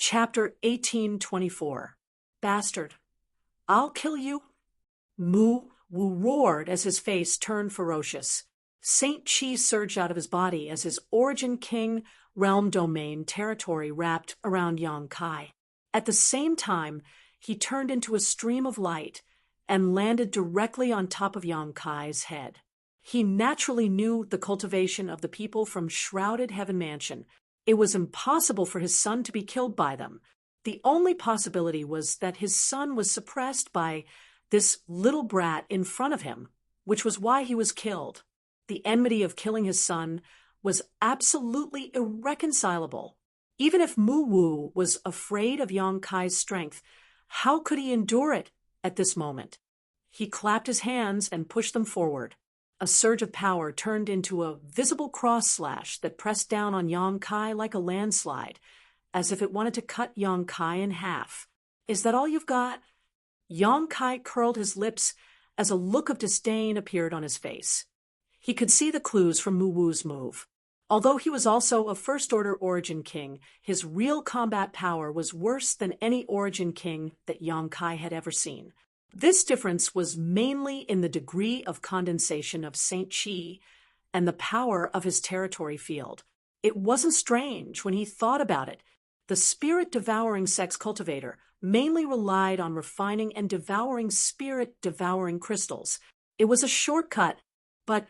Chapter 1824. Bastard. I'll kill you. Mu Wu roared as his face turned ferocious. Saint Chi surged out of his body as his origin king, realm domain territory wrapped around Yang Kai. At the same time, he turned into a stream of light and landed directly on top of Yang Kai's head. He naturally knew the cultivation of the people from Shrouded Heaven Mansion. It was impossible for his son to be killed by them. The only possibility was that his son was suppressed by this little brat in front of him, which was why he was killed. The enmity of killing his son was absolutely irreconcilable. Even if Mu Wu was afraid of Yang Kai's strength, how could he endure it at this moment? He clapped his hands and pushed them forward. A surge of power turned into a visible cross slash that pressed down on Yang Kai like a landslide, as if it wanted to cut Yang Kai in half. Is that all you've got? Yang Kai curled his lips as a look of disdain appeared on his face. He could see the clues from Mu Wu's move. Although he was also a First-Order Origin King, his real combat power was worse than any Origin King that Yang Kai had ever seen. This difference was mainly in the degree of condensation of Saint Chi and the power of his territory field. It wasn't strange when he thought about it. The spirit-devouring sex cultivator mainly relied on refining and devouring spirit-devouring crystals. It was a shortcut, but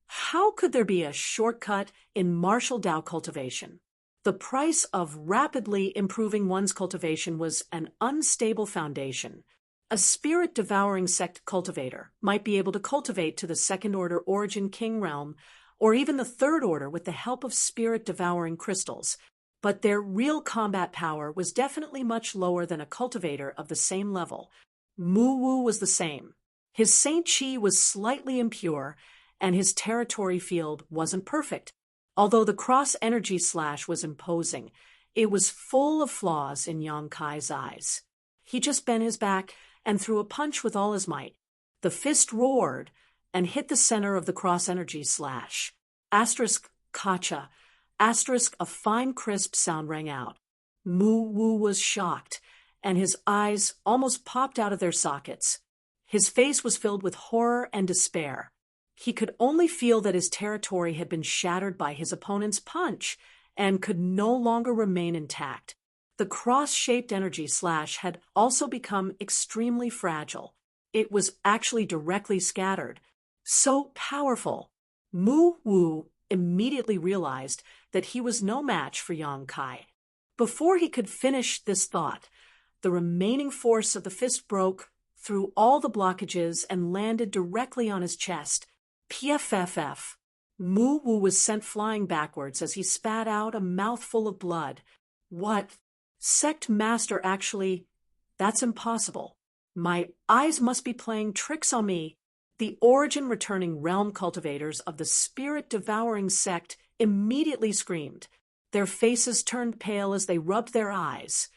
how could there be a shortcut in martial Dao cultivation? The price of rapidly improving one's cultivation was an unstable foundation. A spirit-devouring sect cultivator might be able to cultivate to the Second-Order Origin King realm, or even the Third Order with the help of spirit-devouring crystals, but their real combat power was definitely much lower than a cultivator of the same level. Mu Wu was the same. His Saint Chi was slightly impure, and his territory field wasn't perfect. Although the cross-energy slash was imposing, it was full of flaws in Yang Kai's eyes. He just bent his back and threw a punch with all his might. The fist roared and hit the center of the cross-energy slash. Asterisk kacha. Asterisk, a fine crisp sound rang out. Mu Wu was shocked, and his eyes almost popped out of their sockets. His face was filled with horror and despair. He could only feel that his territory had been shattered by his opponent's punch and could no longer remain intact. The cross-shaped energy slash had also become extremely fragile. It was actually directly scattered. So powerful. Mu Wu immediately realized that he was no match for Yang Kai. Before he could finish this thought, the remaining force of the fist broke through all the blockages and landed directly on his chest. PFFF. Mu Wu was sent flying backwards as he spat out a mouthful of blood. What? Sect Master actually... That's impossible. My eyes must be playing tricks on me. The origin-returning realm cultivators of the spirit-devouring sect immediately screamed. Their faces turned pale as they rubbed their eyes,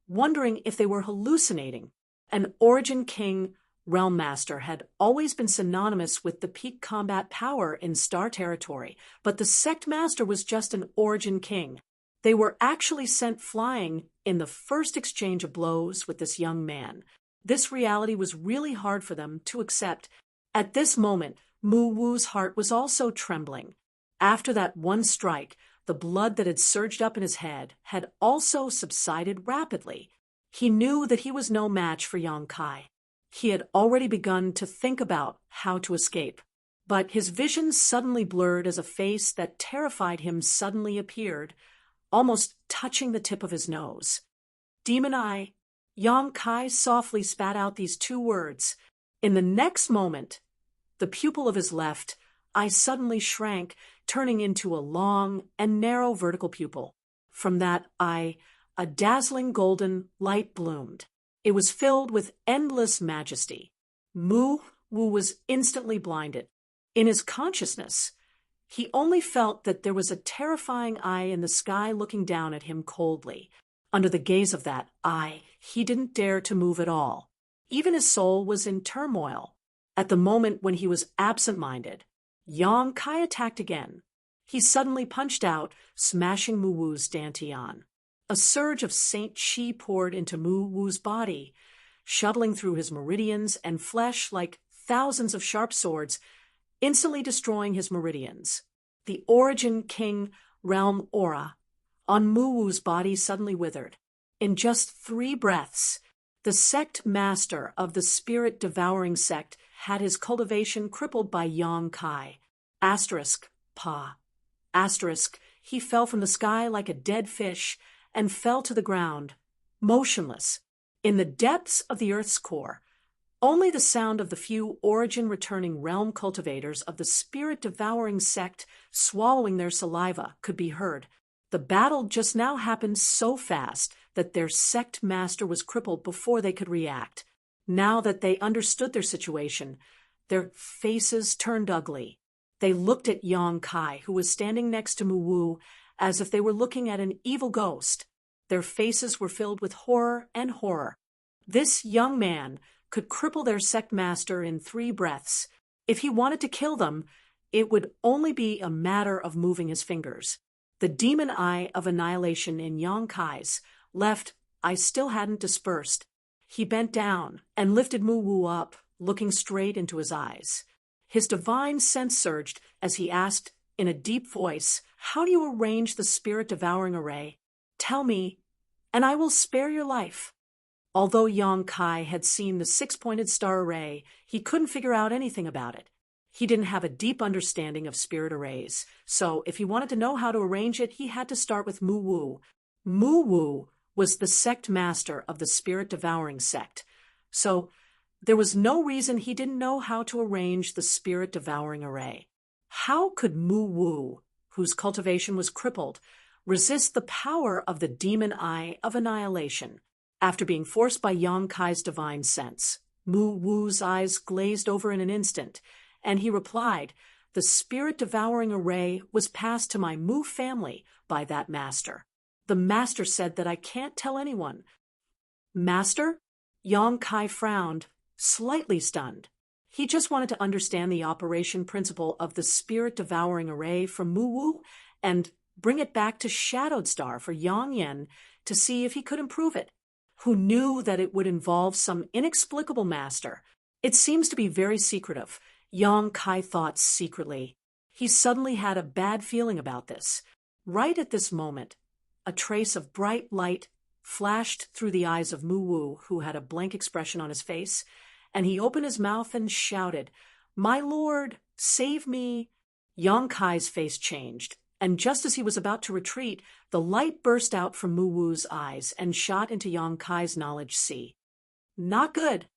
wondering if they were hallucinating. An Origin King Realm Master had always been synonymous with the peak combat power in Star Territory, but the Sect Master was just an Origin King. They were actually sent flying in the first exchange of blows with this young man. This reality was really hard for them to accept. At this moment, Mu Wu's heart was also trembling. After that one strike, the blood that had surged up in his head had also subsided rapidly. He knew that he was no match for Yang Kai. He had already begun to think about how to escape, but his vision suddenly blurred as a face that terrified him suddenly appeared, almost touching the tip of his nose. Demon Eye. Yang Kai softly spat out these two words. In the next moment, the pupil of his left eye suddenly shrank, turning into a long and narrow vertical pupil. From that eye, a dazzling golden light bloomed. It was filled with endless majesty. Mu Wu was instantly blinded. In his consciousness, he only felt that there was a terrifying eye in the sky looking down at him coldly. Under the gaze of that eye, he didn't dare to move at all. Even his soul was in turmoil. At the moment when he was absent-minded, Yang Kai attacked again. He suddenly punched out, smashing Mu Wu's dantian. A surge of Saint Chi poured into Mu Wu's body, shuttling through his meridians and flesh like thousands of sharp swords, instantly destroying his meridians. The Origin King realm aura on Mu Wu's body suddenly withered. In just 3 breaths, the sect master of the spirit-devouring sect had his cultivation crippled by Yang Kai. Asterisk, Pa. Asterisk, he fell from the sky like a dead fish and fell to the ground, motionless, in the depths of the earth's core. Only the sound of the few origin-returning realm cultivators of the spirit-devouring sect swallowing their saliva could be heard. The battle just now happened so fast that their sect master was crippled before they could react. Now that they understood their situation, their faces turned ugly. They looked at Yang Kai, who was standing next to Mu Wu, as if they were looking at an evil ghost. Their faces were filled with horror and horror. This young man could cripple their sect master in 3 breaths. If he wanted to kill them, it would only be a matter of moving his fingers. The demon eye of annihilation in Yang Kai's left eye still hadn't dispersed. He bent down and lifted Mu Wu up, looking straight into his eyes. His divine sense surged as he asked in a deep voice, "How do you arrange the spirit-devouring array? Tell me, and I will spare your life." Although Yang Kai had seen the 6-pointed star array, he couldn't figure out anything about it. He didn't have a deep understanding of spirit arrays, so if he wanted to know how to arrange it, he had to start with Mu Wu. Mu Wu was the sect master of the spirit-devouring sect, so there was no reason he didn't know how to arrange the spirit-devouring array. How could Mu Wu, whose cultivation was crippled, resist the power of the demon eye of annihilation? After being forced by Yang Kai's divine sense, Mu Wu's eyes glazed over in an instant, and he replied, "The spirit-devouring array was passed to my Mu family by that master. The master said that I can't tell anyone." "Master?" Yang Kai frowned, slightly stunned. He just wanted to understand the operation principle of the spirit-devouring array from Mu Wu and bring it back to Shadowed Star for Yang Yen to see if he could improve it. Who knew that it would involve some inexplicable master? It seems to be very secretive, Yang Kai thought secretly. He suddenly had a bad feeling about this. Right at this moment, a trace of bright light flashed through the eyes of Mu Wu, who had a blank expression on his face, and he opened his mouth and shouted, "My lord, save me!" Yang Kai's face changed, and just as he was about to retreat, the light burst out from Mu Wu's eyes and shot into Yang Kai's knowledge sea. Not good.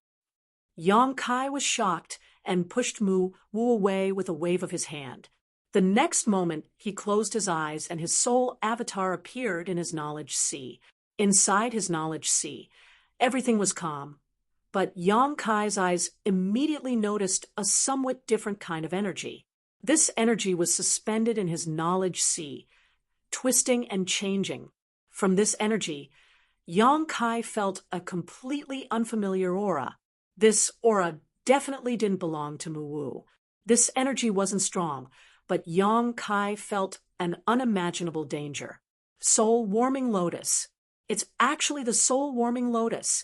Yang Kai was shocked and pushed Mu Wu away with a wave of his hand. The next moment, he closed his eyes and his soul avatar appeared in his knowledge sea. Inside his knowledge sea, everything was calm. But Yang Kai's eyes immediately noticed a somewhat different kind of energy. This energy was suspended in his knowledge sea, twisting and changing. From this energy, Yang Kai felt a completely unfamiliar aura. This aura definitely didn't belong to Mu Wu. This energy wasn't strong, but Yang Kai felt an unimaginable danger. Soul-warming lotus. It's actually the soul-warming lotus.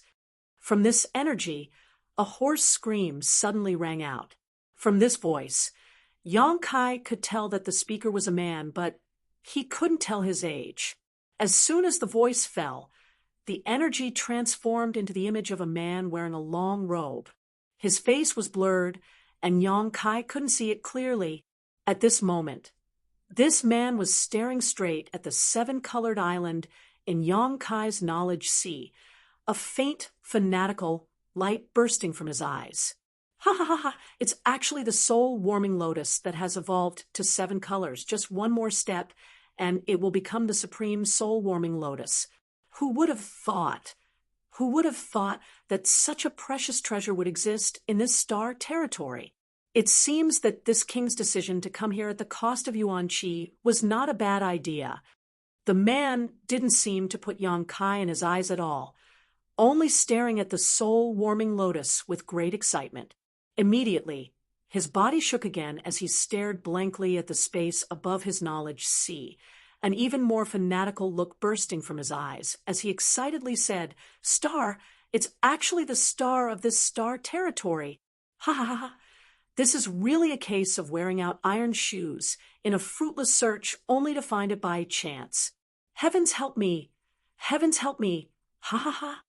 From this energy, a hoarse scream suddenly rang out. From this voice, Yang Kai could tell that the speaker was a man, but he couldn't tell his age. As soon as the voice fell, the energy transformed into the image of a man wearing a long robe. His face was blurred, and Yang Kai couldn't see it clearly. At this moment, this man was staring straight at the 7-colored island in Yang Kai's knowledge sea, a faint, fanatical light bursting from his eyes. Ha ha ha ha! It's actually the soul-warming lotus that has evolved to 7 colors. Just one more step, and it will become the supreme soul-warming lotus. Who would have thought? Who would have thought that such a precious treasure would exist in this star territory? It seems that this king's decision to come here at the cost of Yuan Qi was not a bad idea. The man didn't seem to put Yang Kai in his eyes at all, only staring at the soul-warming lotus with great excitement. Immediately, his body shook again as he stared blankly at the space above his knowledge sea, an even more fanatical look bursting from his eyes, as he excitedly said, "Star, it's actually the star of this star territory. Ha ha ha. This is really a case of wearing out iron shoes in a fruitless search only to find it by chance. Heavens help me! Heavens help me! Ha ha ha!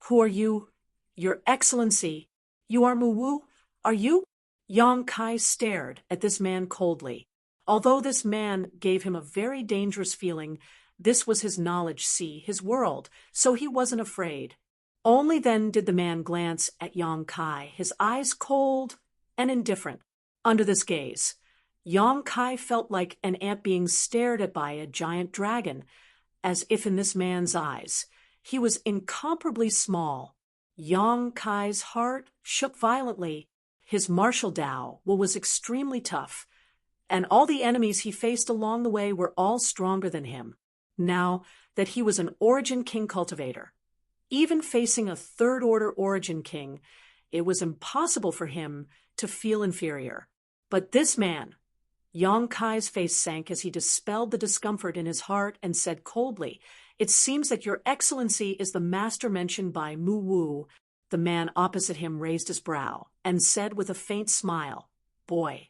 Who are you? Your Excellency. You are Muwu, are you?" Yang Kai stared at this man coldly. Although this man gave him a very dangerous feeling, this was his knowledge sea, his world, so he wasn't afraid. Only then did the man glance at Yang Kai, his eyes cold and indifferent. Under this gaze, Yang Kai felt like an ant being stared at by a giant dragon, as if in this man's eyes he was incomparably small. Yang Kai's heart shook violently. His martial Dao was extremely tough, and all the enemies he faced along the way were all stronger than him. Now that he was an Origin King cultivator, even facing a third-order Origin King, it was impossible for him to feel inferior. But this man, Yang Kai's face sank as he dispelled the discomfort in his heart and said coldly, "It seems that your Excellency is the master mentioned by Mu Wu." The man opposite him raised his brow and said with a faint smile, "Boy,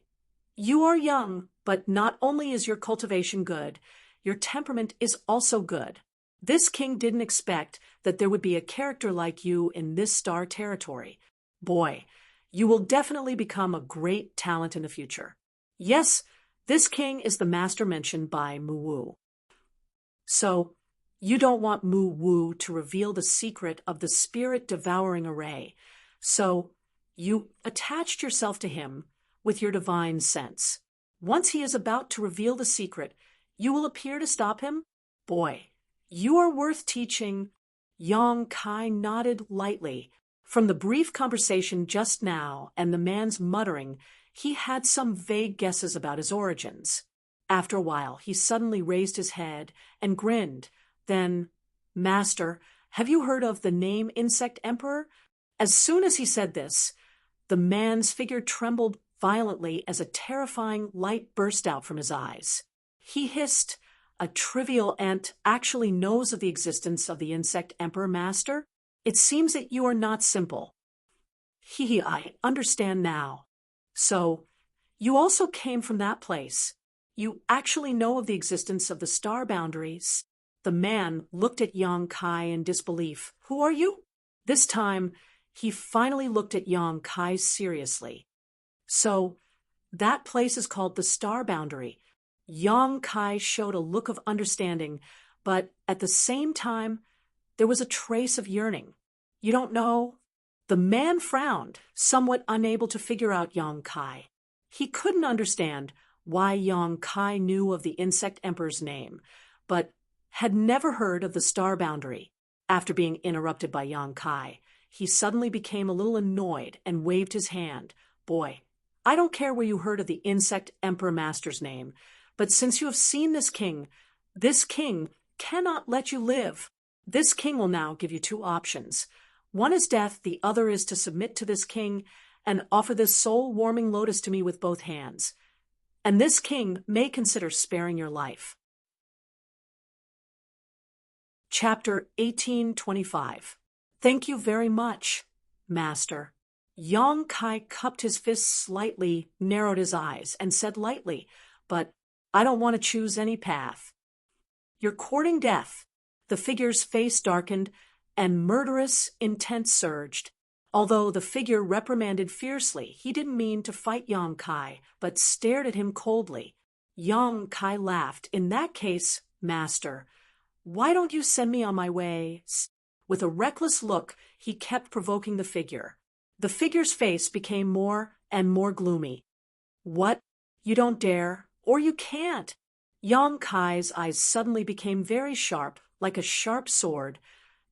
you are young, but not only is your cultivation good, your temperament is also good. This king didn't expect that there would be a character like you in this star territory. Boy, you will definitely become a great talent in the future. Yes, this king is the master mentioned by Mu Wu." So, you don't want Mu Wu to reveal the secret of the spirit-devouring array, so you attached yourself to him with your divine sense. Once he is about to reveal the secret, you will appear to stop him? Boy, you are worth teaching. Yang Kai nodded lightly. From the brief conversation just now and the man's muttering, he had some vague guesses about his origins. After a while, he suddenly raised his head and grinned. Then, "Master, have you heard of the name Insect Emperor?" As soon as he said this, the man's figure trembled violently as a terrifying light burst out from his eyes. He hissed, "A trivial ant actually knows of the existence of the Insect Emperor, Master? It seems that you are not simple." I understand now. So, you also came from that place. You actually know of the existence of the star boundaries. The man looked at Yang Kai in disbelief. "Who are you?" This time, he finally looked at Yang Kai seriously. "So, that place is called the star boundary." Yang Kai showed a look of understanding, but at the same time, there was a trace of yearning. "You don't know?" The man frowned, somewhat unable to figure out Yang Kai. He couldn't understand why Yang Kai knew of the Insect Emperor's name, but had never heard of the star boundary. After being interrupted by Yang Kai, he suddenly became a little annoyed and waved his hand. "Boy, I don't care where you heard of the Insect Emperor Master's name, but since you have seen this king cannot let you live. This king will now give you two options. One is death, the other is to submit to this king and offer this soul-warming lotus to me with both hands. And this king may consider sparing your life." Chapter 1825. "Thank you very much, Master." Yang Kai cupped his fists slightly, narrowed his eyes, and said lightly, "But I don't want to choose any path." "You're courting death." The figure's face darkened, and murderous intent surged. Although the figure reprimanded fiercely, he didn't mean to fight Yang Kai, but stared at him coldly. Yang Kai laughed. "In that case, Master, why don't you send me on my way?" With a reckless look, he kept provoking the figure. The figure's face became more and more gloomy. "What? You don't dare, or you can't." Yang Kai's eyes suddenly became very sharp, like a sharp sword,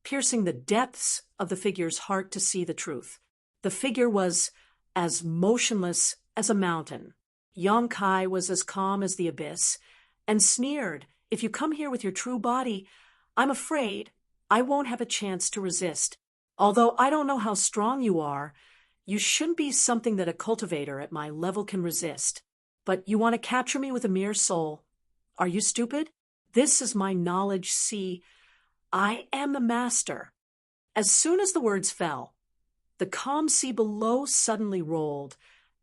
piercing the depths of the figure's heart to see the truth. The figure was as motionless as a mountain. Yang Kai was as calm as the abyss, and sneered, "If you come here with your true body, I'm afraid I won't have a chance to resist. Although I don't know how strong you are, you shouldn't be something that a cultivator at my level can resist. But you want to capture me with a mere soul. Are you stupid? This is my knowledge sea. I am the master. As soon as the words fell, the calm sea below suddenly rolled,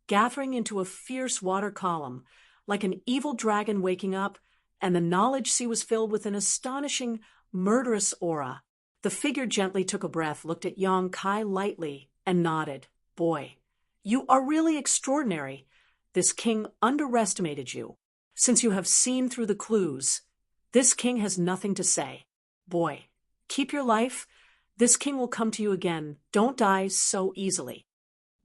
gathering into a fierce water column, like an evil dragon waking up, and the knowledge sea was filled with an astonishing, murderous aura. The figure gently took a breath, looked at Yang Kai lightly, and nodded. Boy, you are really extraordinary. This king underestimated you. Since you have seen through the clues, this king has nothing to say. Boy, keep your life. This king will come to you again. Don't die so easily.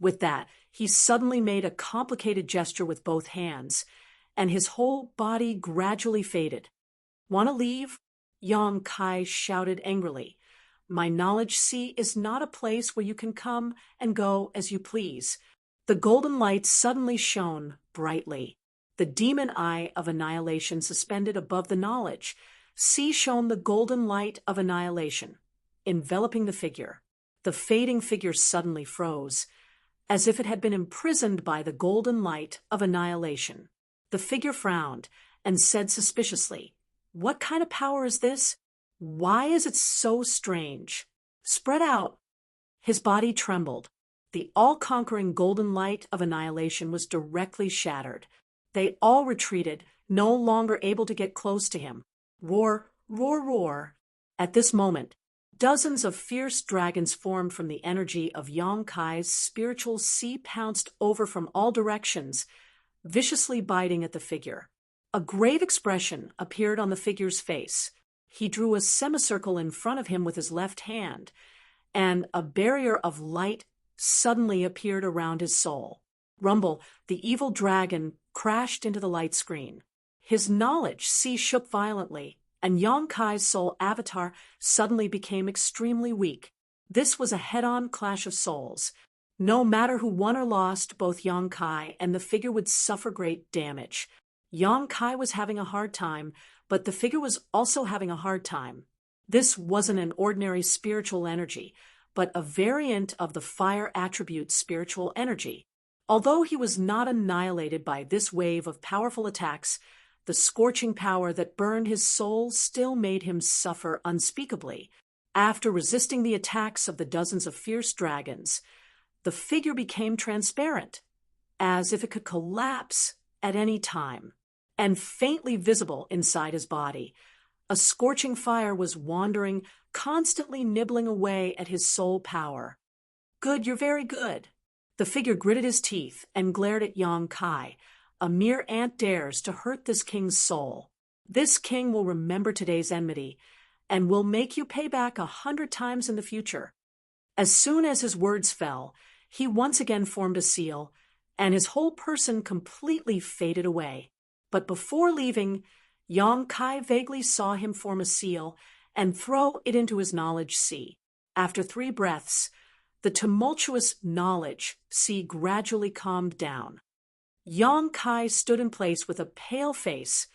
With that, he suddenly made a complicated gesture with both hands, and his whole body gradually faded. Want to leave? Yang Kai shouted angrily. My knowledge sea is not a place where you can come and go as you please. The golden light suddenly shone brightly. The demon eye of annihilation suspended above the knowledge sea shone the golden light of annihilation, enveloping the figure. The fading figure suddenly froze, as if it had been imprisoned by the golden light of annihilation. The figure frowned and said suspiciously, What kind of power is this? Why is it so strange? Spread out. His body trembled. The all-conquering golden light of annihilation was directly shattered. They all retreated, no longer able to get close to him. Roar, roar, roar. At this moment, dozens of fierce dragons formed from the energy of Yang Kai's spiritual sea pounced over from all directions, viciously biting at the figure. A grave expression appeared on the figure's face. He drew a semicircle in front of him with his left hand, and a barrier of light suddenly appeared around his soul. Rumble, the evil dragon, crashed into the light screen. His knowledge sea shook violently, and Yang Kai's soul avatar suddenly became extremely weak. This was a head-on clash of souls. No matter who won or lost, both Yang Kai and the figure would suffer great damage. Yang Kai was having a hard time, but the figure was also having a hard time. This wasn't an ordinary spiritual energy, but a variant of the fire attribute spiritual energy. Although he was not annihilated by this wave of powerful attacks, the scorching power that burned his soul still made him suffer unspeakably. After resisting the attacks of the dozens of fierce dragons, the figure became transparent, as if it could collapse at any time, and faintly visible inside his body. A scorching fire was wandering, constantly nibbling away at his soul power. Good, you're very good. The figure gritted his teeth and glared at Yang Kai. A mere ant dares to hurt this king's soul. This king will remember today's enmity and will make you pay back 100 times in the future. As soon as his words fell, he once again formed a seal, and his whole person completely faded away. But before leaving, Yang Kai vaguely saw him form a seal and throw it into his knowledge sea. After 3 breaths, the tumultuous knowledge sea gradually calmed down. Yang Kai stood in place with a pale face,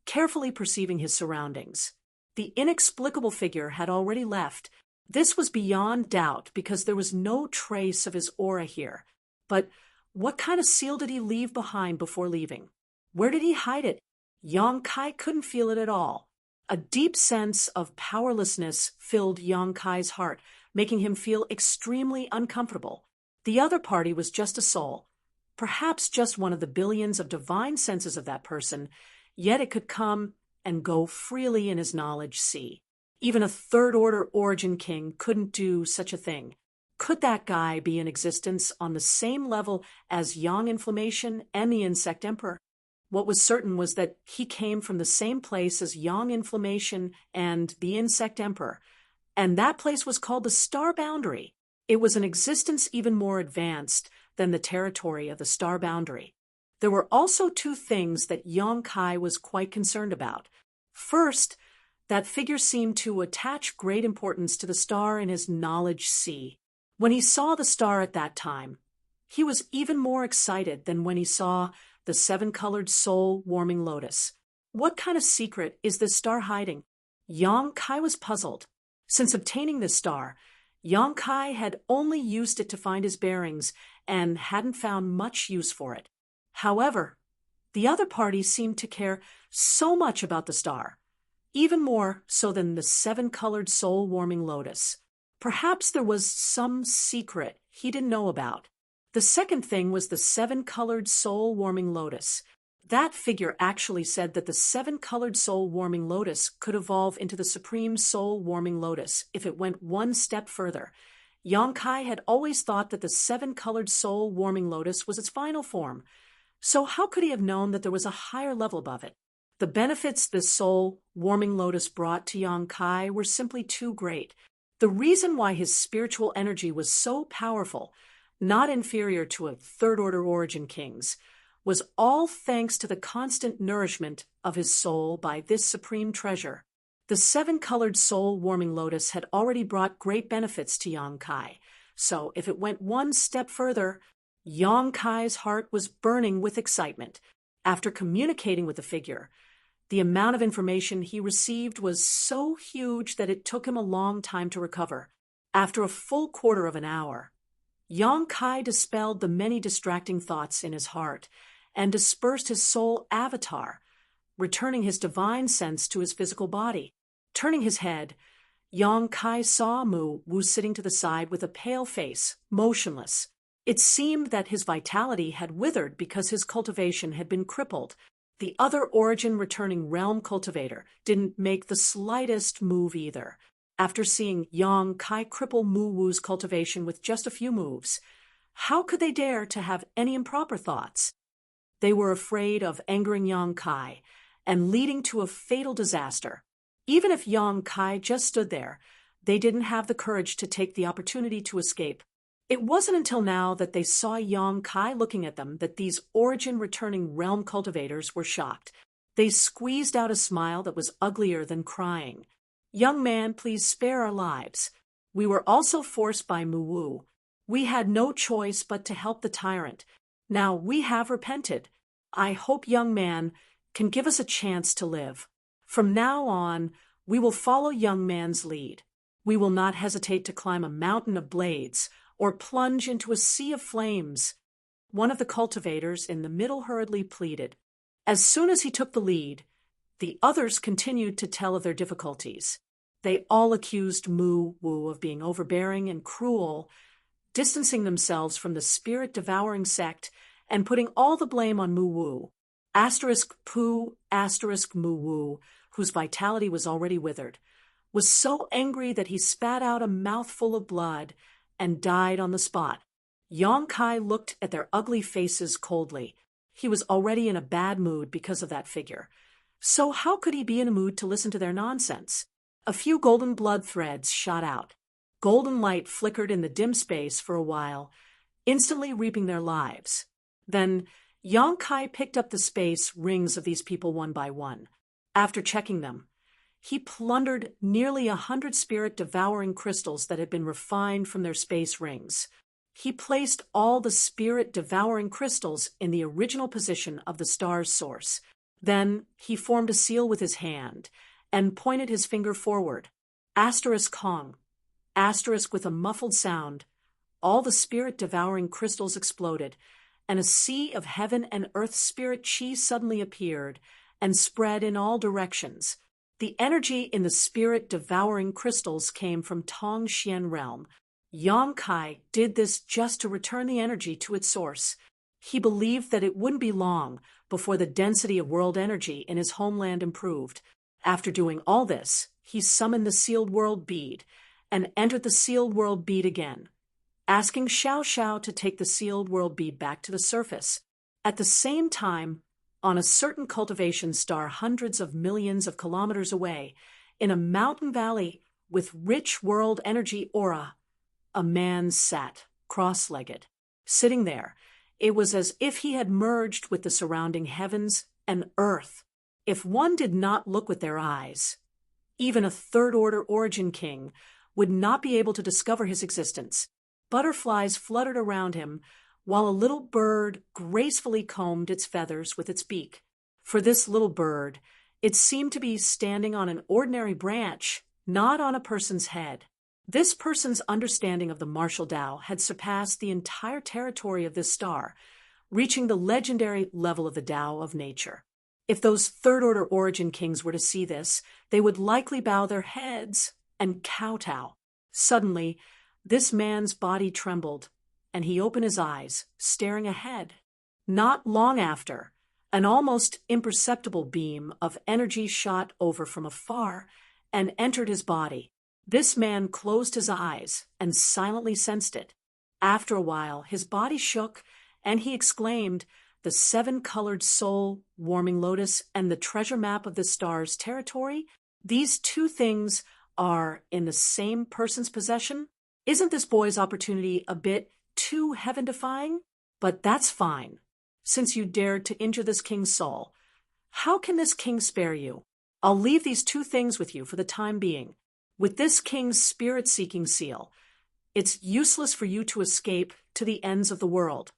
carefully perceiving his surroundings. The inexplicable figure had already left. This was beyond doubt because there was no trace of his aura here. But what kind of seal did he leave behind before leaving? Where did he hide it? Yang Kai couldn't feel it at all. A deep sense of powerlessness filled Yang Kai's heart, making him feel extremely uncomfortable. The other party was just a soul, perhaps just one of the billions of divine senses of that person, yet it could come and go freely in his knowledge sea. Even a third-order origin king couldn't do such a thing. Could that guy be in existence on the same level as Yang Inflammation and the Insect Emperor? What was certain was that he came from the same place as Yang Inflammation and the Insect Emperor, and that place was called the Star Boundary. It was an existence even more advanced than the territory of the Star Boundary. There were also 2 things that Yang Kai was quite concerned about. First, that figure seemed to attach great importance to the star in his knowledge sea. When he saw the star at that time, he was even more excited than when he saw the 7-colored soul-warming lotus. What kind of secret is this star hiding? Yang Kai was puzzled. Since obtaining this star, Yang Kai had only used it to find his bearings and hadn't found much use for it. However, the other party seemed to care so much about the star even more so than the seven-colored soul-warming lotus. Perhaps there was some secret he didn't know about. The second thing was the seven-colored soul-warming lotus. That figure actually said that the seven-colored soul-warming lotus could evolve into the supreme soul-warming lotus if it went one step further. Yang Kai had always thought that the seven-colored soul-warming lotus was its final form. So how could he have known that there was a higher level above it? The benefits this soul-warming lotus brought to Yang Kai were simply too great. The reason why his spiritual energy was so powerful, not inferior to a third-order origin king's, was all thanks to the constant nourishment of his soul by this supreme treasure. The seven-colored soul-warming lotus had already brought great benefits to Yang Kai, so if it went one step further, Yang Kai's heart was burning with excitement. After communicating with the figure, the amount of information he received was so huge that it took him a long time to recover. After a full quarter of an hour, Yang Kai dispelled the many distracting thoughts in his heart and dispersed his soul avatar, returning his divine sense to his physical body. Turning his head, Yang Kai saw Mu Wu sitting to the side with a pale face, motionless. It seemed that his vitality had withered because his cultivation had been crippled. The other origin-returning realm cultivator didn't make the slightest move either. After seeing Yang Kai cripple Mu Wu's cultivation with just a few moves, how could they dare to have any improper thoughts? They were afraid of angering Yang Kai and leading to a fatal disaster. Even if Yang Kai just stood there, they didn't have the courage to take the opportunity to escape. It wasn't until now that they saw Yang Kai looking at them that these origin-returning realm cultivators were shocked. They squeezed out a smile that was uglier than crying. "Young man, please spare our lives. We were also forced by Mu Wu. We had no choice but to help the tyrant. Now we have repented. I hope, young man, can give us a chance to live. From now on, we will follow young man's lead. We will not hesitate to climb a mountain of blades or plunge into a sea of flames." One of the cultivators in the middle hurriedly pleaded. As soon as he took the lead, the others continued to tell of their difficulties. They all accused Mu Wu of being overbearing and cruel, distancing themselves from the spirit-devouring sect and putting all the blame on Mu Wu. *Mu Wu, whose vitality was already withered, was so angry that he spat out a mouthful of blood and died on the spot. Yang Kai looked at their ugly faces coldly. He was already in a bad mood because of that figure. So how could he be in a mood to listen to their nonsense? A few golden blood threads shot out. Golden light flickered in the dim space for a while, instantly reaping their lives. Then Yang Kai picked up the space rings of these people one by one. After checking them, he plundered nearly 100 spirit-devouring crystals that had been refined from their space rings. He placed all the spirit-devouring crystals in the original position of the star's source. Then he formed a seal with his hand and pointed his finger forward. *Kong. With a muffled sound, all the spirit-devouring crystals exploded, and a sea of heaven and earth spirit chi suddenly appeared and spread in all directions. The energy in the spirit-devouring crystals came from Tong Xian realm. Yang Kai did this just to return the energy to its source. He believed that it wouldn't be long before the density of world energy in his homeland improved. After doing all this, he summoned the sealed world bead and entered the sealed world bead again, asking Xiao Xiao to take the sealed world bead back to the surface. At the same time, on a certain cultivation star hundreds of millions of kilometers away, in a mountain valley with rich world energy aura, a man sat, cross-legged. Sitting there, it was as if he had merged with the surrounding heavens and earth. If one did not look with their eyes, even a third-order origin king would not be able to discover his existence. Butterflies fluttered around him, while a little bird gracefully combed its feathers with its beak. For this little bird, it seemed to be standing on an ordinary branch, not on a person's head. This person's understanding of the martial Tao had surpassed the entire territory of this star, reaching the legendary level of the Tao of nature. If those third-order origin kings were to see this, they would likely bow their heads and kowtow. Suddenly, this man's body trembled, and he opened his eyes, staring ahead. Not long after, an almost imperceptible beam of energy shot over from afar and entered his body. This man closed his eyes and silently sensed it. After a while, his body shook, and he exclaimed, "The seven-colored soul, warming lotus, and the treasure map of the stars' territory? These two things are in the same person's possession? Isn't this boy's opportunity a bit too heaven-defying? But that's fine. Since you dared to injure this king's soul, how can this king spare you? I'll leave these two things with you for the time being. With this king's spirit-seeking seal, it's useless for you to escape to the ends of the world."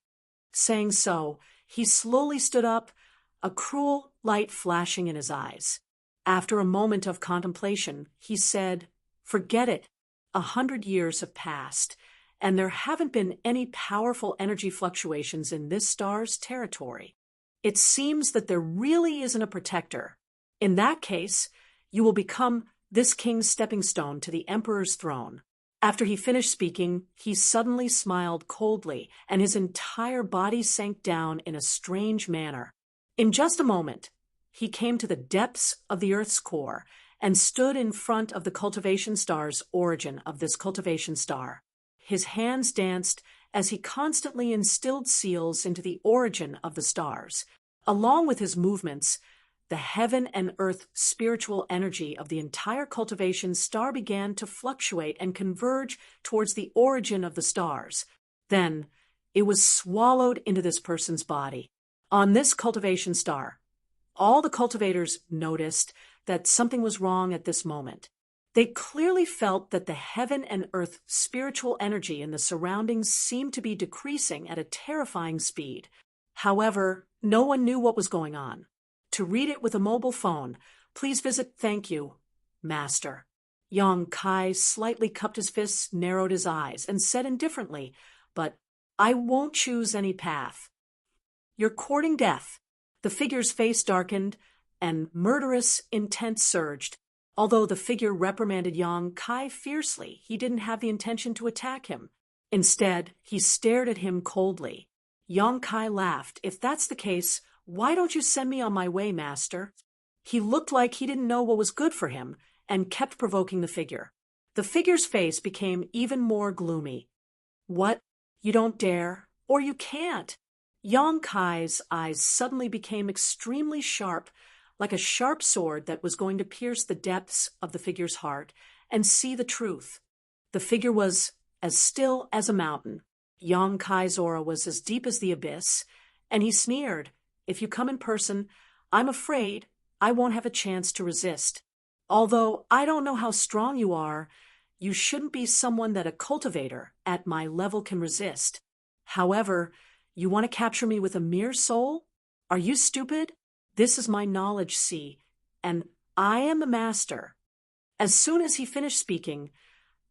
Saying so, he slowly stood up, a cruel light flashing in his eyes. After a moment of contemplation, he said, "Forget it. 100 years have passed, and there haven't been any powerful energy fluctuations in this star's territory. It seems that there really isn't a protector. In that case, you will become this king's stepping stone to the emperor's throne." After he finished speaking, he suddenly smiled coldly, and his entire body sank down in a strange manner. In just a moment, he came to the depths of the Earth's core and stood in front of the cultivation star's origin of this cultivation star. His hands danced as he constantly instilled seals into the origin of the stars. Along with his movements, the heaven and earth spiritual energy of the entire cultivation star began to fluctuate and converge towards the origin of the stars. Then, it was swallowed into this person's body. On this cultivation star, all the cultivators noticed that something was wrong at this moment. They clearly felt that the heaven and earth spiritual energy in the surroundings seemed to be decreasing at a terrifying speed. However, no one knew what was going on. To read it with a mobile phone, please visit Thank You, Master. Yang Kai slightly cupped his fists, narrowed his eyes, and said indifferently, "But I won't choose any path." "You're courting death." The figure's face darkened, and murderous intent surged. Although the figure reprimanded Yang Kai fiercely, he didn't have the intention to attack him. Instead, he stared at him coldly. Yang Kai laughed. "If that's the case, why don't you send me on my way, master?" He looked like he didn't know what was good for him and kept provoking the figure. The figure's face became even more gloomy. "What? You don't dare? Or you can't?" Yang Kai's eyes suddenly became extremely sharp, like a sharp sword that was going to pierce the depths of the figure's heart and see the truth. The figure was as still as a mountain. Yang Kai's aura was as deep as the abyss, and he sneered, "If you come in person, I'm afraid I won't have a chance to resist. Although I don't know how strong you are, you shouldn't be someone that a cultivator at my level can resist. However, you want to capture me with a mere soul? Are you stupid? This is my knowledge sea, and I am the master." As soon as he finished speaking,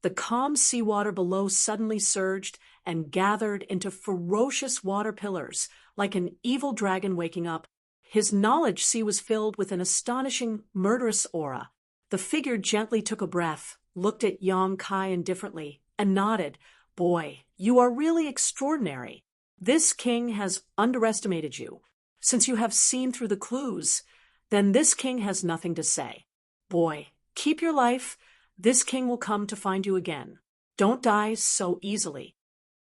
the calm seawater below suddenly surged and gathered into ferocious water pillars, like an evil dragon waking up. His knowledge sea was filled with an astonishing, murderous aura. The figure gently took a breath, looked at Yang Kai indifferently, and nodded. "Boy, you are really extraordinary. This king has underestimated you. Since you have seen through the clues, then this king has nothing to say. Boy, keep your life. This king will come to find you again. Don't die so easily."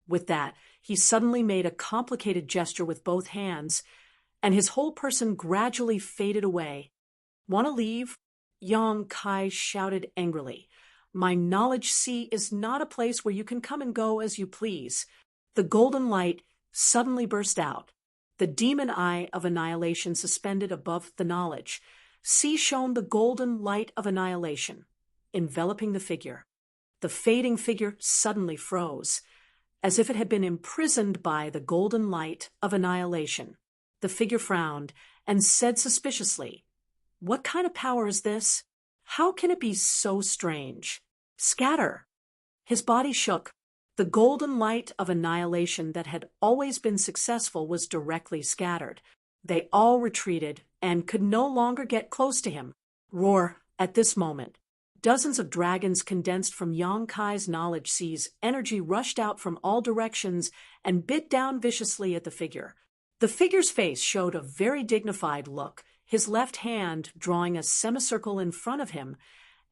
With that, he suddenly made a complicated gesture with both hands, and his whole person gradually faded away. "Want to leave?" Yang Kai shouted angrily. "My knowledge sea is not a place where you can come and go as you please." The golden light suddenly burst out. The demon eye of annihilation suspended above the knowledge. Sea shone the golden light of annihilation, enveloping the figure. The fading figure suddenly froze, as if it had been imprisoned by the golden light of annihilation. The figure frowned and said suspiciously, "What kind of power is this? How can it be so strange? Scatter." His body shook. The golden light of annihilation that had always been successful was directly scattered. They all retreated and could no longer get close to him. Roar! At this moment, dozens of dragons condensed from Yang Kai's knowledge sea's energy rushed out from all directions and bit down viciously at the figure. The figure's face showed a very dignified look, his left hand drawing a semicircle in front of him,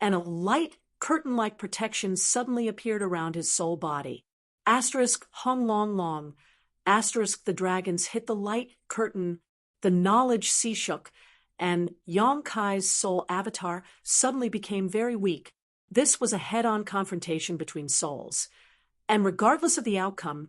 and a light curtain-like protection suddenly appeared around his soul body. Asterisk hung long. Asterisk the dragons hit the light curtain, the knowledge sea shook, and Yang Kai's soul avatar suddenly became very weak. This was a head-on confrontation between souls. And regardless of the outcome,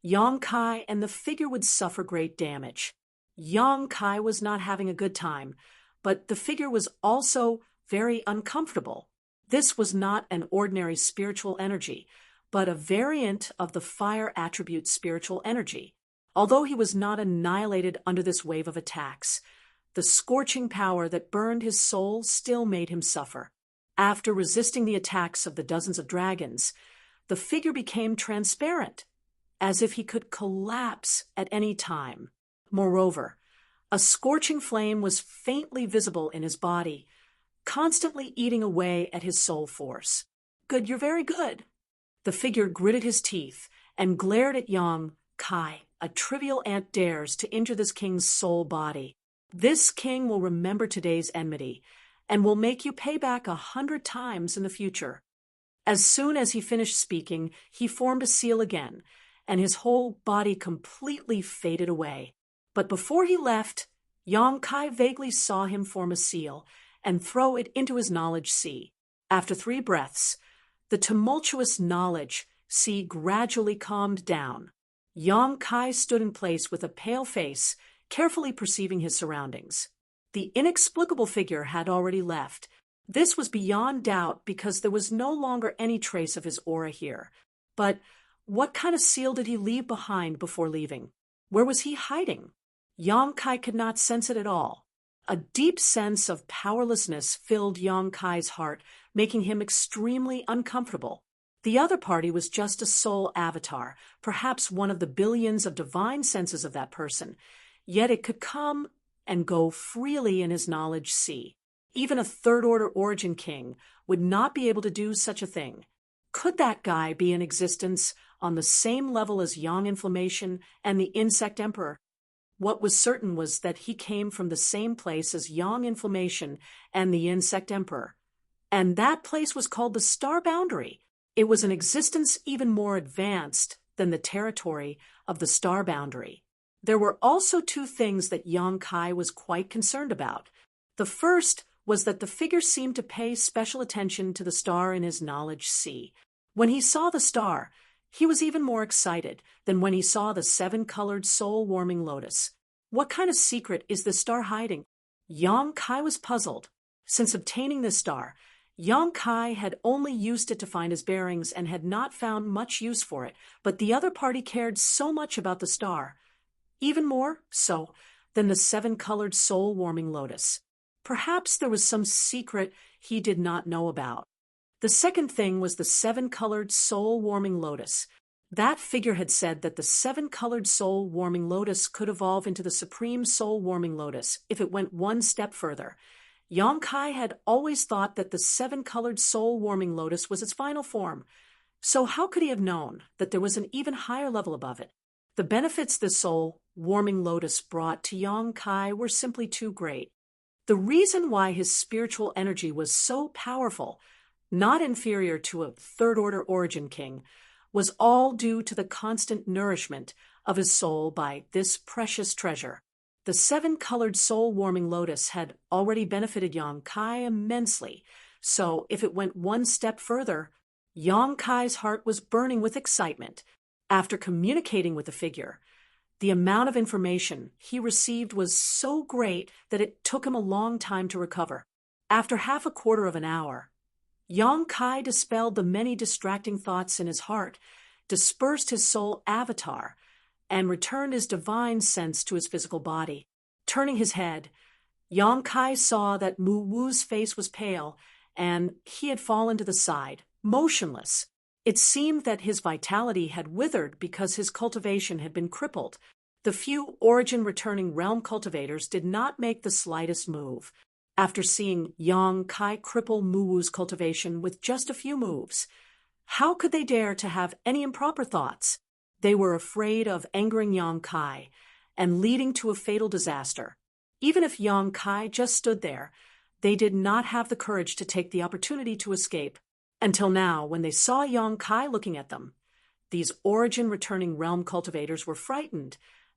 Yang Kai and the figure would suffer great damage. Yang Kai was not having a good time, but the figure was also very uncomfortable. This was not an ordinary spiritual energy, but a variant of the fire attribute spiritual energy. Although he was not annihilated under this wave of attacks, the scorching power that burned his soul still made him suffer. After resisting the attacks of the dozens of dragons, the figure became transparent, as if he could collapse at any time. Moreover, a scorching flame was faintly visible in his body, constantly eating away at his soul force. Good, you're very good. The figure gritted his teeth and glared at Yang Kai. A trivial ant dares to injure this king's soul body. This king will remember today's enmity and will make you pay back 100 times in the future. As soon as he finished speaking, he formed a seal again, and his whole body completely faded away. But before he left, Yang Kai vaguely saw him form a seal and throw it into his knowledge sea. After 3 breaths, the tumultuous knowledge sea gradually calmed down. Yang Kai stood in place with a pale face, carefully perceiving his surroundings. The inexplicable figure had already left. This was beyond doubt because there was no longer any trace of his aura here. But what kind of seal did he leave behind before leaving? Where was he hiding? Yang Kai could not sense it at all. A deep sense of powerlessness filled Yang Kai's heart, making him extremely uncomfortable. The other party was just a soul avatar, perhaps one of the billions of divine senses of that person, yet it could come and go freely in his knowledge sea. Even a third-order origin king would not be able to do such a thing. Could that guy be in existence on the same level as Yang Inflammation and the Insect Emperor? What was certain was that he came from the same place as Yang Inflammation and the Insect Emperor, and that place was called the Star Boundary. It was an existence even more advanced than the territory of the Star Boundary. There were also 2 things that Yang Kai was quite concerned about. The first was that the figure seemed to pay special attention to the star in his knowledge sea. When he saw the star, he was even more excited than when he saw the 7-colored soul-warming lotus. What kind of secret is this star hiding? Yang Kai was puzzled. Since obtaining this star, Yang Kai had only used it to find his bearings and had not found much use for it, but the other party cared so much about the star, even more so than the 7-colored soul-warming lotus. Perhaps there was some secret he did not know about. The second thing was the 7-colored soul-warming lotus. That figure had said that the 7-colored soul-warming lotus could evolve into the supreme soul-warming lotus if it went one step further. Yang Kai had always thought that the 7-colored soul-warming lotus was its final form. So how could he have known that there was an even higher level above it? The benefits the soul-warming lotus brought to Yang Kai were simply too great. The reason why his spiritual energy was so powerful, not inferior to a third-order origin king, was all due to the constant nourishment of his soul by this precious treasure. The 7-colored soul-warming lotus had already benefited Yang Kai immensely, so if it went one step further, Yang Kai's heart was burning with excitement. After communicating with the figure, the amount of information he received was so great that it took him a long time to recover. After half a quarter of an hour, Yang Kai dispelled the many distracting thoughts in his heart, dispersed his soul avatar, and returned his divine sense to his physical body. Turning his head, Yang Kai saw that Mu Wu's face was pale, and he had fallen to the side, motionless. It seemed that his vitality had withered because his cultivation had been crippled. The few origin-returning realm cultivators did not make the slightest move. After seeing Yang Kai cripple Muwu's cultivation with just a few moves, how could they dare to have any improper thoughts? They were afraid of angering Yang Kai and leading to a fatal disaster. Even if Yang Kai just stood there, they did not have the courage to take the opportunity to escape. Until now, when they saw Yang Kai looking at them, these origin-returning realm cultivators were frightened,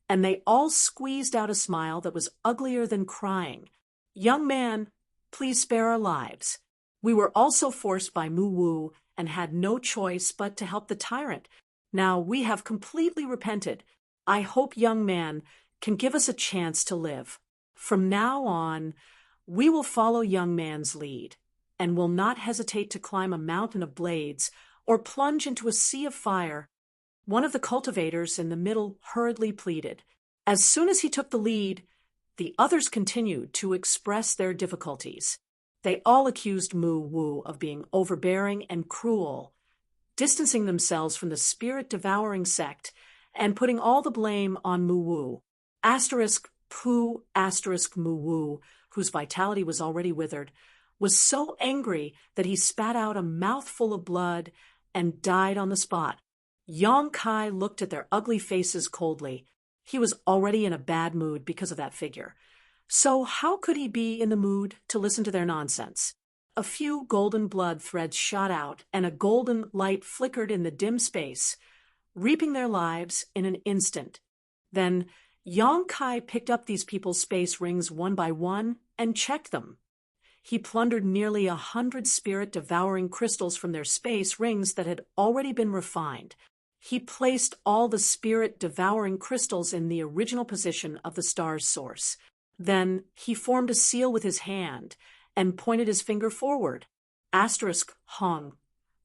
and they all squeezed out a smile that was uglier than crying. "Young man, please spare our lives. We were also forced by Muwu and had no choice but to help the tyrant. Now we have completely repented. I hope young man can give us a chance to live. From now on, we will follow young man's lead and will not hesitate to climb a mountain of blades or plunge into a sea of fire." One of the cultivators in the middle hurriedly pleaded. As soon as he took the lead, the others continued to express their difficulties. They all accused Mu Wu of being overbearing and cruel, distancing themselves from the spirit-devouring sect and putting all the blame on Mu Wu. Pu Mu Wu, whose vitality was already withered, was so angry that he spat out a mouthful of blood and died on the spot. Yang Kai looked at their ugly faces coldly. He was already in a bad mood because of that figure. So how could he be in the mood to listen to their nonsense? A few golden blood threads shot out, and a golden light flickered in the dim space, reaping their lives in an instant. Then Yang Kai picked up these people's space rings one by one and checked them. He plundered nearly 100 spirit-devouring crystals from their space rings that had already been refined. He placed all the spirit-devouring crystals in the original position of the star's source. Then he formed a seal with his hand and pointed his finger forward. Hong.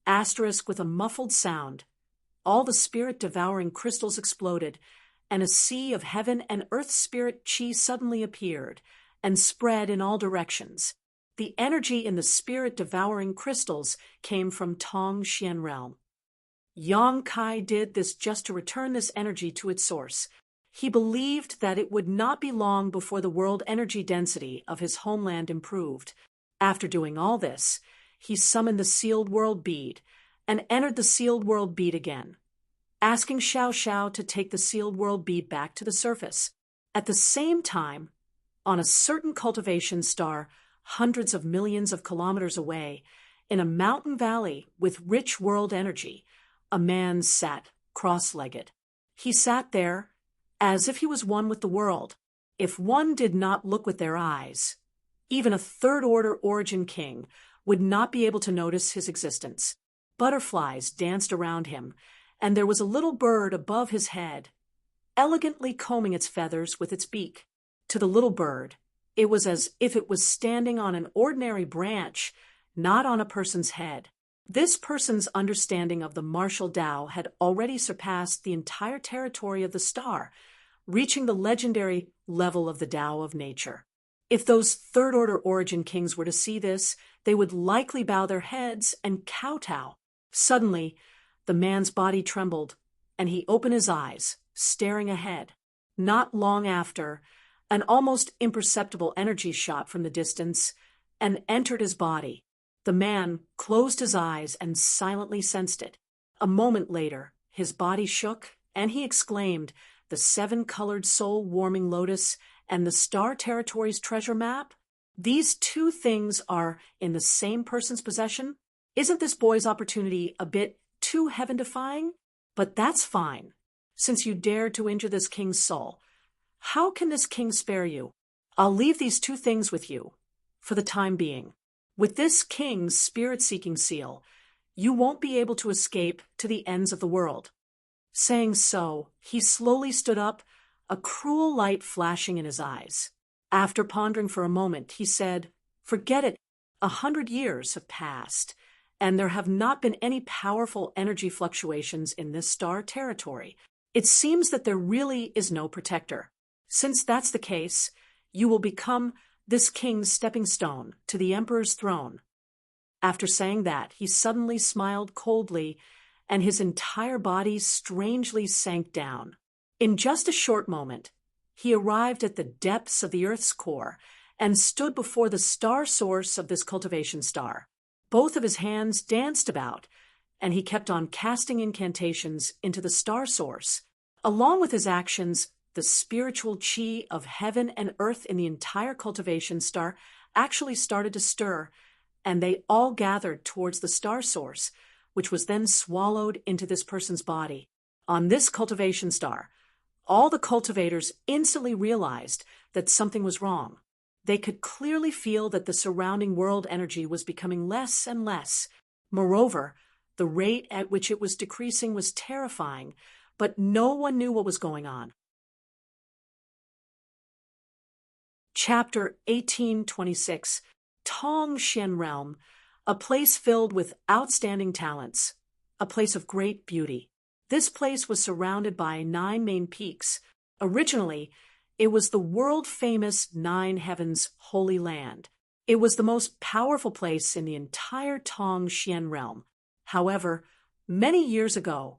With a muffled sound. All the spirit-devouring crystals exploded, and a sea of heaven and earth spirit chi suddenly appeared and spread in all directions. The energy in the spirit-devouring crystals came from Tong Xian realm. Yang Kai did this just to return this energy to its source. He believed that it would not be long before the world energy density of his homeland improved. After doing all this, he summoned the sealed world bead and entered the sealed world bead again, asking Xiao Xiao to take the sealed world bead back to the surface. At the same time, on a certain cultivation star hundreds of millions of kilometers away, in a mountain valley with rich world energy, a man sat cross-legged. He sat there as if he was one with the world. If one did not look with their eyes, even a third-order origin king would not be able to notice his existence. Butterflies danced around him, and there was a little bird above his head, elegantly combing its feathers with its beak. To the little bird, it was as if it was standing on an ordinary branch, not on a person's head. This person's understanding of the martial Tao had already surpassed the entire territory of the star, reaching the legendary level of the Tao of nature. If those third-order origin kings were to see this, they would likely bow their heads and kowtow. Suddenly, the man's body trembled, and he opened his eyes, staring ahead. Not long after, an almost imperceptible energy shot from the distance and entered his body. The man closed his eyes and silently sensed it. A moment later, his body shook, and he exclaimed, "The 7-colored soul-warming lotus and the Star Territory's treasure map? These two things are in the same person's possession? Isn't this boy's opportunity a bit too heaven-defying? But that's fine, since you dared to injure this king's soul. How can this king spare you? I'll leave these two things with you, for the time being. With this king's spirit-seeking seal, you won't be able to escape to the ends of the world." Saying so, he slowly stood up, a cruel light flashing in his eyes. After pondering for a moment, he said, "Forget it. 100 years have passed, and there have not been any powerful energy fluctuations in this star territory. It seems that there really is no protector. Since that's the case, you will become this king's stepping stone to the emperor's throne." After saying that, he suddenly smiled coldly, and his entire body strangely sank down. In just a short moment, he arrived at the depths of the Earth's core and stood before the star source of this cultivation star. Both of his hands danced about, and he kept on casting incantations into the star source. Along with his actions, the spiritual chi of heaven and earth in the entire cultivation star actually started to stir, and they all gathered towards the star source, which was then swallowed into this person's body. On this cultivation star, all the cultivators instantly realized that something was wrong. They could clearly feel that the surrounding world energy was becoming less and less. Moreover, the rate at which it was decreasing was terrifying, but no one knew what was going on. Chapter 1826, Tong Xian Realm, a place filled with outstanding talents, a place of great beauty. This place was surrounded by 9 main peaks. Originally, it was the world-famous 9 Heavens Holy Land. It was the most powerful place in the entire Tong Xian Realm. However, many years ago,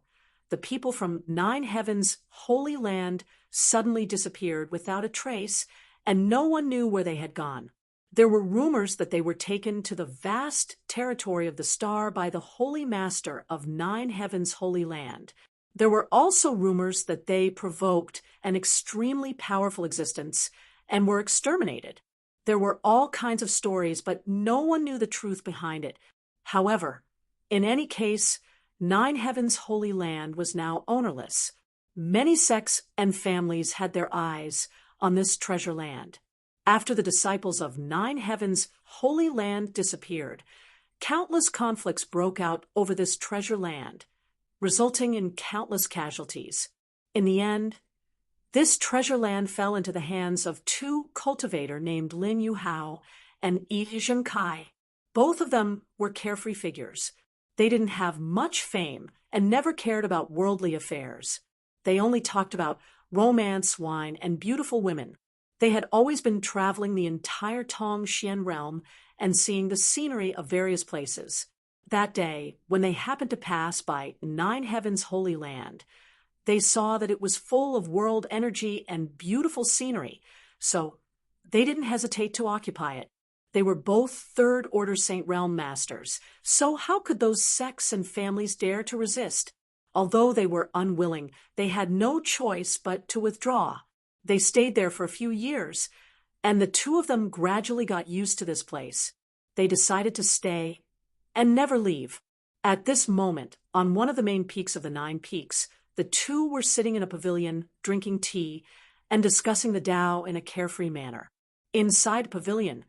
the people from 9 Heavens Holy Land suddenly disappeared without a trace, and no one knew where they had gone. There were rumors that they were taken to the vast territory of the star by the Holy Master of 9 Heavens Holy Land. There were also rumors that they provoked an extremely powerful existence and were exterminated. There were all kinds of stories, but no one knew the truth behind it. However, in any case, 9 Heavens Holy Land was now ownerless. Many sects and families had their eyes on this treasure land. After the disciples of 9 Heavens Holy Land disappeared, countless conflicts broke out over this treasure land, resulting in countless casualties. In the end, this treasure land fell into the hands of 2 cultivators named Lin Yuhao and Yi Zhengkai. Both of them were carefree figures. They didn't have much fame and never cared about worldly affairs. They only talked about romance, wine, and beautiful women. They had always been traveling the entire Tong Xian realm and seeing the scenery of various places. That day, when they happened to pass by 9 Heavens Holy Land, they saw that it was full of world energy and beautiful scenery, so they didn't hesitate to occupy it. They were both third-order Saint Realm masters, so how could those sects and families dare to resist? Although they were unwilling, they had no choice but to withdraw. They stayed there for a few years, and the 2 of them gradually got used to this place. They decided to stay and never leave. At this moment, on one of the main peaks of the 9 peaks, the 2 were sitting in a pavilion, drinking tea, and discussing the Tao in a carefree manner. Inside the pavilion,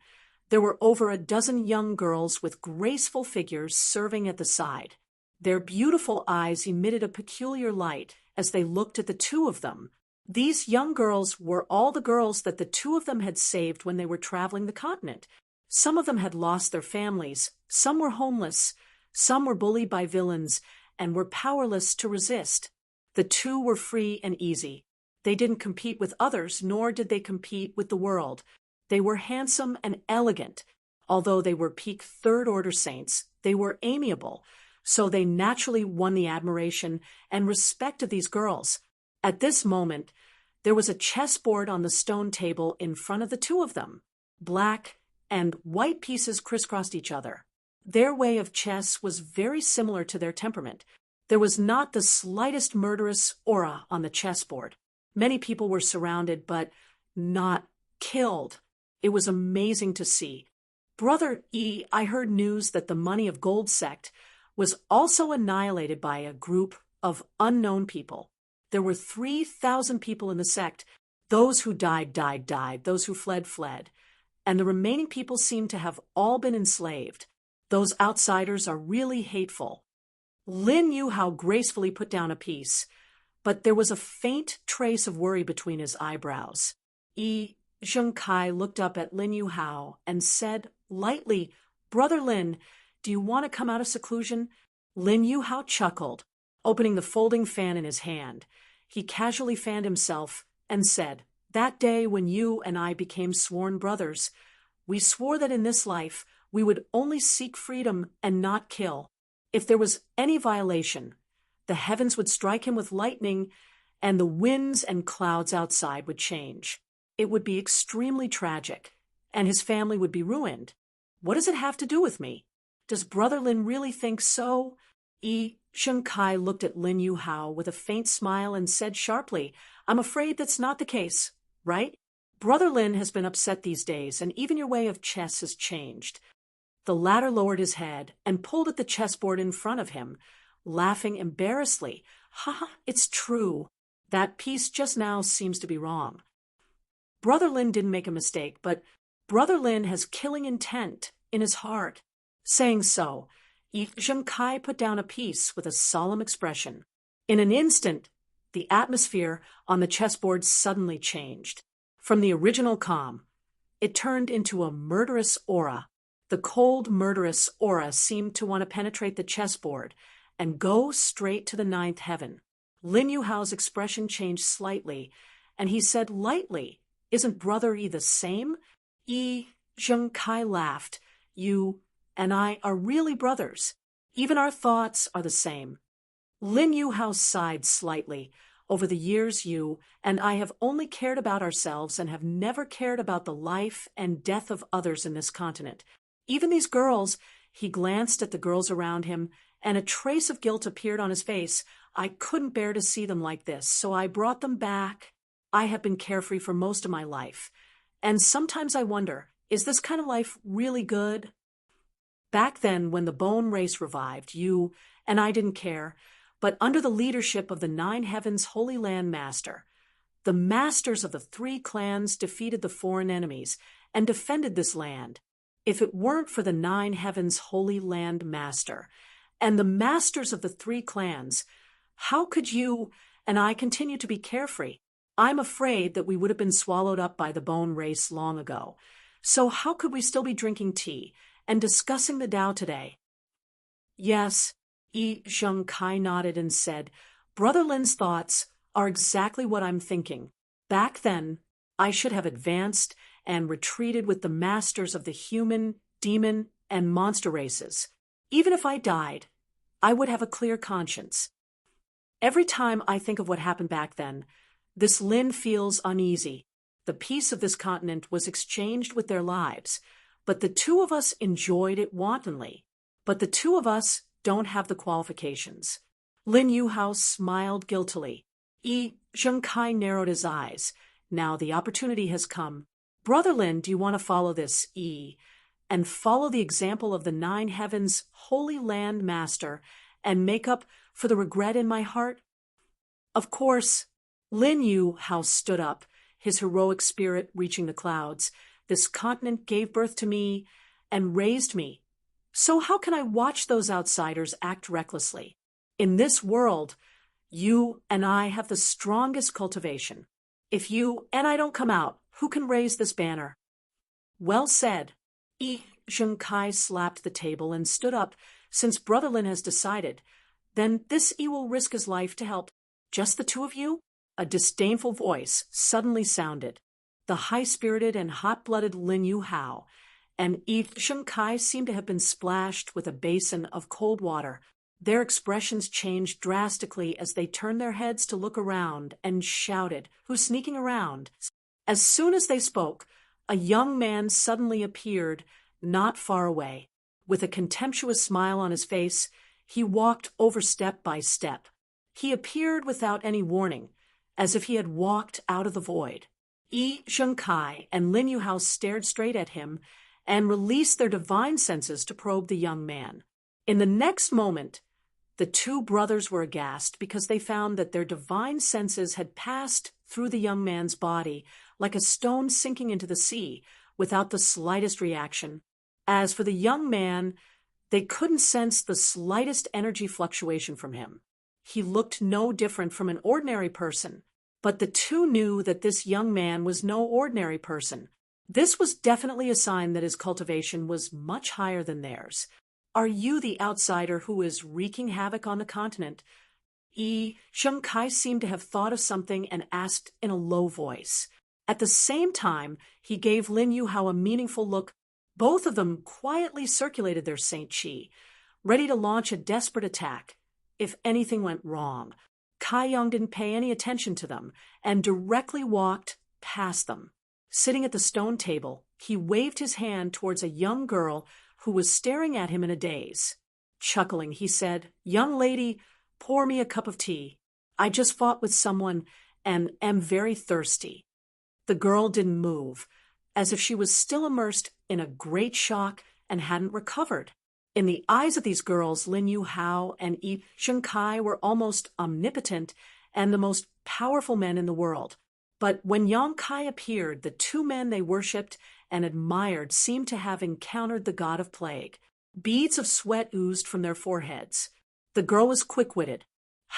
there were over a dozen young girls with graceful figures serving at the side. Their beautiful eyes emitted a peculiar light as they looked at the 2 of them. These young girls were all the girls that the 2 of them had saved when they were traveling the continent. Some of them had lost their families, some were homeless, some were bullied by villains, and were powerless to resist. The 2 were free and easy. They didn't compete with others, nor did they compete with the world. They were handsome and elegant. Although they were peak third-order saints, they were amiable, so they naturally won the admiration and respect of these girls. At this moment, there was a chessboard on the stone table in front of the 2 of them. Black and white pieces crisscrossed each other. Their way of chess was very similar to their temperament. There was not the slightest murderous aura on the chessboard. Many people were surrounded, but not killed. It was amazing to see. Brother E, I heard news that the Money of Gold sect was also annihilated by a group of unknown people. There were 3,000 people in the sect. Those who died. Those who fled. And the remaining people seemed to have all been enslaved. Those outsiders are really hateful. Lin Yuhao gracefully put down a piece, but there was a faint trace of worry between his eyebrows. Yi Zhengkai looked up at Lin Yuhao and said lightly, "Brother Lin, do you want to come out of seclusion?" Lin Yuhao chuckled, opening the folding fan in his hand. He casually fanned himself and said, "That day when you and I became sworn brothers, we swore that in this life we would only seek freedom and not kill. If there was any violation, the heavens would strike him with lightning, and the winds and clouds outside would change. It would be extremely tragic, and his family would be ruined. What does it have to do with me? Does Brother Lin really think so? Yi Zhengkai looked at Lin Yuhao with a faint smile and said sharply, I'm afraid that's not the case, right? Brother Lin has been upset these days, and even your way of chess has changed. The latter lowered his head and pulled at the chessboard in front of him, laughing embarrassedly. Ha, it's true. That piece just now seems to be wrong. Brother Lin didn't make a mistake, but Brother Lin has killing intent in his heart. Saying so, Yi Zhengkai put down a piece with a solemn expression. In an instant, the atmosphere on the chessboard suddenly changed. From the original calm, it turned into a murderous aura. The cold, murderous aura seemed to want to penetrate the chessboard and go straight to the ninth heaven. Lin Yuhao's expression changed slightly, and he said lightly, Isn't Brother Yi the same? Yi Zhengkai laughed. You and I are really brothers. Even our thoughts are the same. Lin Yuhao sighed slightly. Over the years, you and I have only cared about ourselves and have never cared about the life and death of others in this continent. Even these girls, he glanced at the girls around him, and a trace of guilt appeared on his face. I couldn't bear to see them like this, so I brought them back. I have been carefree for most of my life, and sometimes I wonder, is this kind of life really good? Back then, when the bone race revived, you and I didn't care, but under the leadership of the Nine Heavens Holy Land Master, the masters of the three clans defeated the foreign enemies and defended this land. If it weren't for the Nine Heavens Holy Land Master and the masters of the three clans, how could you and I continue to be carefree? I'm afraid that we would have been swallowed up by the bone race long ago. So how could we still be drinking tea and discussing the Tao today? Yes, Yi Zhengkai nodded and said, Brother Lin's thoughts are exactly what I'm thinking. Back then, I should have advanced and retreated with the masters of the human, demon, and monster races. Even if I died, I would have a clear conscience. Every time I think of what happened back then, this Lin feels uneasy. The peace of this continent was exchanged with their lives, but the two of us enjoyed it wantonly. But the two of us don't have the qualifications. Lin Yuhao smiled guiltily. Yi Zhengkai narrowed his eyes. Now the opportunity has come. Brother Lin, do you want to follow this, Yi, and follow the example of the Nine Heavens Holy Land Master and make up for the regret in my heart? Of course. Lin Yuhao stood up, his heroic spirit reaching the clouds. This continent gave birth to me and raised me. So how can I watch those outsiders act recklessly? In this world, you and I have the strongest cultivation. If you and I don't come out, who can raise this banner? Well said. Yi Zhengkai slapped the table and stood up. Since Brother Lin has decided, then this Yi will risk his life to help. Just the two of you? A disdainful voice suddenly sounded. The high-spirited and hot-blooded Lin Yuhao and Yi Zhengkai seemed to have been splashed with a basin of cold water. Their expressions changed drastically as they turned their heads to look around and shouted, Who's sneaking around? As soon as they spoke, a young man suddenly appeared not far away. With a contemptuous smile on his face, he walked over step by step. He appeared without any warning, as if he had walked out of the void. Yi Zhengkai and Lin Yuhao stared straight at him and released their divine senses to probe the young man. In the next moment, the two brothers were aghast because they found that their divine senses had passed through the young man's body like a stone sinking into the sea without the slightest reaction. As for the young man, they couldn't sense the slightest energy fluctuation from him. He looked no different from an ordinary person, but the two knew that this young man was no ordinary person. This was definitely a sign that his cultivation was much higher than theirs. Are you the outsider who is wreaking havoc on the continent? Yi Zhengkai seemed to have thought of something and asked in a low voice. At the same time, he gave Lin Yuhao a meaningful look. Both of them quietly circulated their Saint Chi, ready to launch a desperate attack if anything went wrong. Kai Yong didn't pay any attention to them and directly walked past them. Sitting at the stone table, he waved his hand towards a young girl who was staring at him in a daze. Chuckling, he said, "Young lady, pour me a cup of tea. I just fought with someone and am very thirsty." The girl didn't move, as if she was still immersed in a great shock and hadn't recovered. In the eyes of these girls, Lin Yu Hao and Yi Zhengkai were almost omnipotent and the most powerful men in the world. But when Yang Kai appeared, the two men they worshipped and admired seemed to have encountered the god of plague. Beads of sweat oozed from their foreheads. The girl was quick-witted.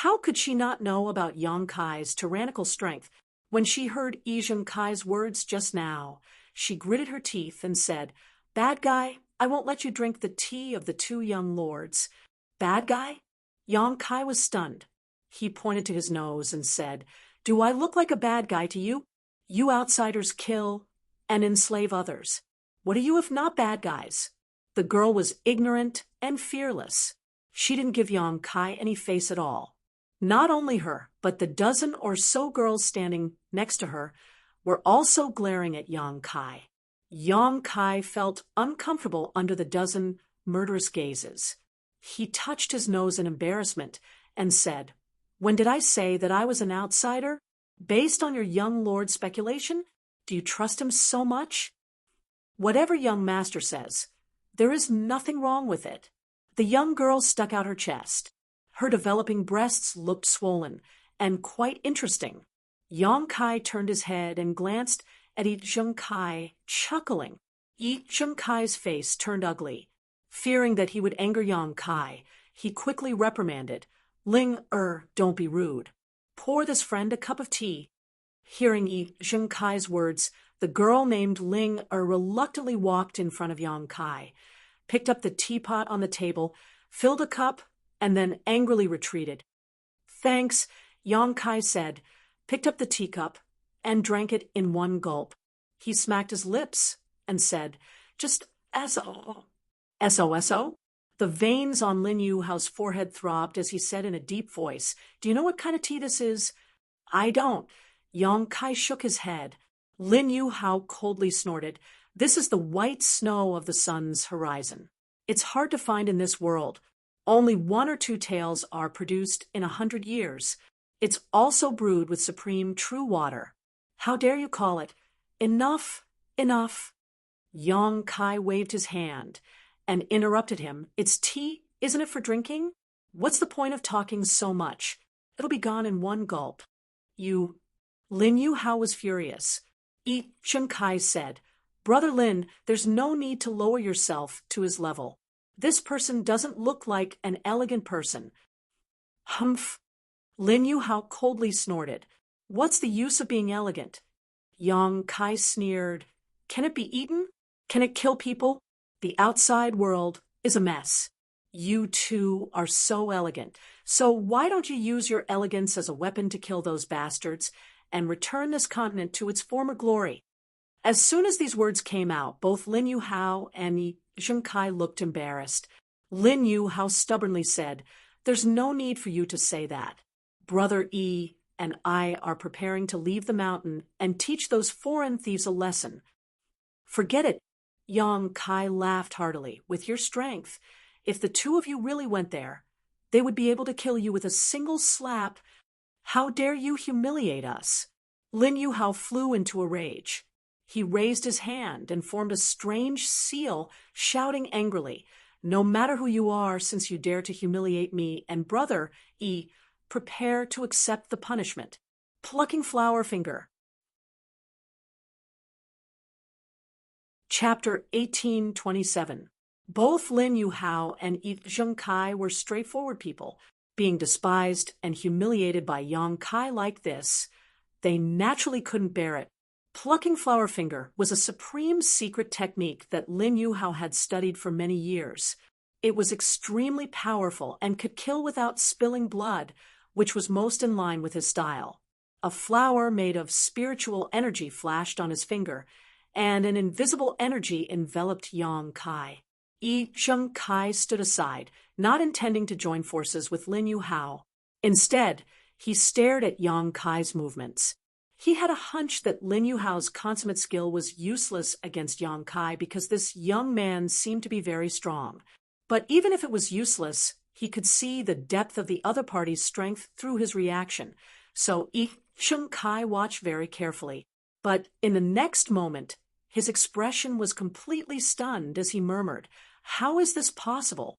How could she not know about Yang Kai's tyrannical strength? When she heard Yi Zhengkai's words just now, she gritted her teeth and said, "Bad guy, I won't let you drink the tea of the two young lords." Bad guy? Yang Kai was stunned. He pointed to his nose and said, "Do I look like a bad guy to you? You outsiders kill and enslave others. What are you if not bad guys?" The girl was ignorant and fearless. She didn't give Yang Kai any face at all. Not only her, but the dozen or so girls standing next to her were also glaring at Yang Kai. Yang Kai felt uncomfortable under the dozen murderous gazes. He touched his nose in embarrassment and said, "When did I say that I was an outsider? Based on your young lord's speculation, do you trust him so much?" "Whatever young master says, there is nothing wrong with it." The young girl stuck out her chest. Her developing breasts looked swollen and quite interesting. Yang Kai turned his head and glanced at Yi Zhengkai, chuckling. Yi Zhengkai's face turned ugly. Fearing that he would anger Yang Kai, he quickly reprimanded, "Ling don't be rude. Pour this friend a cup of tea." Hearing Yi Zhengkai's words, the girl named Ling reluctantly walked in front of Yang Kai, picked up the teapot on the table, filled a cup, and then angrily retreated. "Thanks," Yang Kai said, picked up the teacup, and drank it in one gulp. He smacked his lips and said, "Just S-O." S-O-S-O? The veins on Lin Yu Hao's forehead throbbed as he said in a deep voice, "Do you know what kind of tea this is?" "I don't." Yang Kai shook his head. Lin Yu Hao coldly snorted, "This is the white snow of the sun's horizon. It's hard to find in this world. Only 1 or 2 taels are produced in 100 years. It's also brewed with supreme true water. How dare you call it? Enough, enough." Yang Kai waved his hand and interrupted him. "It's tea, isn't it, for drinking? What's the point of talking so much? It'll be gone in one gulp." "You..." Lin Yu Hao was furious. Yi Zhengkai said, "Brother Lin, there's no need to lower yourself to his level. This person doesn't look like an elegant person." "Humph." Lin Yu Hao coldly snorted. "What's the use of being elegant?" Yang Kai sneered. "Can it be eaten? Can it kill people? The outside world is a mess. You two are so elegant. So why don't you use your elegance as a weapon to kill those bastards and return this continent to its former glory?" As soon as these words came out, both Lin Yu Hao and Yi Zhengkai looked embarrassed. Lin Yu Hao stubbornly said, "There's no need for you to say that. Brother Yi and I are preparing to leave the mountain and teach those foreign thieves a lesson." "Forget it." Yang Kai laughed heartily. "With your strength, if the two of you really went there, they would be able to kill you with a single slap. How dare you humiliate us?" Lin Yu Hao flew into a rage. He raised his hand and formed a strange seal, shouting angrily, "No matter who you are, since you dare to humiliate me and brother Yi, prepare to accept the punishment." Plucking flower finger. Chapter 1827. Both Lin Yu Hao and Yi Zhengkai were straightforward people. Being despised and humiliated by Yang Kai like this, they naturally couldn't bear it. Plucking flower finger was a supreme secret technique that Lin Yu Hao had studied for many years. It was extremely powerful and could kill without spilling blood, which was most in line with his style. A flower made of spiritual energy flashed on his finger, and an invisible energy enveloped Yang Kai. Yi Zhengkai stood aside, not intending to join forces with Lin Yu Hao. Instead, He stared at Yang Kai's movements. He had a hunch that Lin Yuhao's consummate skill was useless against Yang Kai because this young man seemed to be very strong. But even if it was useless, he could see the depth of the other party's strength through his reaction. So Yang Kai watched very carefully. But in the next moment, his expression was completely stunned as he murmured, "How is this possible?"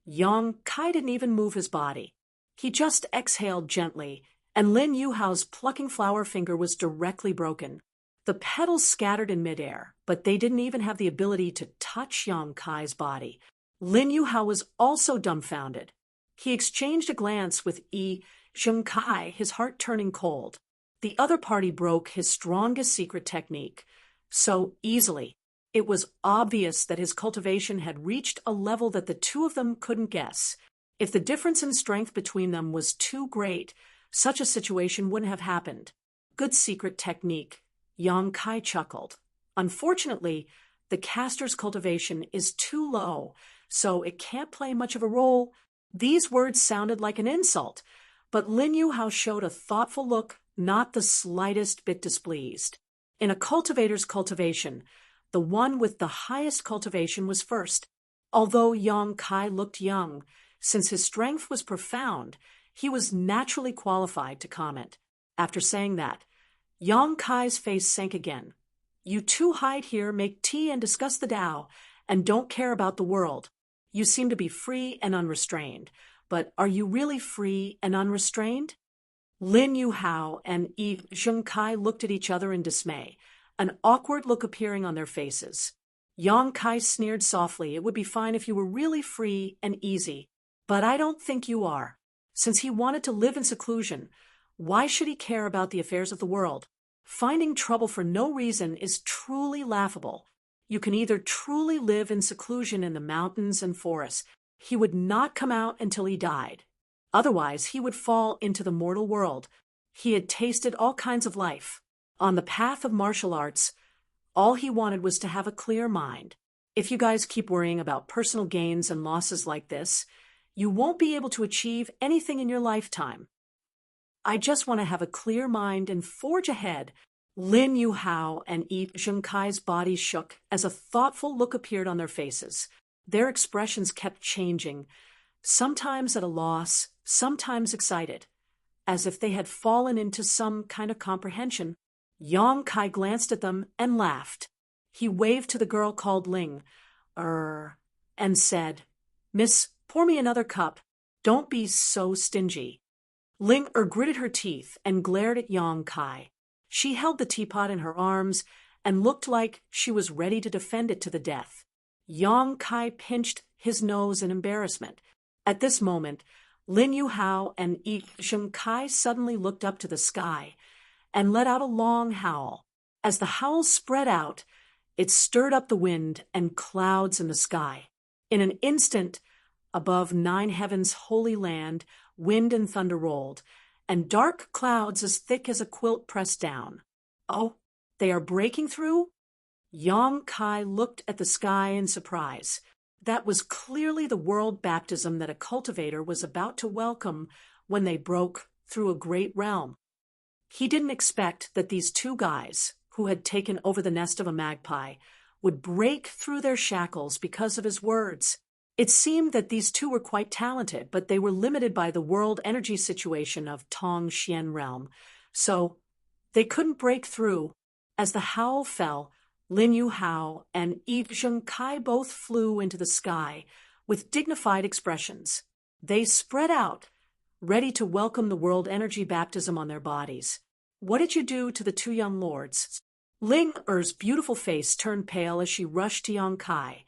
Yang Kai didn't even move his body. He just exhaled gently, and Lin Yuhao's plucking flower finger was directly broken. The petals scattered in midair, but they didn't even have the ability to touch Yang Kai's body. Lin Yuhao was also dumbfounded. He exchanged a glance with Yang Kai, his heart turning cold. The other party broke his strongest secret technique so easily. It was obvious that his cultivation had reached a level that the two of them couldn't guess. If the difference in strength between them was too great, such a situation wouldn't have happened. Good secret technique, Yang Kai chuckled. Unfortunately, the caster's cultivation is too low, so it can't play much of a role. These words sounded like an insult, but Lin Yuhao showed a thoughtful look, not the slightest bit displeased. In a cultivator's cultivation, the one with the highest cultivation was first. Although Yang Kai looked young, since his strength was profound, he was naturally qualified to comment. After saying that, Yang Kai's face sank again. "You two hide here, make tea and discuss the Tao, and don't care about the world. You seem to be free and unrestrained, but are you really free and unrestrained?" Lin Yuhao and Yang Kai looked at each other in dismay, an awkward look appearing on their faces. Yang Kai sneered softly, "It would be fine if you were really free and easy, but I don't think you are. Since he wanted to live in seclusion, why should he care about the affairs of the world? Finding trouble for no reason is truly laughable. You can either truly live in seclusion in the mountains and forests. He would not come out until he died. Otherwise, he would fall into the mortal world. He had tasted all kinds of life. On the path of martial arts, all he wanted was to have a clear mind. If you guys keep worrying about personal gains and losses like this, you won't be able to achieve anything in your lifetime. I just want to have a clear mind and forge ahead." Lin Yuhao and Yang Kai's bodies shook as a thoughtful look appeared on their faces. Their expressions kept changing, sometimes at a loss, sometimes excited, as if they had fallen into some kind of comprehension. Yang Kai glanced at them and laughed. He waved to the girl called Ling, and said, "Miss, pour me another cup. Don't be so stingy." Ling gritted her teeth and glared at Yang Kai. She held the teapot in her arms and looked like she was ready to defend it to the death. Yang Kai pinched his nose in embarrassment. At this moment, Lin Yuhao and Yang Kai suddenly looked up to the sky and let out a long howl. As the howl spread out, it stirred up the wind and clouds in the sky. In an instant, above 9 heavens' holy land, wind and thunder rolled, and dark clouds as thick as a quilt pressed down. "Oh, they are breaking through?" Yang Kai looked at the sky in surprise. That was clearly the world baptism that a cultivator was about to welcome when they broke through a great realm. He didn't expect that these two guys, who had taken over the nest of a magpie, would break through their shackles because of his words. It seemed that these two were quite talented, but they were limited by the world energy situation of Tong Xian realm, so they couldn't break through. As the howl fell, Lin Yuhao and Yang Kai both flew into the sky with dignified expressions. They spread out, ready to welcome the world energy baptism on their bodies. "What did you do to the two young lords?" Ling Er's beautiful face turned pale as she rushed to Yang Kai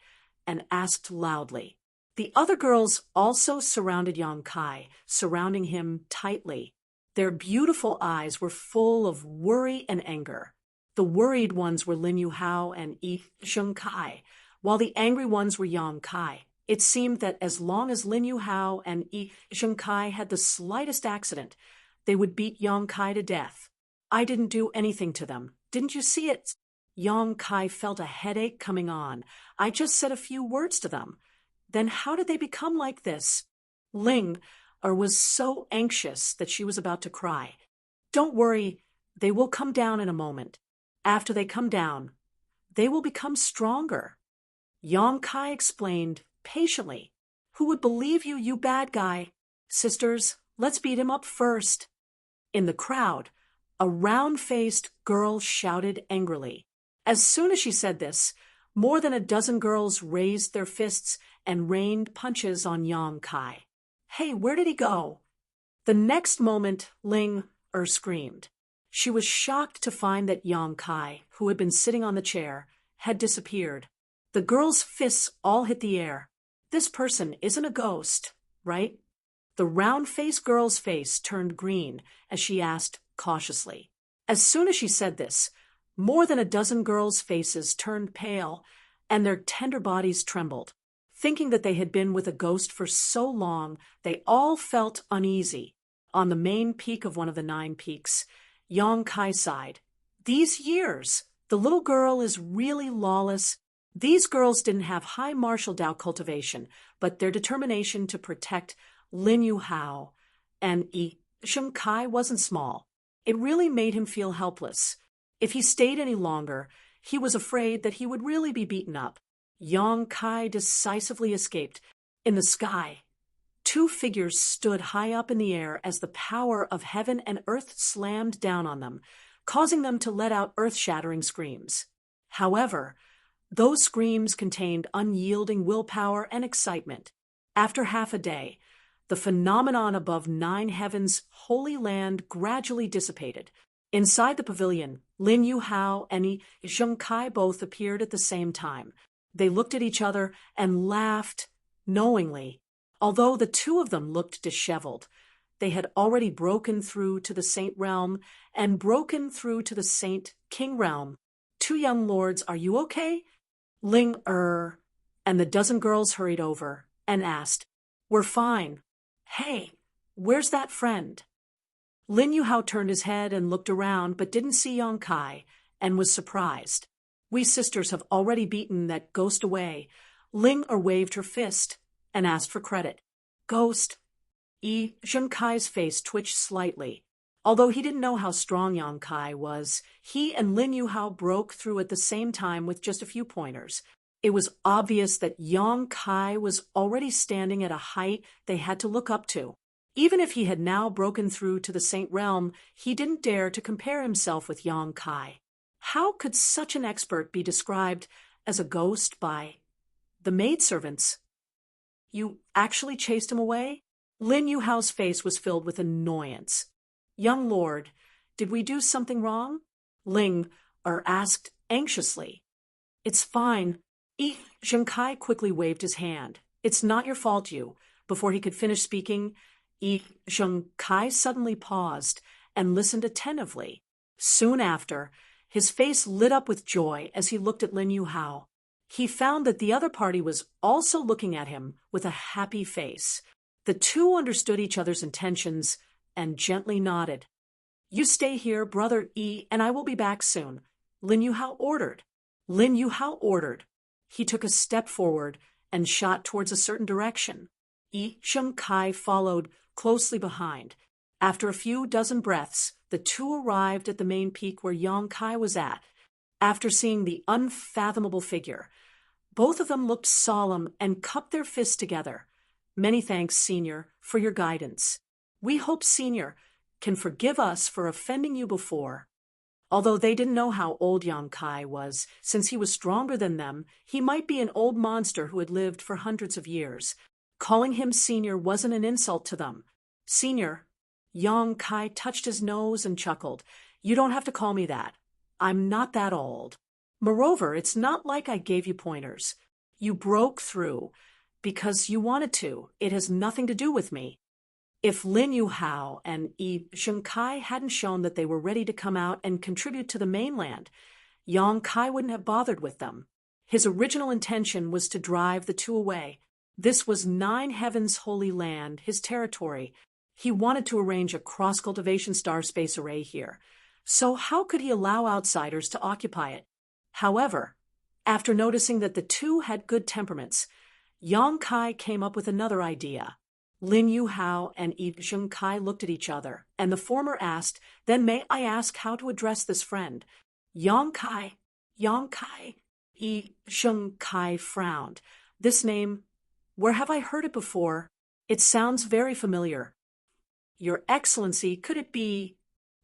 and asked loudly. The other girls also surrounded Yang Kai, surrounding him tightly. Their beautiful eyes were full of worry and anger. The worried ones were Lin Yuhao and Yang Kai, while the angry ones were Yang Kai. It seemed that as long as Lin Yuhao and Yang Kai had the slightest accident, they would beat Yang Kai to death. "I didn't do anything to them. Didn't you see it?" Yang Kai felt a headache coming on. "I just said a few words to them. Then how did they become like this?" Ling, or was so anxious that she was about to cry. Don't worry, they will come down in a moment. After they come down, they will become stronger. Yong Kai explained patiently. Who would believe you, you bad guy? Sisters, let's beat him up first. In the crowd, a round-faced girl shouted angrily. As soon as she said this, more than a dozen girls raised their fists and rained punches on Yong Kai. Hey, where did he go? The next moment, Ling screamed. She was shocked to find that Yong Kai, who had been sitting on the chair, had disappeared. The girl's fists all hit the air. This person isn't a ghost, right? The round-faced girl's face turned green as she asked cautiously. As soon as she said this, more than a dozen girls' faces turned pale and their tender bodies trembled. Thinking that they had been with a ghost for so long, they all felt uneasy. On the main peak of one of the 9 peaks, Yong Kai sighed. These years, the little girl is really lawless. These girls didn't have high martial Dao cultivation, but their determination to protect Lin Yu Hao and Yi Sheng Kai wasn't small. It really made him feel helpless. If he stayed any longer, he was afraid that he would really be beaten up. Yong Kai decisively escaped. In the sky, 2 figures stood high up in the air as the power of heaven and earth slammed down on them, causing them to let out earth-shattering screams. However, those screams contained unyielding willpower and excitement. After half a day, the phenomenon above 9 heavens' holy land gradually dissipated. Inside the pavilion, Lin Yu Hao and Yi Sheng Kai both appeared at the same time. They looked at each other and laughed knowingly. Although the 2 of them looked disheveled, they had already broken through to the Saint Realm and broken through to the Saint King Realm. 2 young lords, are you okay? Ling, and the dozen girls hurried over and asked, We're fine. Hey, where's that friend? Lin Yu Hao turned his head and looked around but didn't see Yong Kai and was surprised. We sisters have already beaten that ghost away. Ling waved her fist and asked for credit. Ghost? Yi Sheng Kai's face twitched slightly. Although he didn't know how strong Yong Kai was, he and Lin Yu Hao broke through at the same time with just a few pointers. It was obvious that Yong Kai was already standing at a height they had to look up to. Even if he had now broken through to the Saint Realm, he didn't dare to compare himself with Yong Kai. How could such an expert be described as a ghost by the maidservants? You actually chased him away? Lin Yu Hao's face was filled with annoyance. Young lord, did we do something wrong? Ling asked anxiously. It's fine. Yi Sheng Kai quickly waved his hand. It's not your fault, you. Before he could finish speaking, Yi Sheng Kai suddenly paused and listened attentively. Soon after, his face lit up with joy as he looked at Lin Yu Hao. He found that the other party was also looking at him with a happy face. The 2 understood each other's intentions and gently nodded. You stay here, brother Yi, and I will be back soon. Lin Yu Hao ordered. Lin Yu Hao ordered. He took a step forward and shot towards a certain direction. Yi Sheng Kai followed closely behind. After a few dozen breaths, the 2 arrived at the main peak where Yong Kai was at. After seeing the unfathomable figure, both of them looked solemn and cupped their fists together. Many thanks, Senior, for your guidance. We hope Senior can forgive us for offending you before. Although they didn't know how old Yong Kai was, since he was stronger than them, he might be an old monster who had lived for hundreds of years. Calling him Senior wasn't an insult to them. Senior, Yong Kai touched his nose and chuckled. You don't have to call me that. I'm not that old. Moreover, it's not like I gave you pointers. You broke through because you wanted to. It has nothing to do with me. If Lin Yu Hao and Yi Sheng Kai hadn't shown that they were ready to come out and contribute to the mainland, Yong Kai wouldn't have bothered with them. His original intention was to drive the 2 away. This was 9 heavens' holy land, his territory. He wanted to arrange a cross-cultivation star space array here. So how could he allow outsiders to occupy it? However, after noticing that the 2 had good temperaments, Yong Kai came up with another idea. Lin Yu Hao and Yi Zheng Kai looked at each other, and the former asked, "Then may I ask how to address this friend?" Yang Kai, Yang Kai. Yi Zheng Kai frowned. "This name, where have I heard it before? It sounds very familiar." "Your Excellency, could it be—"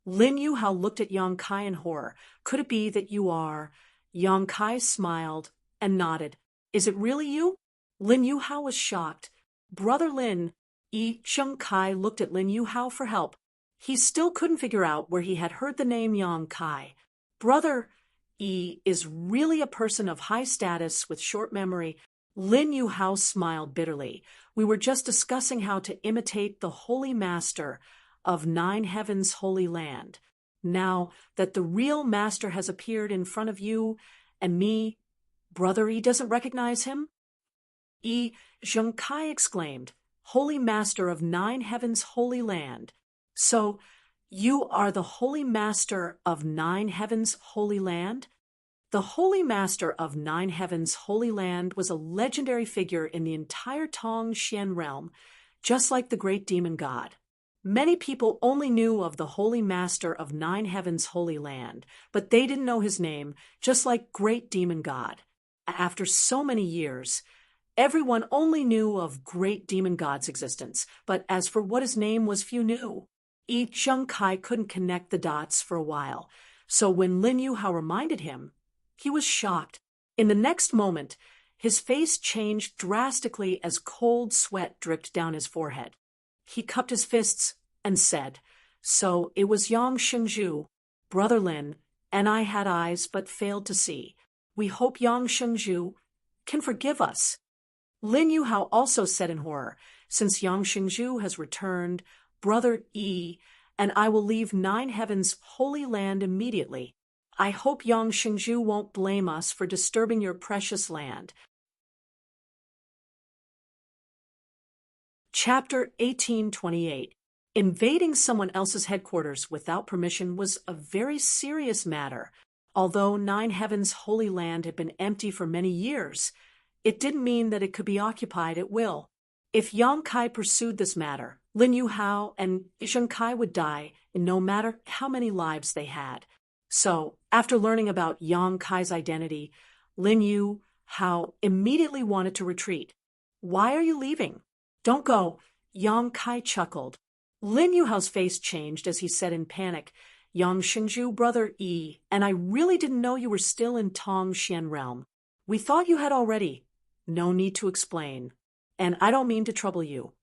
Lin Yu Hao looked at Yang Kai in horror. "Could it be that you are—" Yang Kai smiled and nodded. "Is it really you?" Lin Yu Hao was shocked. "Brother Lin." Yi Zheng Kai looked at Lin Yu Hao for help. He still couldn't figure out where he had heard the name Yang Kai. "Brother Yi is really a person of high status with short memory." Lin Yu Hao smiled bitterly. "We were just discussing how to imitate the Holy Master of Nine Heavens' Holy Land. Now that the real master has appeared in front of you and me, Brother Yi doesn't recognize him?" Yi Zheng Kai exclaimed. "Holy Master of Nine Heavens' Holy Land. So, you are the Holy Master of Nine Heavens' Holy Land?" The Holy Master of Nine Heavens' Holy Land was a legendary figure in the entire Tong Xian realm, just like the great demon god. Many people only knew of the Holy Master of Nine Heavens' Holy Land, but they didn't know his name, just like great demon god. After so many years, everyone only knew of great demon god's existence, but as for what his name was, few knew. Yi Zheng Kai couldn't connect the dots for a while, so when Lin Yu Hao reminded him, he was shocked. In the next moment, his face changed drastically as cold sweat dripped down his forehead. He cupped his fists and said, "So it was Yang Shengzhu, Brother Lin, and I had eyes but failed to see. We hope Yang Shengzhu can forgive us." Lin Yu Hao also said in horror, "Since Yang Shengzhu has returned, Brother Yi and I will leave Nine Heavens' Holy Land immediately. I hope Yang Shengzhu won't blame us for disturbing your precious land." Chapter 1828. Invading someone else's headquarters without permission was a very serious matter. Although Nine Heavens' Holy Land had been empty for many years, it didn't mean that it could be occupied at will. If Yang Kai pursued this matter, Lin Yu Hao and Zheng Kai would die, no matter how many lives they had. So, after learning about Yang Kai's identity, Lin Yu Hao immediately wanted to retreat. "Why are you leaving?" "Don't go," Yang Kai chuckled. Lin Yu Hao's face changed as he said in panic, "Yang Shengzhu, Brother Yi, and I really didn't know you were still in Tong Xian realm. We thought you had already." "No need to explain. And I don't mean to trouble you."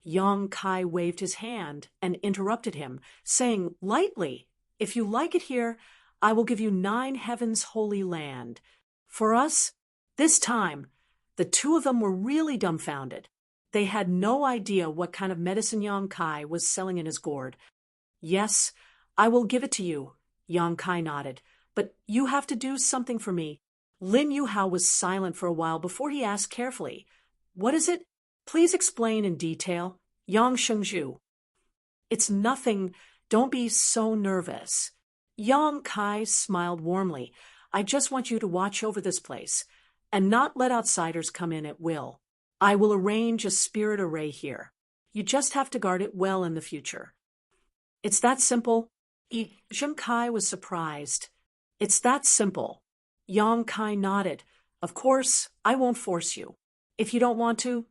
Yang Kai waved his hand and interrupted him, saying lightly, "If you like it here, I will give you Nine Heavens' Holy Land. For us, this time," the two of them were really dumbfounded. They had no idea what kind of medicine Yang Kai was selling in his gourd. "Yes, I will give it to you," Yang Kai nodded, "but you have to do something for me." Lin Yu Hao was silent for a while before he asked carefully, "What is it? Please explain in detail." Yang Shengzhu. "It's nothing. Don't be so nervous." Yang Kai smiled warmly. "I just want you to watch over this place and not let outsiders come in at will. I will arrange a spirit array here. You just have to guard it well in the future." "It's that simple?" Zheng Kai was surprised. "It's that simple." Yang Kai nodded. "Of course, I won't force you. If you don't want to,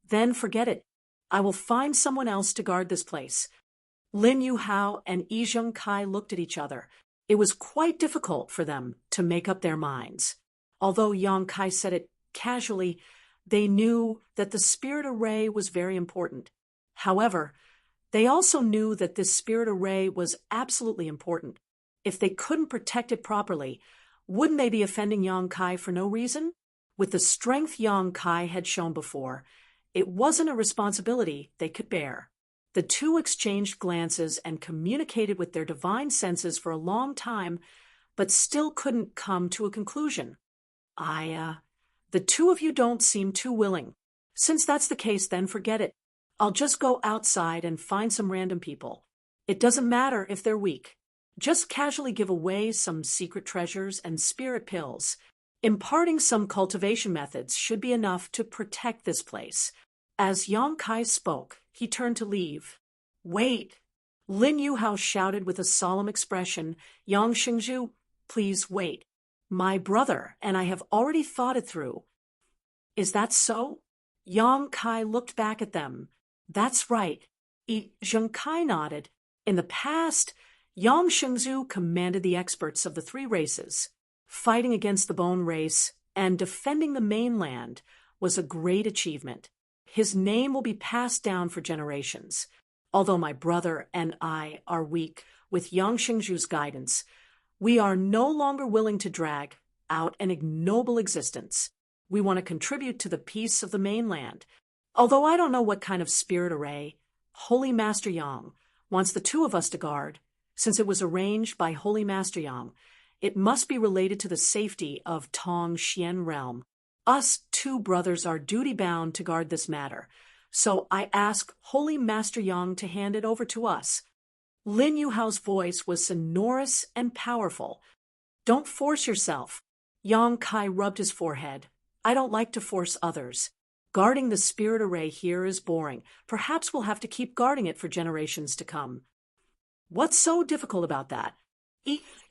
then forget it. I will find someone else to guard this place." Lin Yu Hao and Yi Zheng Kai looked at each other. It was quite difficult for them to make up their minds. Although Yang Kai said it casually, they knew that the spirit array was very important. However, they also knew that this spirit array was absolutely important. If they couldn't protect it properly, wouldn't they be offending Yang Kai for no reason? With the strength Yang Kai had shown before, it wasn't a responsibility they could bear. The two exchanged glances and communicated with their divine senses for a long time, but still couldn't come to a conclusion. The two of you don't seem too willing. Since that's the case, then forget it. I'll just go outside and find some random people. It doesn't matter if they're weak. Just casually give away some secret treasures and spirit pills. Imparting some cultivation methods should be enough to protect this place. As Yang Kai spoke, he turned to leave. Wait! Lin Yuhao shouted with a solemn expression. Yang Xingzhu, please wait. My brother and I have already thought it through. Is that so? Yang Kai looked back at them. That's right. Zheng Kai nodded. In the past, Yang Shengzhu commanded the experts of the three races. Fighting against the Bone race and defending the mainland was a great achievement. His name will be passed down for generations. Although my brother and I are weak with Yang Shengzhu's guidance, we are no longer willing to drag out an ignoble existence. We want to contribute to the peace of the mainland. Although I don't know what kind of spirit array Holy Master Yang wants the two of us to guard, since it was arranged by Holy Master Yang, it must be related to the safety of Tong Xian realm. Us two brothers are duty-bound to guard this matter, so I ask Holy Master Yang to hand it over to us. Lin Yuhao's voice was sonorous and powerful. Don't force yourself. Yang Kai rubbed his forehead. I don't like to force others. Guarding the spirit array here is boring. Perhaps we'll have to keep guarding it for generations to come. What's so difficult about that?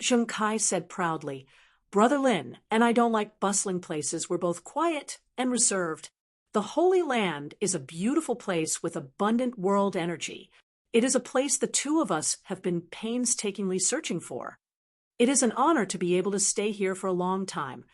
Zheng Kai said proudly. Brother Lin and I don't like bustling places. We're both quiet and reserved. The Holy Land is a beautiful place with abundant world energy. It is a place the two of us have been painstakingly searching for. It is an honor to be able to stay here for a long time.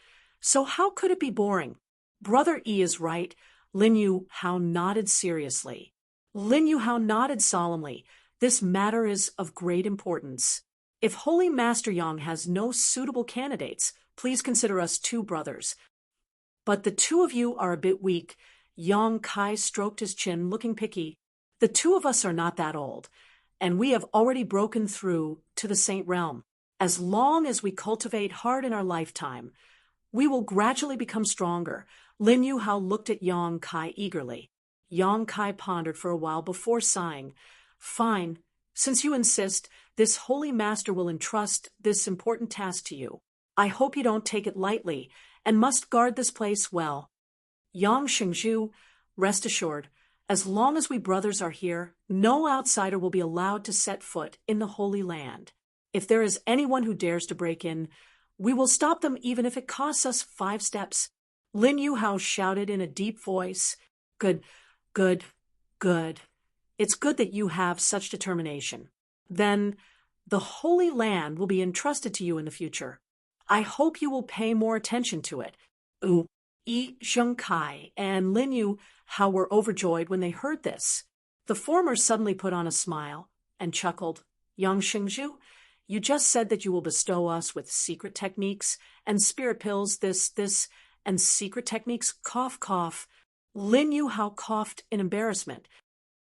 So how could it be boring? Brother E is right. Lin Yuhao nodded seriously. Lin Yuhao nodded solemnly. This matter is of great importance. If Holy Master Yang has no suitable candidates, please consider us two brothers. But the two of you are a bit weak. Yang Kai stroked his chin, looking picky. The two of us are not that old, and we have already broken through to the Saint Realm. As long as we cultivate hard in our lifetime, we will gradually become stronger. Lin Yuhao looked at Yang Kai eagerly. Yang Kai pondered for a while before sighing. Fine, since you insist, this holy master will entrust this important task to you. I hope you don't take it lightly and must guard this place well. Yang Shengzhu, rest assured, as long as we brothers are here, no outsider will be allowed to set foot in the Holy Land. If there is anyone who dares to break in, we will stop them even if it costs us 5 steps. Lin Yuhao shouted in a deep voice. Good, good, good. It's good that you have such determination. Then the Holy Land will be entrusted to you in the future. I hope you will pay more attention to it. Zheng Kai and Lin Yuhao were overjoyed when they heard this. The former suddenly put on a smile and chuckled. Yang Shengzhu, you just said that you will bestow us with secret techniques and spirit pills, and secret techniques, cough, cough. Lin Yuhao coughed in embarrassment.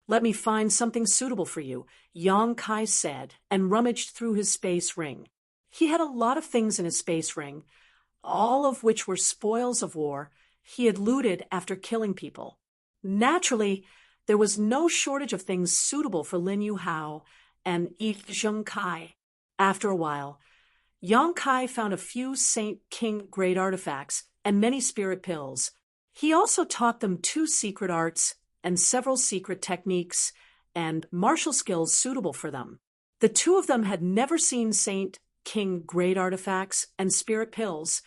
Let me find something suitable for you, Yang Kai said, and rummaged through his space ring. He had a lot of things in his space ring, all of which were spoils of war he had looted after killing people. Naturally, there was no shortage of things suitable for Lin Yuhao and Zheng Kai. After a while, Yang Kai found a few Saint King grade artifacts and many spirit pills. He also taught them 2 secret arts and several secret techniques and martial skills suitable for them. The 2 of them had never seen Saint King grade artifacts and spirit pills,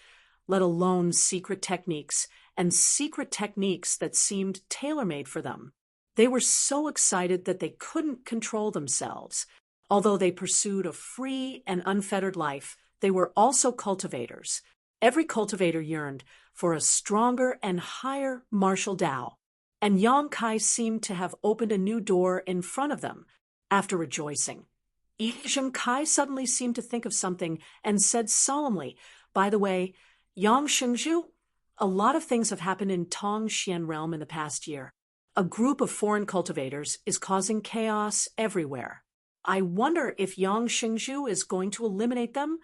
let alone secret techniques and secret techniques that seemed tailor-made for them. They were so excited that they couldn't control themselves. Although they pursued a free and unfettered life, they were also cultivators. Every cultivator yearned for a stronger and higher martial Tao, and Yang Kai seemed to have opened a new door in front of them. After rejoicing, Zheng Kai suddenly seemed to think of something and said solemnly, by the way, Yang Shengzhu, a lot of things have happened in Tong Xian realm in the past year. A group of foreign cultivators is causing chaos everywhere. I wonder if Yang Shengzhu is going to eliminate them?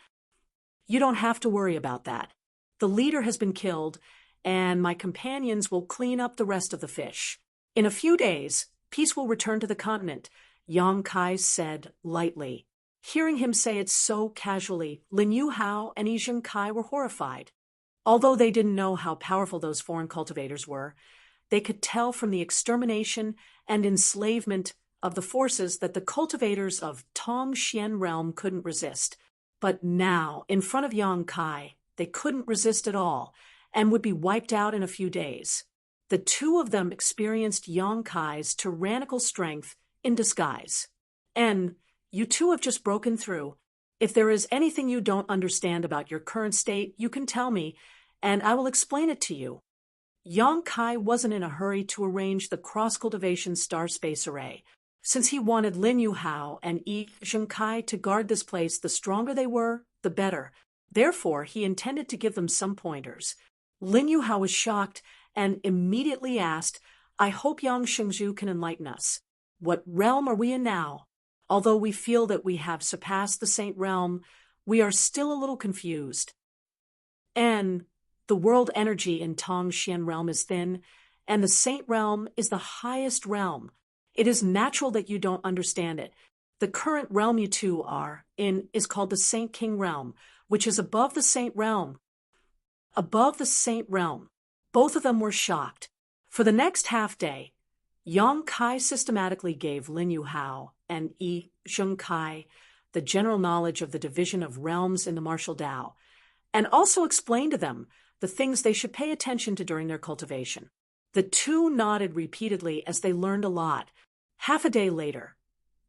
You don't have to worry about that. The leader has been killed, and my companions will clean up the rest of the fish. In a few days, peace will return to the continent, Yang Kai said lightly. Hearing him say it so casually, Lin Yuhao and Zheng Kai were horrified. Although they didn't know how powerful those foreign cultivators were, They could tell from the extermination and enslavement of the forces that the cultivators of Tongxian realm couldn't resist. But now, in front of Yang Kai, they couldn't resist at all and would be wiped out in a few days. The two of them experienced Yang Kai's tyrannical strength in disguise. And you two have just broken through. If there is anything you don't understand about your current state, you can tell me, and I will explain it to you. Yang Kai wasn't in a hurry to arrange the cross-cultivation star-space array. Since he wanted Lin Yuhao and Yi Zhengkai to guard this place, the stronger they were, the better. Therefore, he intended to give them some pointers. Lin Yuhao was shocked and immediately asked, "I hope Yang Shengzhu can enlighten us. What realm are we in now? Although we feel that we have surpassed the Saint Realm, we are still a little confused. And the world energy in Tongxian Realm is thin, and the Saint Realm is the highest realm. It is natural that you don't understand it. The current realm you two are in is called the Saint King Realm, which is above the Saint Realm." Above the Saint Realm. Both of them were shocked. For the next half-day, Yang Kai systematically gave Lin Yuhao and Yi Zhengkai the general knowledge of the division of realms in the martial Tao, and also explained to them the things they should pay attention to during their cultivation. The two nodded repeatedly as they learned a lot. Half a day later,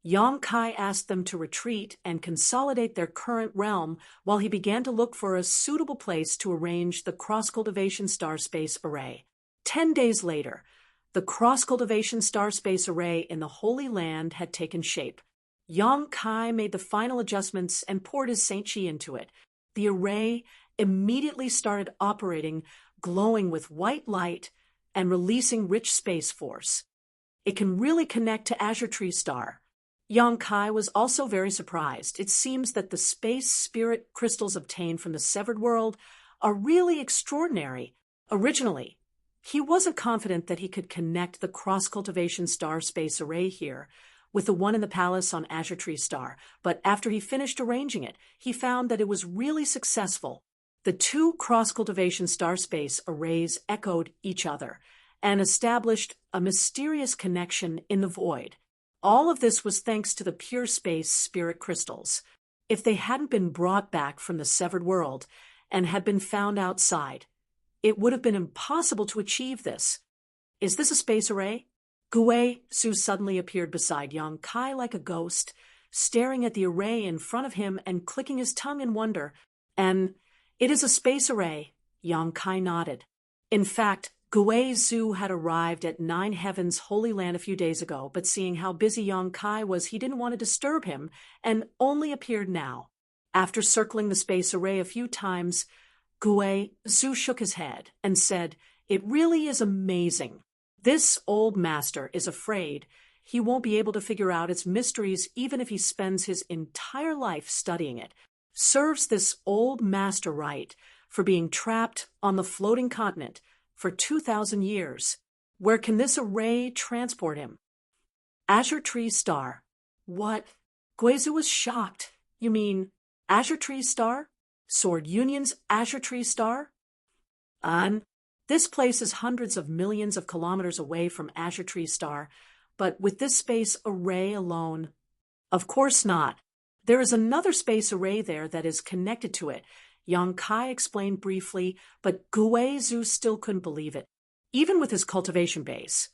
Yang Kai asked them to retreat and consolidate their current realm while he began to look for a suitable place to arrange the cross-cultivation star-space array. 10 days later, the cross-cultivation star-space array in the Holy Land had taken shape. Yang Kai made the final adjustments and poured his Saint Chi into it. The array immediately started operating, glowing with white light and releasing rich space force. It can really connect to Azure Tree Star. Yang Kai was also very surprised. It seems that the space spirit crystals obtained from the severed world are really extraordinary. Originally, he wasn't confident that he could connect the cross-cultivation star-space array here with the one in the palace on Azure Tree Star, but after he finished arranging it, he found that it was really successful. The two cross-cultivation star-space arrays echoed each other and established a mysterious connection in the void. All of this was thanks to the pure space spirit crystals. If they hadn't been brought back from the severed world and had been found outside, it would have been impossible to achieve this. Is this a space array? Gui Su suddenly appeared beside Yang Kai like a ghost, staring at the array in front of him and clicking his tongue in wonder. And it is a space array, Yang Kai nodded. In fact, Gui Zhu had arrived at Nine Heavens Holy Land a few days ago, but seeing how busy Yang Kai was, he didn't want to disturb him and only appeared now. After circling the space array a few times, Gui Zhu shook his head and said, "It really is amazing. This old master is afraid he won't be able to figure out its mysteries even if he spends his entire life studying it. Serves this old master right for being trapped on the floating continent for 2,000 years. Where can this array transport him?" Azure Tree Star. What? Guizhu was shocked. You mean Azure Tree Star? Sword Union's Azure Tree Star? This place is hundreds of millions of kilometers away from Azure Tree Star, but with this space array alone, of course not. There is another space array there that is connected to it. Yang Kai explained briefly, but Gui Zhu still couldn't believe it. Even with his cultivation base,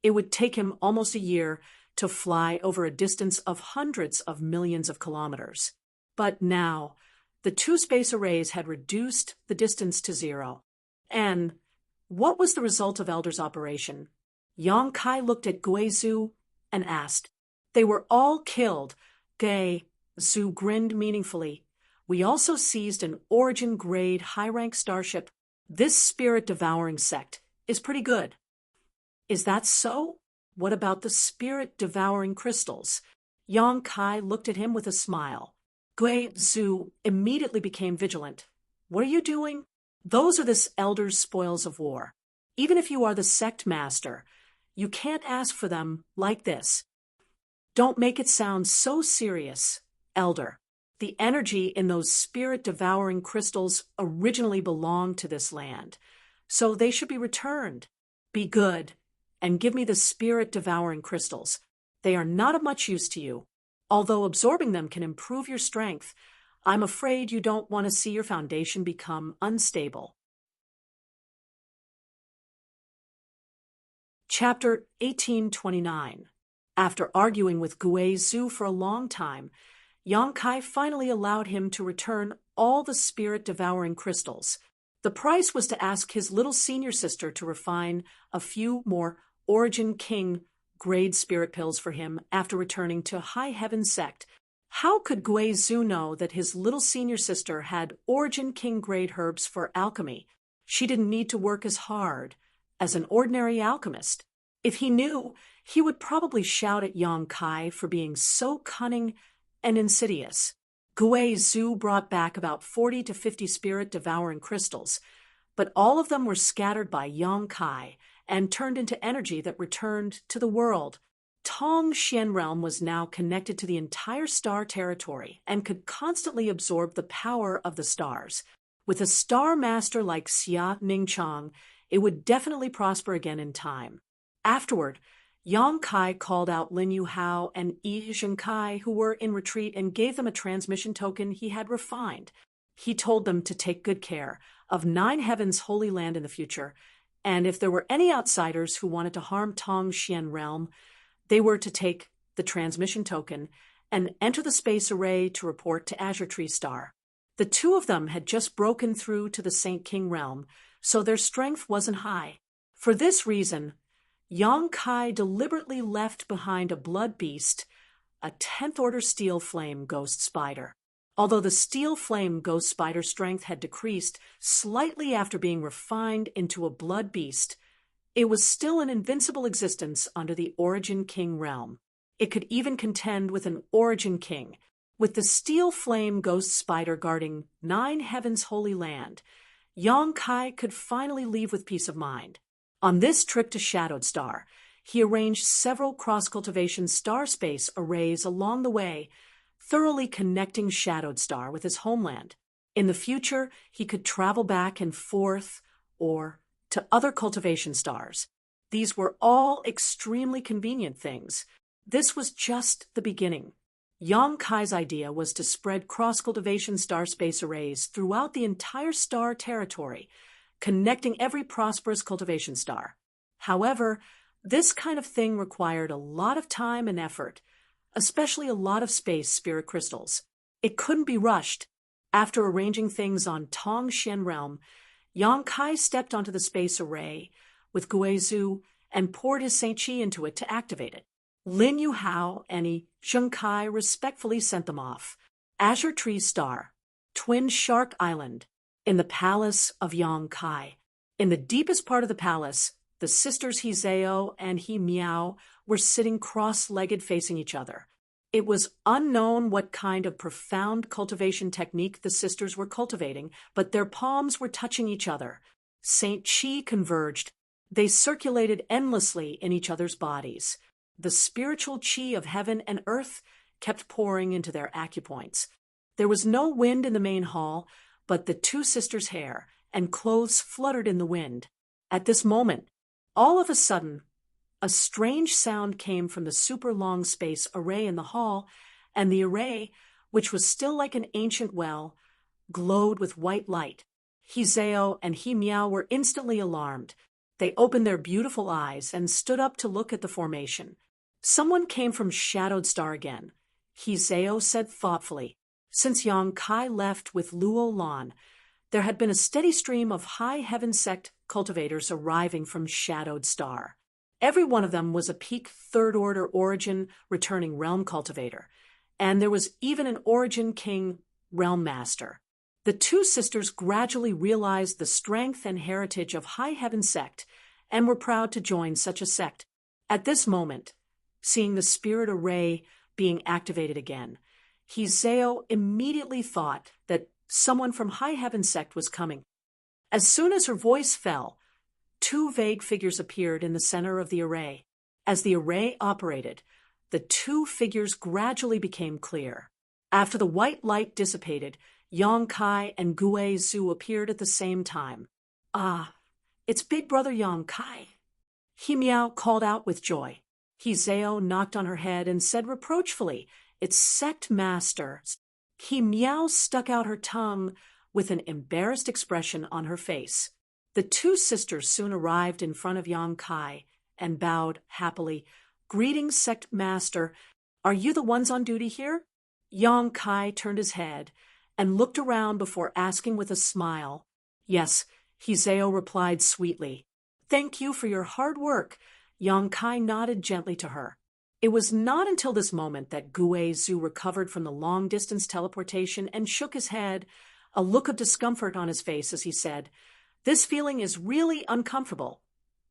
it would take him almost a year to fly over a distance of hundreds of millions of kilometers. But now, the two space arrays had reduced the distance to 0. And what was the result of Elder's operation? Yang Kai looked at Gui Zhu and asked. They were all killed. Gui Zhu grinned meaningfully. We also seized an Origin-grade high-rank starship. This spirit-devouring sect is pretty good. Is that so? What about the spirit-devouring crystals? Yang Kai looked at him with a smile. Gui Zhu immediately became vigilant. What are you doing? Those are this elder's spoils of war. Even if you are the sect master, you can't ask for them like this. Don't make it sound so serious, Elder. The energy in those spirit-devouring crystals originally belonged to this land, so they should be returned. Be good, and give me the spirit-devouring crystals. They are not of much use to you. Although absorbing them can improve your strength, I'm afraid you don't want to see your foundation become unstable. Chapter 1829. After arguing with Gui Zhu for a long time, Yang Kai finally allowed him to return all the spirit-devouring crystals. The price was to ask his little senior sister to refine a few more Origin King grade spirit pills for him after returning to High Heaven Sect. How could Gui Zhu know that his little senior sister had Origin King grade herbs for alchemy? She didn't need to work as hard as an ordinary alchemist. If he knew, he would probably shout at Yang Kai for being so cunning and insidious. Gui Zhu brought back about 40 to 50 spirit-devouring crystals, but all of them were scattered by Yang Kai and turned into energy that returned to the world. Tong Xian Realm was now connected to the entire star territory and could constantly absorb the power of the stars. With a star master like Xia Ningchang, it would definitely prosper again in time. Afterward, Yang Kai called out Lin Yuhao and Yi Zhengkai, who were in retreat, and gave them a transmission token he had refined. He told them to take good care of Nine Heavens' Holy Land in the future, and if there were any outsiders who wanted to harm Tong Xian Realm, they were to take the transmission token and enter the space array to report to Azure Tree Star. The two of them had just broken through to the Saint King Realm, so their strength wasn't high. For this reason, Yang Kai deliberately left behind a blood beast, a 10th Order Steel Flame Ghost Spider. Although the Steel Flame Ghost Spider's strength had decreased slightly after being refined into a blood beast, it was still an invincible existence under the Origin King realm. It could even contend with an Origin King. With the Steel Flame Ghost Spider guarding Nine Heavens' Holy Land, Yang Kai could finally leave with peace of mind. On this trip to Shadowed Star, he arranged several cross-cultivation star space arrays along the way, thoroughly connecting Shadowed Star with his homeland. In the future, he could travel back and forth or to other cultivation stars. These were all extremely convenient things. This was just the beginning. Yang Kai's idea was to spread cross-cultivation star space arrays throughout the entire star territory, connecting every prosperous cultivation star. However, this kind of thing required a lot of time and effort, especially a lot of space spirit crystals. It couldn't be rushed. After arranging things on Tong Xian Realm, Yang Kai stepped onto the space array with Gui Zhu and poured his Saint Chi into it to activate it. Lin Yuhao and Yi Zhengkai respectfully sent them off. Azure Tree Star, Twin Shark Island, in the palace of Yang Kai. In the deepest part of the palace, the sisters He Zhao and He Miao were sitting cross-legged facing each other. It was unknown what kind of profound cultivation technique the sisters were cultivating, but their palms were touching each other. Saint Chi converged. They circulated endlessly in each other's bodies. The spiritual chi of heaven and earth kept pouring into their acupoints. There was no wind in the main hall, but the two sisters' hair and clothes fluttered in the wind. At this moment, all of a sudden, a strange sound came from the super long space array in the hall, and the array, which was still like an ancient well, glowed with white light. He Zhao and He Miao were instantly alarmed. They opened their beautiful eyes and stood up to look at the formation. Someone came from Shadowed Star again. He Zhao said thoughtfully. Since Yang Kai left with Luo Lan, there had been a steady stream of High Heaven Sect cultivators arriving from Shadowed Star. Every one of them was a peak Third Order Origin returning realm cultivator, and there was even an Origin King realm master. The two sisters gradually realized the strength and heritage of High Heaven Sect and were proud to join such a sect. At this moment, seeing the spirit array being activated again, He Zhao immediately thought that someone from High Heaven Sect was coming. As soon as her voice fell, two vague figures appeared in the center of the array. As the array operated, the two figures gradually became clear. After the white light dissipated, Yang Kai and Gui Zhu appeared at the same time. Ah, it's Big Brother Yang Kai. He Miao called out with joy. He Zhao knocked on her head and said reproachfully, "It's sect master." He Miao stuck out her tongue with an embarrassed expression on her face. The two sisters soon arrived in front of Yang Kai and bowed happily. "Greetings, sect master. Are you the ones on duty here?" Yang Kai turned his head and looked around before asking with a smile. "Yes," He Zhao replied sweetly. "Thank you for your hard work." Yang Kai nodded gently to her. It was not until this moment that Gue Zhu recovered from the long-distance teleportation and shook his head, a look of discomfort on his face as he said, "This feeling is really uncomfortable.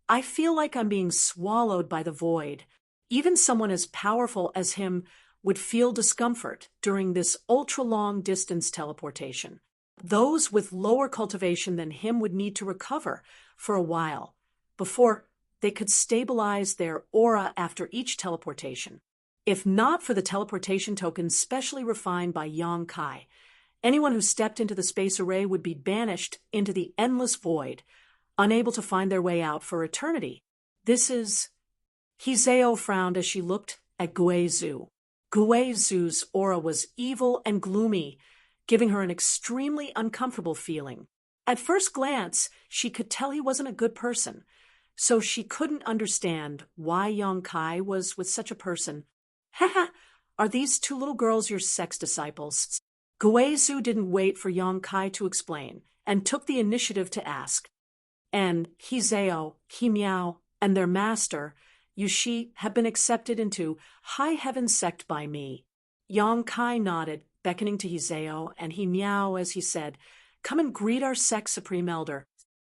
I feel like I'm being swallowed by the void. Even someone as powerful as him would feel discomfort during this ultra-long distance teleportation. Those with lower cultivation than him would need to recover for a while before they could stabilize their aura after each teleportation. If not for the teleportation token specially refined by Yang Kai, anyone who stepped into the space array would be banished into the endless void, unable to find their way out for eternity. This is..." He Zhao frowned as she looked at Gue Zhu. Gue Zhu's aura was evil and gloomy, giving her an extremely uncomfortable feeling. At first glance, she could tell he wasn't a good person, so she couldn't understand why Yang Kai was with such a person. "Haha, are these two little girls your sex disciples?" Gue Zhu didn't wait for Yang Kai to explain, and took the initiative to ask. "And He Zhao, He Miao, and their master, Yushi, have been accepted into High Heaven sect by me." Yang Kai nodded, beckoning to He Zhao and He Miao as he said, "Come and greet our sect Supreme Elder."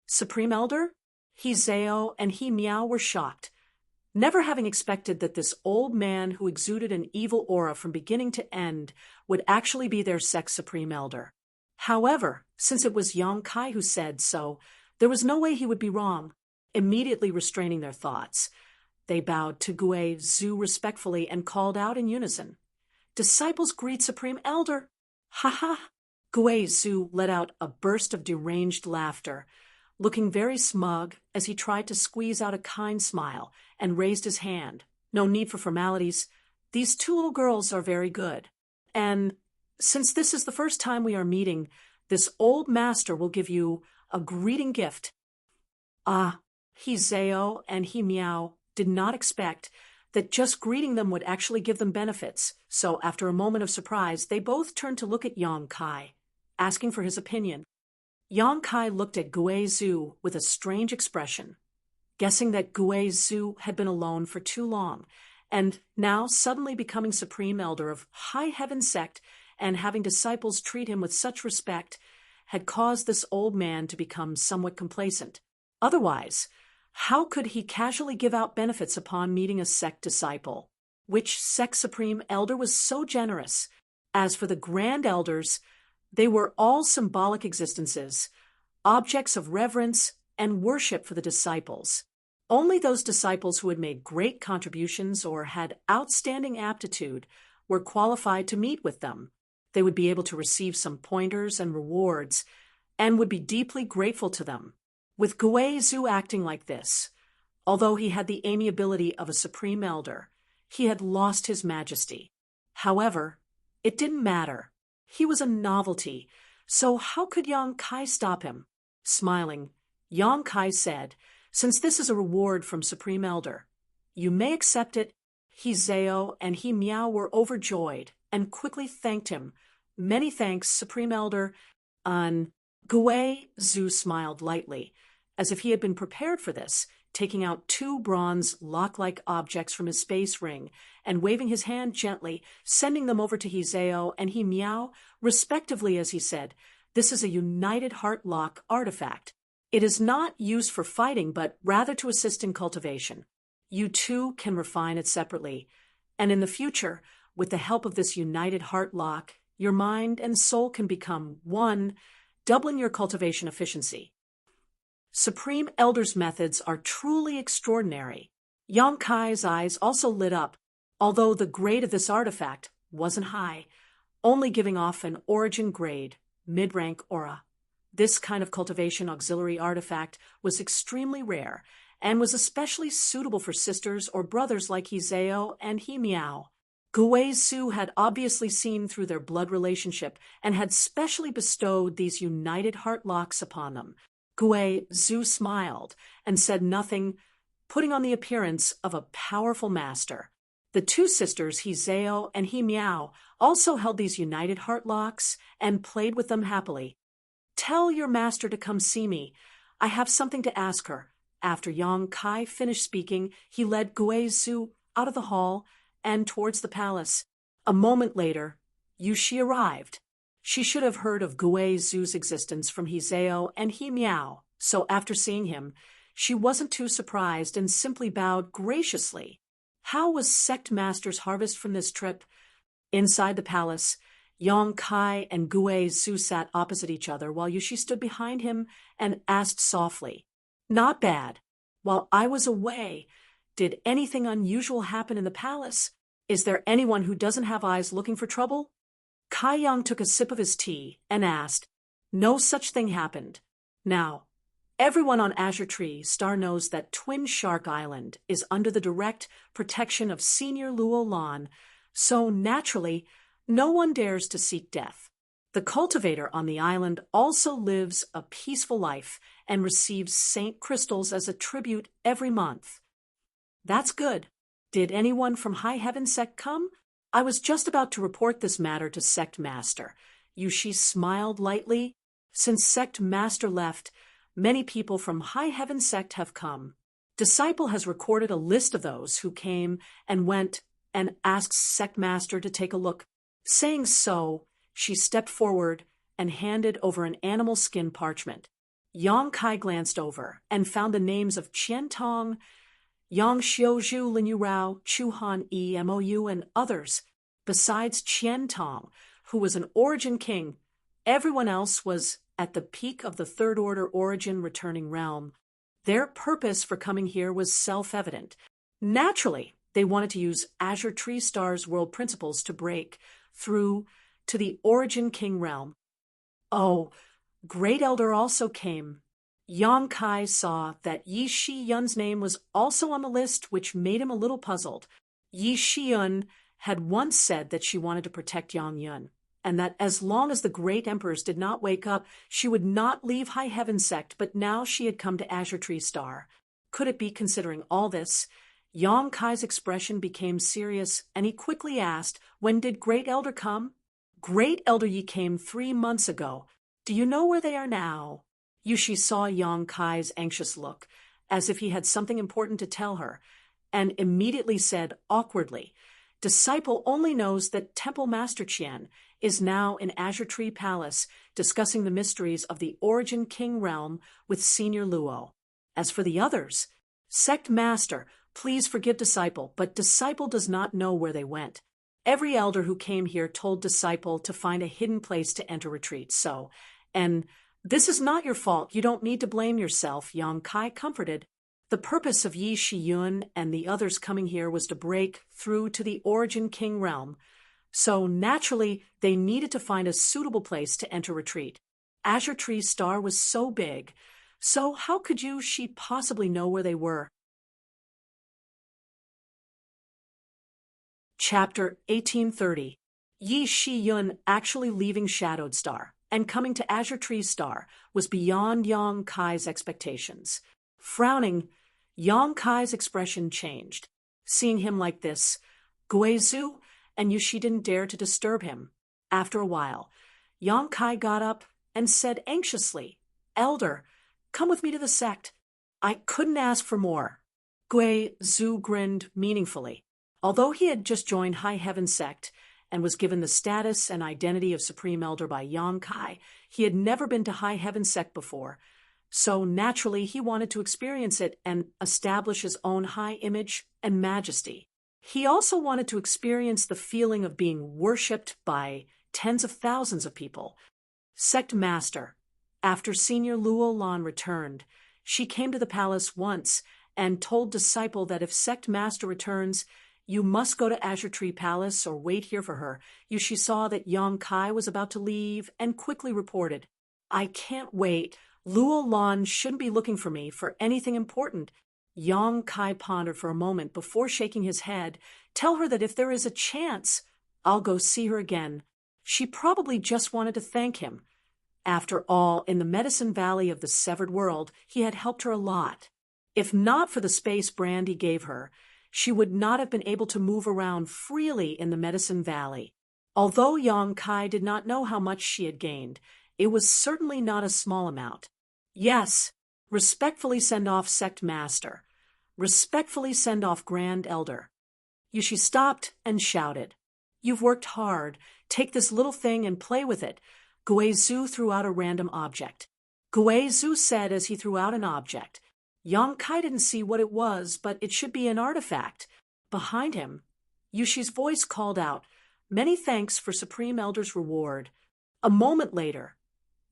"Supreme Elder?" He Zhao and He Miao were shocked, never having expected that this old man who exuded an evil aura from beginning to end would actually be their sect Supreme Elder. However, since it was Yang Kai who said so, there was no way he would be wrong. Immediately restraining their thoughts, they bowed to Gue Zhu respectfully and called out in unison, "Disciples greet Supreme Elder!" "Ha ha!" Gue Zhu let out a burst of deranged laughter, looking very smug as he tried to squeeze out a kind smile and raised his hand. "No need for formalities. These two little girls are very good. And since this is the first time we are meeting, this old master will give you a greeting gift." Ah, He Zhao and He Miao did not expect that just greeting them would actually give them benefits, so after a moment of surprise, they both turned to look at Yang Kai, asking for his opinion. Yang Kai looked at Gue Zhu with a strange expression, guessing that Gue Zhu had been alone for too long, and now suddenly becoming Supreme Elder of High Heaven sect and having disciples treat him with such respect had caused this old man to become somewhat complacent. Otherwise, how could he casually give out benefits upon meeting a sect disciple? Which sect Supreme Elder was so generous? As for the Grand Elders, they were all symbolic existences, objects of reverence and worship for the disciples. Only those disciples who had made great contributions or had outstanding aptitude were qualified to meet with them. They would be able to receive some pointers and rewards and would be deeply grateful to them. With Gue Zhu acting like this, although he had the amiability of a Supreme Elder, he had lost his majesty. However, it didn't matter. He was a novelty, so how could Yang Kai stop him? Smiling, Yang Kai said, "Since this is a reward from Supreme Elder, you may accept it." He Zhao and He Miao were overjoyed and quickly thanked him. "Many thanks, Supreme Elder." Gue Zhu smiled lightly, as if he had been prepared for this, taking out two bronze lock-like objects from his space ring and waving his hand gently, sending them over to He Zhao and He Miao, respectively, as he said, "This is a United Heart Lock artifact. It is not used for fighting, but rather to assist in cultivation. You too can refine it separately, and in the future, with the help of this United Heart Lock, your mind and soul can become one, doubling your cultivation efficiency." Supreme Elder's methods are truly extraordinary. Yang Kai's eyes also lit up, although the grade of this artifact wasn't high, only giving off an origin grade, mid-rank aura. This kind of cultivation auxiliary artifact was extremely rare, and was especially suitable for sisters or brothers like Hizeo and Himiao. Guizhu had obviously seen through their blood relationship and had specially bestowed these united heart locks upon them. Guizhu smiled and said nothing, putting on the appearance of a powerful master. The two sisters, Hizeo and Himiao, also held these united heart locks and played with them happily. "Tell your master to come see me. I have something to ask her." After Yang Kai finished speaking, he led Guizhu out of the hall and towards the palace. A moment later, Yushi arrived. She should have heard of Guizhu's existence from Hizeo and Himiao, so after seeing him, she wasn't too surprised and simply bowed graciously. How was Sect Master's harvest from this trip? Inside the palace, Yang Kai and Guizhu sat opposite each other while Yushi stood behind him and asked softly, "Not bad. While I was away, did anything unusual happen in the palace? Is there anyone who doesn't have eyes looking for trouble?" Kai Yang took a sip of his tea and asked, "No such thing happened. Now, everyone on Azure Tree Star knows that Twin Shark Island is under the direct protection of Senior Luo Lan, so naturally, no one dares to seek death. The cultivator on the island also lives a peaceful life and receives saint crystals as a tribute every month." "That's good. Did anyone from High Heaven Sect come? I was just about to report this matter to Sect Master." Yushi smiled lightly. "Since Sect Master left, many people from High Heaven Sect have come. Disciple has recorded a list of those who came and went and asked Sect Master to take a look." Saying so, she stepped forward and handed over an animal skin parchment. Yang Kai glanced over and found the names of Qian Tong, Yang Xiuzhu, Lin Yurao, Chu Han Yi, Mou, and others. Besides Qian Tong, who was an origin king, everyone else was at the peak of the Third Order origin returning realm. Their purpose for coming here was self-evident. Naturally, they wanted to use Azure Tree Star's world principles to break through to the origin king realm. Oh, Great Elder also came. Yang Kai saw that Yi Shiyun's name was also on the list, which made him a little puzzled. Yi Shiyun had once said that she wanted to protect Yang Yun, and that as long as the Great Emperors did not wake up, she would not leave High Heaven Sect, but now she had come to Azure Tree Star. Could it be considering all this? Yang Kai's expression became serious, and he quickly asked, "When did Great Elder come?" "Great Elder Yi came 3 months ago. Do you know where they are now?" Yushi saw Yang Kai's anxious look, as if he had something important to tell her, and immediately said awkwardly, "Disciple only knows that Temple Master Qian is now in Azure Tree Palace discussing the mysteries of the Origin King realm with Senior Luo. As for the others, Sect Master, please forgive Disciple, but Disciple does not know where they went. Every elder who came here told Disciple to find a hidden place to enter retreat, and this is not your fault. You don't need to blame yourself," Yang Kai comforted. "The purpose of Yi Shiyun and the others coming here was to break through to the Origin King realm, so naturally they needed to find a suitable place to enter retreat. Azure Tree Star was so big, so how could she possibly know where they were?" Chapter 1830. Yi Shiyun actually leaving Shadowed Star and coming to Azure Tree Star was beyond Yang Kai's expectations. Frowning, Yang Kai's expression changed. Seeing him like this, Guizhu and Yushi didn't dare to disturb him. After a while, Yang Kai got up and said anxiously, "Elder, come with me to the sect. I couldn't ask for more." Guizhu grinned meaningfully. Although he had just joined High Heaven Sect and was given the status and identity of Supreme Elder by Yang Kai, he had never been to High Heaven Sect before, so naturally he wanted to experience it and establish his own high image and majesty. He also wanted to experience the feeling of being worshipped by tens of thousands of people. Sect Master. After Senior Luo Lan returned, she came to the palace once and told Disciple that if Sect Master returns, you must go to Azure Tree Palace or wait here for her. Yushi saw that Yang Kai was about to leave and quickly reported, "I can't wait. Luo Lan shouldn't be looking for me for anything important. Yang Kai pondered for a moment before shaking his head. Tell her that if there is a chance, I'll go see her again. She probably just wanted to thank him. After all, in the Medicine Valley of the Severed World, he had helped her a lot. If not for the space Brandy gave her, she would not have been able to move around freely in the Medicine Valley. Although Yang Kai did not know how much she had gained, it was certainly not a small amount. Yes, respectfully send off Sect Master. Respectfully send off Grand Elder. Yushi stopped and shouted, You've worked hard. Take this little thing and play with it. Guizhu threw out a random object. Guizhu said as he threw out an object. Yang Kai didn't see what it was, but it should be an artifact. Behind him, Yushi's voice called out, Many thanks for Supreme Elder's reward. A moment later,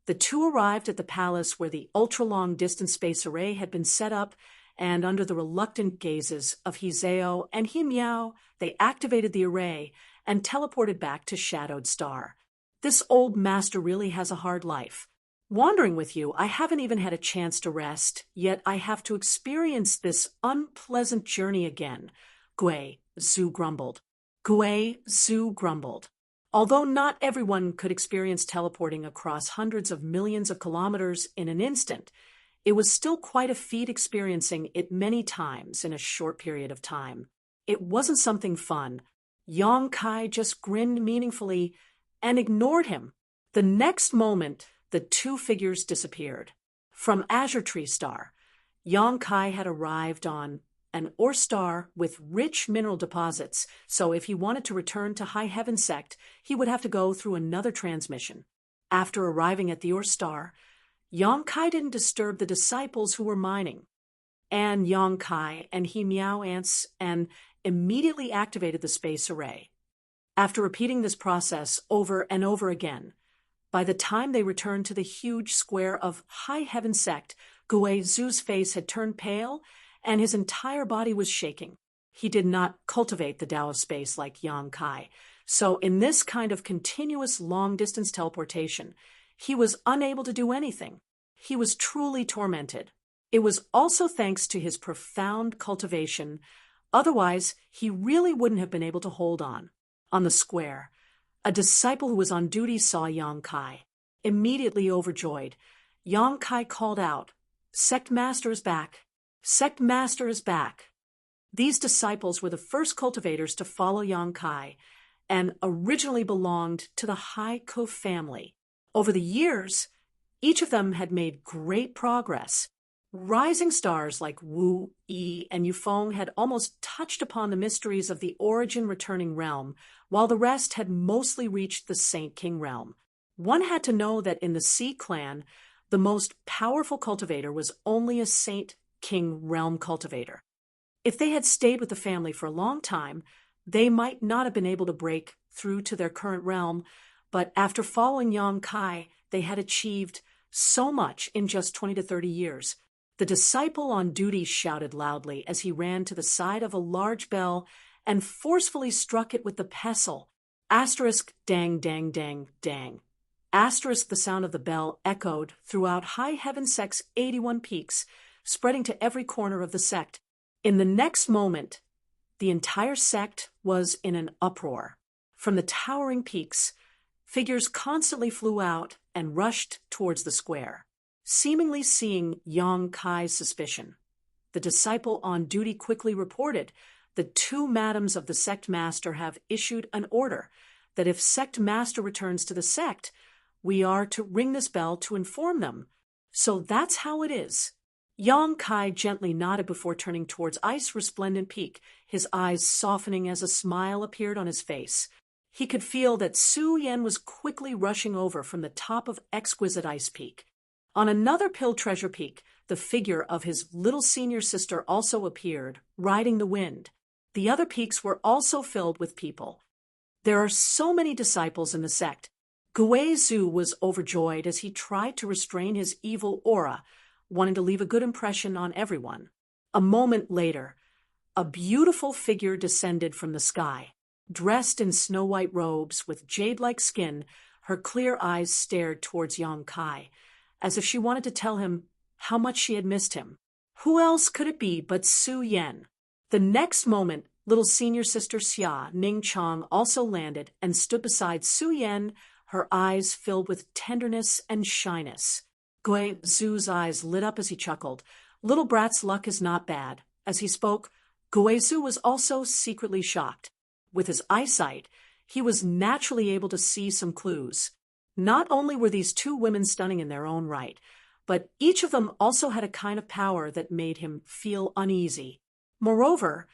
the two arrived at the palace where the ultra-long distance space array had been set up, and under the reluctant gazes of Hizeo and Himiao, they activated the array and teleported back to Shadowed Star. This old master really has a hard life. Wandering with you, I haven't even had a chance to rest, yet I have to experience this unpleasant journey again, Guizhu grumbled. Guizhu grumbled. Although not everyone could experience teleporting across hundreds of millions of kilometers in an instant, it was still quite a feat experiencing it many times in a short period of time. It wasn't something fun. Yang Kai just grinned meaningfully and ignored him. The next moment, the two figures disappeared. From Azure Tree Star, Yang Kai had arrived on an ore star with rich mineral deposits, so if he wanted to return to High Heaven Sect, he would have to go through another transmission. After arriving at the ore star, Yang Kai didn't disturb the disciples who were mining. And Yang Kai and Himiao ants and immediately activated the space array. After repeating this process over and over again, by the time they returned to the huge square of High Heaven Sect, Guizhu's face had turned pale and his entire body was shaking. He did not cultivate the Tao of space like Yang Kai, so in this kind of continuous long-distance teleportation, he was unable to do anything. He was truly tormented. It was also thanks to his profound cultivation. Otherwise, he really wouldn't have been able to hold on. On the square, a disciple who was on duty saw Yang Kai. Immediately overjoyed, Yang Kai called out, Sect Master is back. Sect Master is back. These disciples were the first cultivators to follow Yang Kai and originally belonged to the Haiku family. Over the years, each of them had made great progress. Rising stars like Wu, Yi, and Yufeng had almost touched upon the mysteries of the origin-returning realm, while the rest had mostly reached the Saint King realm. One had to know that in the Sea clan, the most powerful cultivator was only a Saint King realm cultivator. If they had stayed with the family for a long time, they might not have been able to break through to their current realm, but after following Yang Kai, they had achieved so much in just 20 to 30 years. The disciple on duty shouted loudly as he ran to the side of a large bell and forcefully struck it with the pestle. Asterisk, dang, dang, dang, dang. Asterisk, the sound of the bell echoed throughout High Heaven Sect's 81 peaks, spreading to every corner of the sect. In the next moment, the entire sect was in an uproar. From the towering peaks, figures constantly flew out and rushed towards the square. Seemingly seeing Yang Kai's suspicion, the disciple on duty quickly reported, the two madams of the sect master have issued an order that if sect master returns to the sect, we are to ring this bell to inform them. So that's how it is. Yang Kai gently nodded before turning towards Ice Resplendent Peak, his eyes softening as a smile appeared on his face. He could feel that Su Yan was quickly rushing over from the top of Exquisite Ice Peak. On another Pill Treasure Peak, the figure of his little senior sister also appeared, riding the wind. The other peaks were also filled with people. There are so many disciples in the sect. Guizhu was overjoyed as he tried to restrain his evil aura, wanting to leave a good impression on everyone. A moment later, a beautiful figure descended from the sky. Dressed in snow-white robes with jade-like skin, her clear eyes stared towards Yang Kai, as if she wanted to tell him how much she had missed him. Who else could it be but Su Yen? The next moment, little senior sister Xia Ning Chong also landed and stood beside Su Yen, her eyes filled with tenderness and shyness. Gui Zhu's eyes lit up as he chuckled. Little brat's luck is not bad. As he spoke, Gui Zhu was also secretly shocked. With his eyesight, he was naturally able to see some clues. Not only were these two women stunning in their own right, but each of them also had a kind of power that made him feel uneasy. Moreover,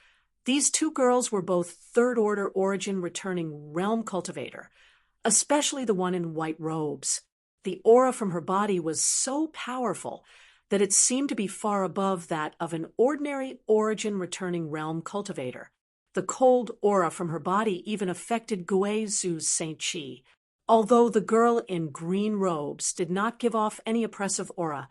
these two girls were both third-order origin returning realm cultivator, especially the one in white robes. The aura from her body was so powerful that it seemed to be far above that of an ordinary origin returning realm cultivator. The cold aura from her body even affected Gui Zhu's Saint Chi. Although the girl in green robes did not give off any oppressive aura,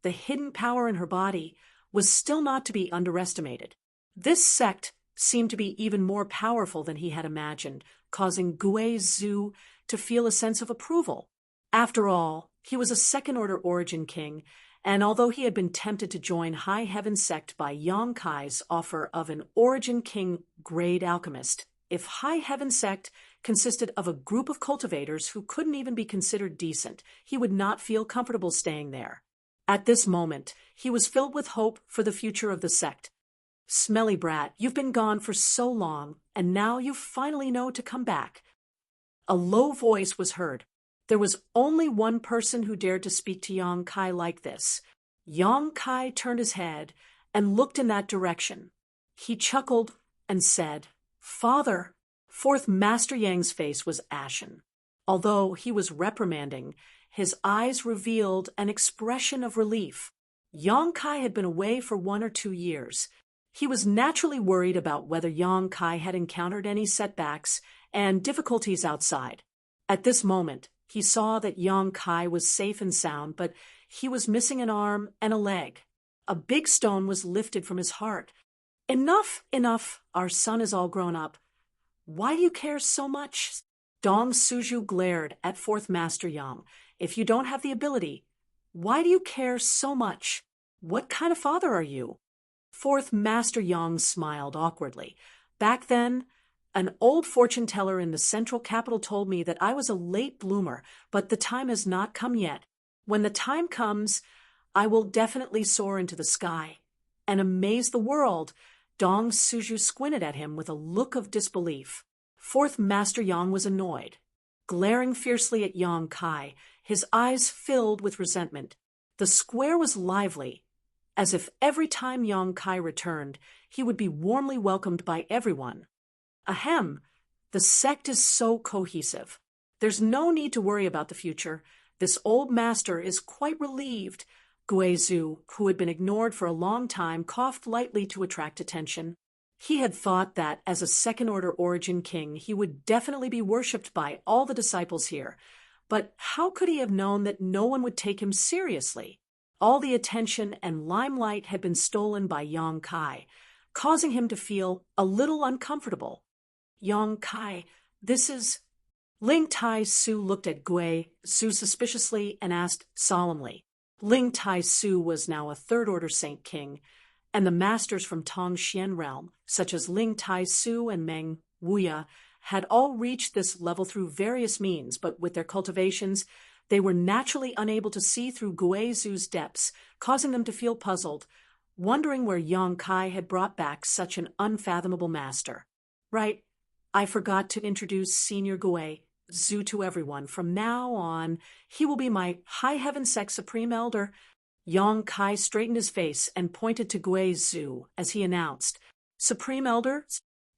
the hidden power in her body was still not to be underestimated. This sect seemed to be even more powerful than he had imagined, causing Gui Zhu to feel a sense of approval. After all, he was a second-order origin king, and although he had been tempted to join High Heaven sect by Yang Kai's offer of an origin king grade alchemist, if High Heaven sect consisted of a group of cultivators who couldn't even be considered decent, he would not feel comfortable staying there. At this moment, he was filled with hope for the future of the sect. Smelly brat, you've been gone for so long, and now you finally know to come back. A low voice was heard. There was only one person who dared to speak to Yang Kai like this. Yang Kai turned his head and looked in that direction. He chuckled and said, "Father." Fourth Master Yang's face was ashen. Although he was reprimanding, his eyes revealed an expression of relief. Yang Kai had been away for 1 or 2 years. He was naturally worried about whether Yang Kai had encountered any setbacks and difficulties outside. At this moment, he saw that Yang Kai was safe and sound, but he was missing an arm and a leg. A big stone was lifted from his heart. "Enough, enough, our son is all grown up. Why do you care so much?" Dong Suju glared at Fourth Master Yang. "If you don't have the ability, why do you care so much? What kind of father are you?" Fourth Master Yang smiled awkwardly. "Back then, an old fortune teller in the central capital told me that I was a late bloomer, but the time has not come yet. When the time comes, I will definitely soar into the sky and amaze the world." Dong Suju squinted at him with a look of disbelief. Fourth Master Yang was annoyed. Glaring fiercely at Yang Kai, his eyes filled with resentment. The square was lively, as if every time Yang Kai returned, he would be warmly welcomed by everyone. Ahem, the sect is so cohesive. There's no need to worry about the future. This old master is quite relieved. Gui Zhu, who had been ignored for a long time, coughed lightly to attract attention. He had thought that, as a second-order origin king, he would definitely be worshipped by all the disciples here. But how could he have known that no one would take him seriously? All the attention and limelight had been stolen by Yang Kai, causing him to feel a little uncomfortable. "Yang Kai, this is—" Ling Tai Su looked at Gui Zhu suspiciously and asked solemnly. Ling Tai Su was now a third-order Saint King, and the masters from Tong Xian realm, such as Ling Tai Su and Meng Wuya, had all reached this level through various means, but with their cultivations, they were naturally unable to see through Gui Zhu's depths, causing them to feel puzzled, wondering where Yang Kai had brought back such an unfathomable master. "Right, I forgot to introduce Senior Gui Zhu to everyone. From now on, he will be my High Heaven Sect Supreme Elder." Yang Kai straightened his face and pointed to Gui Zhu as he announced, "Supreme Elder?"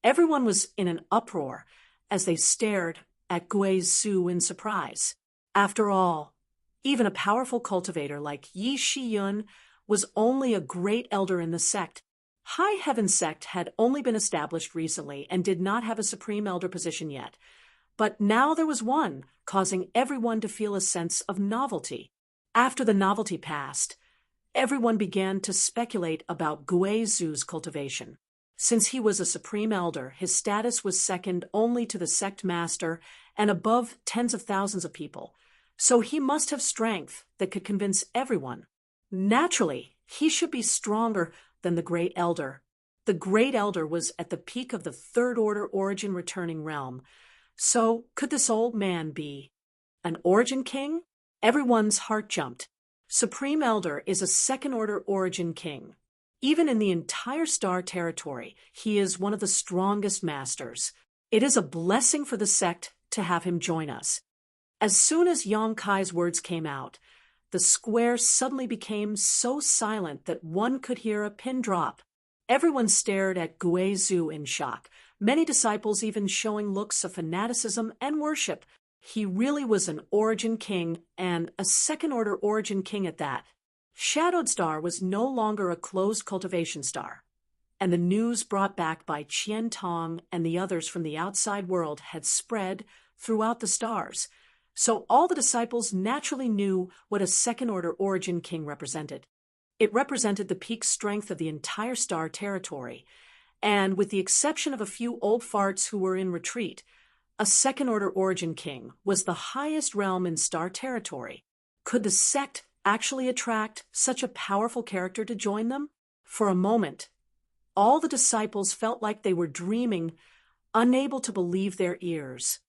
Everyone was in an uproar as they stared at Gui Zhu in surprise. After all, even a powerful cultivator like Yi Shiyun was only a great elder in the sect. High Heaven Sect had only been established recently and did not have a Supreme Elder position yet. But now there was one, causing everyone to feel a sense of novelty. After the novelty passed, everyone began to speculate about Gui Zhu's cultivation. Since he was a Supreme Elder, his status was second only to the sect master and above tens of thousands of people. So he must have strength that could convince everyone. Naturally, He should be stronger than the Great Elder. The Great Elder was at the peak of the Third Order Origin returning realm. So could this old man be an Origin King? Everyone's heart jumped. Supreme Elder is a Second Order Origin King. Even in the entire star territory, he is one of the strongest masters. It is a blessing for the sect to have him join us. As soon as Yang Kai's words came out, the square suddenly became so silent that one could hear a pin drop. Everyone stared at Gui Zhu in shock, many disciples even showing looks of fanaticism and worship. He really was an Origin King, and a Second Order Origin King at that. Shadowed Star was no longer a closed cultivation star, and the news brought back by Qian Tong and the others from the outside world had spread throughout the stars. So all the disciples naturally knew what a Second Order Origin King represented. It represented the peak strength of the entire star territory, and with the exception of a few old farts who were in retreat, a Second Order Origin King was the highest realm in star territory. Could the sect actually attract such a powerful character to join them? For a moment, all the disciples felt like they were dreaming, unable to believe their ears.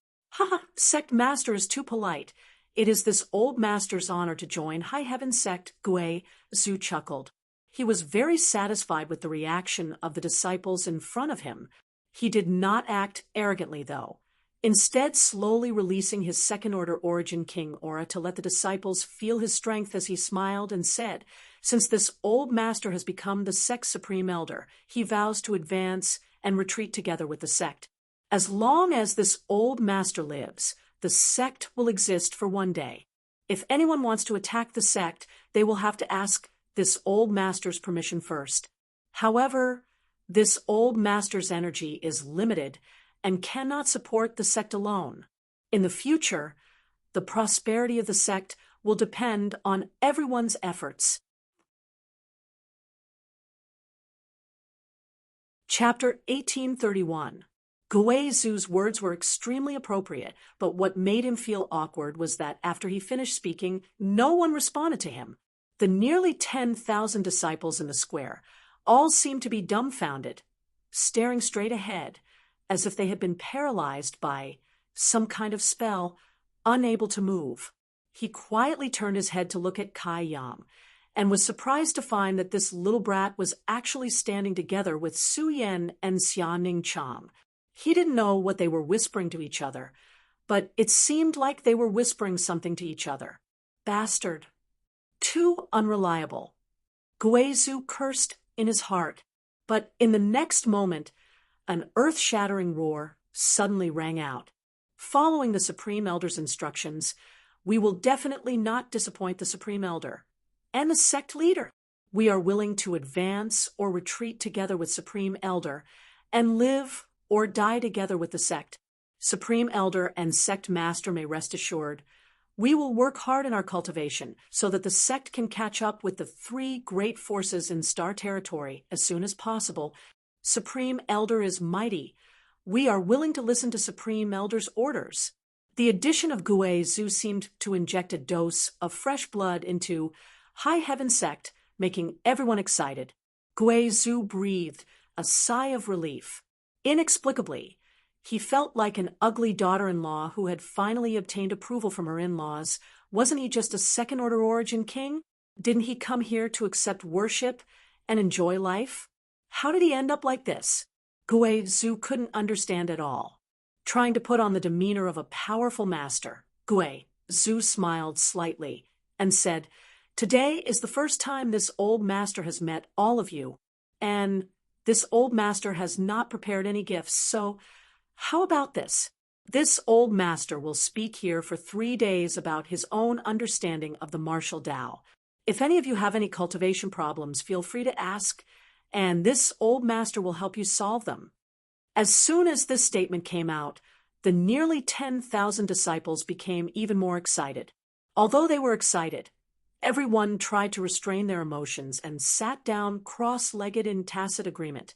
Sect master is too polite. It is this old master's honor to join High Heaven Sect, Gui Zhu chuckled. He was very satisfied with the reaction of the disciples in front of him. He did not act arrogantly, though, instead slowly releasing his Second Order Origin King aura to let the disciples feel his strength as he smiled and said, "Since this old master has become the sect's Supreme Elder, he vows to advance and retreat together with the sect. As long as this old master lives, the sect will exist for one day. If anyone wants to attack the sect, they will have to ask this old master's permission first. However, this old master's energy is limited and cannot support the sect alone. In the future, the prosperity of the sect will depend on everyone's efforts." Chapter 1831. Gui Zhu's words were extremely appropriate, but what made him feel awkward was that after he finished speaking, no one responded to him. The nearly 10,000 disciples in the square all seemed to be dumbfounded, staring straight ahead, as if they had been paralyzed by some kind of spell, unable to move. He quietly turned his head to look at Kai Yang, and was surprised to find that this little brat was actually standing together with Su Yan and Xiaoning Chang. He didn't know what they were whispering to each other, but it seemed like they were whispering something to each other. Bastard. Too unreliable. Gui Zhu cursed in his heart, but in the next moment, an earth-shattering roar suddenly rang out. Following the Supreme Elder's instructions, we will definitely not disappoint the Supreme Elder and the sect leader. We are willing to advance or retreat together with Supreme Elder and live or die together with the sect. Supreme Elder and sect master may rest assured, we will work hard in our cultivation so that the sect can catch up with the three great forces in star territory as soon as possible. Supreme Elder is mighty. We are willing to listen to Supreme Elder's orders. The addition of Gui Zhu seemed to inject a dose of fresh blood into High Heaven Sect, making everyone excited. Gui Zhu breathed a sigh of relief. Inexplicably, he felt like an ugly daughter-in-law who had finally obtained approval from her in-laws. Wasn't he just a Second Order Origin King? Didn't he come here to accept worship and enjoy life? How did he end up like this? Gui Zhu couldn't understand at all. Trying to put on the demeanor of a powerful master, Gui Zhu smiled slightly and said, "Today is the first time this old master has met all of you, and this old master has not prepared any gifts, so how about this? This old master will speak here for 3 days about his own understanding of the martial Tao. If any of you have any cultivation problems, feel free to ask, and this old master will help you solve them." As soon as this statement came out, the nearly 10,000 disciples became even more excited. Although they were excited, everyone tried to restrain their emotions and sat down cross-legged in tacit agreement,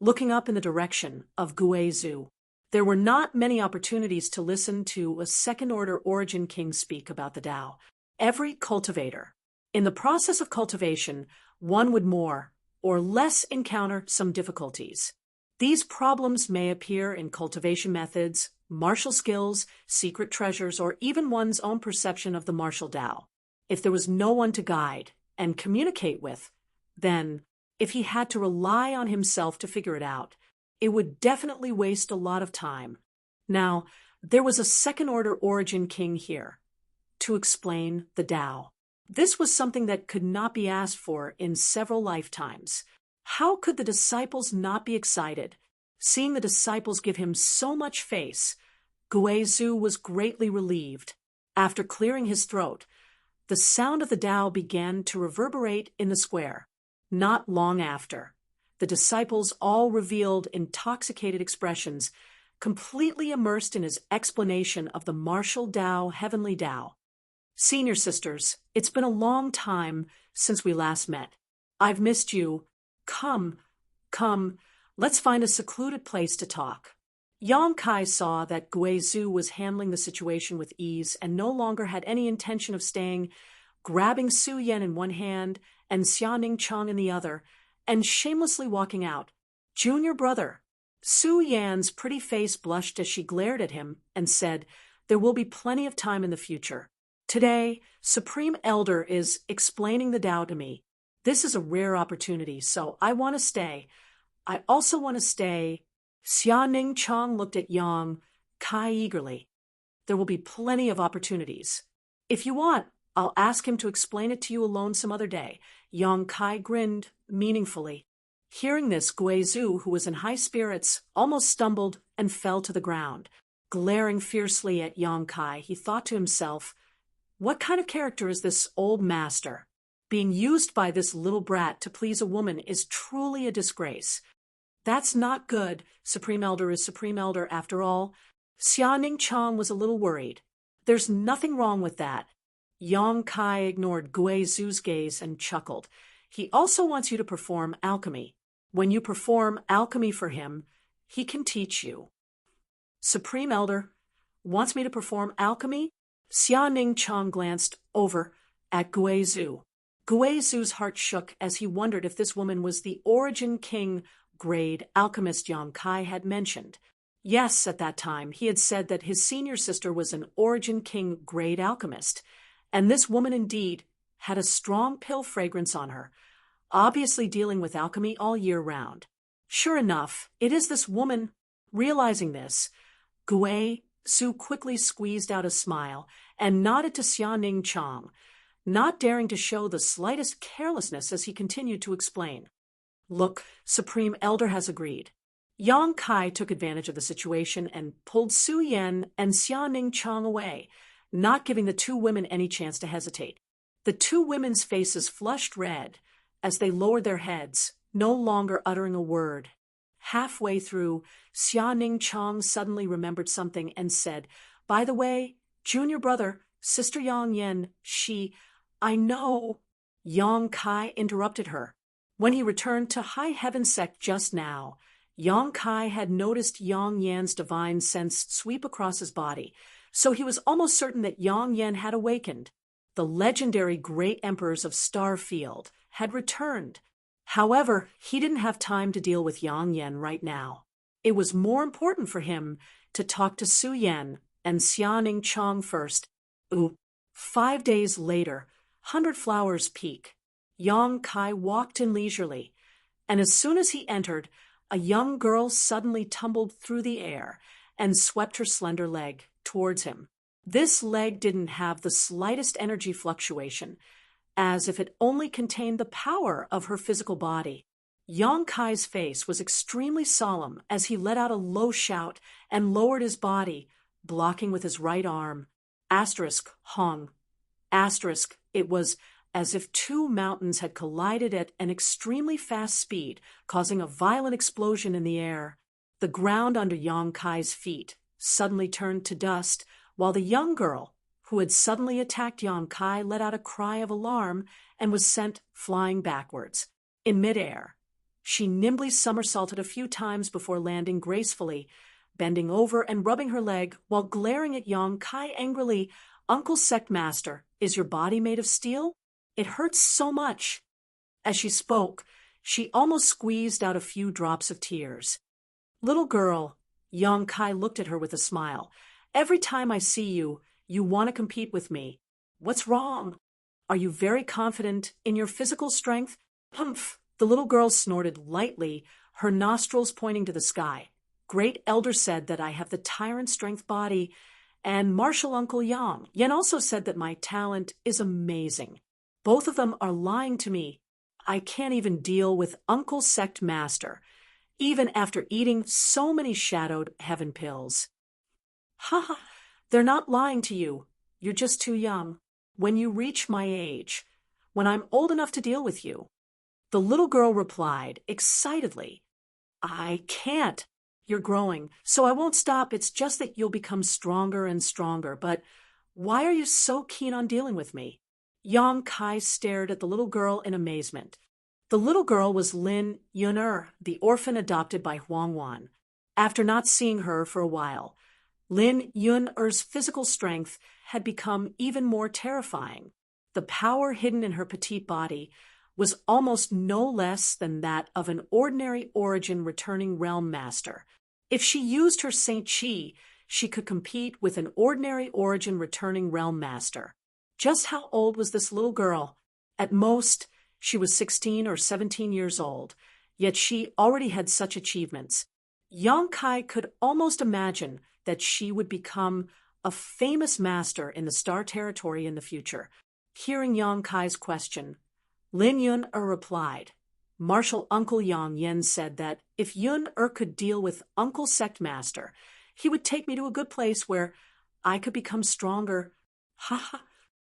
looking up in the direction of Gui Zhu. There were not many opportunities to listen to a Second Order Origin King speak about the Tao. Every cultivator, In the process of cultivation, one would more or less encounter some difficulties. These problems may appear in cultivation methods, martial skills, secret treasures, or even one's own perception of the martial Tao. If there was no one to guide and communicate with, then, if he had to rely on himself to figure it out, it would definitely waste a lot of time. Now, there was a second-order origin king here to explain the Tao. This was something that could not be asked for in several lifetimes. How could the disciples not be excited? Seeing the disciples give him so much face, Guizhou was greatly relieved. After clearing his throat, the sound of the Tao began to reverberate in the square. Not long after, the disciples all revealed intoxicated expressions, completely immersed in his explanation of the martial Tao, heavenly Tao. Senior sisters, it's been a long time since we last met. I've missed you. Come, let's find a secluded place to talk. Yang Kai saw that Guizhou was handling the situation with ease and no longer had any intention of staying, grabbing Su Yan in one hand and Xiaoning Chang in the other, and shamelessly walking out. Junior brother. Su Yan's pretty face blushed as she glared at him and said, "There will be plenty of time in the future. Today, Supreme Elder is explaining the Tao to me. This is a rare opportunity, so I want to stay. I also want to stay." Xiaoning Chang looked at Yang Kai eagerly. "There will be plenty of opportunities. If you want, I'll ask him to explain it to you alone some other day." Yang Kai grinned meaningfully. Hearing this, Guizhou, who was in high spirits, almost stumbled and fell to the ground. Glaring fiercely at Yang Kai, he thought to himself, what kind of character is this old master? Being used by this little brat to please a woman is truly a disgrace. That's not good. Supreme Elder is Supreme Elder after all. Xiaoning Chang was a little worried. There's nothing wrong with that. Yang Kai ignored Guizhou's gaze and chuckled. He also wants you to perform alchemy. When you perform alchemy for him, he can teach you. Supreme Elder wants me to perform alchemy? Xiaoning Chang glanced over at Guizhou. Guizhou's heart shook as he wondered if this woman was the Origin King grade alchemist Yang Kai had mentioned. Yes, at that time, he had said that his senior sister was an Origin King grade alchemist, and this woman indeed had a strong pill fragrance on her, obviously dealing with alchemy all year round. Sure enough, it is this woman. Realizing this, Guizhou quickly squeezed out a smile and nodded to Xiaoning Chang, not daring to show the slightest carelessness as he continued to explain. Look, Supreme Elder has agreed. Yang Kai took advantage of the situation and pulled Su Yan and Xiaoning Chang away, not giving the two women any chance to hesitate. The two women's faces flushed red as they lowered their heads, no longer uttering a word. Halfway through, Xiaoning Chang suddenly remembered something and said, "By the way, junior brother, Sister Yang Yan, I know." Yang Kai interrupted her. When he returned to High Heaven Sect just now, Yang Kai had noticed Yang Yan's divine sense sweep across his body, so he was almost certain that Yang Yan had awakened. The legendary great emperors of Starfield had returned. However, he didn't have time to deal with Yang Yan right now. It was more important for him to talk to Su Yan and Xiaoning Chang first. 5 days later, 100 Flowers Peak. Yang Kai walked in leisurely, and as soon as he entered, a young girl suddenly tumbled through the air and swept her slender leg towards him. This leg didn't have the slightest energy fluctuation, as if it only contained the power of her physical body. Yang Kai's face was extremely solemn as he let out a low shout and lowered his body, blocking with his right arm. Hong. It was as if two mountains had collided at an extremely fast speed, causing a violent explosion in the air. The ground under Yang Kai's feet suddenly turned to dust, while the young girl, who had suddenly attacked Yang Kai, let out a cry of alarm and was sent flying backwards. In midair, she nimbly somersaulted a few times before landing gracefully, bending over and rubbing her leg while glaring at Yang Kai angrily. "Uncle Sect Master, is your body made of steel?" It hurts so much." As she spoke, she almost squeezed out a few drops of tears. "Little girl," Yang Kai looked at her with a smile. "Every time I see you, you want to compete with me. What's wrong? Are you very confident in your physical strength?" "Humph!" The little girl snorted lightly, her nostrils pointing to the sky. "Great Elder said that I have the tyrant strength body, and Martial Uncle Yang. Yen also said that my talent is amazing. Both of them are lying to me. I can't even deal with Uncle Sect Master, even after eating so many shadowed heaven pills." "Ha ha! They're not lying to you. You're just too young. When you reach my age, when I'm old enough to deal with you," the little girl replied excitedly, "I can't. You're growing, so I won't stop. It's just that you'll become stronger and stronger. But why are you so keen on dealing with me?" Yang Kai stared at the little girl in amazement. The little girl was Lin Yun'er, the orphan adopted by Huang Wan. After not seeing her for a while, Lin Yun'er's physical strength had become even more terrifying. The power hidden in her petite body was almost no less than that of an ordinary origin returning realm master. If she used her Saint Chi, she could compete with an ordinary origin returning realm master. Just how old was this little girl? At most, she was 16 or 17 years old, yet she already had such achievements. Yang Kai could almost imagine that she would become a famous master in the Star Territory in the future. Hearing Yang Kai's question, Lin Yun-er replied, "Martial Uncle Yang Yen said that if Yun-er could deal with Uncle Sect Master, he would take me to a good place where I could become stronger." Ha ha!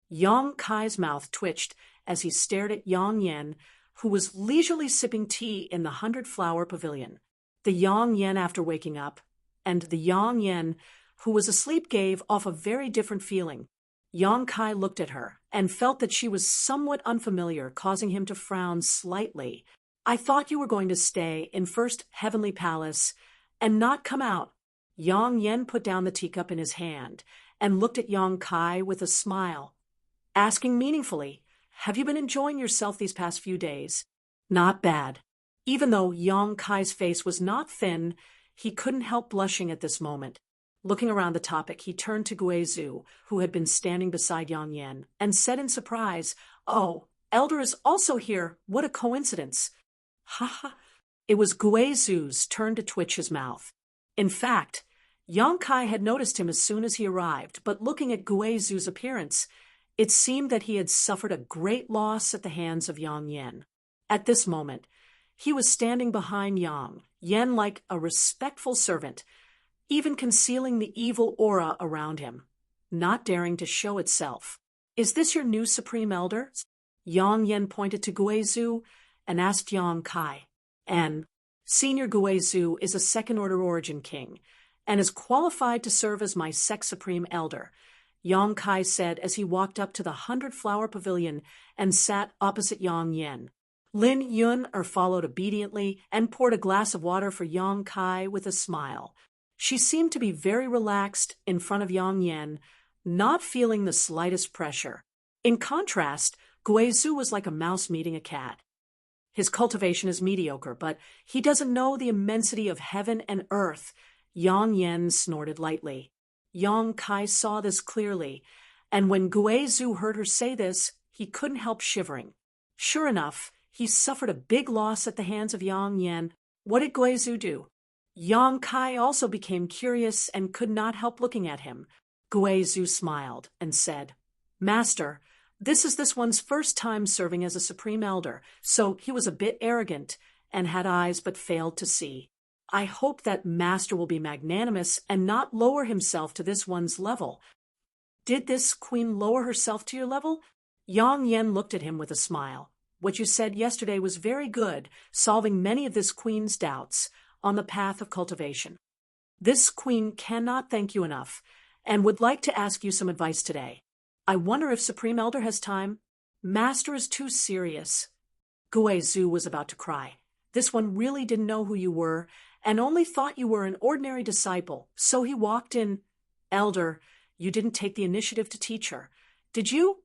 Yang Kai's mouth twitched as he stared at Yang Yen, who was leisurely sipping tea in the 100-flower pavilion. The Yang Yen after waking up, and the Yang Yen who was asleep gave off a very different feeling. Yang Kai looked at her and felt that she was somewhat unfamiliar, causing him to frown slightly. "I thought you were going to stay in First Heavenly Palace and not come out." Yang Yen put down the teacup in his hand and looked at Yang Kai with a smile, asking meaningfully, "Have you been enjoying yourself these past few days?" "Not bad." Even though Yang Kai's face was not thin, he couldn't help blushing at this moment. Looking around the topic, he turned to Guizhu, who had been standing beside Yang Yen, and said in surprise, "Oh, Elder is also here. What a coincidence." Ha ha! It was Guizhu's turn to twitch his mouth. In fact, Yang Kai had noticed him as soon as he arrived, but looking at Guizhu's appearance, it seemed that he had suffered a great loss at the hands of Yang Yen. At this moment, he was standing behind Yang Yen like a respectful servant, even concealing the evil aura around him, not daring to show itself. "Is this your new Supreme Elder?" Yang Yen pointed to Guizhu and asked Yang Kai. "And Senior Guizhu is a second-order origin king, and is qualified to serve as my Sect Supreme Elder," Yang Kai said as he walked up to the 100-flower pavilion and sat opposite Yang Yen. Lin Yun-er followed obediently and poured a glass of water for Yang Kai with a smile. She seemed to be very relaxed in front of Yang Yen, not feeling the slightest pressure. In contrast, Guizhu was like a mouse meeting a cat. "His cultivation is mediocre, but he doesn't know the immensity of heaven and earth," Yang Yen snorted lightly. Yang Kai saw this clearly, and when Guizhu heard her say this, he couldn't help shivering. Sure enough, he suffered a big loss at the hands of Yang Yen. What did Guizhu do? Yang Kai also became curious and could not help looking at him. Guizhu smiled and said, "Master, this is this one's first time serving as a Supreme Elder, so he was a bit arrogant and had eyes but failed to see. I hope that Master will be magnanimous and not lower himself to this one's level." "Did this queen lower herself to your level?" Yang Yen looked at him with a smile. "What you said yesterday was very good, solving many of this queen's doubts on the path of cultivation. This queen cannot thank you enough, and would like to ask you some advice today. I wonder if Supreme Elder has time?" "Master is too serious." Guizhu was about to cry. This one really didn't know who you were, and only thought you were an ordinary disciple, so he walked in. "Elder, you didn't take the initiative to teach her, did you?"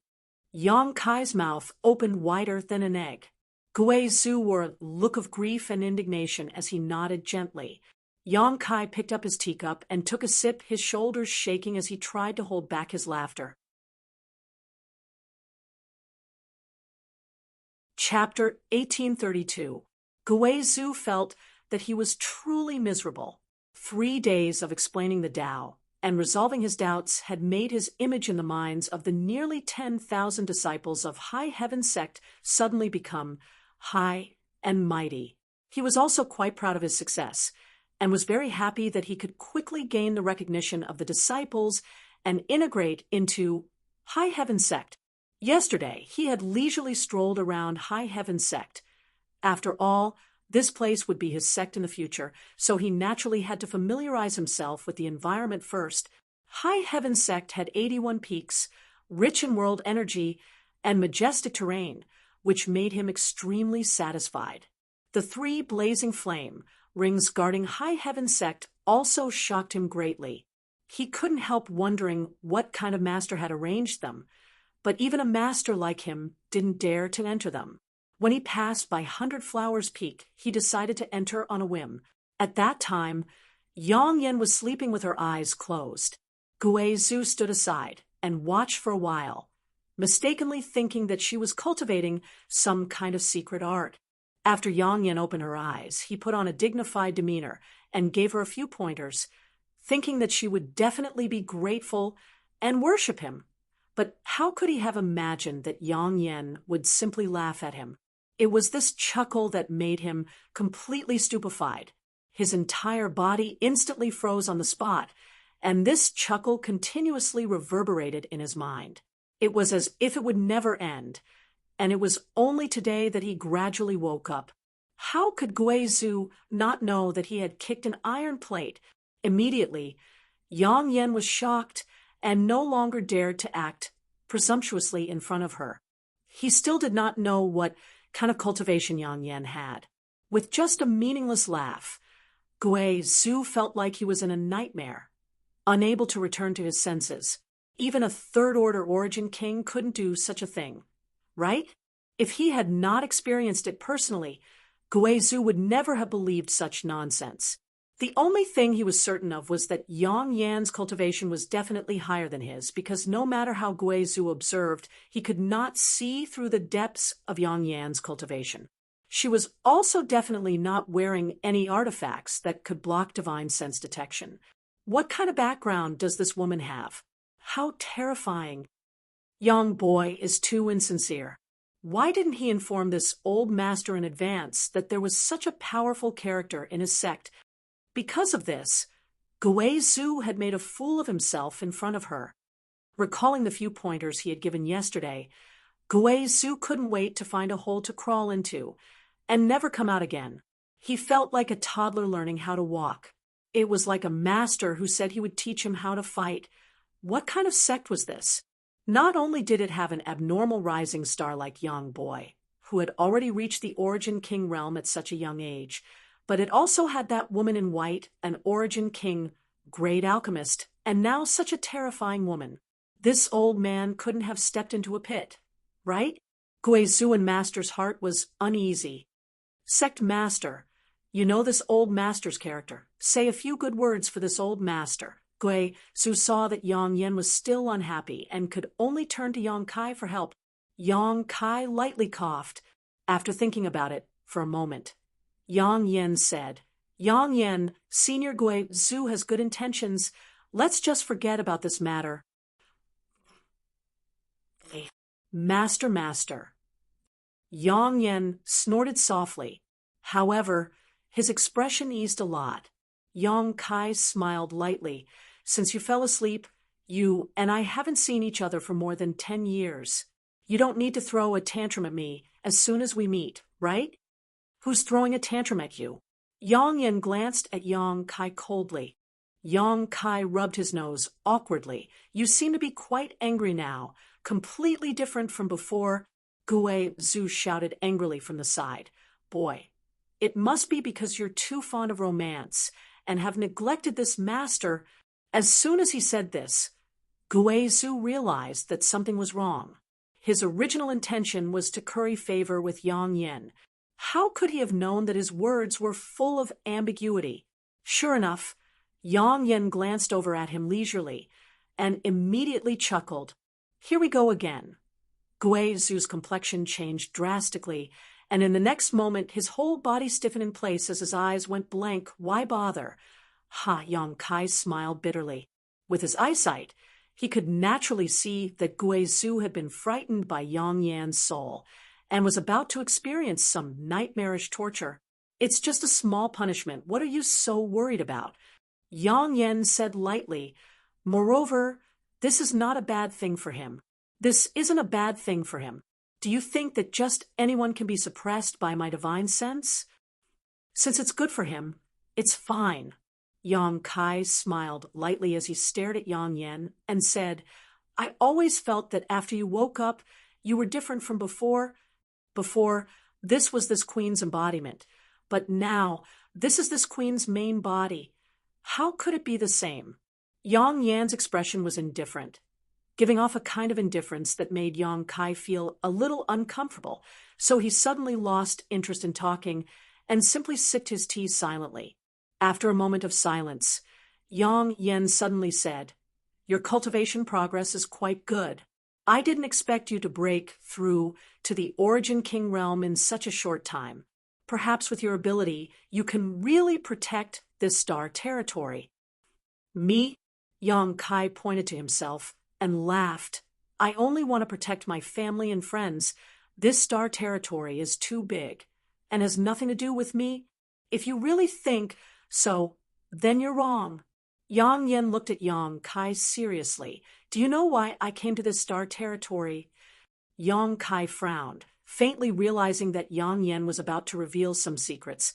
Yang Kai's mouth opened wider than an egg. Gui Zhu wore a look of grief and indignation as he nodded gently. Yang Kai picked up his teacup and took a sip, his shoulders shaking as he tried to hold back his laughter. Chapter 1832. Gui Zhu felt that he was truly miserable. 3 days of explaining the Tao and resolving his doubts had made his image in the minds of the nearly 10,000 disciples of High Heaven sect suddenly become high and mighty. He was also quite proud of his success, and was very happy that he could quickly gain the recognition of the disciples and integrate into High Heaven sect. Yesterday, he had leisurely strolled around High Heaven sect. After all, this place would be his sect in the future, so he naturally had to familiarize himself with the environment first. High Heaven sect had 81 peaks, rich in world energy, and majestic terrain, which made him extremely satisfied. The 3 blazing flame rings guarding High Heaven sect also shocked him greatly. He couldn't help wondering what kind of master had arranged them, but even a master like him didn't dare to enter them. When he passed by 100 Flowers Peak, he decided to enter on a whim. At that time, Yang Yan was sleeping with her eyes closed. Gui Zhu stood aside and watched for a while, mistakenly thinking that she was cultivating some kind of secret art. After Yang Yan opened her eyes, he put on a dignified demeanor and gave her a few pointers, thinking that she would definitely be grateful and worship him. But how could he have imagined that Yang Yan would simply laugh at him? It was this chuckle that made him completely stupefied. His entire body instantly froze on the spot, and this chuckle continuously reverberated in his mind. It was as if it would never end, and it was only today that he gradually woke up. How could Gui Zhu not know that he had kicked an iron plate? Immediately, Yang Yan was shocked and no longer dared to act presumptuously in front of her. He still did not know what kind of cultivation Yang Yan had. With just a meaningless laugh, Gui Zhu felt like he was in a nightmare, unable to return to his senses. Even a third-order origin king couldn't do such a thing, right? If he had not experienced it personally, Gui Zhu would never have believed such nonsense. The only thing he was certain of was that Yang Yan's cultivation was definitely higher than his, because no matter how Gui Zhu observed, he could not see through the depths of Yang Yan's cultivation. She was also definitely not wearing any artifacts that could block divine sense detection. What kind of background does this woman have? How terrifying. Young boy is too insincere. Why didn't he inform this old master in advance that there was such a powerful character in his sect? Because of this, Gui Zhu had made a fool of himself in front of her. Recalling the few pointers he had given yesterday, Gui Zhu couldn't wait to find a hole to crawl into and never come out again. He felt like a toddler learning how to walk. It was like a master who said he would teach him how to fight. What kind of sect was this? Not only did it have an abnormal rising star like Yang Boy, who had already reached the Origin King realm at such a young age, but it also had that woman in white, an Origin King, great alchemist, and now such a terrifying woman. This old man couldn't have stepped into a pit, right? Gui Zhu and Master's heart was uneasy. Sect Master, you know this old master's character. Say a few good words for this old master. Gui Zhu saw that Yang Yan was still unhappy and could only turn to Yang Kai for help. Yang Kai lightly coughed after thinking about it for a moment. Yang Yan said, Yang Yan, Senior Gui Zhu has good intentions. Let's just forget about this matter. Master. Yang Yan snorted softly. However, his expression eased a lot. Yang Kai smiled lightly. Since you fell asleep, you and I haven't seen each other for more than 10 years. You don't need to throw a tantrum at me as soon as we meet, right? Who's throwing a tantrum at you? Yang Yan glanced at Yang Kai coldly. Yang Kai rubbed his nose awkwardly. You seem to be quite angry now, completely different from before. Gui Zhu shouted angrily from the side. Boy, it must be because you're too fond of romance and have neglected this master. As soon as he said this, Gui Zhu realized that something was wrong. His original intention was to curry favor with Yang Yen. How could he have known that his words were full of ambiguity? Sure enough, Yang Yen glanced over at him leisurely and immediately chuckled. Here we go again. Gui Zhu's complexion changed drastically, and in the next moment his whole body stiffened in place as his eyes went blank. Why bother? Ha! Yang Kai smiled bitterly. With his eyesight, he could naturally see that Gui Zhu had been frightened by Yang Yan's soul and was about to experience some nightmarish torture. It's just a small punishment. What are you so worried about? Yang Yan said lightly. Moreover, this is not a bad thing for him. This isn't a bad thing for him. Do you think that just anyone can be suppressed by my divine sense? Since it's good for him, it's fine. Yang Kai smiled lightly as he stared at Yang Yan and said, I always felt that after you woke up, you were different from before. Before, this was this queen's embodiment. But now, this is this queen's main body. How could it be the same? Yang Yan's expression was indifferent, giving off a kind of indifference that made Yang Kai feel a little uncomfortable, so he suddenly lost interest in talking and simply sipped his tea silently. After a moment of silence, Yang Yan suddenly said, Your cultivation progress is quite good. I didn't expect you to break through to the Origin King realm in such a short time. Perhaps with your ability, you can really protect this star territory. Me? Yang Kai pointed to himself and laughed. I only want to protect my family and friends. This star territory is too big and has nothing to do with me. If you really think so, then you're wrong. Yang Yan looked at Yang Kai seriously. Do you know why I came to this star territory? Yang Kai frowned, faintly realizing that Yang Yan was about to reveal some secrets,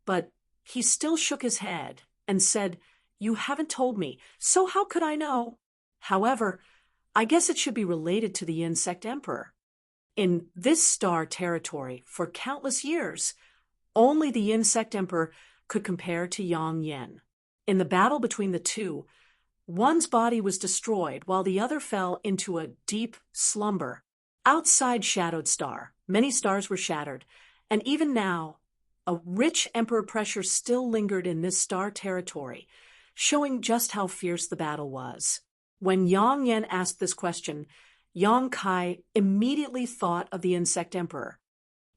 but he still shook his head and said, You haven't told me, so how could I know? However, I guess it should be related to the Insect Emperor. In this star territory, for countless years, only the Insect Emperor could compare to Yang Yan. In the battle between the two, one's body was destroyed while the other fell into a deep slumber. Outside Shadowed Star, many stars were shattered, and even now, a rich emperor pressure still lingered in this star territory, showing just how fierce the battle was. When Yang Yan asked this question, Yang Kai immediately thought of the Insect Emperor.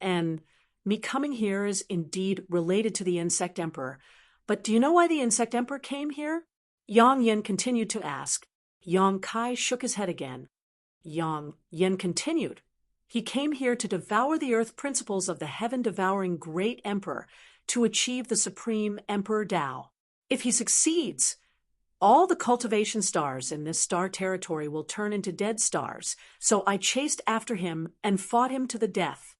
And me coming here is indeed related to the Insect Emperor. But do you know why the Insect Emperor came here? Yang Yan continued to ask. Yang Kai shook his head again. Yang Yan continued. He came here to devour the earth principles of the heaven-devouring great emperor to achieve the supreme Emperor Tao. If he succeeds, all the cultivation stars in this star territory will turn into dead stars, so I chased after him and fought him to the death.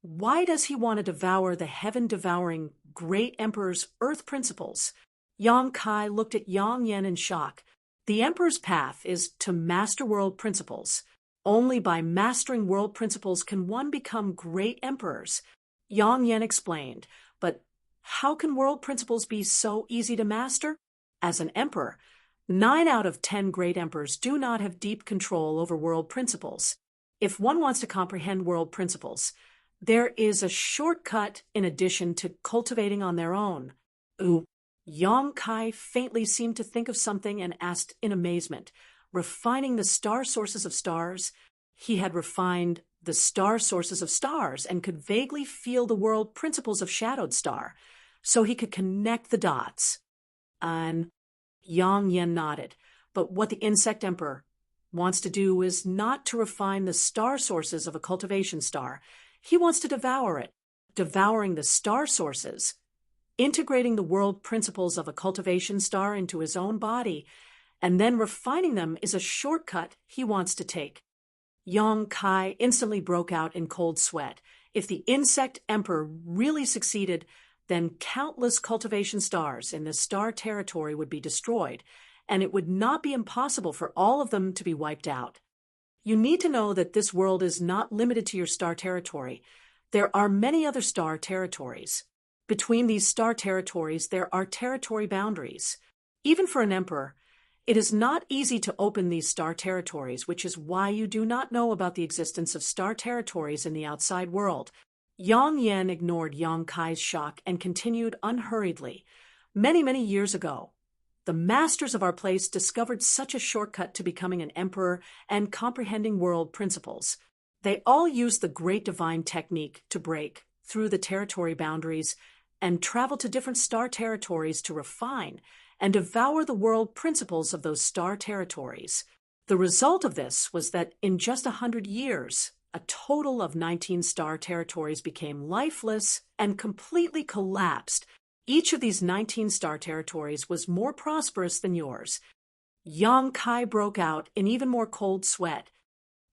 Why does he want to devour the heaven-devouring great emperor's earth principles? Yang Kai looked at Yang Yan in shock. The emperor's path is to master world principles. Only by mastering world principles can one become great emperors. Yang Yan explained, but how can world principles be so easy to master? As an emperor, 9 out of 10 great emperors do not have deep control over world principles. If one wants to comprehend world principles, there is a shortcut in addition to cultivating on their own. Ooh. Yang Kai faintly seemed to think of something and asked in amazement, refining the star sources of stars? He had refined the star sources of stars and could vaguely feel the world principles of Shadowed Star, so he could connect the dots. And Yang Yan nodded, but what the Insect Emperor wants to do is not to refine the star sources of a cultivation star. He wants to devour it, devouring the star sources, integrating the world principles of a cultivation star into his own body, and then refining them is a shortcut he wants to take. Yang Kai instantly broke out in cold sweat. If the Insect Emperor really succeeded, then countless cultivation stars in this star territory would be destroyed, and it would not be impossible for all of them to be wiped out. You need to know that this world is not limited to your star territory. There are many other star territories. Between these star territories, there are territory boundaries. Even for an emperor, It is not easy to open these star territories, which is why you do not know about the existence of star territories in the outside world. Yang Yan ignored Yang Kai's shock and continued unhurriedly. Many, many years ago, the masters of our place discovered such a shortcut to becoming an emperor and comprehending world principles. They all used the great divine technique to break through the territory boundaries and travel to different star territories to refine and devour the world principles of those star territories. The result of this was that in just 100 years, a total of 19 star territories became lifeless and completely collapsed. Each of these 19 star territories was more prosperous than yours. Yang Kai broke out in even more cold sweat.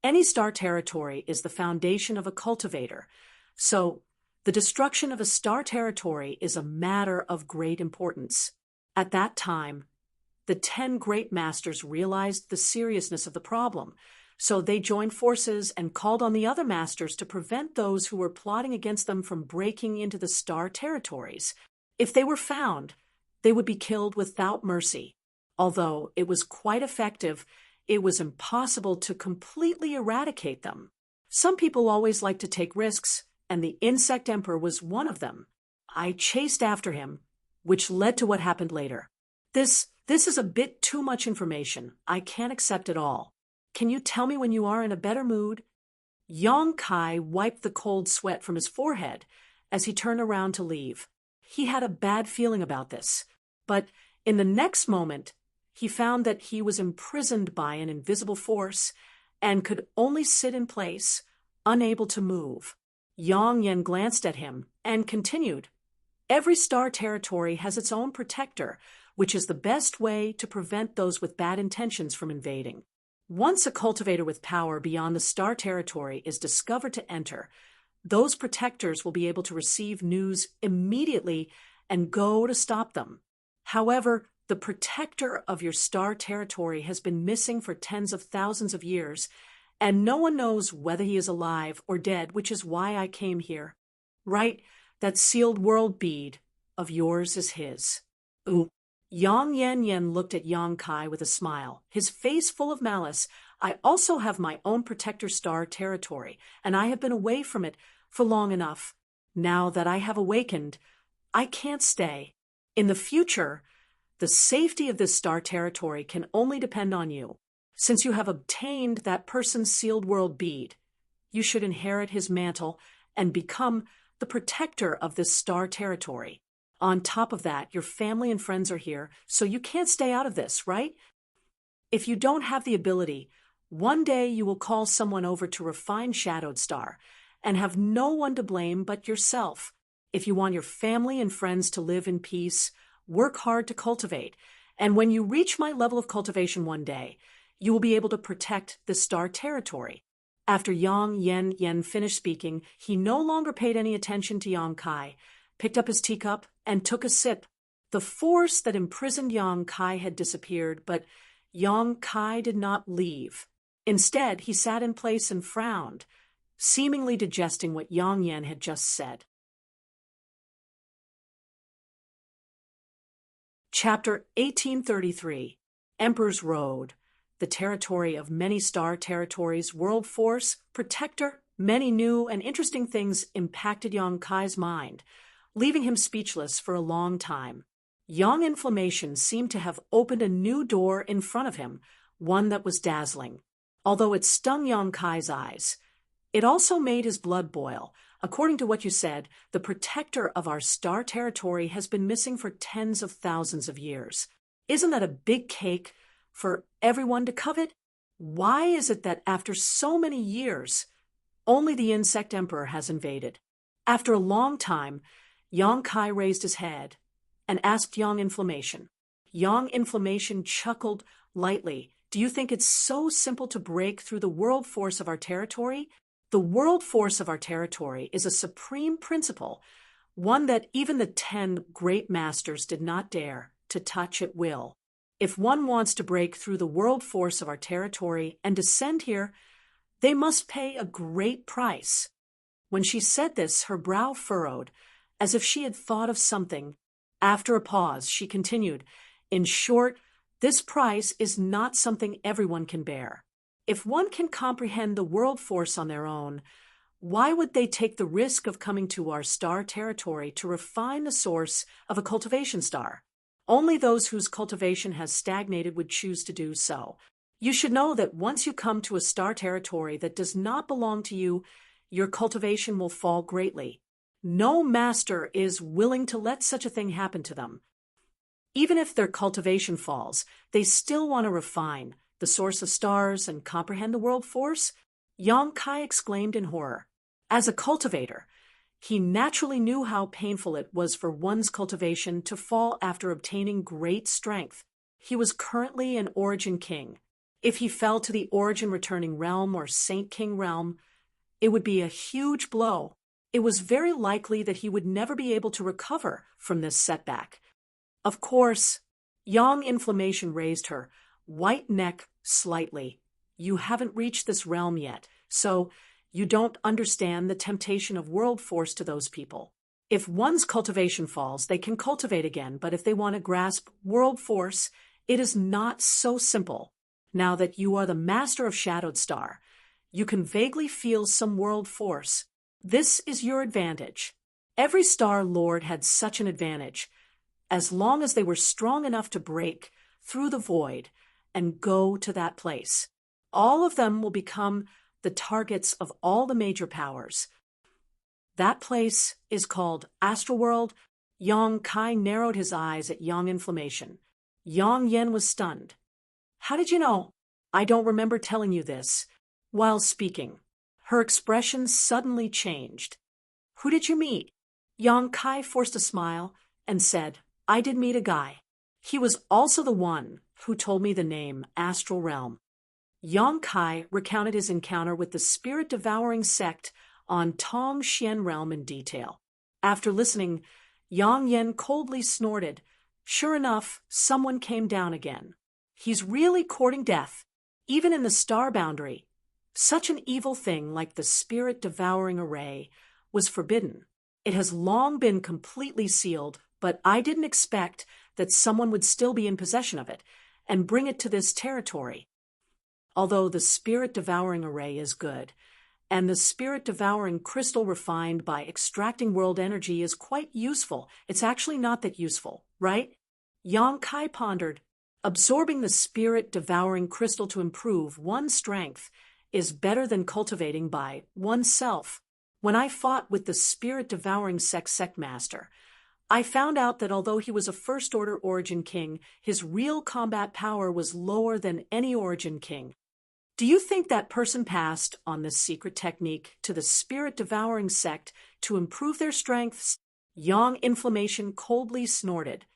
Any star territory is the foundation of a cultivator, so the destruction of a star territory is a matter of great importance. At that time, the 10 great masters realized the seriousness of the problem, so they joined forces and called on the other masters to prevent those who were plotting against them from breaking into the star territories. If they were found, they would be killed without mercy. Although it was quite effective, it was impossible to completely eradicate them. Some people always like to take risks, and the Insect Emperor was one of them. I chased after him, which led to what happened later. This is a bit too much information. I can't accept it all. Can you tell me when you are in a better mood? Yang Kai wiped the cold sweat from his forehead as he turned around to leave. He had a bad feeling about this, but in the next moment, he found that he was imprisoned by an invisible force and could only sit in place, unable to move. Yang Yan glanced at him and continued, "Every star territory has its own protector, which is the best way to prevent those with bad intentions from invading. Once a cultivator with power beyond the star territory is discovered to enter, those protectors will be able to receive news immediately and go to stop them. However, the protector of your star territory has been missing for tens of thousands of years, and no one knows whether he is alive or dead, which is why I came here. Right, that sealed world bead of yours is his." Ooh. Yang Yan looked at Yang Kai with a smile, his face full of malice. "I also have my own protector star territory, and I have been away from it for long enough. Now that I have awakened, I can't stay. In the future, the safety of this star territory can only depend on you. Since you have obtained that person's sealed world bead, you should inherit his mantle and become the protector of this star territory. On top of that, your family and friends are here, so you can't stay out of this, right? If you don't have the ability, one day you will call someone over to refine Shadowed Star and have no one to blame but yourself. If you want your family and friends to live in peace, work hard to cultivate, and when you reach my level of cultivation one day, you will be able to protect the star territory." After Yang Yan finished speaking, he no longer paid any attention to Yang Kai, picked up his teacup, and took a sip. The force that imprisoned Yang Kai had disappeared, but Yang Kai did not leave. Instead, he sat in place and frowned, seemingly digesting what Yang Yan had just said. Chapter 1833, Emperor's Road, the territory of many star territories, world force, protector. Many new and interesting things impacted Yang Kai's mind, leaving him speechless for a long time. Yang inflammation seemed to have opened a new door in front of him, one that was dazzling. Although it stung Yang Kai's eyes, it also made his blood boil. According to what you said, the protector of our star territory has been missing for tens of thousands of years. Isn't that a big cake for everyone to covet? Why is it that after so many years, only the Insect Emperor has invaded? After a long time, Yang Kai raised his head and asked Yang Inflammation. Yang Inflammation chuckled lightly. "Do you think it's so simple to break through the world force of our territory? The world force of our territory is a supreme principle, one that even the 10 great masters did not dare to touch at will. If one wants to break through the world force of our territory and descend here, they must pay a great price." When she said this, her brow furrowed, as if she had thought of something. After a pause, she continued, "In short, This price is not something everyone can bear. If one can comprehend the world force on their own, why would they take the risk of coming to our star territory to refine the source of a cultivation star? Only those whose cultivation has stagnated would choose to do so. You should know that once you come to a star territory that does not belong to you, your cultivation will fall greatly. No master is willing to let such a thing happen to them. Even if their cultivation falls, they still want to refine the source of stars and comprehend the world force. Yang Kai exclaimed in horror. As a cultivator, he naturally knew how painful it was for one's cultivation to fall after obtaining great strength. He was currently an Origin King. If he fell to the Origin Returning Realm or Saint King Realm, it would be a huge blow. It was very likely that he would never be able to recover from this setback. Of course, Yang Inflammation raised her white neck slightly. You haven't reached this realm yet, so you don't understand the temptation of world force to those people. If one's cultivation falls, they can cultivate again, but if they want to grasp world force, it is not so simple. Now that you are the master of Shadowed Star, you can vaguely feel some world force. This is your advantage. Every Star Lord had such an advantage, as long as they were strong enough to break through the void and go to that place. All of them will become the targets of all the major powers. That place is called Astral World. Yang Kai narrowed his eyes at Yang Inflammation. Yang Yen was stunned. How did you know? I don't remember telling you this. While speaking, her expression suddenly changed. Who did you meet? Yang Kai forced a smile and said, I did meet a guy. He was also the one who told me the name Astral Realm. Yang Kai recounted his encounter with the spirit-devouring sect on Tong Xian Realm in detail. After listening, Yang Yen coldly snorted. Sure enough, someone came down again. He's really courting death, even in the star boundary. Such an evil thing like the spirit-devouring array was forbidden. It has long been completely sealed, but I didn't expect that someone would still be in possession of it and bring it to this territory. Although the spirit-devouring array is good, and the spirit-devouring crystal refined by extracting world energy is quite useful, it's actually not that useful, right? Yang Kai pondered. Absorbing the spirit-devouring crystal to improve one's strength is better than cultivating by oneself. When I fought with the spirit-devouring sect master, I found out that although he was a first-order Origin King, his real combat power was lower than any Origin King. Do you think that person passed on this secret technique to the spirit-devouring sect to improve their strengths? Yang Inflammation coldly snorted.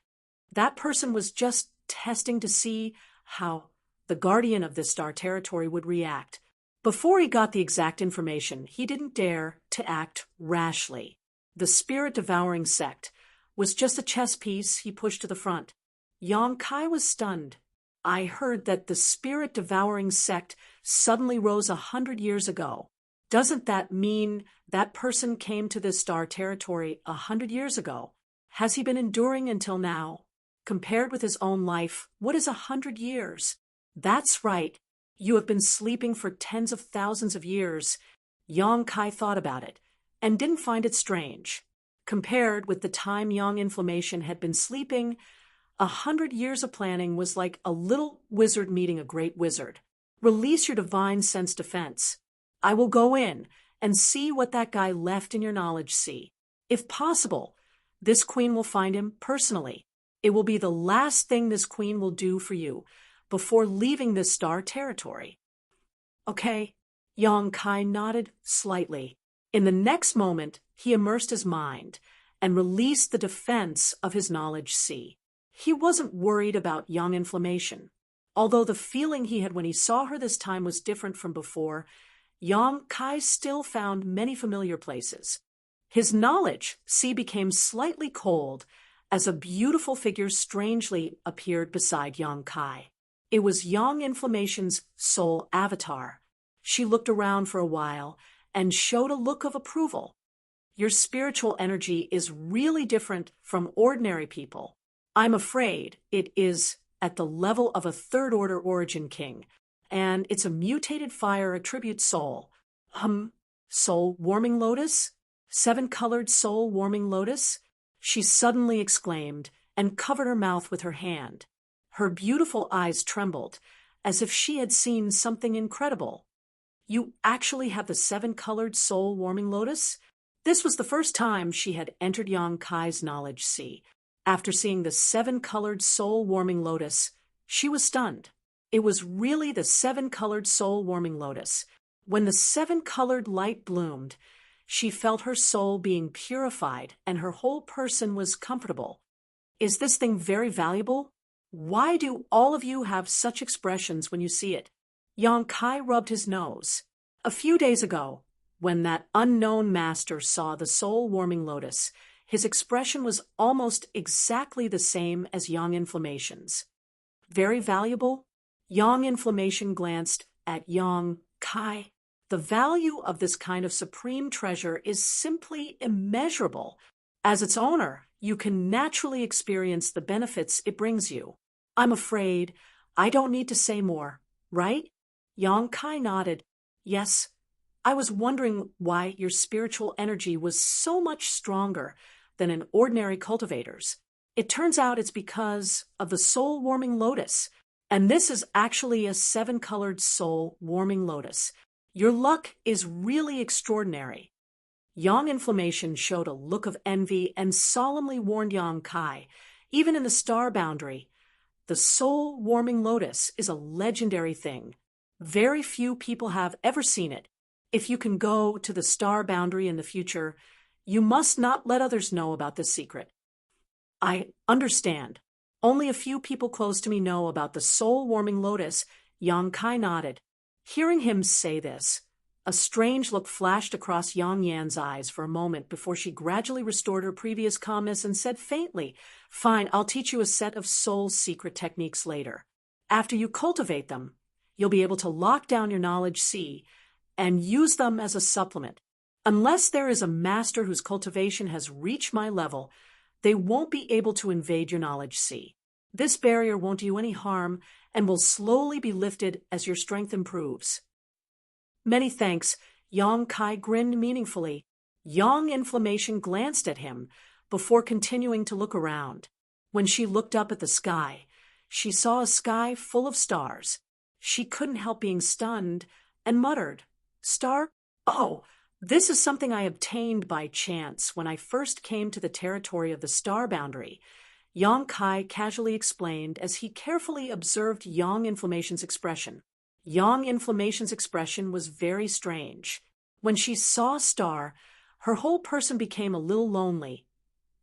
That person was just testing to see how the guardian of this star territory would react. Before he got the exact information, he didn't dare to act rashly. The spirit-devouring sect was just a chess piece he pushed to the front. Yang Kai was stunned. I heard that the spirit-devouring sect suddenly rose 100 years ago. Doesn't that mean that person came to this star territory 100 years ago? Has he been enduring until now? Compared with his own life, what is 100 years? That's right. You have been sleeping for tens of thousands of years. Yang Kai thought about it and didn't find it strange. Compared with the time Yang Inflammation had been sleeping, 100 years of planning was like a little wizard meeting a great wizard. Release your divine sense defense. I will go in and see what that guy left in your knowledge sea. If possible, this queen will find him personally. It will be the last thing this queen will do for you before leaving this star territory. Okay, Yang Kai nodded slightly. In the next moment, he immersed his mind and released the defense of his knowledge sea. He wasn't worried about Yang Inflammation. Although the feeling he had when he saw her this time was different from before, Yang Kai still found many familiar places. His knowledge sea became slightly cold as a beautiful figure strangely appeared beside Yang Kai. It was Yang Inflammation's soul avatar. She looked around for a while and showed a look of approval. Your spiritual energy is really different from ordinary people. I'm afraid it is at the level of a third-order origin king, and it's a mutated fire attribute soul. Soul warming lotus? 7-colored soul warming lotus? She suddenly exclaimed and covered her mouth with her hand. Her beautiful eyes trembled, as if she had seen something incredible. You actually have the 7-colored soul warming lotus? This was the first time she had entered Yang Kai's knowledge sea. After seeing the 7-colored soul warming lotus, she was stunned. It was really the 7-colored soul warming lotus. When the 7-colored light bloomed, she felt her soul being purified and her whole person was comfortable. Is this thing very valuable? Why do all of you have such expressions when you see it? Yang Kai rubbed his nose. A few days ago, when that unknown master saw the soul-warming lotus, his expression was almost exactly the same as Yang Inflammation's. Very valuable? Yang Inflammation glanced at Yang Kai. The value of this kind of supreme treasure is simply immeasurable. As its owner, you can naturally experience the benefits it brings you. I'm afraid I don't need to say more, right? Yang Kai nodded. Yes, I was wondering why your spiritual energy was so much stronger than an ordinary cultivator's. It turns out it's because of the soul-warming lotus, and this is actually a 7-colored soul-warming lotus. Your luck is really extraordinary. Yang Inflammation showed a look of envy and solemnly warned Yang Kai, even in the star boundary, the soul-warming lotus is a legendary thing. Very few people have ever seen it. If you can go to the star boundary in the future, you must not let others know about this secret. I understand. Only a few people close to me know about the soul-warming lotus. Yang Kai nodded. Hearing him say this, a strange look flashed across Yang Yan's eyes for a moment before she gradually restored her previous calmness and said faintly, "Fine, I'll teach you a set of soul secret techniques later. After you cultivate them, you'll be able to lock down your knowledge sea and use them as a supplement. Unless there is a master whose cultivation has reached my level, they won't be able to invade your knowledge sea. This barrier won't do you any harm and will slowly be lifted as your strength improves." Many thanks. Yang Kai grinned meaningfully. Yang Inflammation glanced at him before continuing to look around. When she looked up at the sky, she saw a sky full of stars. She couldn't help being stunned and muttered, "Star? Oh, this is something I obtained by chance when I first came to the territory of the star boundary." Yang Kai casually explained as he carefully observed Yang Inflammation's expression. Yang Inflammation's expression was very strange. When she saw Star, her whole person became a little lonely,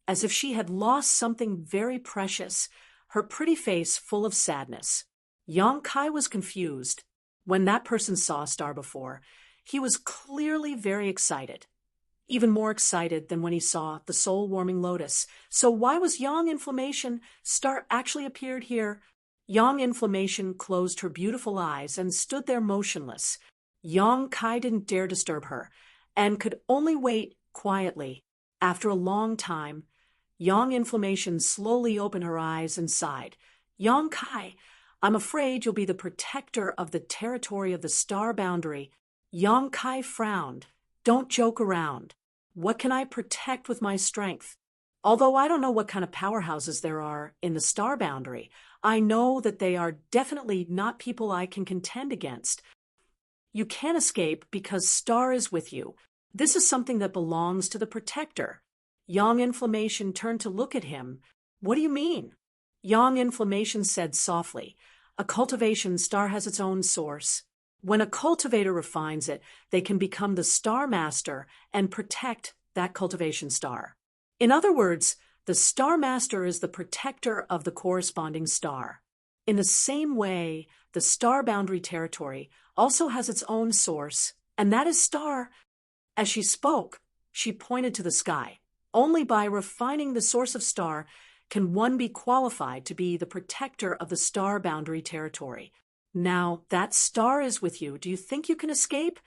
as if she had lost something very precious, her pretty face full of sadness. Yang Kai was confused. When that person saw Star before, he was clearly very excited. Even more excited than when he saw the soul-warming lotus. So why was Yang Inflammation? Star actually appeared here. Yang Inflammation closed her beautiful eyes and stood there motionless. Yang Kai didn't dare disturb her, and could only wait quietly. After a long time, Yang Inflammation slowly opened her eyes and sighed. "Yang Kai, I'm afraid you'll be the protector of the territory of the star boundary." Yang Kai frowned. "Don't joke around. What can I protect with my strength? Although I don't know what kind of powerhouses there are in the star boundary, I know that they are definitely not people I can contend against. You can't escape because Star is with you. This is something that belongs to the protector." Yang Inflammation turned to look at him. "What do you mean?" Yang Inflammation said softly, "A cultivation star has its own source. When a cultivator refines it, they can become the star master and protect that cultivation star. In other words, the star master is the protector of the corresponding star. In the same way, the star boundary territory also has its own source, and that is Star." As she spoke, she pointed to the sky. Only by refining the source of Star can one be qualified to be the protector of the star boundary territory. Now, that Star is with you. Do you think you can escape?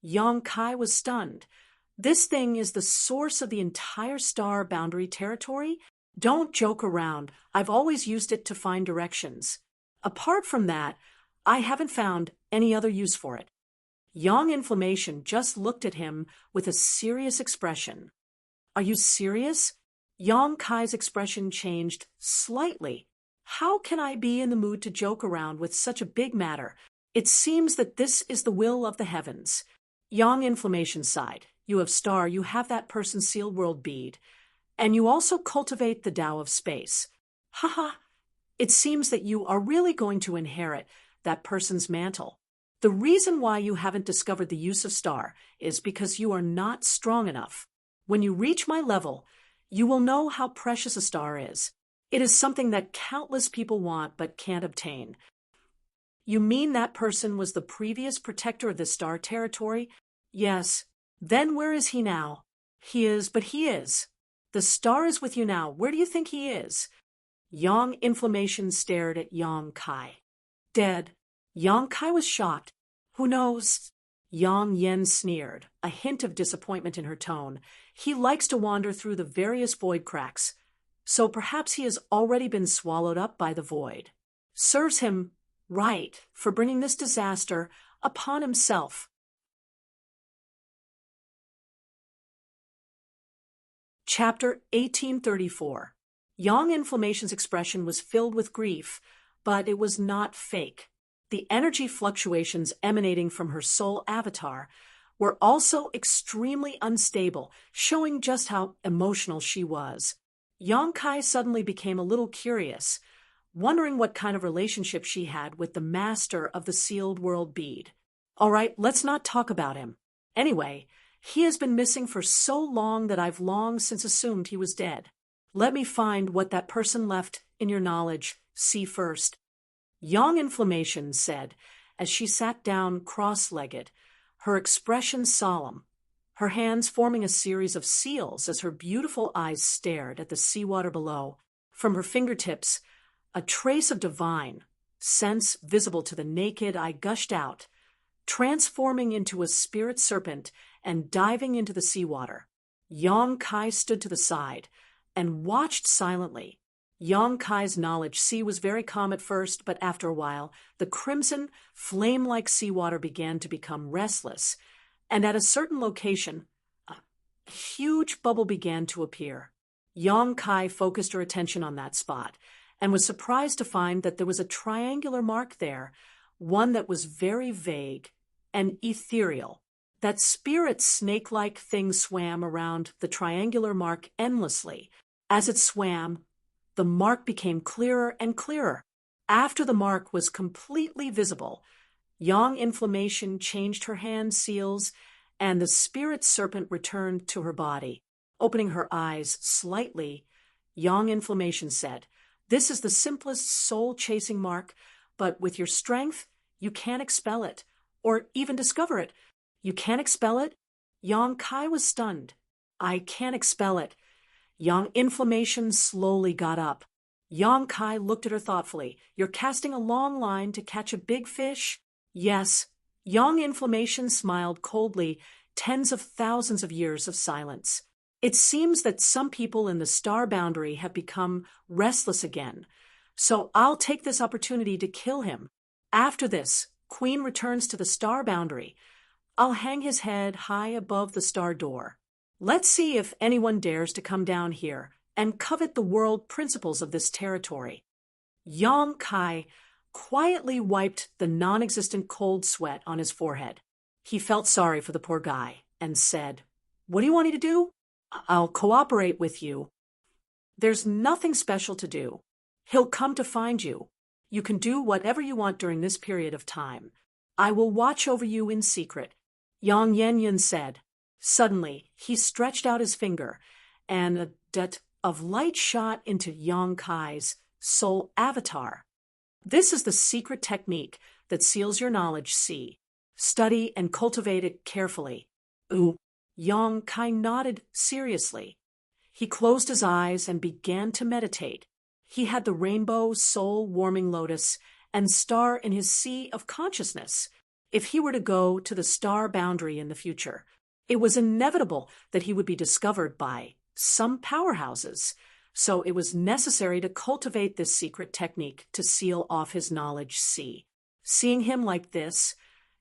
Yang Kai was stunned. This thing is the source of the entire star boundary territory? Don't joke around. I've always used it to find directions. Apart from that, I haven't found any other use for it. Yang Inflammation just looked at him with a serious expression. Are you serious? Yang Kai's expression changed slightly. How can I be in the mood to joke around with such a big matter? It seems that this is the will of the heavens. Yang Inflammation sighed. You have star, you have that person's sealed world bead. And you also cultivate the Tao of space. Haha, it seems that you are really going to inherit that person's mantle. The reason why you haven't discovered the use of star is because you are not strong enough. When you reach my level, you will know how precious a star is. It is something that countless people want but can't obtain. You mean that person was the previous protector of the star territory? Yes. Then where is he now? He is. The star is with you now. Where do you think he is? Yang Inflammation stared at Yang Kai. Dead. Yang Kai was shocked. Who knows? Yang Yen sneered, a hint of disappointment in her tone. He likes to wander through the various void cracks, so perhaps he has already been swallowed up by the void. Serves him right for bringing this disaster upon himself. Chapter 1834. Yang Inflammation's expression was filled with grief, but it was not fake. The energy fluctuations emanating from her soul avatar were also extremely unstable, showing just how emotional she was. Yang Kai suddenly became a little curious, wondering what kind of relationship she had with the master of the sealed world bead. All right, let's not talk about him. Anyway, he has been missing for so long that I've long since assumed he was dead. Let me find what that person left in your knowledge. See first. Yang Inflammation said, as she sat down cross-legged, her expression solemn, her hands forming a series of seals as her beautiful eyes stared at the seawater below. From her fingertips, a trace of divine sense visible to the naked eye gushed out, transforming into a spirit serpent and diving into the seawater. Yang Kai stood to the side and watched silently. Yang Kai's knowledge sea was very calm at first, but after a while, the crimson, flame-like seawater began to become restless, and at a certain location, a huge bubble began to appear. Yang Kai focused her attention on that spot, and was surprised to find that there was a triangular mark there, one that was very vague and ethereal. That spirit snake-like thing swam around the triangular mark endlessly. As it swam, the mark became clearer and clearer. After the mark was completely visible, Yang Inflammation changed her hand seals, and the spirit serpent returned to her body. Opening her eyes slightly, Yang Inflammation said, "This is the simplest soul-chasing mark, but with your strength, you can't expel it, or even discover it." "You can't expel it?" Yang Kai was stunned. "I can't expel it." Yang Inflammation slowly got up. Yang Kai looked at her thoughtfully. "You're casting a long line to catch a big fish?" "Yes." Yang Inflammation smiled coldly, tens of thousands of years of silence. "It seems that some people in the star boundary have become restless again, so I'll take this opportunity to kill him. After this, Queen returns to the star boundary. I'll hang his head high above the star door. Let's see if anyone dares to come down here and covet the world principles of this territory." Yang Kai quietly wiped the non-existent cold sweat on his forehead. He felt sorry for the poor guy and said, "What do you want me to do?" "I'll cooperate with you." "There's nothing special to do. He'll come to find you. You can do whatever you want during this period of time. I will watch over you in secret," Yang Yanyan said. Suddenly, he stretched out his finger, and a dot of light shot into Yang Kai's soul avatar. "This is the secret technique that seals your knowledge. See, study and cultivate it carefully." "Ooh." Yang Kai nodded seriously. He closed his eyes and began to meditate. He had the rainbow soul-warming lotus and star in his sea of consciousness. If he were to go to the star boundary in the future, it was inevitable that he would be discovered by some powerhouses, so it was necessary to cultivate this secret technique to seal off his knowledge sea. Seeing him like this,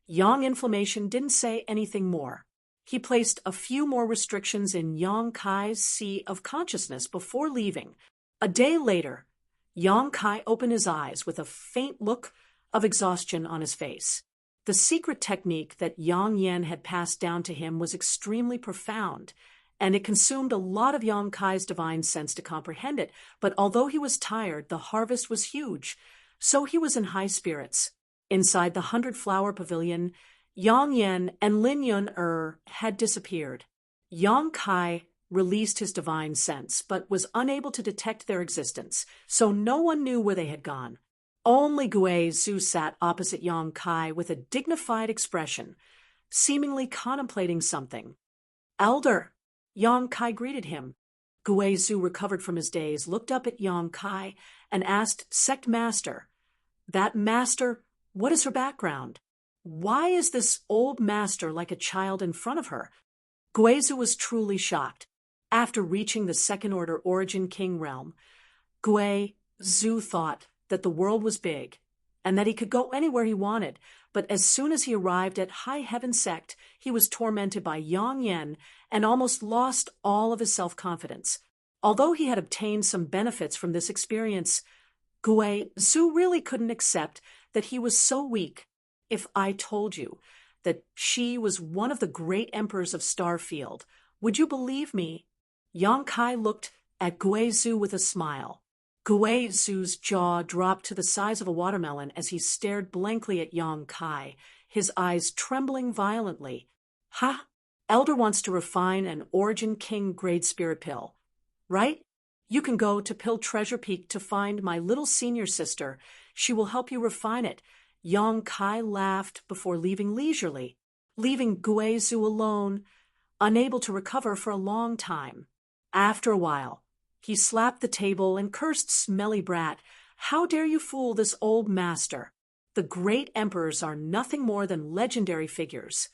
Yang Inflammation didn't say anything more. He placed a few more restrictions in Yang Kai's sea of consciousness before leaving. A day later, Yang Kai opened his eyes with a faint look of exhaustion on his face. The secret technique that Yang Yan had passed down to him was extremely profound, and it consumed a lot of Yang Kai's divine sense to comprehend it. But although he was tired, the harvest was huge, so he was in high spirits. Inside the 100-flower pavilion, Yang Yan and Lin Yun had disappeared. Yang Kai released his divine sense, but was unable to detect their existence, so no one knew where they had gone. Only Gui Zhu sat opposite Yang Kai with a dignified expression, seemingly contemplating something. "Elder," Yang Kai greeted him. Gui Zhu recovered from his daze, looked up at Yang Kai, and asked, "Sect Master, that master, what is her background? Why is this old master like a child in front of her?" Gui Zhu was truly shocked. After reaching the second-order Origin King realm, Gui Zhu thought that the world was big and that he could go anywhere he wanted, but as soon as he arrived at High Heaven Sect, he was tormented by Yang Yan and almost lost all of his self-confidence. Although he had obtained some benefits from this experience, Gui Zhu really couldn't accept that he was so weak. "If I told you that she was one of the great emperors of Starfield, would you believe me?" Yang Kai looked at Gui Zhu with a smile. Gui Zhu's jaw dropped to the size of a watermelon as he stared blankly at Yang Kai, his eyes trembling violently. "Ha! Elder wants to refine an Origin King grade spirit pill, right? You can go to Pill Treasure Peak to find my little senior sister. She will help you refine it." Yang Kai laughed before leaving leisurely, leaving Gui Zhu alone, unable to recover for a long time. After a while, he slapped the table and cursed, "Smelly brat, how dare you fool this old master? The great emperors are nothing more than legendary figures.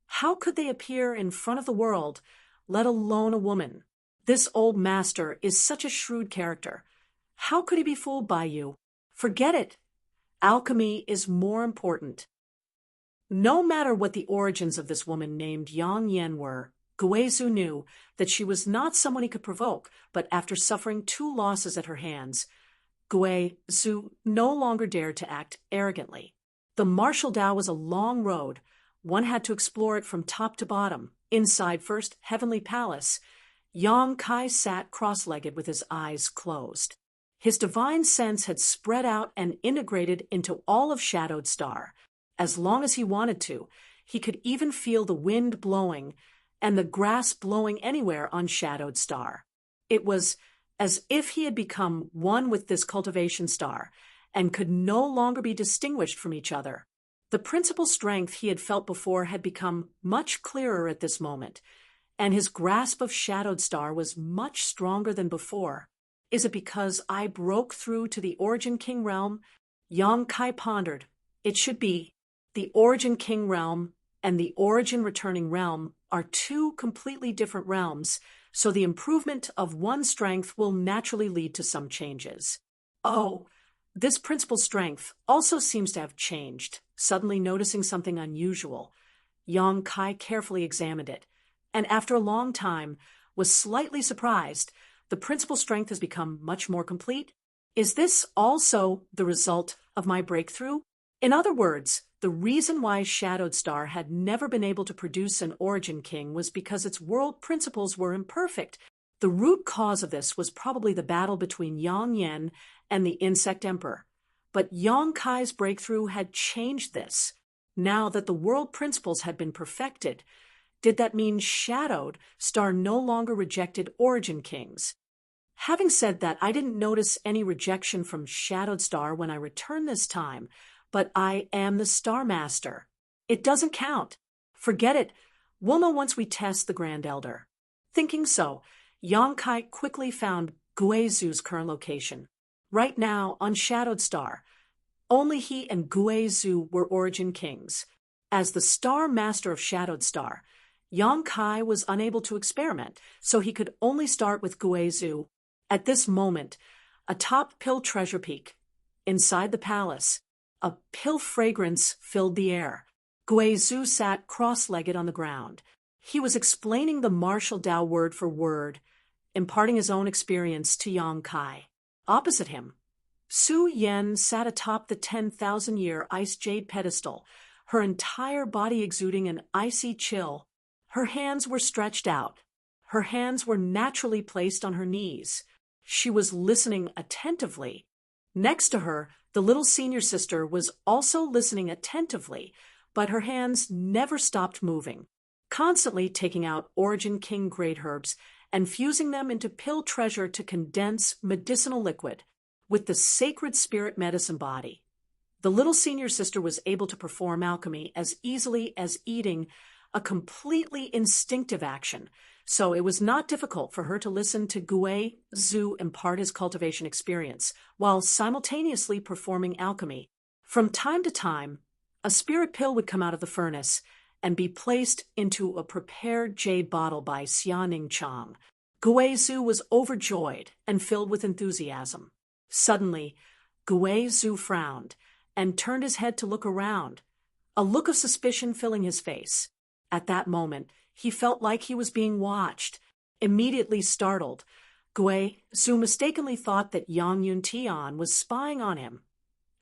How could they appear in front of the world, let alone a woman? This old master is such a shrewd character. How could he be fooled by you? Forget it. Alchemy is more important." No matter what the origins of this woman named Yang Yan were, Gui Zhu knew that she was not someone he could provoke, but after suffering 2 losses at her hands, Gui Zhu no longer dared to act arrogantly. The martial Dao was a long road. One had to explore it from top to bottom. Inside First Heavenly Palace, Yang Kai sat cross-legged with his eyes closed. His divine sense had spread out and integrated into all of Shadowed Star. As long as he wanted to, he could even feel the wind blowing and the grass blowing anywhere on Shadowed Star. It was as if he had become one with this cultivation star and could no longer be distinguished from each other. The principal strength he had felt before had become much clearer at this moment, and his grasp of Shadowed Star was much stronger than before. "Is it because I broke through to the Origin King realm?" Yang Kai pondered. It should be. The Origin King realm and the Origin Returning realm are 2 completely different realms, so the improvement of one strength will naturally lead to some changes. Oh, this principal strength also seems to have changed. Suddenly noticing something unusual, Yang Kai carefully examined it, and after a long time was slightly surprised. The principal strength has become much more complete. Is this also the result of my breakthrough? In other words, the reason why Shadowed Star had never been able to produce an Origin King was because its world principles were imperfect. The root cause of this was probably the battle between Yang Yan and the Insect Emperor. But Yang Kai's breakthrough had changed this. Now that the world principles had been perfected, did that mean Shadowed Star no longer rejected Origin Kings? Having said that, I didn't notice any rejection from Shadowed Star when I returned this time, but I am the Star Master. It doesn't count. Forget it. We'll know once we test the Grand Elder. Thinking so, Yang Kai quickly found Gui Zhu's current location. Right now, on Shadowed Star, only he and Gui Zhu were Origin Kings. As the Star Master of Shadowed Star, Yang Kai was unable to experiment, so he could only start with Gui Zhu. At this moment, atop Pill Treasure Peak, inside the palace, a pill fragrance filled the air. Guizhou sat cross-legged on the ground. He was explaining the martial Tao word for word, imparting his own experience to Yang Kai. Opposite him, Su Yan sat atop the 10,000-year ice jade pedestal, her entire body exuding an icy chill. Her hands were stretched out. Her hands were naturally placed on her knees. She was listening attentively. Next to her, the little senior sister was also listening attentively, but her hands never stopped moving, constantly taking out Origin King great herbs and fusing them into pill treasure to condense medicinal liquid with the sacred spirit medicine body. The little senior sister was able to perform alchemy as easily as eating, a completely instinctive action, so it was not difficult for her to listen to Guizhou impart his cultivation experience, while simultaneously performing alchemy. From time to time, a spirit pill would come out of the furnace and be placed into a prepared jade bottle by Xianing Chang. Guizhou was overjoyed and filled with enthusiasm. Suddenly, Guizhou frowned and turned his head to look around, a look of suspicion filling his face. At that moment, he felt like he was being watched. Immediately startled, Guizhou mistakenly thought that Yang Yuntian was spying on him.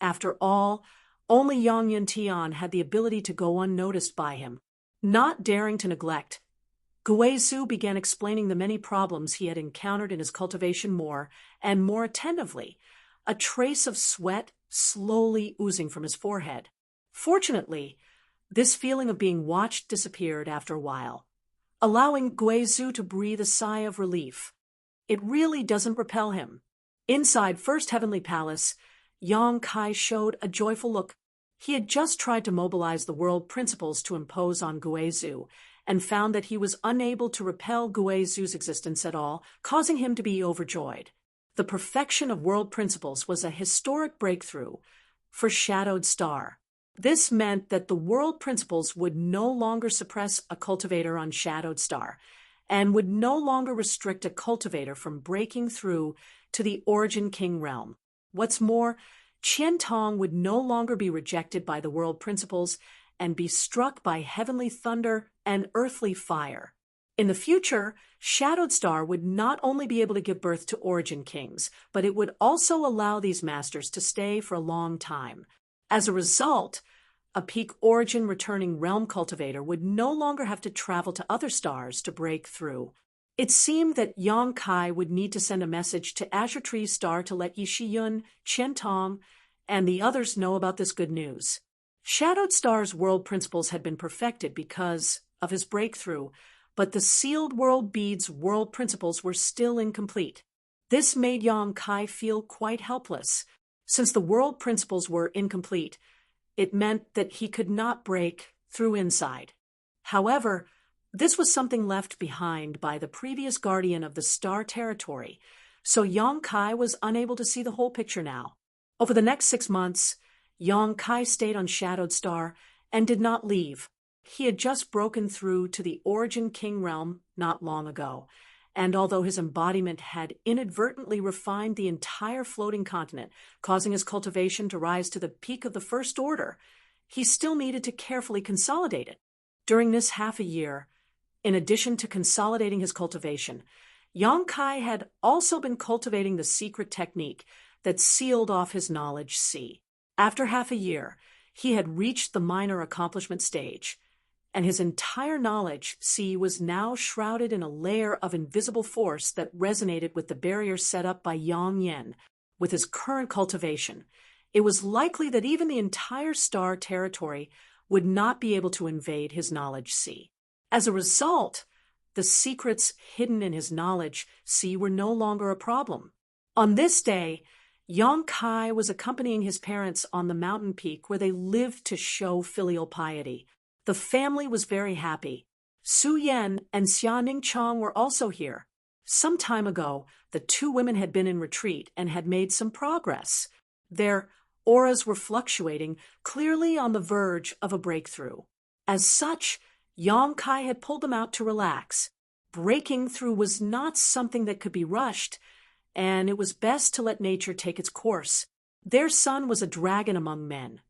After all, only Yang Yuntian had the ability to go unnoticed by him. Not daring to neglect, Guizhou began explaining the many problems he had encountered in his cultivation more and more attentively, a trace of sweat slowly oozing from his forehead. Fortunately, this feeling of being watched disappeared after a while, allowing Guizhou to breathe a sigh of relief. It really doesn't repel him. Inside First Heavenly Palace, Yang Kai showed a joyful look. He had just tried to mobilize the world principles to impose on Guizhou, and found that he was unable to repel Guizhou's existence at all, causing him to be overjoyed. The perfection of world principles was a historic breakthrough for Shadowed Star. This meant that the world principles would no longer suppress a cultivator on Shadowed Star, and would no longer restrict a cultivator from breaking through to the Origin King realm. What's more, Qian Tong would no longer be rejected by the world principles and be struck by heavenly thunder and earthly fire. In the future, Shadowed Star would not only be able to give birth to Origin Kings, but it would also allow these masters to stay for a long time. As a result, a peak origin returning realm cultivator would no longer have to travel to other stars to break through. It seemed that Yang Kai would need to send a message to Azure Tree Star to let Yi Shiyun, Qian Tong, and the others know about this good news. Shadowed Star's world principles had been perfected because of his breakthrough, but the sealed world bead's world principles were still incomplete. This made Yang Kai feel quite helpless. Since the world principles were incomplete, it meant that he could not break through inside. However, this was something left behind by the previous guardian of the star territory, so Yang Kai was unable to see the whole picture now. Over the next 6 months, Yang Kai stayed on Shadowed Star and did not leave. He had just broken through to the Origin King realm not long ago, and although his embodiment had inadvertently refined the entire floating continent, causing his cultivation to rise to the peak of the First Order, he still needed to carefully consolidate it. During this half a year, in addition to consolidating his cultivation, Yang Kai had also been cultivating the secret technique that sealed off his knowledge sea. After half a year, he had reached the minor accomplishment stage, and his entire knowledge sea was now shrouded in a layer of invisible force that resonated with the barrier set up by Yang Yen. With his current cultivation, it was likely that even the entire star territory would not be able to invade his knowledge sea. As a result, the secrets hidden in his knowledge sea were no longer a problem. On this day, Yang Kai was accompanying his parents on the mountain peak where they lived to show filial piety. The family was very happy. Su Yan and Xianing Chang were also here. Some time ago, the two women had been in retreat and had made some progress. Their auras were fluctuating, clearly on the verge of a breakthrough. As such, Yang Kai had pulled them out to relax. Breaking through was not something that could be rushed. and it was best to let nature take its course. Their son was a dragon among men,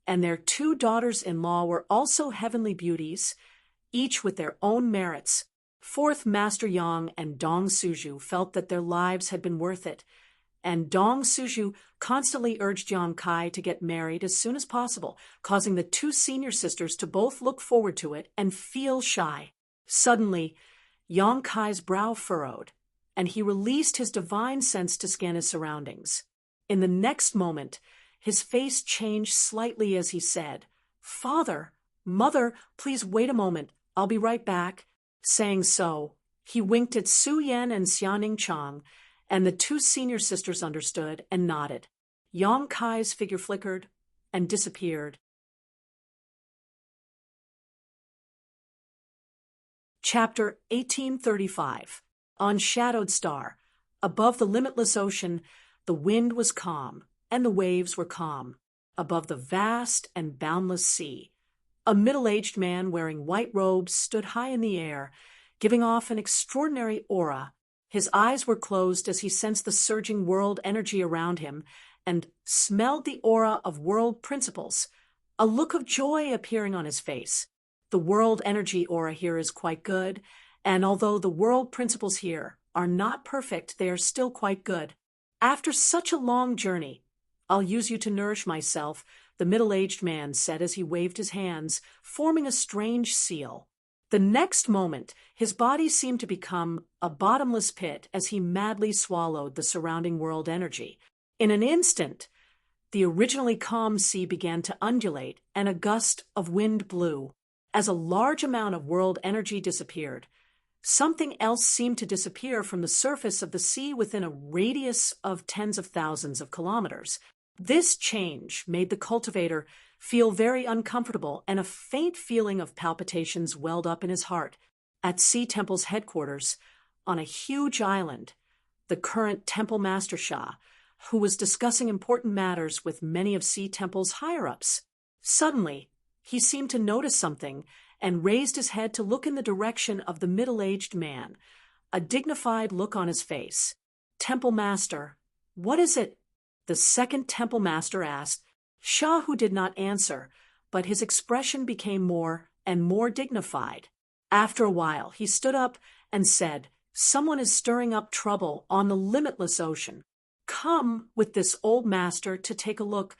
and their 2 daughters-in-law were also heavenly beauties, each with their own merits. Fourth Master Yang and Dong Suju felt that their lives had been worth it, and Dong Suju constantly urged Yang Kai to get married as soon as possible, causing the 2 senior sisters to both look forward to it and feel shy. Suddenly, Yang Kai's brow furrowed, and he released his divine sense to scan his surroundings. In the next moment, his face changed slightly as he said, "Father, Mother, please wait a moment. I'll be right back." Saying so, he winked at Su Yan and Xiaoning Chang, and the 2 senior sisters understood and nodded. Yang Kai's figure flickered and disappeared. Chapter 1835. On Shadowed Star. Above the limitless ocean, the wind was calm, and the waves were calm. Above the vast and boundless sea, a middle-aged man wearing white robes stood high in the air, giving off an extraordinary aura. His eyes were closed as he sensed the surging world energy around him and smelled the aura of world principles, a look of joy appearing on his face. The world energy aura here is quite good, and although the world principles here are not perfect, they are still quite good. After such a long journey, I'll use you to nourish myself, the middle-aged man said as he waved his hands, forming a strange seal. The next moment, his body seemed to become a bottomless pit as he madly swallowed the surrounding world energy. In an instant, the originally calm sea began to undulate, and a gust of wind blew. As a large amount of world energy disappeared, something else seemed to disappear from the surface of the sea within a radius of tens of thousands of kilometers. This change made the cultivator feel very uncomfortable, and a faint feeling of palpitations welled up in his heart. At Sea Temple's headquarters, on a huge island, the current Temple Master Shah, who was discussing important matters with many of Sea Temple's higher-ups. Suddenly, he seemed to notice something and raised his head to look in the direction of the middle-aged man, a dignified look on his face. "Temple Master, what is it?" the second Temple Master asked. Shah, who did not answer, but his expression became more and more dignified. After a while, he stood up and said, "Someone is stirring up trouble on the limitless ocean. Come with this old master to take a look."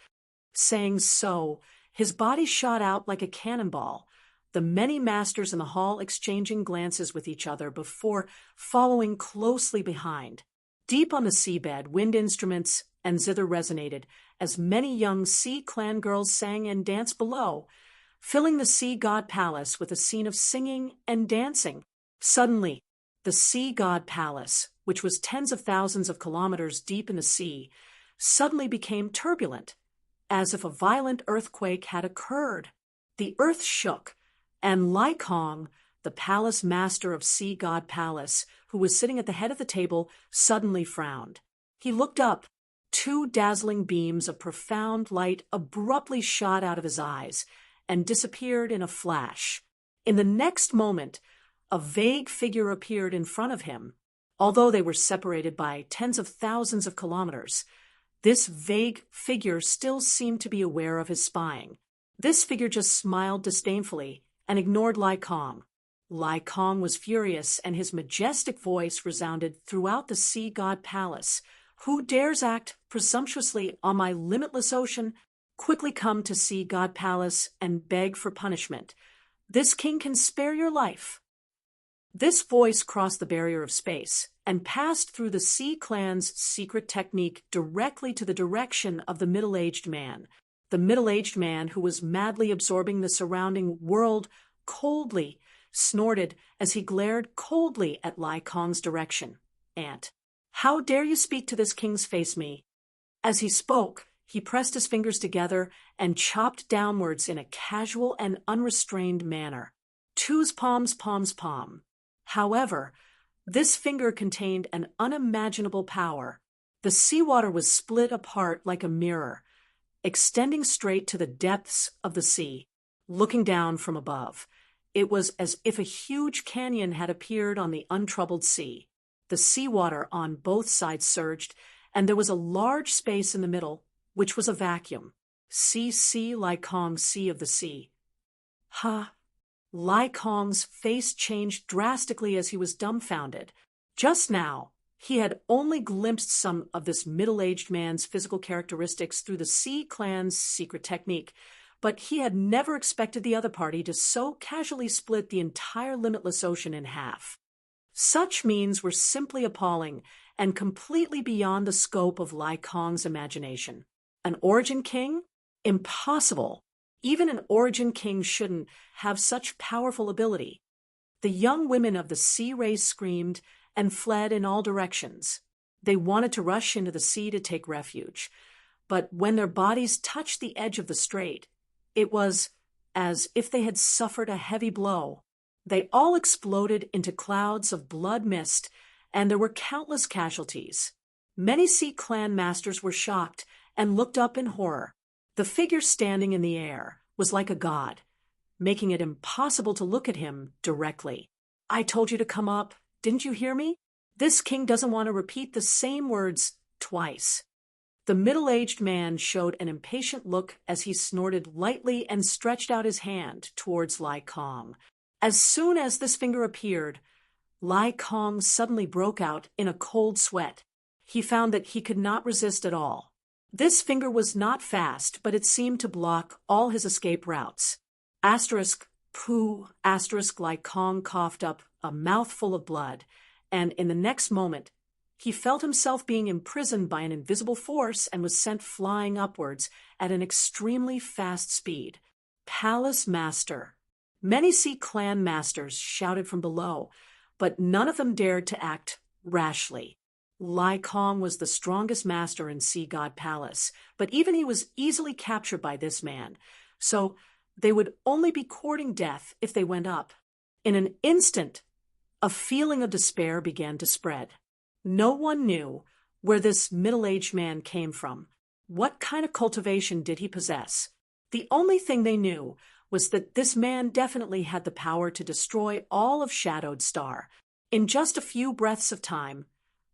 Saying so, his body shot out like a cannonball, the many masters in the hall exchanging glances with each other before following closely behind. Deep on the seabed, wind instruments and zither resonated as many young sea clan girls sang and danced below, filling the sea god palace with a scene of singing and dancing. Suddenly, the sea god palace, which was tens of thousands of kilometers deep in the sea, suddenly became turbulent, as if a violent earthquake had occurred. The earth shook, and Lai Kong, the palace master of Sea God Palace, who was sitting at the head of the table, suddenly frowned. He looked up. 2 dazzling beams of profound light abruptly shot out of his eyes and disappeared in a flash. In the next moment, a vague figure appeared in front of him. Although they were separated by tens of thousands of kilometers, this vague figure still seemed to be aware of his spying. This figure just smiled disdainfully and ignored Lai Kong. Lai Kong was furious, and his majestic voice resounded throughout the Sea God Palace. "Who dares act presumptuously on my limitless ocean? Quickly come to Sea God Palace and beg for punishment. This king can spare your life." This voice crossed the barrier of space and passed through the Sea Clan's secret technique directly to the direction of the middle-aged man. The middle-aged man, who was madly absorbing the surrounding world coldly, snorted as he glared coldly at Lai Kong's direction. "Ant, how dare you speak to this king's face, me?" As he spoke, he pressed his fingers together and chopped downwards in a casual and unrestrained manner. Two's palms, palm. However, this finger contained an unimaginable power. The seawater was split apart like a mirror, extending straight to the depths of the sea. Looking down from above, it was as if a huge canyon had appeared on the untroubled sea. The seawater on both sides surged, and there was a large space in the middle, which was a vacuum. See, Lai Kong, sea of the sea. Ha! Lai Kong's face changed drastically as he was dumbfounded. Just now, he had only glimpsed some of this middle-aged man's physical characteristics through the Sea Clan's secret technique, but he had never expected the other party to so casually split the entire limitless ocean in half. Such means were simply appalling and completely beyond the scope of Lai Kong's imagination. An origin king? Impossible. Even an origin king shouldn't have such powerful ability. The young women of the sea race screamed and fled in all directions. They wanted to rush into the sea to take refuge, but when their bodies touched the edge of the strait, it was as if they had suffered a heavy blow. They all exploded into clouds of blood mist, and there were countless casualties. Many Sea Clan masters were shocked and looked up in horror. The figure standing in the air was like a god, making it impossible to look at him directly. I told you to come up. Didn't you hear me? This king doesn't want to repeat the same words twice. The middle-aged man showed an impatient look as he snorted lightly and stretched out his hand towards Lai Kong. As soon as this finger appeared, Lai Kong suddenly broke out in a cold sweat. He found that he could not resist at all. This finger was not fast, but it seemed to block all his escape routes. Pooh, Lai Kong coughed up a mouthful of blood, and in the next moment, he felt himself being imprisoned by an invisible force and was sent flying upwards at an extremely fast speed. Palace Master. Many Sea Clan masters shouted from below, but none of them dared to act rashly. Lai Kong was the strongest master in Sea God Palace, but even he was easily captured by this man, so they would only be courting death if they went up. In an instant, a feeling of despair began to spread. No one knew where this middle-aged man came from. What kind of cultivation did he possess? The only thing they knew was that this man definitely had the power to destroy all of Shadowed Star. In just a few breaths of time,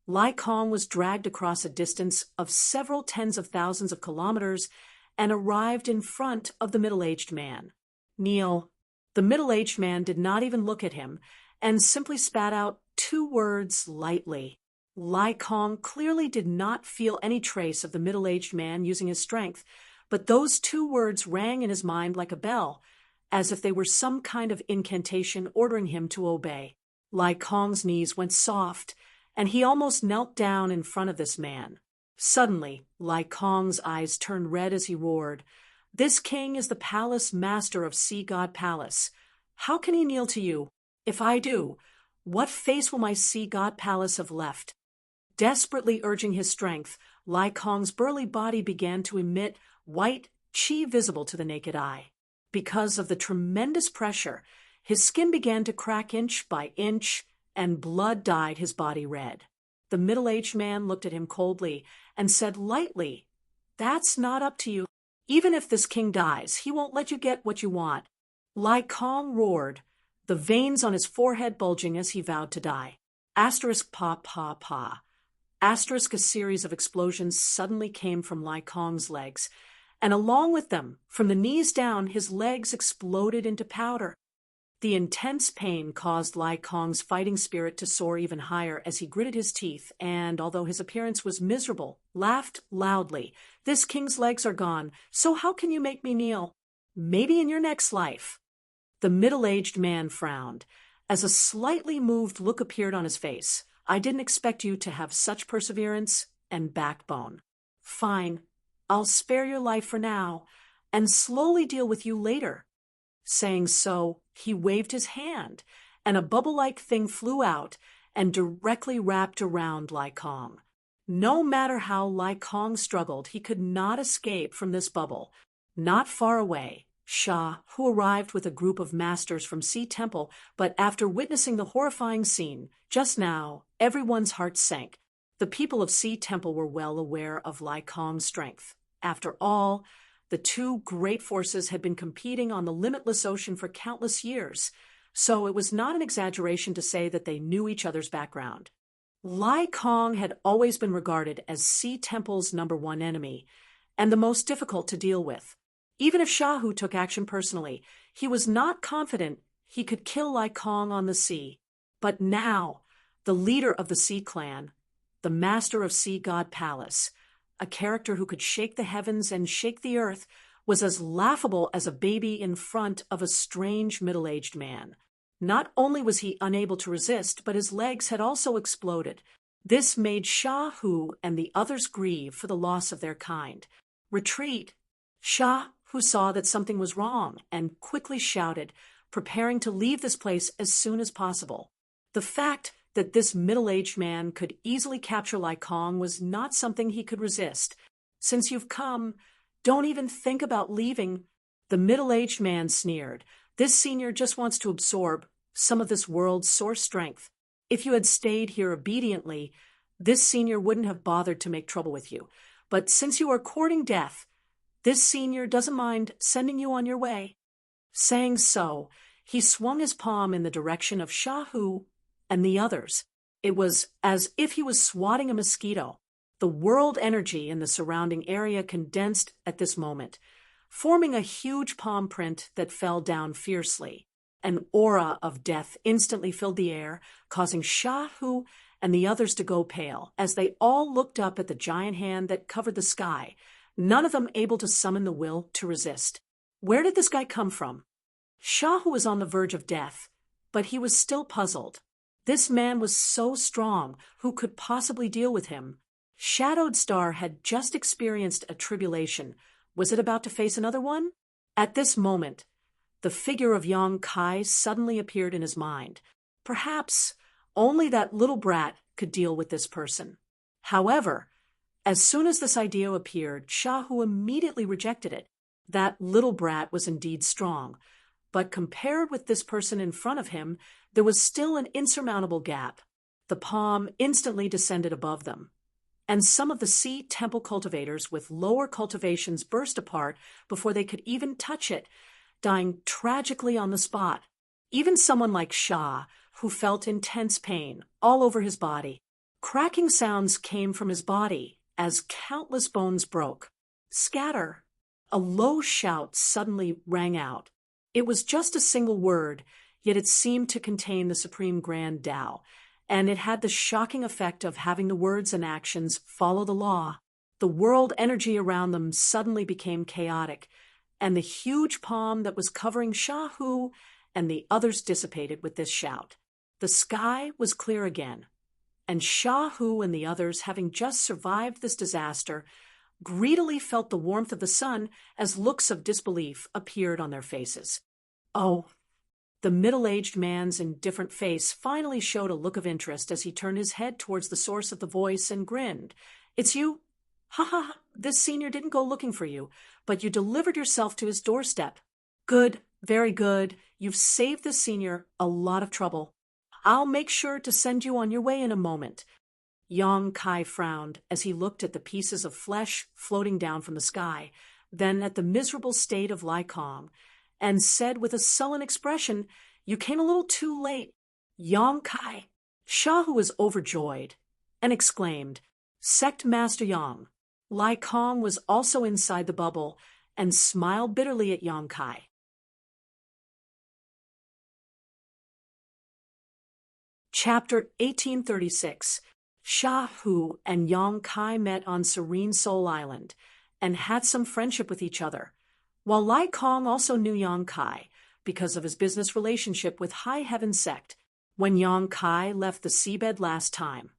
Lai Kong was dragged across a distance of several tens of thousands of kilometers and arrived in front of the middle-aged man. Kneel. The middle-aged man did not even look at him and simply spat out 2 words lightly. Lai Kong clearly did not feel any trace of the middle-aged man using his strength, but those 2 words rang in his mind like a bell, as if they were some kind of incantation ordering him to obey. Lai Kong's knees went soft, and he almost knelt down in front of this man. Suddenly, Lai Kong's eyes turned red as he roared, "This king is the palace master of Sea God Palace. How can he kneel to you? If I do, what face will my Sea God Palace have left?" Desperately urging his strength, Lai Kong's burly body began to emit white qi visible to the naked eye. Because of the tremendous pressure, his skin began to crack inch by inch, and blood dyed his body red. The middle-aged man looked at him coldly and said lightly, "That's not up to you. Even if this king dies, he won't let you get what you want." Lai Kong roared, the veins on his forehead bulging as he vowed to die. Pa pa pa. A series of explosions suddenly came from Lai Kong's legs, and along with them, from the knees down, his legs exploded into powder. The intense pain caused Lai Kong's fighting spirit to soar even higher as he gritted his teeth and, although his appearance was miserable, laughed loudly. "This king's legs are gone, so how can you make me kneel? Maybe in your next life." The middle-aged man frowned, as a slightly moved look appeared on his face. "I didn't expect you to have such perseverance and backbone. Fine, I'll spare your life for now, and slowly deal with you later." Saying so, he waved his hand, and a bubble-like thing flew out and directly wrapped around Lai Kong. No matter how Lai Kong struggled, he could not escape from this bubble. Not far away, Sha, who arrived with a group of masters from Sea Temple, but after witnessing the horrifying scene, just now, everyone's heart sank. The people of Sea Temple were well aware of Lai Kong's strength. After all, the 2 great forces had been competing on the limitless ocean for countless years, so it was not an exaggeration to say that they knew each other's background. Lai Kong had always been regarded as Sea Temple's #1 enemy, and the most difficult to deal with. Even if Shahu took action personally, he was not confident he could kill Lai Kong on the sea. But now, the leader of the Sea Clan, the master of Sea God Palace, a character who could shake the heavens and shake the earth, was as laughable as a baby in front of a strange middle-aged man. Not only was he unable to resist, but his legs had also exploded. This made Shahu and the others grieve for the loss of their kind. Retreat! Shahu saw that something was wrong and quickly shouted, preparing to leave this place as soon as possible. The fact that this middle-aged man could easily capture Lai Kong was not something he could resist. Since you've come, don't even think about leaving. The middle-aged man sneered. This senior just wants to absorb some of this world's source strength. If you had stayed here obediently, this senior wouldn't have bothered to make trouble with you. But since you are courting death, this senior doesn't mind sending you on your way. Saying so, he swung his palm in the direction of Shahu and the others. It was as if he was swatting a mosquito. The world energy in the surrounding area condensed at this moment, forming a huge palm print that fell down fiercely. An aura of death instantly filled the air, causing Shahu and the others to go pale as they all looked up at the giant hand that covered the sky, none of them able to summon the will to resist. Where did this guy come from? Shahu was on the verge of death, but he was still puzzled. This man was so strong, who could possibly deal with him? Shadowed Star had just experienced a tribulation. Was it about to face another one? At this moment, the figure of Yang Kai suddenly appeared in his mind. Perhaps only that little brat could deal with this person. However, as soon as this idea appeared, Shahu immediately rejected it. That little brat was indeed strong, but compared with this person in front of him, there was still an insurmountable gap. The palm instantly descended above them, and some of the Sea Temple cultivators with lower cultivations burst apart before they could even touch it, dying tragically on the spot. Even someone like Shah, who felt intense pain all over his body. Cracking sounds came from his body as countless bones broke. Scatter! A low shout suddenly rang out. It was just a single word, yet it seemed to contain the Supreme Grand Tao, and it had the shocking effect of having the words and actions follow the law. The world energy around them suddenly became chaotic, and the huge palm that was covering Shahu and the others dissipated with this shout. The sky was clear again, and Shahu and the others, having just survived this disaster, greedily felt the warmth of the sun as looks of disbelief appeared on their faces. Oh, the middle-aged man's indifferent face finally showed a look of interest as he turned his head towards the source of the voice and grinned. It's you? Ha ha, this senior didn't go looking for you, but you delivered yourself to his doorstep. Good, very good. You've saved this senior a lot of trouble. I'll make sure to send you on your way in a moment. Yang Kai frowned as he looked at the pieces of flesh floating down from the sky, then at the miserable state of Lai Kong, and said with a sullen expression, You came a little too late. Yang Kai. Shahu was overjoyed and exclaimed, Sect Master Yang. Lai Kong was also inside the bubble and smiled bitterly at Yang Kai. Chapter 1836. Shahu and Yang Kai met on Serene Soul Island and had some friendship with each other, while Lai Kong also knew Yang Kai because of his business relationship with High Heaven Sect. When Yang Kai left the seabed last time,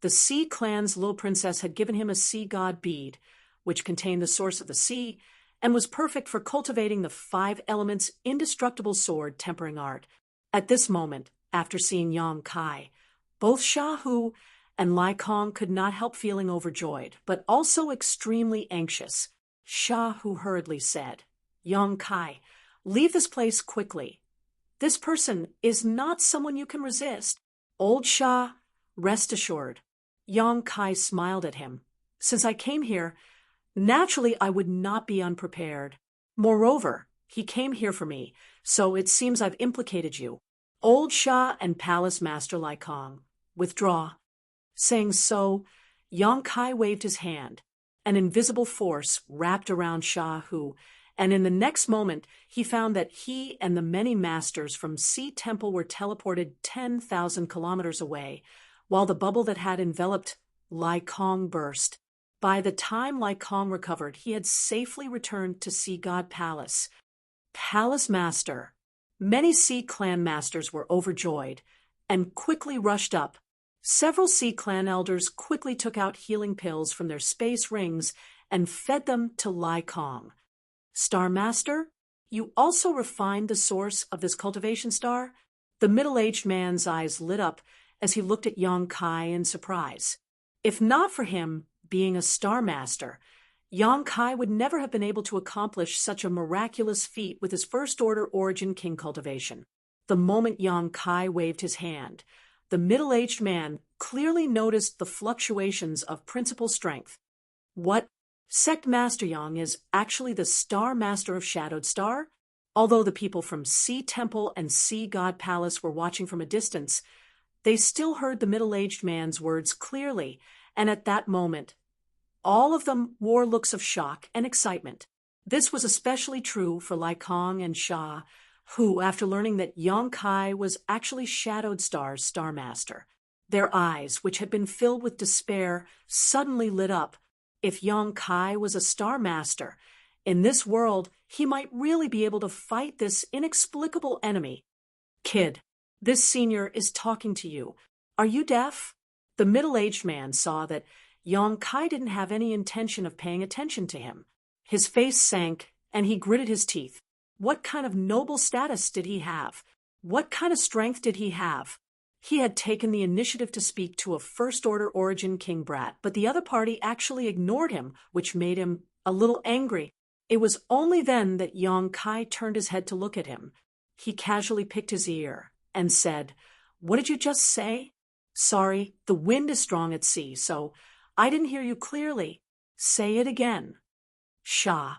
the Sea Clan's little princess had given him a sea god bead, which contained the source of the sea and was perfect for cultivating the 5 elements indestructible sword tempering art. At this moment, after seeing Yang Kai, both Shahu and Lai Kong could not help feeling overjoyed, but also extremely anxious. Shahu hurriedly said, Yang Kai, leave this place quickly. This person is not someone you can resist. Old Shah, rest assured. Yang Kai smiled at him. Since I came here, naturally I would not be unprepared. Moreover, he came here for me, so it seems I've implicated you. Old Shah and Palace Master Lai Kong, withdraw. Saying so, Yang Kai waved his hand. An invisible force wrapped around Sha Hu, and in the next moment he found that he and the many masters from Sea Temple were teleported 10,000 kilometers away, while the bubble that had enveloped Lai Kong burst. By the time Lai Kong recovered, he had safely returned to Sea God Palace. Palace Master. Many Sea Clan masters were overjoyed and quickly rushed up. Several Sea Clan elders quickly took out healing pills from their space rings and fed them to Lai Kong. Star Master, you also refined the source of this cultivation star? The middle-aged man's eyes lit up as he looked at Yang Kai in surprise. If not for him being a Star Master, Yang Kai would never have been able to accomplish such a miraculous feat with his first-order origin king cultivation. The moment Yang Kai waved his hand, the middle-aged man clearly noticed the fluctuations of principal strength. What? Sect Master Yang is actually the Star Master of Shadowed Star? Although the people from Sea Temple and Sea God Palace were watching from a distance, they still heard the middle-aged man's words clearly, and at that moment, all of them wore looks of shock and excitement. This was especially true for Lai Kong and Sha, who, after learning that Yang Kai was actually Shadowed Star's Star Master, their eyes, which had been filled with despair, suddenly lit up. If Yang Kai was a Star Master, in this world he might really be able to fight this inexplicable enemy. Kid, this senior is talking to you. Are you deaf? The middle-aged man saw that Yang Kai didn't have any intention of paying attention to him. His face sank, and he gritted his teeth. What kind of noble status did he have? What kind of strength did he have? He had taken the initiative to speak to a first-order origin king brat, but the other party actually ignored him, which made him a little angry. It was only then that Yang Kai turned his head to look at him. He casually picked his ear and said, "What did you just say?" "Sorry, the wind is strong at sea, so I didn't hear you clearly." "Say it again." Sha,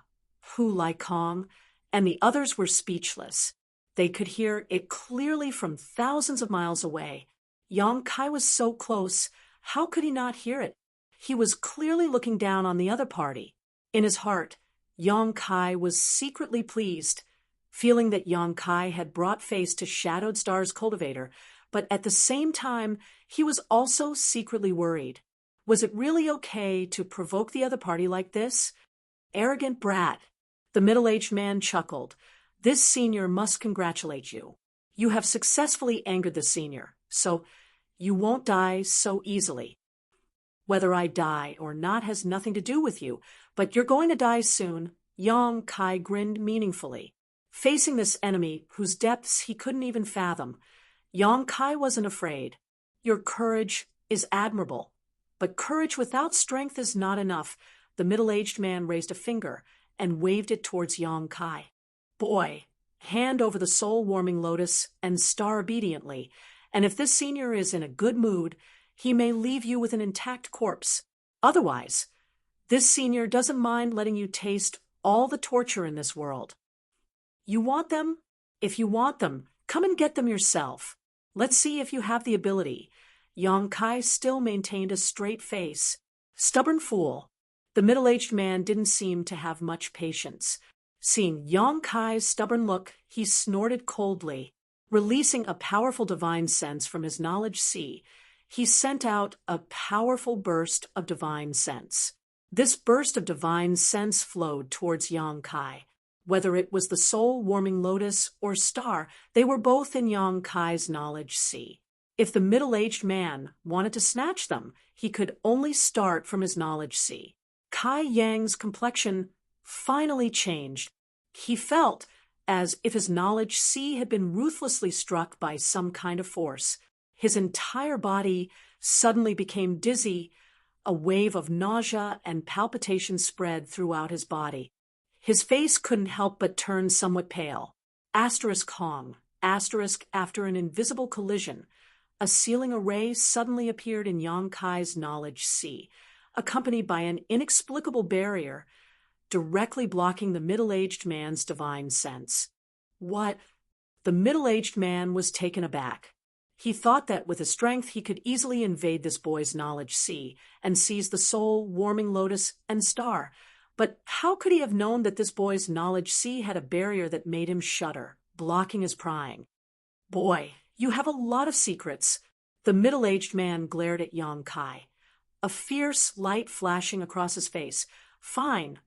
Hu Lai Kong, and the others were speechless. They could hear it clearly from thousands of miles away. Yang Kai was so close, how could he not hear it? He was clearly looking down on the other party. In his heart, Yang Kai was secretly pleased, feeling that Yang Kai had brought face to Shadowed Star's cultivator, but at the same time, he was also secretly worried. Was it really okay to provoke the other party like this? Arrogant brat. The middle-aged man chuckled. This senior must congratulate you. You have successfully angered the senior, so you won't die so easily. Whether I die or not has nothing to do with you, but you're going to die soon. Yang Kai grinned meaningfully. Facing this enemy, whose depths he couldn't even fathom, Yang Kai wasn't afraid. Your courage is admirable, but courage without strength is not enough. The middle-aged man raised a finger and waved it towards Yang Kai. Boy, hand over the soul-warming lotus and star obediently, and if this senior is in a good mood, he may leave you with an intact corpse. Otherwise, this senior doesn't mind letting you taste all the torture in this world. You want them? If you want them, come and get them yourself. Let's see if you have the ability. Yang Kai still maintained a straight face. Stubborn fool. The middle-aged man didn't seem to have much patience. Seeing Yang Kai's stubborn look, he snorted coldly. Releasing a powerful divine sense from his knowledge sea, he sent out a powerful burst of divine sense. This burst of divine sense flowed towards Yang Kai. Whether it was the soul-warming lotus or star, they were both in Yang Kai's knowledge sea. If the middle-aged man wanted to snatch them, he could only start from his knowledge sea. Kai Yang's complexion finally changed. He felt as if his knowledge sea had been ruthlessly struck by some kind of force. His entire body suddenly became dizzy. A wave of nausea and palpitation spread throughout his body. His face couldn't help but turn somewhat pale. Asterisk Hong. Asterisk after an invisible collision. A sealing array suddenly appeared in Yang Kai's knowledge sea, accompanied by an inexplicable barrier directly blocking the middle-aged man's divine sense. What? The middle-aged man was taken aback. He thought that with his strength he could easily invade this boy's knowledge sea and seize the soul, warming lotus, and star. But how could he have known that this boy's knowledge sea had a barrier that made him shudder, blocking his prying? Boy, you have a lot of secrets. The middle-aged man glared at Yang Kai, a fierce light flashing across his face. Fine.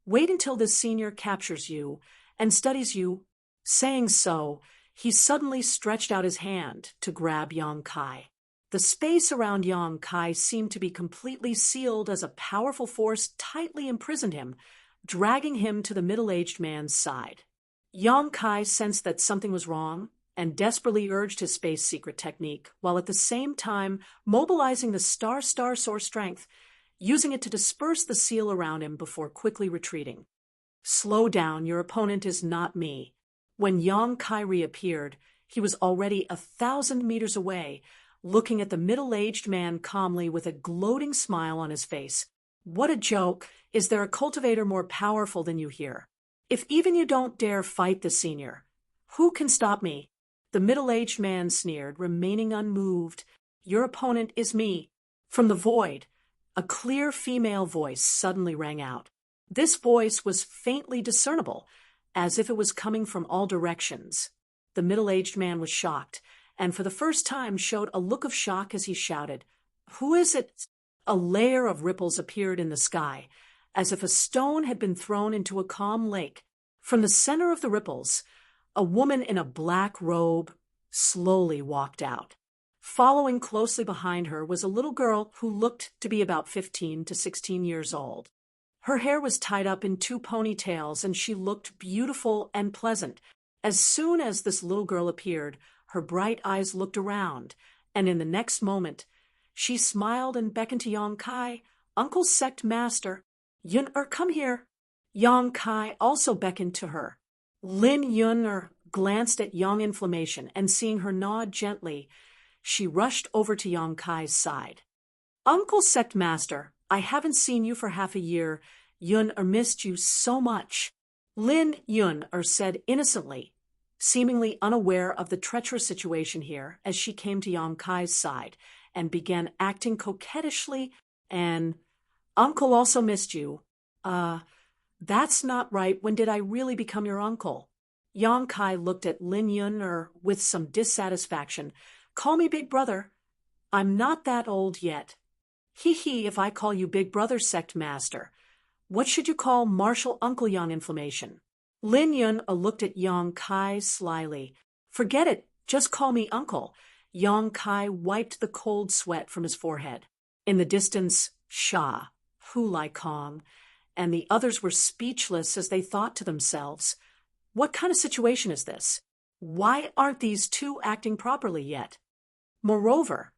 Wait until this senior captures you and studies you. Saying so, he suddenly stretched out his hand to grab Yang Kai. The space around Yang Kai seemed to be completely sealed as a powerful force tightly imprisoned him, dragging him to the middle-aged man's side. Yang Kai sensed that something was wrong and desperately urged his space secret technique, while at the same time mobilizing the star source strength, using it to disperse the seal around him before quickly retreating. Slow down, your opponent is not me. When Yang Kai reappeared, he was already 1,000 meters away, looking at the middle-aged man calmly with a gloating smile on his face. What a joke! Is there a cultivator more powerful than you here? If even you don't dare fight the senior, who can stop me? The middle-aged man sneered, remaining unmoved. Your opponent is me. From the void, a clear female voice suddenly rang out. This voice was faintly discernible, as if it was coming from all directions. The middle-aged man was shocked, and for the first time showed a look of shock as he shouted, "Who is it?" A layer of ripples appeared in the sky, as if a stone had been thrown into a calm lake. From the center of the ripples, a woman in a black robe slowly walked out. Following closely behind her was a little girl who looked to be about 15 to 16 years old. Her hair was tied up in 2 ponytails, and she looked beautiful and pleasant. As soon as this little girl appeared, her bright eyes looked around, and in the next moment, she smiled and beckoned to Yang Kai. "Uncle Sect Master, Yun-er, come here." Yang Kai also beckoned to her. Lin Yun-er glanced at Yang Inflammation, and seeing her nod gently, she rushed over to Yang Kai's side. "Uncle Sect Master, I haven't seen you for half a year. Yun-er missed you so much," Lin Yun-er said innocently, seemingly unaware of the treacherous situation here as she came to Yang Kai's side and began acting coquettishly. "And Uncle also missed you. That's not right. When did I really become your uncle?" Yang Kai looked at Lin Yun-er with some dissatisfaction. "Call me Big Brother. I'm not that old yet." "Hee, if I call you Big Brother Sect Master, what should you call Martial Uncle Yang Inflammation?" Lin Yun-er looked at Yang Kai slyly. "Forget it. Just call me Uncle." Yang Kai wiped the cold sweat from his forehead. In the distance, Sha, Hu Lai Kong, and the others were speechless as they thought to themselves, what kind of situation is this? Why aren't these two acting properly yet? Moreover,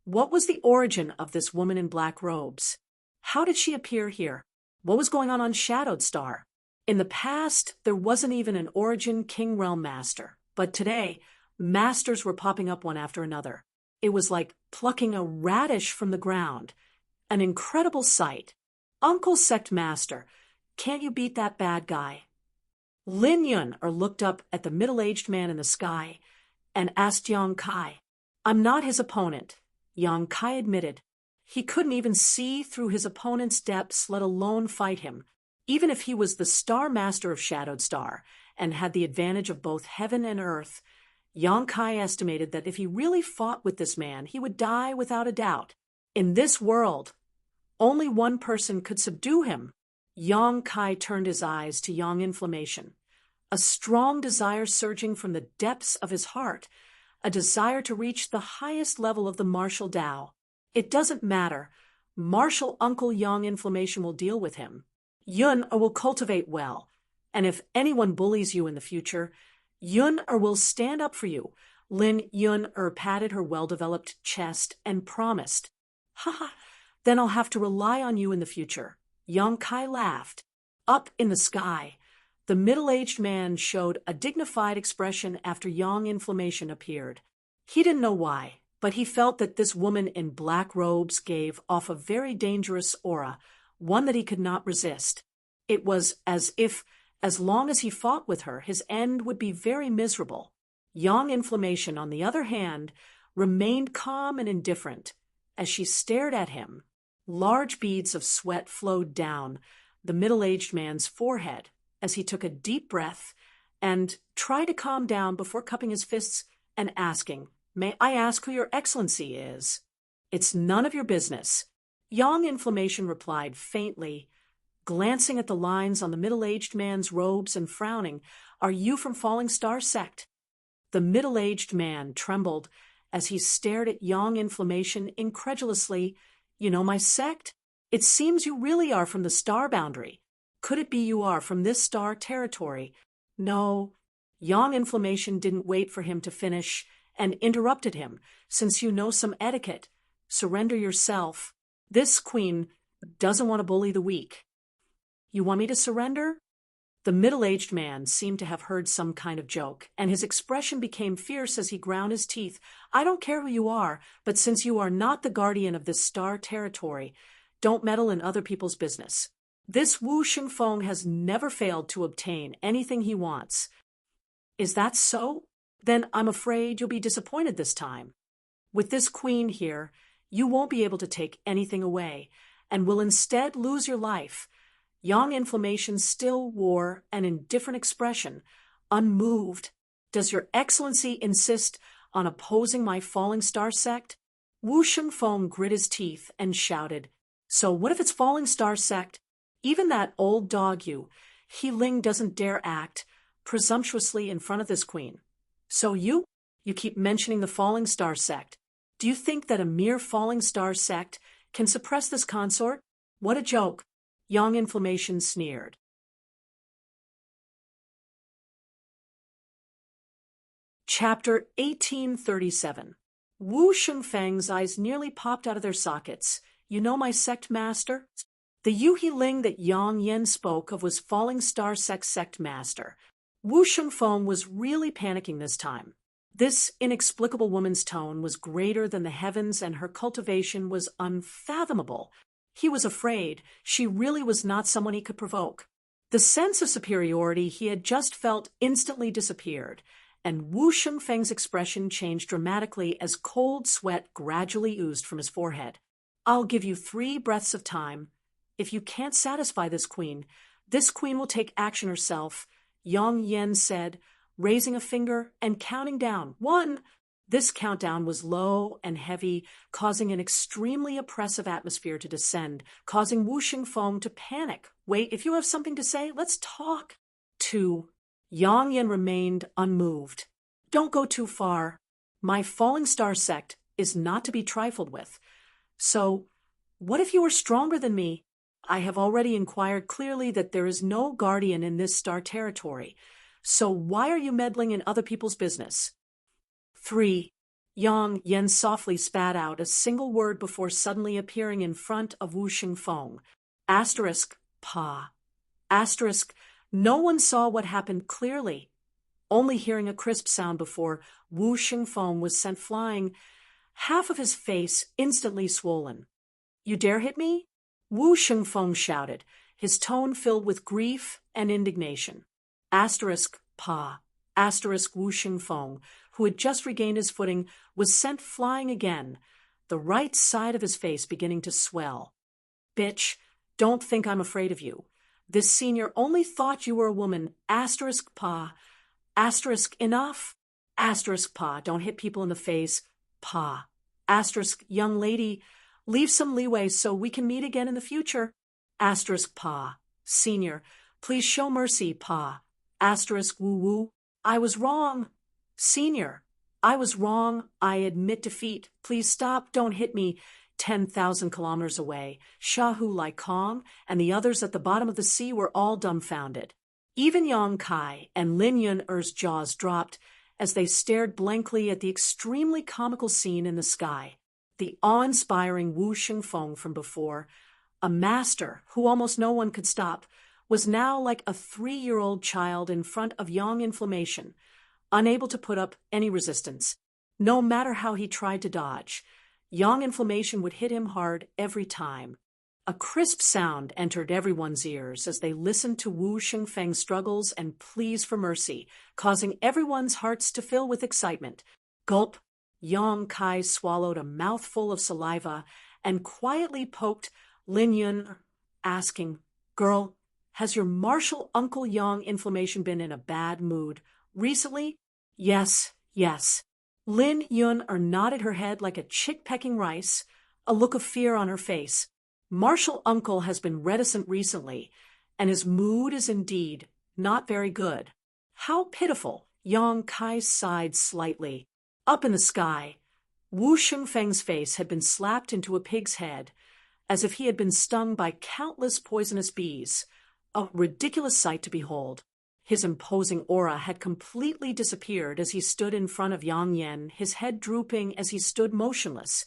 what was the origin of this woman in black robes? How did she appear here? What was going on Shadowed Star? In the past, there wasn't even an Origin King Realm Master, but today, masters were popping up one after another. It was like plucking a radish from the ground. An incredible sight. "Uncle Sect Master, can't you beat that bad guy?" Lin Yun-er looked up at the middle-aged man in the sky and asked Yang Kai. "I'm not his opponent," Yang Kai admitted. He couldn't even see through his opponent's depths, let alone fight him. Even if he was the Star Master of Shadowed Star and had the advantage of both heaven and earth, Yang Kai estimated that if he really fought with this man, he would die without a doubt. In this world, only one person could subdue him. Yang Kai turned his eyes to Yang Inflammation, a strong desire surging from the depths of his heart, a desire to reach the highest level of the martial Tao. It doesn't matter. Martial Uncle Yang Inflammation will deal with him. Yun-er will cultivate well, and if anyone bullies you in the future, Yun-er will stand up for you. Lin Yun-er patted her well-developed chest and promised. "Ha, then I'll have to rely on you in the future." Yang Kai laughed. Up in the sky, the middle-aged man showed a dignified expression after Yang Inflammation appeared. He didn't know why, but he felt that this woman in black robes gave off a very dangerous aura, one that he could not resist. It was as if, as long as he fought with her, his end would be very miserable. Yang Inflammation, on the other hand, remained calm and indifferent. As she stared at him, large beads of sweat flowed down the middle-aged man's forehead as he took a deep breath and tried to calm down before cupping his fists and asking, "May I ask who your excellency is?" "It's none of your business," Young Inflammation replied faintly, glancing at the lines on the middle-aged man's robes and frowning. "Are you from Falling Star sect?" The middle-aged man trembled as he stared at Young Inflammation incredulously. "You know my sect? It seems you really are from the star boundary. Could it be you are from this star territory?" "No." Young Inflammation didn't wait for him to finish and interrupted him. "Since you know some etiquette, surrender yourself. This queen doesn't want to bully the weak." "You want me to surrender?" The middle-aged man seemed to have heard some kind of joke, and his expression became fierce as he ground his teeth. "I don't care who you are, but since you are not the guardian of this star territory, don't meddle in other people's business. This Wu Shengfeng has never failed to obtain anything he wants." "Is that so? Then I'm afraid you'll be disappointed this time. With this queen here, you won't be able to take anything away, and will instead lose your life." Young Inflammation still wore an indifferent expression, unmoved. "Does your excellency insist on opposing my Falling Star sect?" Wu Shengfeng grit his teeth and shouted, "So what if it's Falling Star sect? Even that old dog He Ling doesn't dare act presumptuously in front of this queen. So you keep mentioning the Falling Star sect. Do you think that a mere Falling Star sect can suppress this consort? What a joke!" Young Inflammation sneered. Chapter 1837. Wu Shengfeng's eyes nearly popped out of their sockets. "You know my sect master?" The Yuhi Ling that Yang Yen spoke of was Falling Star sect master. Wu Shengfeng was really panicking this time. This inexplicable woman's tone was greater than the heavens, and her cultivation was unfathomable. He was afraid she really was not someone he could provoke. The sense of superiority he had just felt instantly disappeared, and Wu Shengfeng's expression changed dramatically as cold sweat gradually oozed from his forehead. "I'll give you 3 breaths of time. If you can't satisfy this queen will take action herself," Yang Yen said, raising a finger and counting down. 1. This countdown was low and heavy, causing an extremely oppressive atmosphere to descend, causing Wu Shengfeng to panic. "Wait, if you have something to say, let's talk." 2. Yang Yen remained unmoved. "Don't go too far. My Falling Star sect is not to be trifled with. So, what if you were stronger than me? I have already inquired clearly that there is no guardian in this star territory. So why are you meddling in other people's business?" 3. Yang Yen softly spat out a single word before suddenly appearing in front of Wu Shengfeng. Pa. No one saw what happened clearly, only hearing a crisp sound before Wu Shengfeng was sent flying, half of his face instantly swollen. "You dare hit me?" Wu Shengfeng shouted, his tone filled with grief and indignation. Pa. Wu Shengfeng, who had just regained his footing, was sent flying again, the right side of his face beginning to swell. "Bitch, don't think I'm afraid of you. This senior only thought you were a woman. Pa. Enough. Pa. Don't hit people in the face. Pa. Young lady, leave some leeway so we can meet again in the future. Pa. Senior, please show mercy. Pa. Woo. I was wrong. Senior, I was wrong. I admit defeat. Please stop. Don't hit me. 10,000 kilometers away, Shahu Lai Kong and the others at the bottom of the sea were all dumbfounded. Even Yang Kai and Lin Yun-er's jaws dropped as they stared blankly at the extremely comical scene in the sky. The awe-inspiring Wu Shengfeng from before, a master who almost no one could stop, was now like a 3-year-old child in front of Yang Inflammation, unable to put up any resistance. No matter how he tried to dodge, Yang Inflammation would hit him hard every time. A crisp sound entered everyone's ears as they listened to Wu Shengfeng's struggles and pleas for mercy, causing everyone's hearts to fill with excitement. Gulp! Yang Kai swallowed a mouthful of saliva and quietly poked Lin Yun, asking, "Girl, has your martial Uncle Yang inflammation been in a bad mood recently?" "Yes, yes." Lin Yun nodded her head like a chick pecking rice, a look of fear on her face. "Martial Uncle has been reticent recently, and his mood is indeed not very good." "How pitiful!" Yang Kai sighed slightly. Up in the sky, Wu Shengfeng's face had been slapped into a pig's head, as if he had been stung by countless poisonous bees, a ridiculous sight to behold. His imposing aura had completely disappeared as he stood in front of Yang Yen, his head drooping as he stood motionless,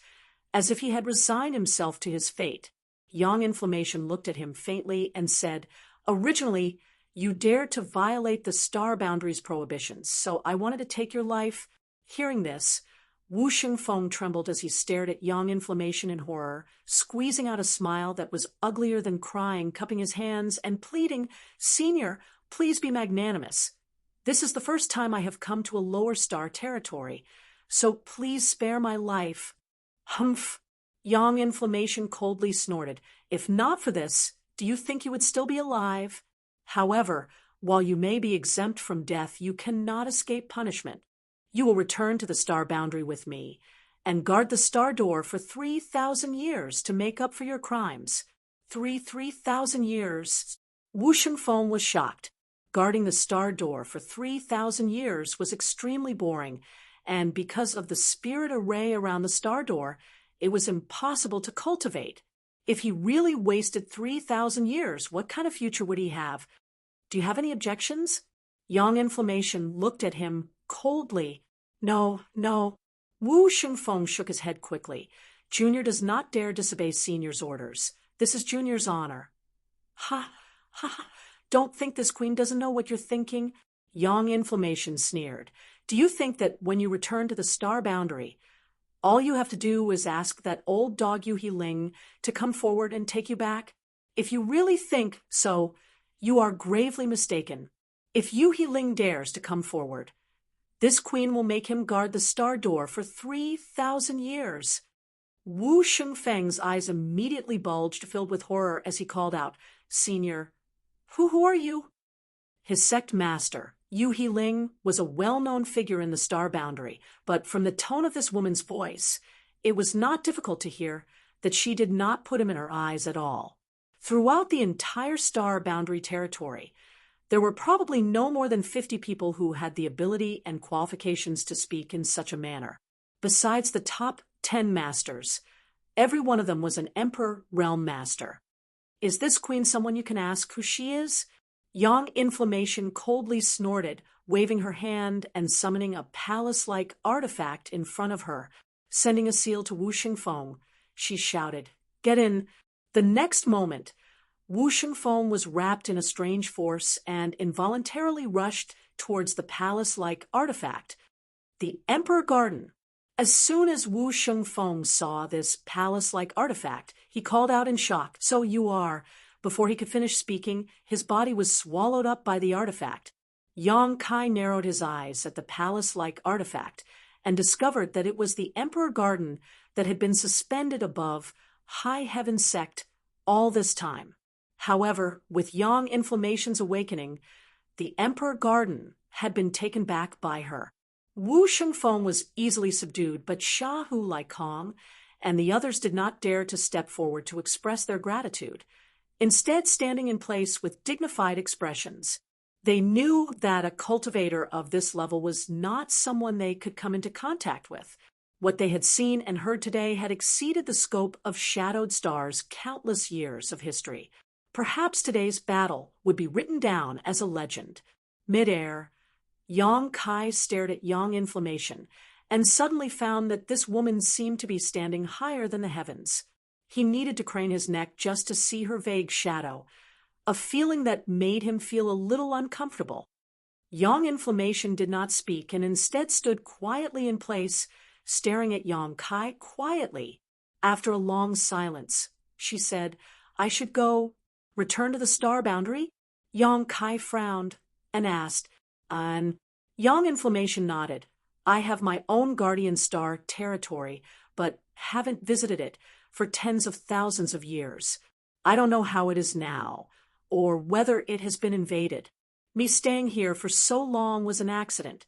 as if he had resigned himself to his fate. Yang Inflammation looked at him faintly and said, "Originally, you dared to violate the star boundaries prohibitions, so I wanted to take your life." Hearing this, Wu Shengfeng trembled as he stared at Yang Inflammation in horror, squeezing out a smile that was uglier than crying, cupping his hands and pleading, "Senior, please be magnanimous. This is the first time I have come to a lower star territory, so please spare my life." "Humph!" Yang Inflammation coldly snorted. "If not for this, do you think you would still be alive? However, while you may be exempt from death, you cannot escape punishment. You will return to the star boundary with me and guard the star door for 3,000 years to make up for your crimes." 3,000 years. Wu Shengfeng was shocked. Guarding the star door for 3,000 years was extremely boring, and because of the spirit array around the star door, it was impossible to cultivate. If he really wasted 3,000 years, what kind of future would he have? "Do you have any objections?" Yang Inflammation looked at him coldly. "No, no." Wu Shengfeng shook his head quickly. "Junior does not dare disobey Senior's orders. This is Junior's honor." "Ha, ha, ha. Don't think this queen doesn't know what you're thinking." Yang Inflammation sneered. "Do you think that when you return to the star boundary, all you have to do is ask that old dog Yu Ling to come forward and take you back? If you really think so, you are gravely mistaken. If Yu Ling dares to come forward, this queen will make him guard the star door for 3,000 years." Wu Shengfeng's eyes immediately bulged, filled with horror, as he called out, "Senior, who are you?" His sect master, Yu Ling, was a well-known figure in the star boundary, but from the tone of this woman's voice, it was not difficult to hear that she did not put him in her eyes at all. Throughout the entire star boundary territory, there were probably no more than 50 people who had the ability and qualifications to speak in such a manner. Besides the top 10 masters, every one of them was an Emperor Realm Master. "Is this queen someone you can ask who she is?" Yang Inflammation coldly snorted, waving her hand and summoning a palace-like artifact in front of her. Sending a seal to Wu Shengfeng, she shouted, "Get in." The next moment, Wu Shengfeng was wrapped in a strange force and involuntarily rushed towards the palace-like artifact, the Emperor Garden. As soon as Wu Shengfeng saw this palace-like artifact, he called out in shock, "So you are." Before he could finish speaking, his body was swallowed up by the artifact. Yang Kai narrowed his eyes at the palace-like artifact and discovered that it was the Emperor Garden that had been suspended above High Heaven Sect all this time. However, with Yang Inflammation's awakening, the Emperor Garden had been taken back by her. Wu Shengfeng was easily subdued, but Sha Hu lay calm, and the others did not dare to step forward to express their gratitude, instead standing in place with dignified expressions. They knew that a cultivator of this level was not someone they could come into contact with. What they had seen and heard today had exceeded the scope of Shadowed Star's countless years of history. Perhaps today's battle would be written down as a legend. Mid-air, Yang Kai stared at Yang Inflammation and suddenly found that this woman seemed to be standing higher than the heavens. He needed to crane his neck just to see her vague shadow, a feeling that made him feel a little uncomfortable. Yang Inflammation did not speak and instead stood quietly in place, staring at Yang Kai quietly. After a long silence, she said, "I should go, return to the star boundary?" Yang Kai frowned and asked, "And?" Yang Inflammation nodded. I have my own guardian star territory, but haven't visited it for tens of thousands of years. I don't know how it is now, or whether it has been invaded. Me staying here for so long was an accident.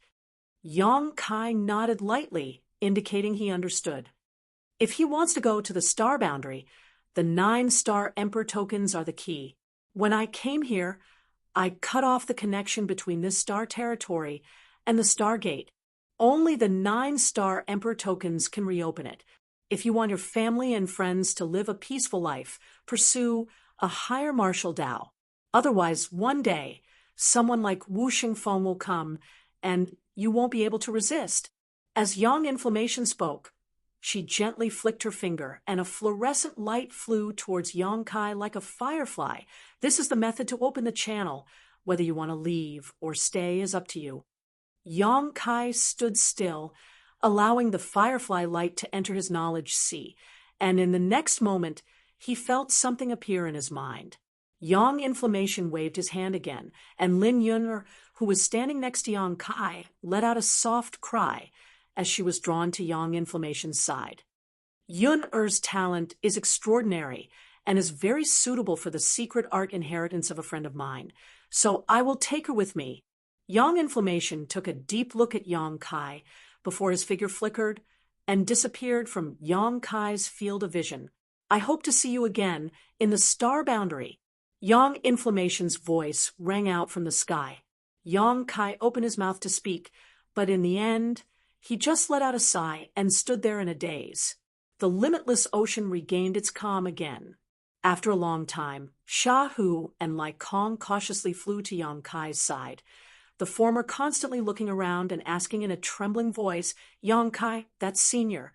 Yang Kai nodded lightly, indicating he understood. If he wants to go to the star boundary, the 9-star Emperor tokens are the key. When I came here, I cut off the connection between this star territory and the Stargate. Only the 9-star Emperor tokens can reopen it. If you want your family and friends to live a peaceful life, pursue a higher martial Tao. Otherwise, one day, someone like Wu Xingfeng will come, and you won't be able to resist. As Yang Inflammation spoke, she gently flicked her finger, and a fluorescent light flew towards Yang Kai like a firefly. This is the method to open the channel. Whether you want to leave or stay is up to you. Yang Kai stood still, allowing the firefly light to enter his knowledge sea, and in the next moment, he felt something appear in his mind. Yang Inflammation waved his hand again, and Lin Yun, who was standing next to Yang Kai, let out a soft cry as she was drawn to Yang Inflammation's side. Yun-Er's talent is extraordinary and is very suitable for the secret art inheritance of a friend of mine, so I will take her with me. Yang Inflammation took a deep look at Yang Kai before his figure flickered and disappeared from Yang Kai's field of vision. I hope to see you again in the star boundary. Yang Inflammation's voice rang out from the sky. Yang Kai opened his mouth to speak, but in the end, he just let out a sigh and stood there in a daze. The limitless ocean regained its calm again. After a long time, Sha Hu and Lai Kong cautiously flew to Yang Kai's side, the former constantly looking around and asking in a trembling voice, "Yang Kai, that's Senior.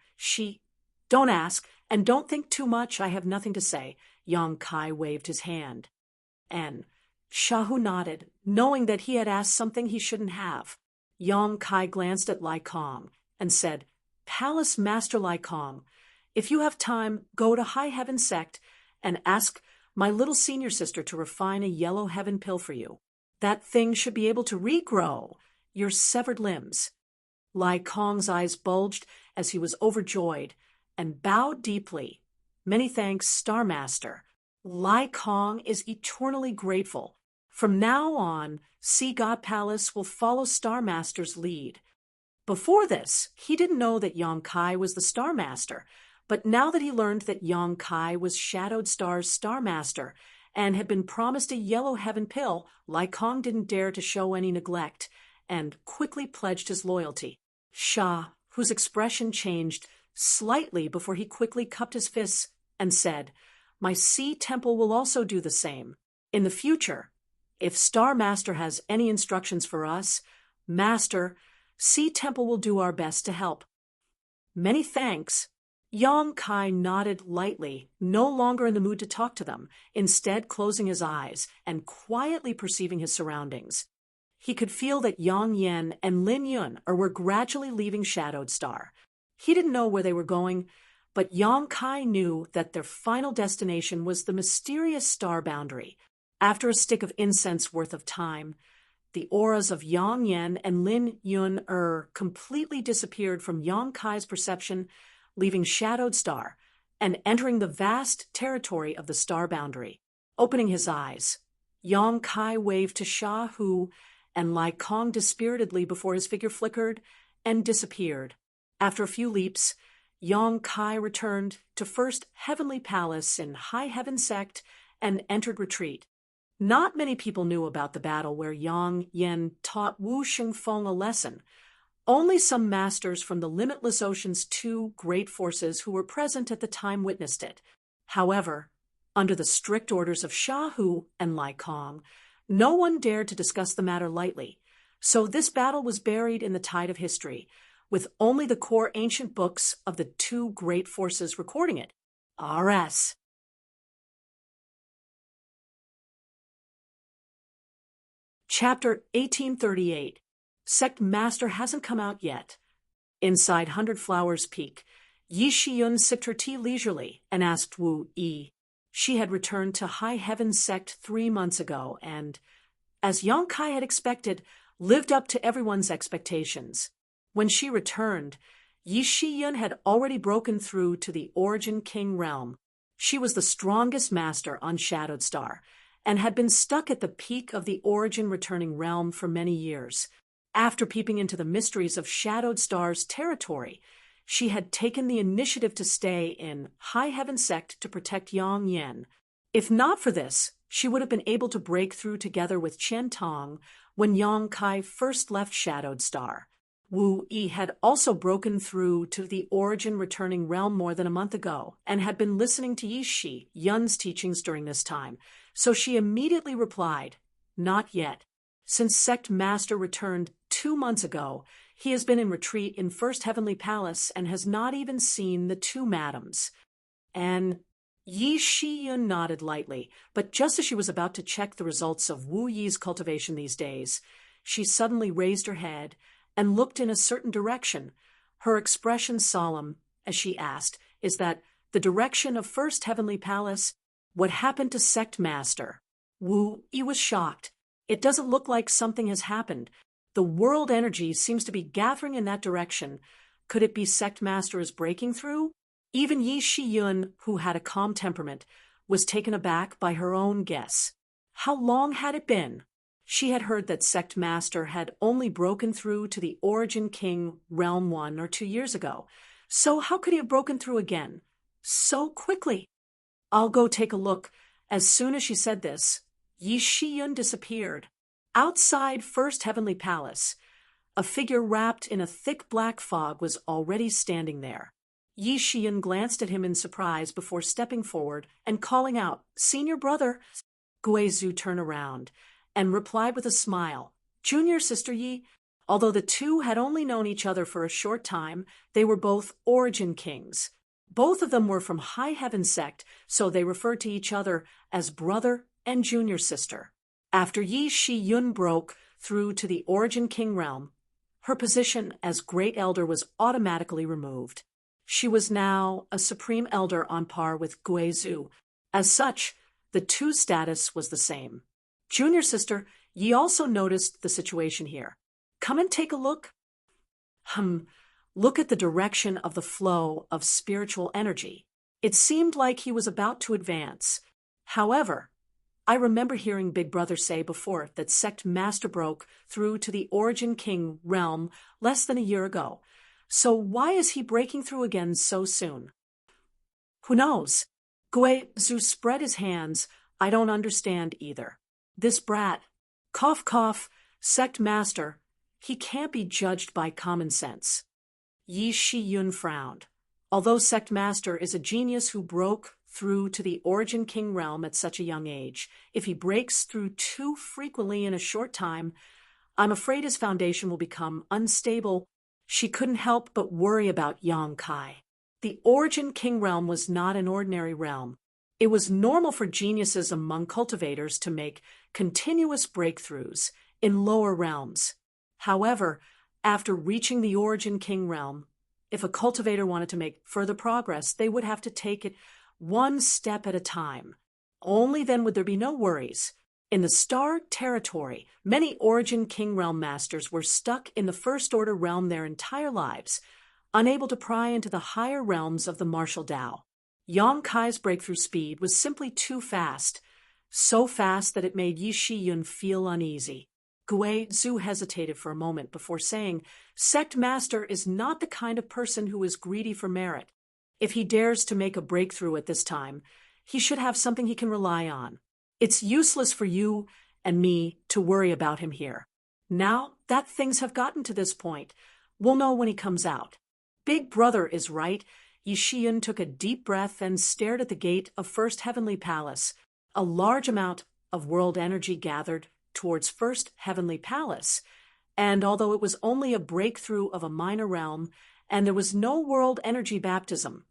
Don't ask, and don't think too much, I have nothing to say." Yang Kai waved his hand. And Sha Hu nodded, knowing that he had asked something he shouldn't have. Yang Kai glanced at Lai Kong and said, "Palace Master Lai Kong, if you have time, go to High Heaven Sect and ask my little senior sister to refine a yellow heaven pill for you. That thing should be able to regrow your severed limbs." Lai Kong's eyes bulged as he was overjoyed and bowed deeply. "Many thanks, Star Master." Lai Kong is eternally grateful. From now on, Sea God Palace will follow Star Master's lead. Before this, he didn't know that Yang Kai was the Star Master, but now that he learned that Yang Kai was Shadowed Star's Star Master and had been promised a yellow heaven pill, Lai Kong didn't dare to show any neglect and quickly pledged his loyalty. Sha, whose expression changed slightly before he quickly cupped his fists and said, "My Sea Temple will also do the same. In the future, if Star Master has any instructions for us, Master, Sea Temple will do our best to help." "Many thanks." Yang Kai nodded lightly, no longer in the mood to talk to them, instead closing his eyes and quietly perceiving his surroundings. He could feel that Yang Yen and Lin Yun were gradually leaving Shadowed Star. He didn't know where they were going, but Yang Kai knew that their final destination was the mysterious star boundary. After a stick of incense worth of time, the auras of Yang Yen and Lin Yun completely disappeared from Yang Kai's perception, leaving Shadowed Star and entering the vast territory of the star boundary. Opening his eyes, Yang Kai waved to Sha Hu and Lai Kong dispiritedly before his figure flickered and disappeared. After a few leaps, Yang Kai returned to First Heavenly Palace in High Heaven Sect and entered retreat. Not many people knew about the battle where Yang Yen taught Wu Xingfeng a lesson. Only some masters from the Limitless Ocean's 2 great forces who were present at the time witnessed it. However, under the strict orders of Sha Hu and Lai Kong, no one dared to discuss the matter lightly, so this battle was buried in the tide of history, with only the core ancient books of the 2 great forces recording it. R.S. Chapter 1838. Sect Master hasn't come out yet. Inside 100 Flowers Peak, Yi Shiyun sipped her tea leisurely and asked Wu Yi. She had returned to High Heaven Sect 3 months ago and, as Yang Kai had expected, lived up to everyone's expectations. When she returned, Yi Shiyun had already broken through to the Origin King realm. She was the strongest master on Shadowed Star, and had been stuck at the peak of the Origin Returning realm for many years. After peeping into the mysteries of Shadowed Star's territory, she had taken the initiative to stay in High Heaven Sect to protect Yang Yen. If not for this, she would have been able to break through together with Qian Tong when Yang Kai first left Shadowed Star. Wu Yi had also broken through to the Origin Returning realm more than a month ago and had been listening to Yi Shi Yun's teachings during this time, so she immediately replied, "Not yet. Since Sect Master returned 2 months ago, he has been in retreat in First Heavenly Palace and has not even seen the 2 madams." And Yi Shiyun nodded lightly, but just as she was about to check the results of Wu Yi's cultivation these days, she suddenly raised her head and looked in a certain direction, her expression solemn, as she asked, "Is that the direction of First Heavenly Palace? What happened to Sect Master?" Wu Yi was shocked. "It doesn't look like something has happened. The world energy seems to be gathering in that direction. Could it be Sect Master is breaking through?" Even Yi Shiyun, who had a calm temperament, was taken aback by her own guess. How long had it been? She had heard that Sect Master had only broken through to the Origin King realm 1 or 2 years ago. So how could he have broken through again? So quickly? "I'll go take a look." As soon as she said this, Yi Shiyun disappeared. Outside First Heavenly Palace, a figure wrapped in a thick black fog was already standing there. Yi Shiyun glanced at him in surprise before stepping forward and calling out, "Senior brother." Guizhu turned around and replied with a smile, "Junior Sister Yi." Although the two had only known each other for a short time, they were both Origin Kings. Both of them were from High Heaven Sect, so they referred to each other as brother and junior sister. After Yi Shiyun broke through to the Origin King realm, her position as Great Elder was automatically removed. She was now a Supreme Elder on par with Guizhu. As such, the two status was the same. "Junior sister, Yi also noticed the situation here. Come and take a look." Look at the direction of the flow of spiritual energy. It seemed like he was about to advance. However, I remember hearing Big Brother say before that Sect Master broke through to the Origin King realm less than a year ago. So why is he breaking through again so soon? Who knows? Guizhu spread his hands. "I don't understand either. This brat, cough cough, Sect Master, he can't be judged by common sense." Yi Shiyun frowned. Although Sect Master is a genius who broke through to the Origin King realm at such a young age, if he breaks through too frequently in a short time, I'm afraid his foundation will become unstable. She couldn't help but worry about Yang Kai. The Origin King realm was not an ordinary realm. It was normal for geniuses among cultivators to make continuous breakthroughs in lower realms. However, after reaching the Origin King realm, if a cultivator wanted to make further progress, they would have to take it one step at a time. Only then would there be no worries. In the Star Territory, many Origin King realm masters were stuck in the First Order realm their entire lives, unable to pry into the higher realms of the martial Tao. Yang Kai's breakthrough speed was simply too fast, so fast that it made Yi Shiyun feel uneasy. Guizhu hesitated for a moment before saying, "Sect Master is not the kind of person who is greedy for merit. If he dares to make a breakthrough at this time, he should have something he can rely on. It's useless for you and me to worry about him here. Now that things have gotten to this point, we'll know when he comes out." Big Brother is right. Yi Shiyun took a deep breath and stared at the gate of First Heavenly Palace. A large amount of world energy gathered towards First Heavenly Palace, and although it was only a breakthrough of a minor realm and there was no world energy baptism,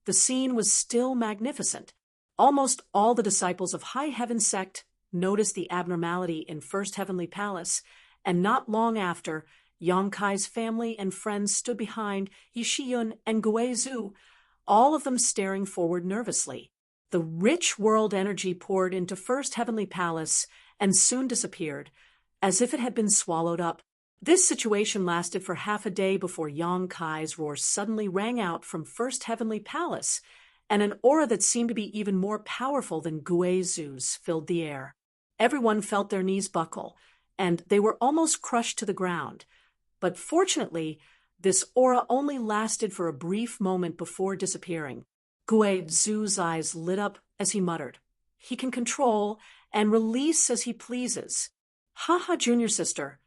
the scene was still magnificent. Almost all the disciples of High Heaven Sect noticed the abnormality in First Heavenly Palace, and not long after, Yang Kai's family and friends stood behind Yi Shiyun and Guizhu, all of them staring forward nervously. The rich world energy poured into First Heavenly Palace and soon disappeared, as if it had been swallowed up. This situation lasted for half a day before Yang Kai's roar suddenly rang out from First Heavenly Palace, and an aura that seemed to be even more powerful than Guizu's filled the air. Everyone felt their knees buckle, and they were almost crushed to the ground. But fortunately, this aura only lasted for a brief moment before disappearing. Guizu's eyes lit up as he muttered, "He can control and release as he pleases. Haha, junior sister.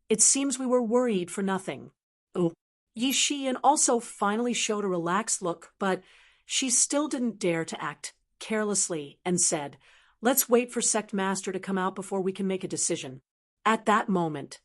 It seems we were worried for nothing." Oh, Yi Shiyan also finally showed a relaxed look, but she still didn't dare to act carelessly and said, "Let's wait for Sect Master to come out before we can make a decision." At that moment,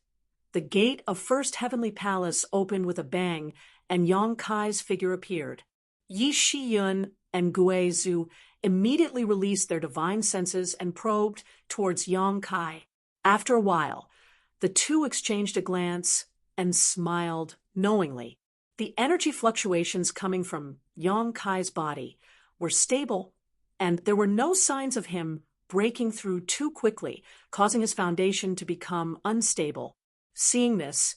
the gate of First Heavenly Palace opened with a bang, and Yang Kai's figure appeared. Yi Shiyun and Guizu immediately released their divine senses and probed towards Yang Kai. After a while, the two exchanged a glance and smiled knowingly. The energy fluctuations coming from Yang Kai's body were stable, and there were no signs of him breaking through too quickly, causing his foundation to become unstable. Seeing this,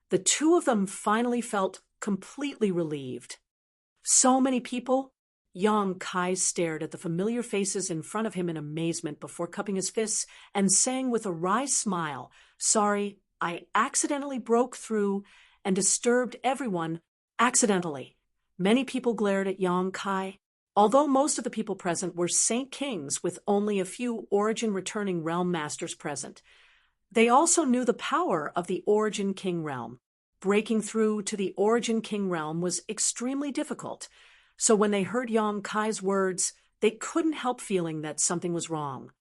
the two of them finally felt completely relieved. So many people? Yang Kai stared at the familiar faces in front of him in amazement before cupping his fists and saying with a wry smile, "Sorry, I accidentally broke through and disturbed everyone accidentally." Many people glared at Yang Kai. Although most of the people present were Saint Kings with only a few Origin returning realm masters present, they also knew the power of the Origin King realm. Breaking through to the Origin King realm was extremely difficult, so when they heard Yang Kai's words, they couldn't help feeling that something was wrong.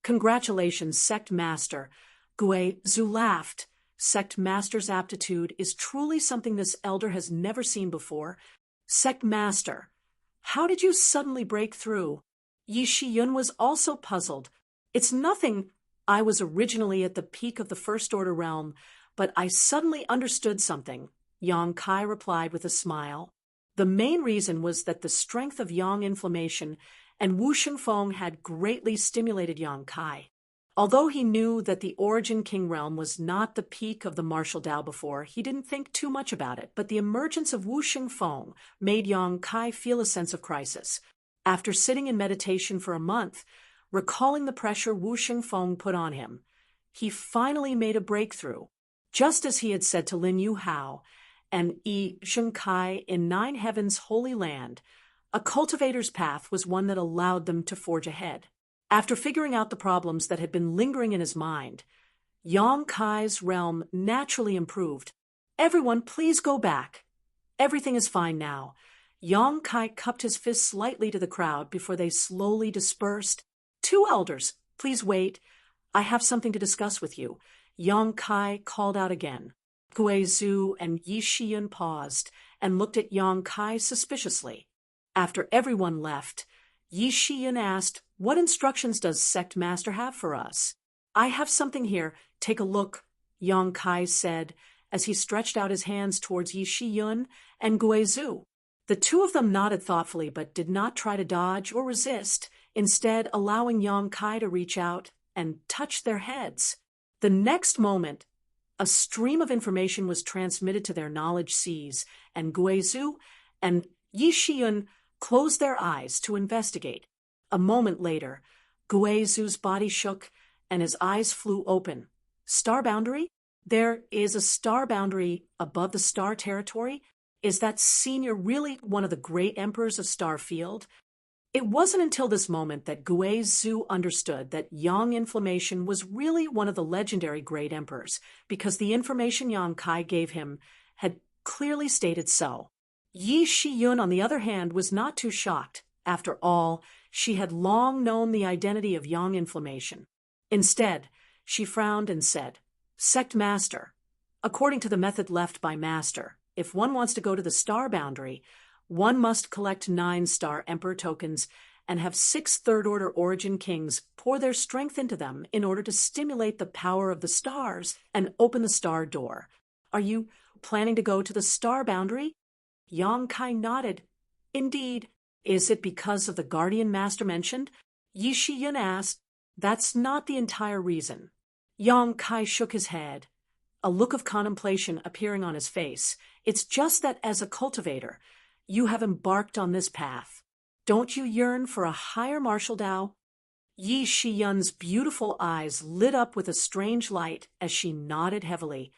"Congratulations, Sect Master." Guizu laughed. Sect Master's aptitude is truly something this elder has never seen before. "Sect Master, how did you suddenly break through?" Yi Shiyun was also puzzled. "It's nothing. I was originally at the peak of the First Order realm, but I suddenly understood something," Yang Kai replied with a smile. The main reason was that the strength of Yang inflammation and Wu Shengfeng had greatly stimulated Yang Kai. Although he knew that the Origin King realm was not the peak of the martial Dao before, he didn't think too much about it, but the emergence of Wu Shengfeng made Yang Kai feel a sense of crisis. After sitting in meditation for a month, recalling the pressure Wu Shengfeng put on him, he finally made a breakthrough. Just as he had said to Lin Yu Hao and Yi Shengkai in Nine Heavens' Holy Land, a cultivator's path was one that allowed them to forge ahead. After figuring out the problems that had been lingering in his mind, Yang Kai's realm naturally improved. "Everyone, please go back. Everything is fine now." Yang Kai cupped his fist slightly to the crowd before they slowly dispersed. "Two elders, please wait. I have something to discuss with you." Yang Kai called out again. Guizu and Yi Shiyun paused and looked at Yang Kai suspiciously. After everyone left, Yi Shiyun asked, "What instructions does Sect Master have for us?" "I have something here. Take a look," Yang Kai said as he stretched out his hands towards Yi Shiyun and Guizu. The two of them nodded thoughtfully but did not try to dodge or resist, instead allowing Yang Kai to reach out and touch their heads. The next moment, a stream of information was transmitted to their knowledge seas, and Guizu and Yi Shiyun closed their eyes to investigate. A moment later, Guizu's body shook and his eyes flew open. "Star boundary? There is a star boundary above the star territory? Is that senior really one of the great emperors of Starfield?" It wasn't until this moment that Guizu understood that Yang Inflammation was really one of the legendary great emperors, because the information Yang Kai gave him had clearly stated so. Yi Shiyun, on the other hand, was not too shocked. After all, she had long known the identity of Yang Inflammation. Instead, she frowned and said, "Sect Master, according to the method left by Master, if one wants to go to the star boundary, one must collect 9 star Emperor tokens and have 6 third-order Origin Kings pour their strength into them in order to stimulate the power of the stars and open the star door. Are you planning to go to the star boundary?" Yang Kai nodded. "Indeed. Is it because of the Guardian Master mentioned?" Yi Shiyun asked. "That's not the entire reason." Yang Kai shook his head. a look of contemplation appearing on his face. It's just that as a cultivator, you have embarked on this path. Don't you yearn for a higher martial Tao? Yi Shiyun's beautiful eyes lit up with a strange light as she nodded heavily.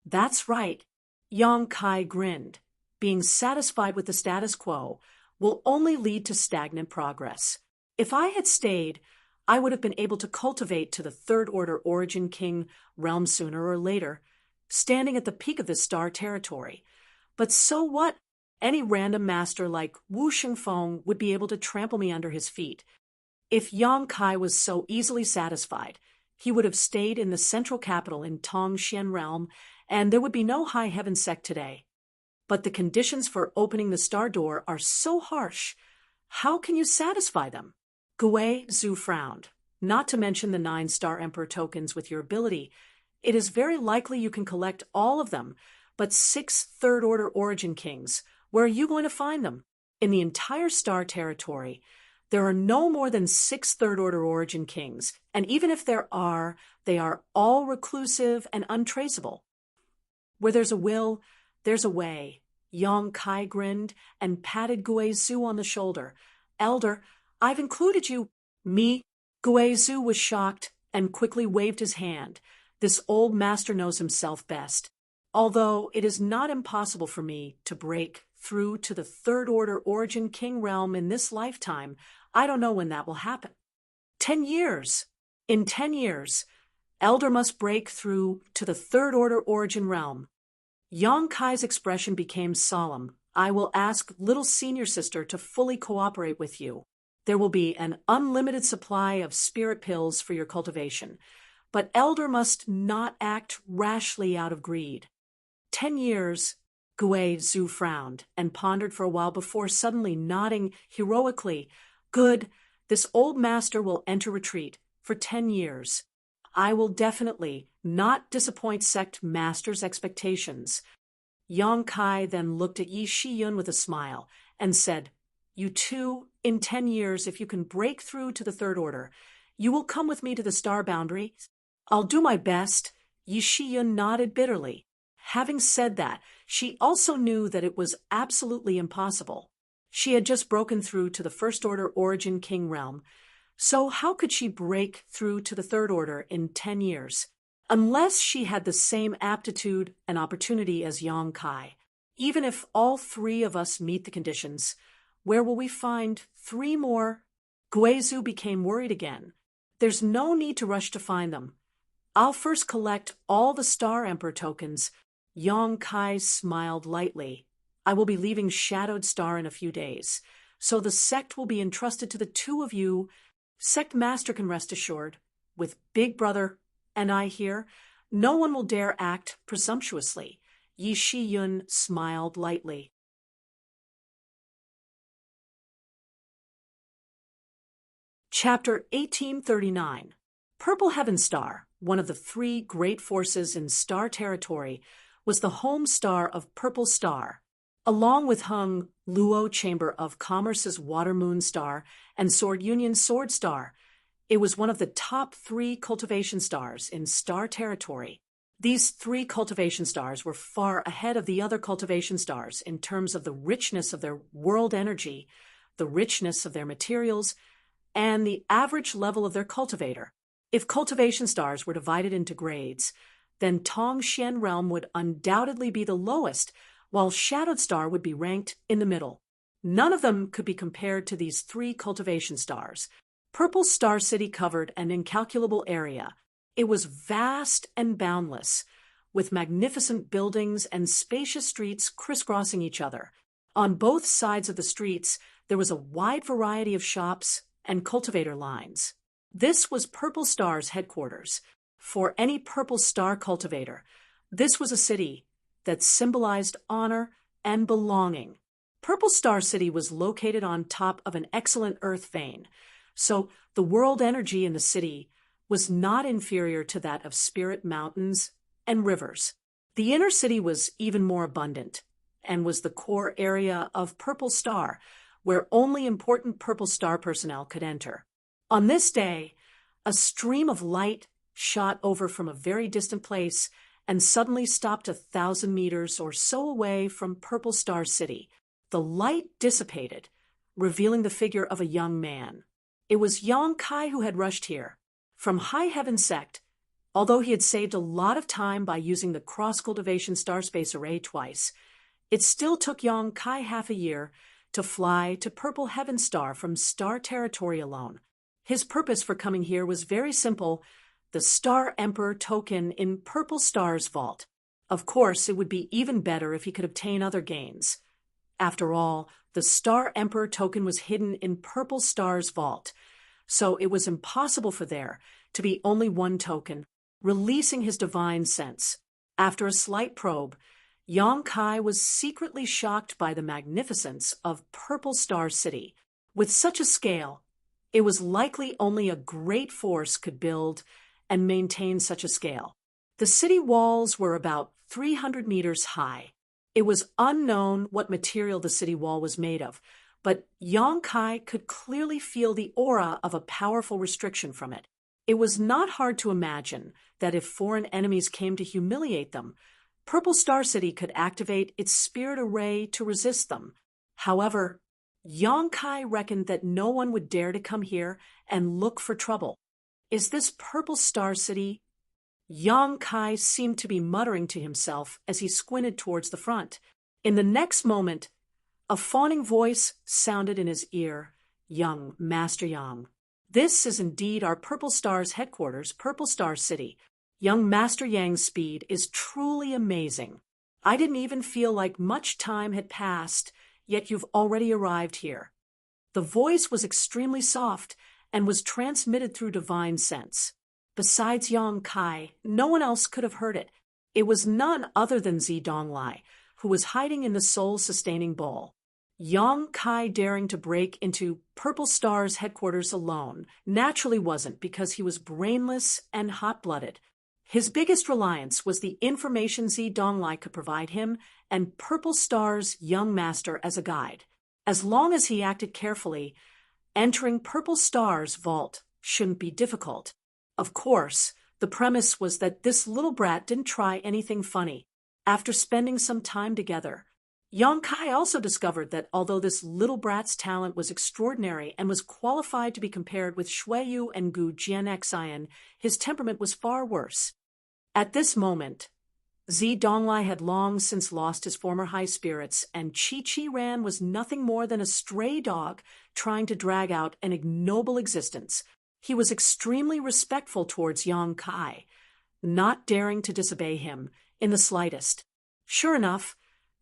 That's right, Yang Kai grinned. Being satisfied with the status quo will only lead to stagnant progress. If I had stayed, I would have been able to cultivate to the third order Origin King realm sooner or later, standing at the peak of this star territory. But so what? Any random master like Wu Xingfeng would be able to trample me under his feet. If Yang Kai was so easily satisfied, he would have stayed in the central capital in Tongxian realm, and there would be no high heaven sect today. But the conditions for opening the star door are so harsh. How can you satisfy them? Gui Zhu frowned. Not to mention the 9 Star Emperor tokens with your ability. It is very likely you can collect all of them, but 6 Third Order Origin Kings, where are you going to find them? In the entire star territory, there are no more than 6 Third Order Origin Kings, and even if there are, they are all reclusive and untraceable. Where there's a will, there's a way. Yang Kai grinned and patted Gui Zhu on the shoulder. Elder, I've included you. Me? Gui Zhu was shocked and quickly waved his hand. This old master knows himself best. Although it is not impossible for me to break through to the Third Order Origin King realm in this lifetime, I don't know when that will happen. 10 years. In 10 years, Elder must break through to the Third Order Origin realm. Yang Kai's expression became solemn. I will ask little senior sister to fully cooperate with you. There will be an unlimited supply of spirit pills for your cultivation, but Elder must not act rashly out of greed. 10 years, Gui Zhu frowned and pondered for a while before suddenly nodding heroically. Good, this old master will enter retreat for 10 years. I will definitely not disappoint sect master's expectations. Yang Kai then looked at Yi Shiyun with a smile and said, You too, in 10 years, if you can break through to the Third Order, you will come with me to the star boundary. I'll do my best. Yi Shiyun nodded bitterly. Having said that, she also knew that it was absolutely impossible. She had just broken through to the First Order Origin King realm, so how could she break through to the Third Order in 10 years? Unless she had the same aptitude and opportunity as Yang Kai. Even if all 3 of us meet the conditions, where will we find 3 more? Gui Zhu became worried again. There's no need to rush to find them. I'll first collect all the Star Emperor tokens. Yang Kai smiled lightly. I will be leaving Shadowed Star in a few days, so the sect will be entrusted to the 2 of you. Sect Master can rest assured, with Big Brother and I here, no one will dare act presumptuously. Yi Shiyun smiled lightly. Chapter 1839. Purple Heaven Star, one of the 3 great forces in star territory, was the home star of Purple Star, along with Hung Luo Chamber of Commerce's Water Moon Star and Sword Union Sword Star. It was one of the top 3 cultivation stars in star territory. These 3 cultivation stars were far ahead of the other cultivation stars in terms of the richness of their world energy, the richness of their materials, and the average level of their cultivator. If cultivation stars were divided into grades, then Tongxian realm would undoubtedly be the lowest, while Shadowed Star would be ranked in the middle. None of them could be compared to these 3 cultivation stars. Purple Star City covered an incalculable area. It was vast and boundless, with magnificent buildings and spacious streets crisscrossing each other. On both sides of the streets, there was a wide variety of shops and cultivator lines. This was Purple Star's headquarters. For any Purple Star cultivator, this was a city that symbolized honor and belonging. Purple Star City was located on top of an excellent earth vein, so the world energy in the city was not inferior to that of spirit mountains and rivers. The inner city was even more abundant and was the core area of Purple Star, where only important Purple Star personnel could enter. On this day, a stream of light shot over from a very distant place and suddenly stopped 1,000 meters or so away from Purple Star City. The light dissipated, revealing the figure of a young man. It was Yang Kai who had rushed here. From High Heaven Sect, although he had saved a lot of time by using the cross-cultivation starspace array twice, it still took Yang Kai half a year to fly to Purple Heaven Star from Star Territory alone. His purpose for coming here was very simple: the Star Emperor token in Purple Star's vault. Of course, it would be even better if he could obtain other gains. After all, the Star Emperor token was hidden in Purple Star's vault, so it was impossible for there to be only one token, releasing his divine sense. After a slight probe, Yang Kai was secretly shocked by the magnificence of Purple Star City. With such a scale, it was likely only a great force could build and maintain such a scale. The city walls were about 300 meters high. It was unknown what material the city wall was made of, but Yang Kai could clearly feel the aura of a powerful restriction from it. It was not hard to imagine that if foreign enemies came to humiliate them, Purple Star City could activate its spirit array to resist them. However, Yang Kai reckoned that no one would dare to come here and look for trouble. Is this Purple Star City? Yang Kai seemed to be muttering to himself as he squinted towards the front. In the next moment, a fawning voice sounded in his ear. "Young Master Yang, this is indeed our Purple Star's headquarters, Purple Star City. Young Master Yang's speed is truly amazing. I didn't even feel like much time had passed, yet you've already arrived here." The voice was extremely soft and was transmitted through divine sense. Besides Yang Kai, no one else could have heard it. It was none other than Zi Donglai, who was hiding in the soul-sustaining bowl. Yang Kai daring to break into Purple Star's headquarters alone naturally wasn't, because he was brainless and hot-blooded. His biggest reliance was the information Zi Donglai could provide him and Purple Star's young master as a guide. As long as he acted carefully, entering Purple Star's vault shouldn't be difficult. Of course, the premise was that this little brat didn't try anything funny. After spending some time together, Yang Kai also discovered that although this little brat's talent was extraordinary and was qualified to be compared with Shuiyu and Gu Jianxian, his temperament was far worse. At this moment, Zi Donglai had long since lost his former high spirits, and Chi Ran was nothing more than a stray dog trying to drag out an ignoble existence. He was extremely respectful towards Yang Kai, not daring to disobey him in the slightest. Sure enough,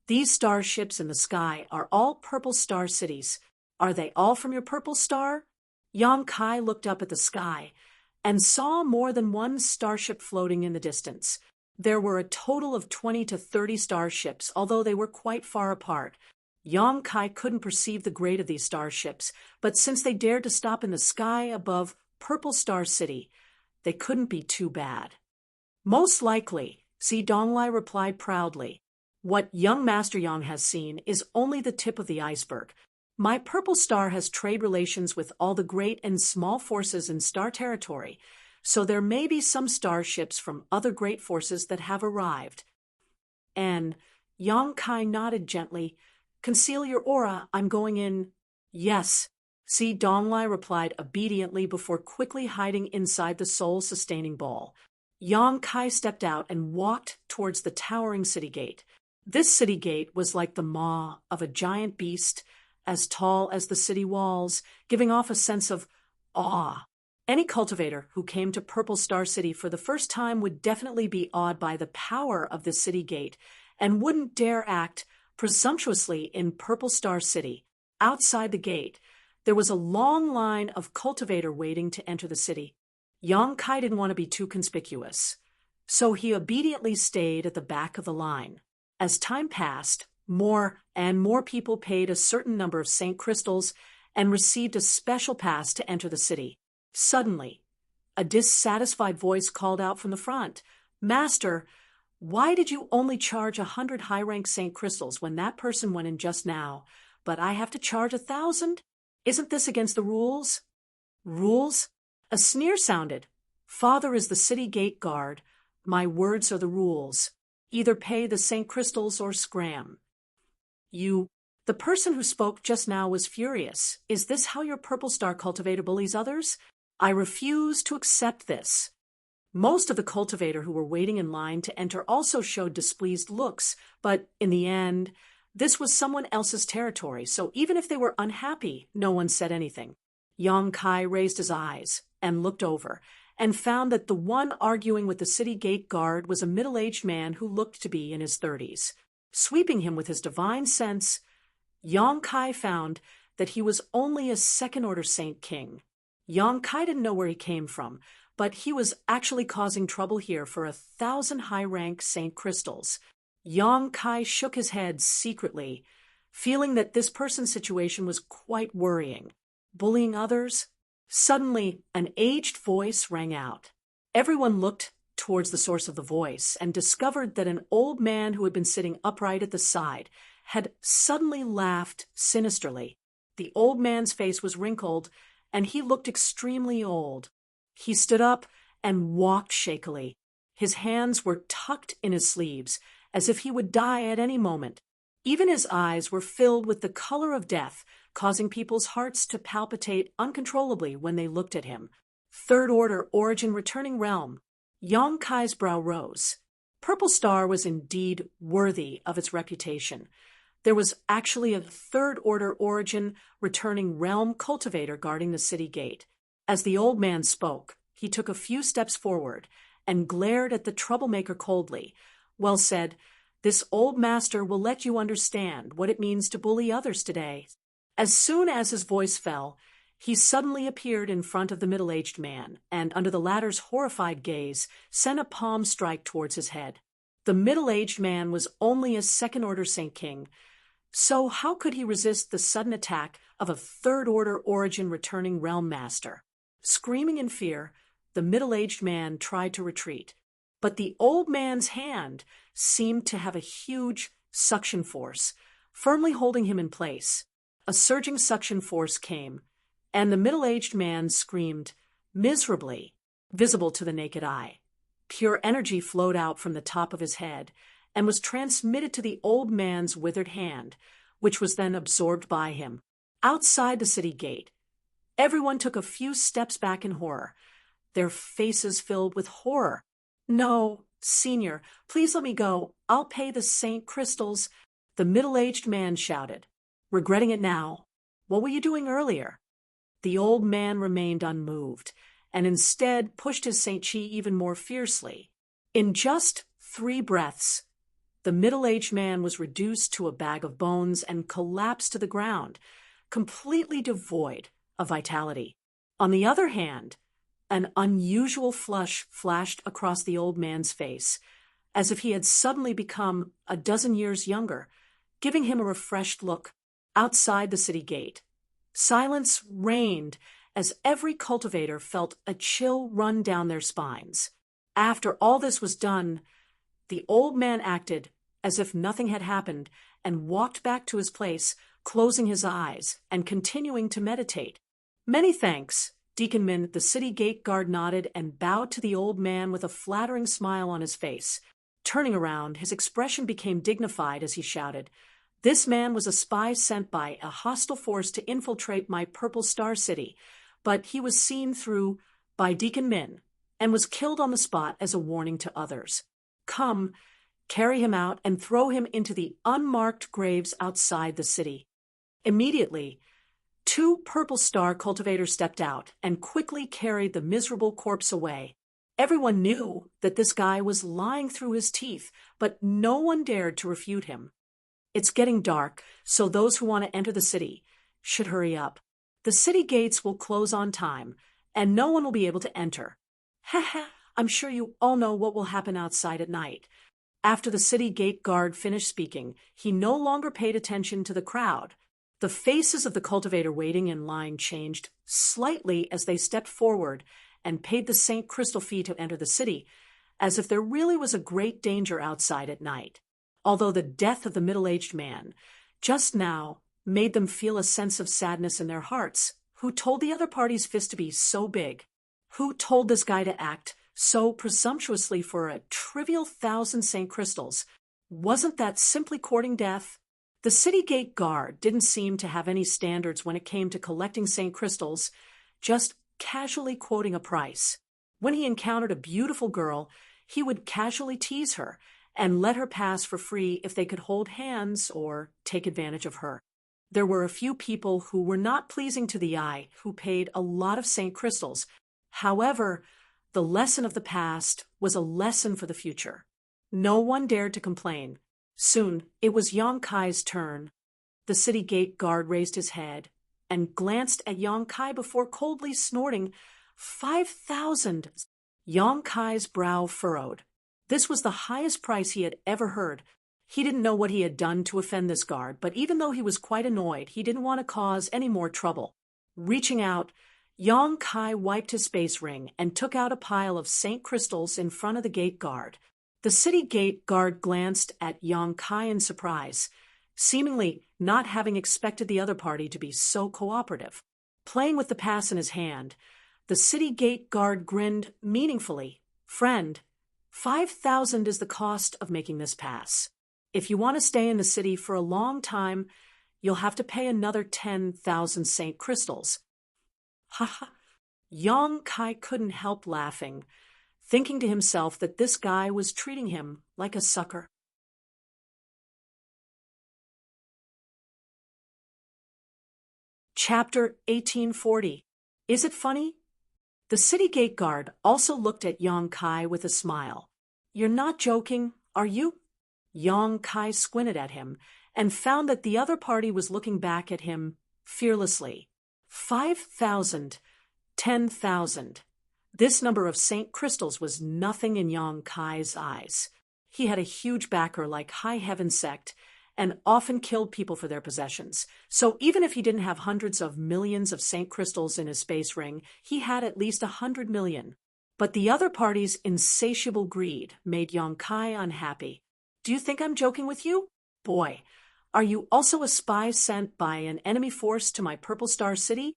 these starships in the sky are all Purple Star cities. Are they all from your Purple Star? Yang Kai looked up at the sky and saw more than one starship floating in the distance. There were a total of 20 to 30 starships, although they were quite far apart. Yang Kai couldn't perceive the grade of these starships, but since they dared to stop in the sky above Purple Star City, they couldn't be too bad. "Most likely," Zi Donglai replied proudly. "What young Master Yang has seen is only the tip of the iceberg. My Purple Star has trade relations with all the great and small forces in Star Territory, so there may be some starships from other great forces that have arrived." And Yang Kai nodded gently. "Conceal your aura, I'm going in." "Yes," Zi Donglai replied obediently before quickly hiding inside the soul-sustaining ball. Yang Kai stepped out and walked towards the towering city gate. This city gate was like the maw of a giant beast, as tall as the city walls, giving off a sense of awe. Any cultivator who came to Purple Star City for the first time would definitely be awed by the power of the city gate and wouldn't dare act presumptuously in Purple Star City. Outside the gate, there was a long line of cultivator waiting to enter the city. Yang Kai didn't want to be too conspicuous, so he obediently stayed at the back of the line. As time passed, more and more people paid a certain number of Saint Crystals and received a special pass to enter the city. Suddenly, a dissatisfied voice called out from the front, "Master, why did you only charge 100 high-rank Saint Crystals when that person went in just now, but I have to charge 1,000? Isn't this against the rules?" "Rules?" A sneer sounded. "Father is the city gate guard. My words are the rules. Either pay the St. Crystals or scram. The person who spoke just now was furious. Is this how your purple star cultivator bullies others? I refuse to accept this. Most of the cultivator who were waiting in line to enter also showed displeased looks, but in the end, this was someone else's territory, so even if they were unhappy, no one said anything. Yang Kai raised his eyes and looked over, and found that the one arguing with the city gate guard was a middle-aged man who looked to be in his 30s. Sweeping him with his divine sense, Yang Kai found that he was only a second-order Saint King. Yang Kai didn't know where he came from, but he was actually causing trouble here for 1,000 high-rank Saint Crystals. Yang Kai shook his head secretly, feeling that this person's situation was quite worrying. Bullying others? Suddenly, an aged voice rang out. Everyone looked towards the source of the voice and discovered that an old man who had been sitting upright at the side had suddenly laughed sinisterly. The old man's face was wrinkled, and he looked extremely old. He stood up and walked shakily. His hands were tucked in his sleeves, as if he would die at any moment. Even his eyes were filled with the color of death, causing people's hearts to palpitate uncontrollably when they looked at him. Third-order origin returning realm. Yang Kai's brow rose. Purple Star was indeed worthy of its reputation. There was actually a third-order origin returning realm cultivator guarding the city gate. As the old man spoke, he took a few steps forward and glared at the troublemaker coldly. Well said. This old master will let you understand what it means to bully others today. As soon as his voice fell, he suddenly appeared in front of the middle-aged man, and under the latter's horrified gaze, sent a palm strike towards his head. The middle-aged man was only a second-order Saint King, so how could he resist the sudden attack of a third-order origin returning realm master? Screaming in fear, the middle-aged man tried to retreat, but the old man's hand seemed to have a huge suction force, firmly holding him in place. A surging suction force came, and the middle-aged man screamed miserably, visible to the naked eye. Pure energy flowed out from the top of his head and was transmitted to the old man's withered hand, which was then absorbed by him. Outside the city gate, everyone took a few steps back in horror, their faces filled with horror. "No, Senior, please let me go. I'll pay the St. Crystals," the middle-aged man shouted. "Regretting it now? What were you doing earlier?" The old man remained unmoved, and instead pushed his St. Chi even more fiercely. In just 3 breaths, the middle-aged man was reduced to a bag of bones and collapsed to the ground, completely devoid of vitality. On the other hand, an unusual flush flashed across the old man's face, as if he had suddenly become a dozen years younger, giving him a refreshed look. Outside the city gate, silence reigned as every cultivator felt a chill run down their spines. After all this was done, the old man acted as if nothing had happened and walked back to his place, closing his eyes and continuing to meditate. "Many thanks." Deacon Min, the city gate guard, nodded and bowed to the old man with a flattering smile on his face. Turning around, his expression became dignified as he shouted, "This man was a spy sent by a hostile force to infiltrate my Purple Star City, but he was seen through by Deacon Min and was killed on the spot as a warning to others. Come, carry him out and throw him into the unmarked graves outside the city." Immediately, 2 Purple Star cultivators stepped out and quickly carried the miserable corpse away. Everyone knew that this guy was lying through his teeth, but no one dared to refute him. It's getting dark, so those who want to enter the city should hurry up. The city gates will close on time, and no one will be able to enter. I'm sure you all know what will happen outside at night. After the city gate guard finished speaking, he no longer paid attention to the crowd. The faces of the cultivator waiting in line changed slightly as they stepped forward and paid the St. Crystal fee to enter the city, as if there really was a great danger outside at night. Although the death of the middle-aged man just now made them feel a sense of sadness in their hearts. Who told the other party's fist to be so big? Who told this guy to act so presumptuously for a trivial 1,000 St. Crystals. Wasn't that simply courting death? The city gate guard didn't seem to have any standards when it came to collecting St. Crystals, just casually quoting a price. When he encountered a beautiful girl, he would casually tease her and let her pass for free if they could hold hands or take advantage of her. There were a few people who were not pleasing to the eye who paid a lot of St. Crystals. However, the lesson of the past was a lesson for the future. No one dared to complain. Soon, it was Yang Kai's turn. The city gate guard raised his head and glanced at Yang Kai before coldly snorting, 5,000! Yang Kai's brow furrowed. This was the highest price he had ever heard. He didn't know what he had done to offend this guard, but even though he was quite annoyed, he didn't want to cause any more trouble. Reaching out, Yang Kai wiped his space ring and took out a pile of St. Crystals in front of the gate guard. The city gate guard glanced at Yang Kai in surprise, seemingly not having expected the other party to be so cooperative. Playing with the pass in his hand, the city gate guard grinned meaningfully. "Friend, 5,000 is the cost of making this pass. If you want to stay in the city for a long time, you'll have to pay another 10,000 St. Crystals." Ha ha! Yang Kai couldn't help laughing, thinking to himself that this guy was treating him like a sucker. Chapter 1840. Is it funny? The city gate guard also looked at Yang Kai with a smile. "You're not joking, are you?" Yang Kai squinted at him and found that the other party was looking back at him fearlessly. 5,000, 10,000. This number of St. Crystals was nothing in Yang Kai's eyes. He had a huge backer like High Heaven Sect and often killed people for their possessions. So even if he didn't have hundreds of millions of St. Crystals in his space ring, he had at least 100 million. But the other party's insatiable greed made Yang Kai unhappy. "Do you think I'm joking with you? Boy, are you also a spy sent by an enemy force to my Purple Star City?"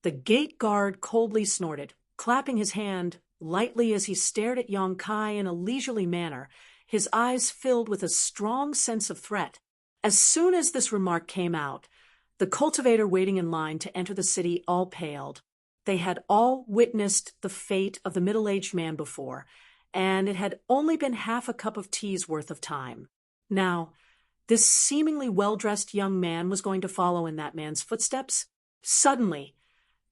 The gate guard coldly snorted, clapping his hand lightly as he stared at Yang Kai in a leisurely manner, his eyes filled with a strong sense of threat. As soon as this remark came out, the cultivator waiting in line to enter the city all paled. They had all witnessed the fate of the middle-aged man before, and it had only been half a cup of tea's worth of time. Now, this seemingly well-dressed young man was going to follow in that man's footsteps. Suddenly,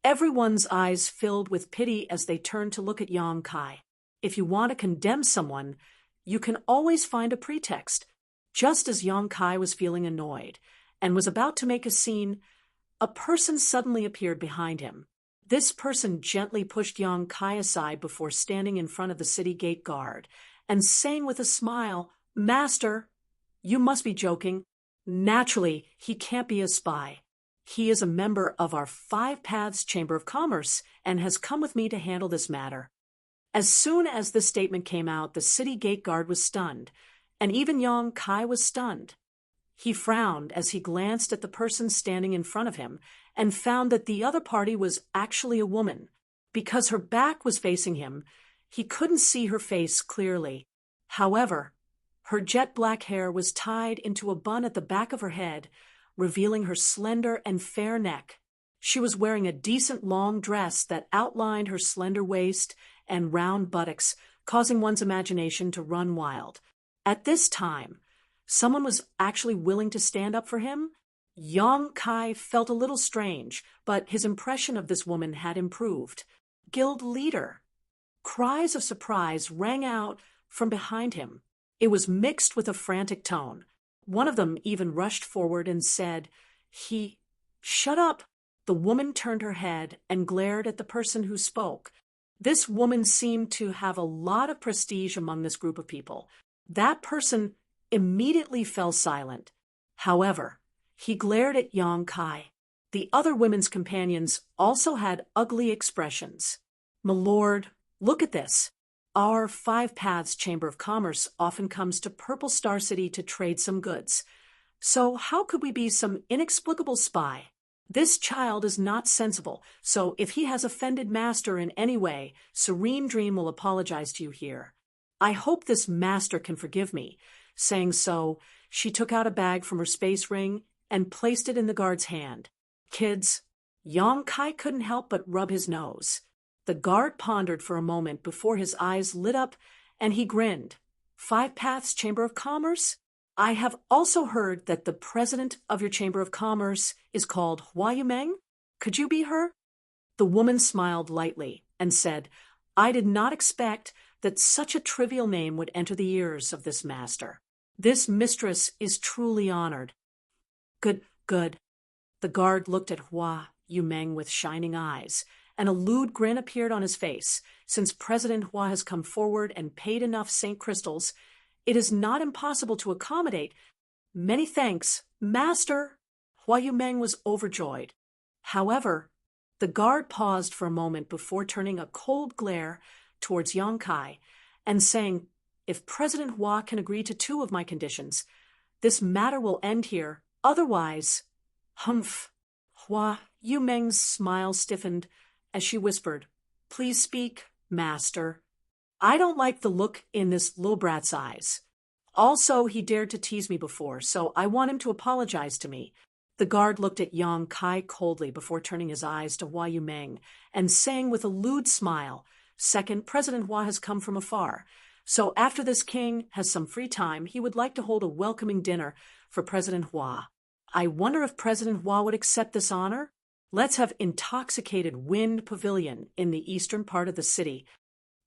everyone's eyes filled with pity as they turned to look at Yang Kai. If you want to condemn someone, you can always find a pretext. Just as Yang Kai was feeling annoyed and was about to make a scene, a person suddenly appeared behind him. This person gently pushed Yang Kai aside before standing in front of the city gate guard and saying with a smile, "Master, you must be joking. Naturally, he can't be a spy. He is a member of our Five Paths Chamber of Commerce and has come with me to handle this matter." As soon as this statement came out, the city gate guard was stunned, and even Yang Kai was stunned. He frowned as he glanced at the person standing in front of him and found that the other party was actually a woman. Because her back was facing him, he couldn't see her face clearly. However, her jet black hair was tied into a bun at the back of her head, revealing her slender and fair neck. She was wearing a decent long dress that outlined her slender waist and round buttocks, causing one's imagination to run wild. At this time, someone was actually willing to stand up for him? Yang Kai felt a little strange, but his impression of this woman had improved. Guild leader. Cries of surprise rang out from behind him. It was mixed with a frantic tone. One of them even rushed forward and said, "Shut up." The woman turned her head and glared at the person who spoke. This woman seemed to have a lot of prestige among this group of people. That person immediately fell silent. However, he glared at Yang Kai. The other women's companions also had ugly expressions. "My lord, look at this. Our Five Paths Chamber of Commerce often comes to Purple Star City to trade some goods. So how could we be some inexplicable spy? This child is not sensible, so if he has offended Master in any way, Serene Dream will apologize to you here. I hope this Master can forgive me. Saying so, she took out a bag from her space ring and placed it in the guard's hand. Kids, Yang Kai couldn't help but rub his nose. The guard pondered for a moment before his eyes lit up and he grinned. 5 Paths Chamber of Commerce? I have also heard that the president of your Chamber of Commerce is called Hua Yumeng. Could you be her? The woman smiled lightly and said, I did not expect that such a trivial name would enter the ears of this master. This mistress is truly honored. Good, good. The guard looked at Hua Yumeng with shining eyes, and a lewd grin appeared on his face. Since President Hua has come forward and paid enough Saint Crystals, it is not impossible to accommodate. Many thanks, Master. Hua Yumeng was overjoyed. However, the guard paused for a moment before turning a cold glare towards Yang Kai and saying, if President Hua can agree to 2 of my conditions, this matter will end here. Otherwise, humph. Hua Yumeng's smile stiffened as she whispered, please speak, Master. I don't like the look in this little brat's eyes. Also, he dared to tease me before, so I want him to apologize to me. The guard looked at Yang Kai coldly before turning his eyes to Hua Yumeng and saying with a lewd smile, second, President Hua has come from afar, so after this king has some free time, he would like to hold a welcoming dinner for President Hua. I wonder if President Hua would accept this honor? Let's have intoxicated wind pavilion in the eastern part of the city.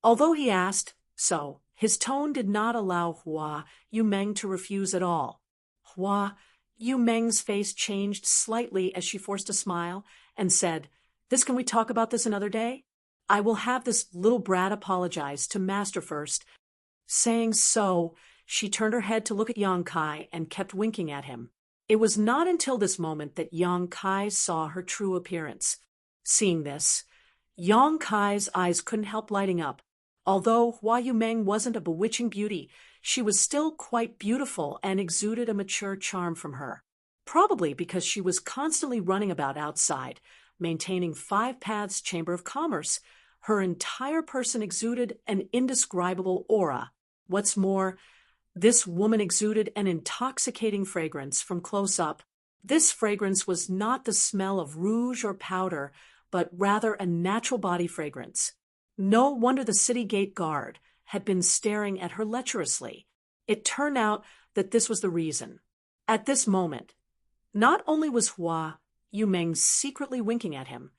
Although he asked so, his tone did not allow Hua Yumeng to refuse at all. Hua Yumeng's face changed slightly as she forced a smile and said, can we talk about this another day? I will have this little brat apologize to Master first. Saying so, she turned her head to look at Yang Kai and kept winking at him. It was not until this moment that Yang Kai saw her true appearance. Seeing this, Yang Kai's eyes couldn't help lighting up. Although Hua Yumeng wasn't a bewitching beauty, she was still quite beautiful and exuded a mature charm from her. Probably because she was constantly running about outside, maintaining 5 Paths Chamber of Commerce, her entire person exuded an indescribable aura. What's more, this woman exuded an intoxicating fragrance from close up. This fragrance was not the smell of rouge or powder, but rather a natural body fragrance. No wonder the city gate guard had been staring at her lecherously. It turned out that this was the reason. At this moment, not only was Hua Yumeng secretly winking at him,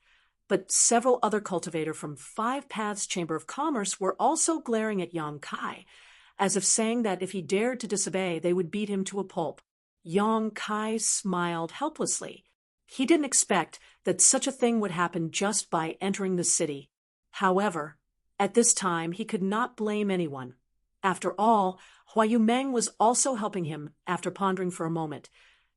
but several other cultivators from 5 Paths Chamber of Commerce were also glaring at Yang Kai, as if saying that if he dared to disobey, they would beat him to a pulp. Yang Kai smiled helplessly. He didn't expect that such a thing would happen just by entering the city. However, at this time, he could not blame anyone. After all, Hua Yumeng was also helping him after pondering for a moment.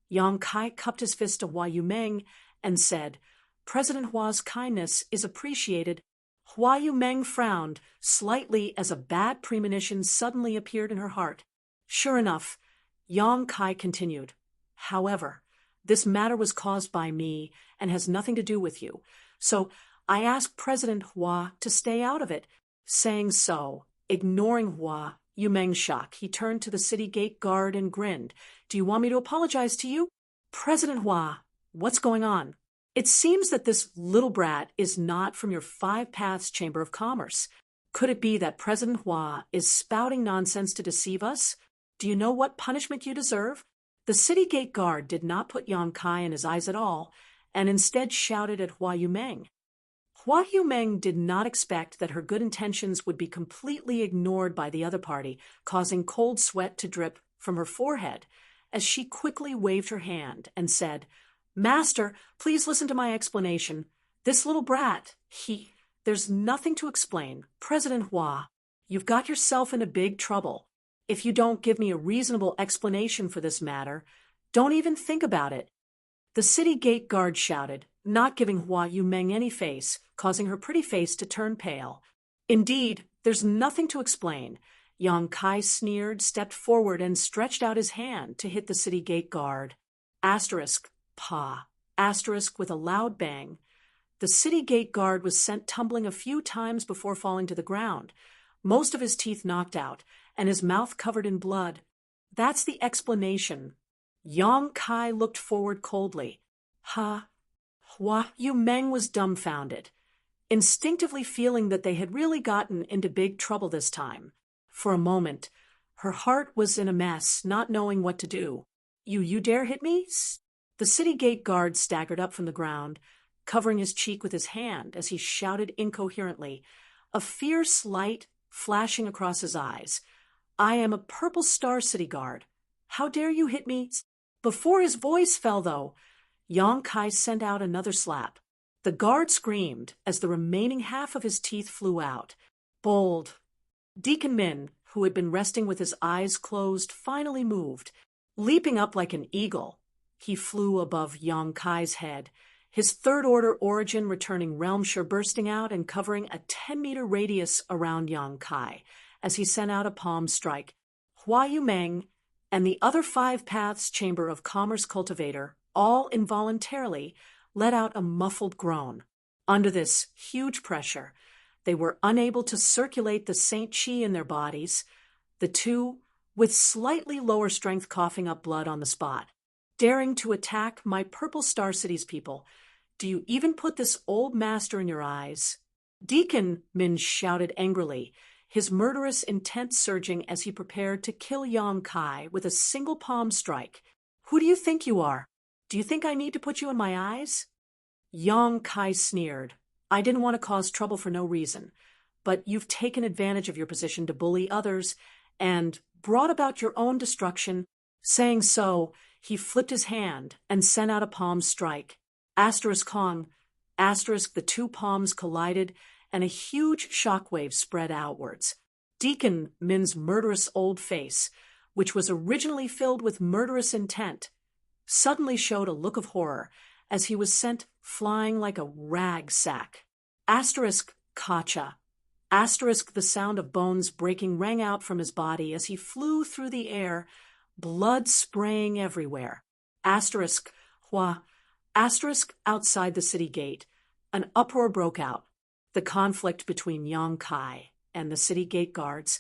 Yang Kai cupped his fist to Hua Yumeng and said, President Hua's kindness is appreciated. Hua Yumeng frowned slightly as a bad premonition suddenly appeared in her heart. Sure enough, Yang Kai continued, however, this matter was caused by me and has nothing to do with you, so I asked President Hua to stay out of it. Saying so, ignoring Hua Yumeng's shock, he turned to the city gate guard and grinned. Do you want me to apologize to you? President Hua, what's going on? It seems that this little brat is not from your 5 Paths Chamber of Commerce. Could it be that President Hua is spouting nonsense to deceive us? Do you know what punishment you deserve? The city gate guard did not put Yang Kai in his eyes at all, and instead shouted at Hua Yumeng. Hua Yumeng did not expect that her good intentions would be completely ignored by the other party, causing cold sweat to drip from her forehead, as she quickly waved her hand and said, Master, please listen to my explanation. This little brat, there's nothing to explain. President Hua, you've got yourself into big trouble. If you don't give me a reasonable explanation for this matter, don't even think about it. The city gate guard shouted, not giving Hua Yumeng any face, causing her pretty face to turn pale. Indeed, there's nothing to explain. Yang Kai sneered, stepped forward, and stretched out his hand to hit the city gate guard. Asterisk, Pa. Asterisk with a loud bang. The city gate guard was sent tumbling a few times before falling to the ground, most of his teeth knocked out, and his mouth covered in blood. That's the explanation. Yang Kai looked forward coldly. Hua Yu Meng was dumbfounded, instinctively feeling that they had really gotten into big trouble this time. For a moment, her heart was in a mess, not knowing what to do. You dare hit me? The city gate guard staggered up from the ground, covering his cheek with his hand as he shouted incoherently, a fierce light flashing across his eyes. I am a Purple Star City Guard. How dare you hit me? Before his voice fell, though, Yang Kai sent out another slap. The guard screamed as the remaining half of his teeth flew out. Bold. Deacon Min, who had been resting with his eyes closed, finally moved. Leaping up like an eagle, he flew above Yang Kai's head, his third-order origin returning realmshire bursting out and covering a 10-meter radius around Yang Kai as he sent out a palm strike. Hua Yu Meng and the other 5 Paths Chamber of Commerce cultivator, all involuntarily, let out a muffled groan. Under this huge pressure, they were unable to circulate the Saint Chi in their bodies, the two with slightly lower strength coughing up blood on the spot. Daring to attack my Purple Star City's people. Do you even put this old master in your eyes? Deacon Min shouted angrily, his murderous intent surging as he prepared to kill Yang Kai with a single palm strike. Who do you think you are? Do you think I need to put you in my eyes? Yang Kai sneered. I didn't want to cause trouble for no reason, but you've taken advantage of your position to bully others and brought about your own destruction. Saying so, he flipped his hand and sent out a palm strike. Asterisk Kong, asterisk, the 2 palms collided and a huge shockwave spread outwards. Deacon Min's murderous old face, which was originally filled with murderous intent, suddenly showed a look of horror as he was sent flying like a rag sack. Asterisk Kacha. Asterisk, the sound of bones breaking rang out from his body as he flew through the air, blood spraying everywhere. Asterisk Hua. Asterisk, outside the city gate, an uproar broke out. The conflict between Yang Kai and the city gate guards,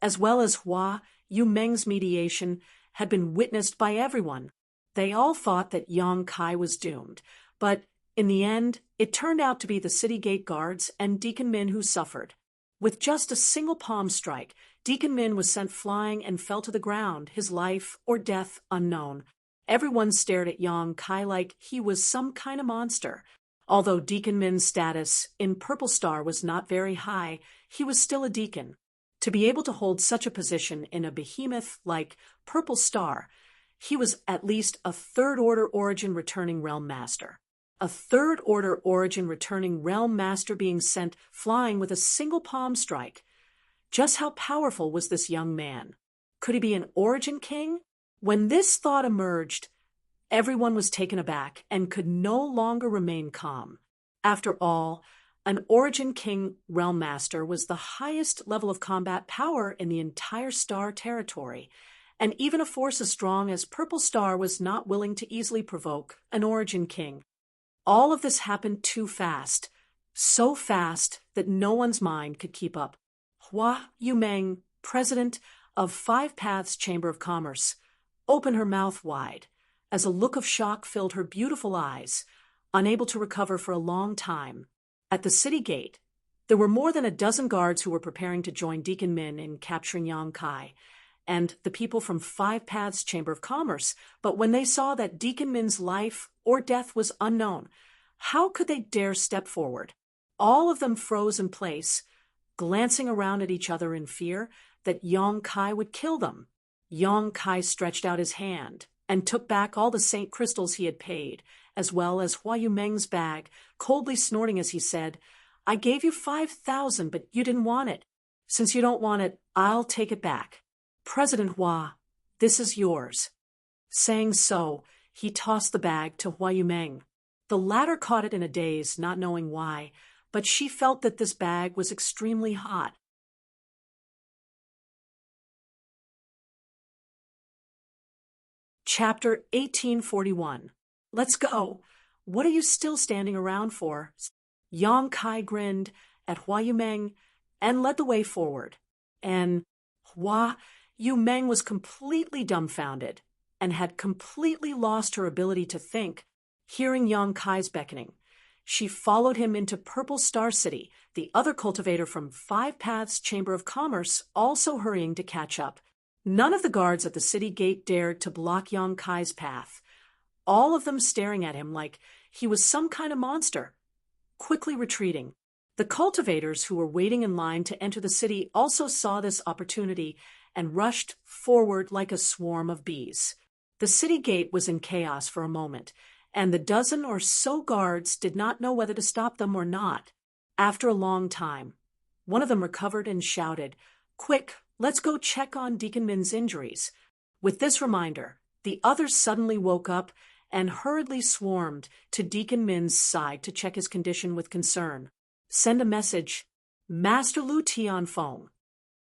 as well as Hua Yu Meng's mediation, had been witnessed by everyone. They all thought that Yang Kai was doomed, but in the end, it turned out to be the city gate guards and Deacon Min who suffered. With just a single palm strike, Deacon Min was sent flying and fell to the ground, his life or death unknown. Everyone stared at Yang Kai like he was some kind of monster. Although Deacon Min's status in Purple Star was not very high, he was still a deacon. To be able to hold such a position in a behemoth like Purple Star, he was at least a third-order origin returning realm master. A third-order origin returning realm master being sent flying with a single palm strike. Just how powerful was this young man? Could he be an origin king? When this thought emerged, everyone was taken aback and could no longer remain calm. After all, an Origin King Realm Master was the highest level of combat power in the entire star territory, and even a force as strong as Purple Star was not willing to easily provoke an Origin King. All of this happened too fast, so fast that no one's mind could keep up. Hua Yu Meng, president of 5 Paths Chamber of Commerce, opened her mouth wide as a look of shock filled her beautiful eyes, unable to recover for a long time. At the city gate, there were more than a dozen guards who were preparing to join Deacon Min in capturing Yang Kai, and the people from 5 Paths Chamber of Commerce, but when they saw that Deacon Min's life or death was unknown, how could they dare step forward? All of them froze in place, glancing around at each other in fear that Yang Kai would kill them. Yang Kai stretched out his hand and took back all the Saint crystals he had paid, as well as Hua Yu Meng's bag, coldly snorting as he said, I gave you 5,000, but you didn't want it. Since you don't want it, I'll take it back. President Hua, this is yours. Saying so, he tossed the bag to Hua Yu Meng. The latter caught it in a daze, not knowing why, but she felt that this bag was extremely hot. Chapter 1841. Let's go. What are you still standing around for? Yang Kai grinned at Hua Yumeng and led the way forward. And Hua Yumeng was completely dumbfounded and had completely lost her ability to think, hearing Yang Kai's beckoning. She followed him into Purple Star City, the other cultivator from Five Paths Chamber of Commerce also hurrying to catch up. None of the guards at the city gate dared to block Yang Kai's path, all of them staring at him like he was some kind of monster. Quickly retreating, the cultivators who were waiting in line to enter the city also saw this opportunity and rushed forward like a swarm of bees. The city gate was in chaos for a moment, and the dozen or so guards did not know whether to stop them or not. After a long time, one of them recovered and shouted, "Quick, let's go check on Deacon Min's injuries." With this reminder, the others suddenly woke up and hurriedly swarmed to Deacon Min's side to check his condition with concern. "Send a message. Master Lu Ti on phone."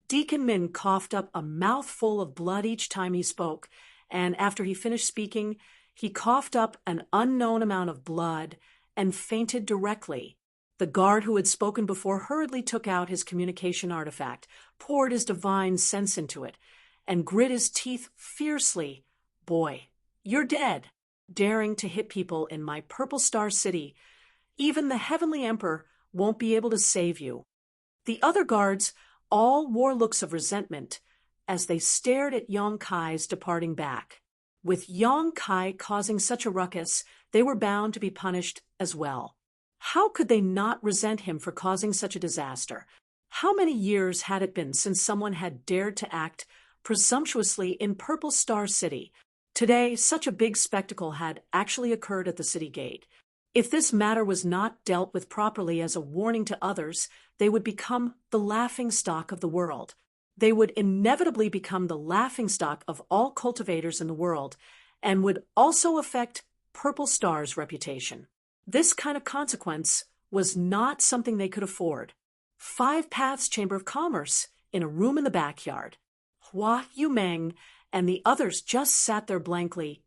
Deacon Min coughed up a mouthful of blood each time he spoke, and after he finished speaking, he coughed up an unknown amount of blood and fainted directly. The guard who had spoken before hurriedly took out his communication artifact, poured his divine sense into it, and grit his teeth fiercely. "Boy, you're dead. Daring to hit people in my Purple Star City. Even the Heavenly Emperor won't be able to save you." The other guards all wore looks of resentment as they stared at Yang Kai's departing back. With Yang Kai causing such a ruckus, they were bound to be punished as well. How could they not resent him for causing such a disaster? How many years had it been since someone had dared to act presumptuously in Purple Star City? Today, such a big spectacle had actually occurred at the city gate. If this matter was not dealt with properly as a warning to others, they would become the laughingstock of the world. They would inevitably become the laughingstock of all cultivators in the world, and would also affect Purple Star's reputation. This kind of consequence was not something they could afford. Five Paths Chamber of Commerce, in a room in the backyard. Hua Yumeng and the others just sat there blankly,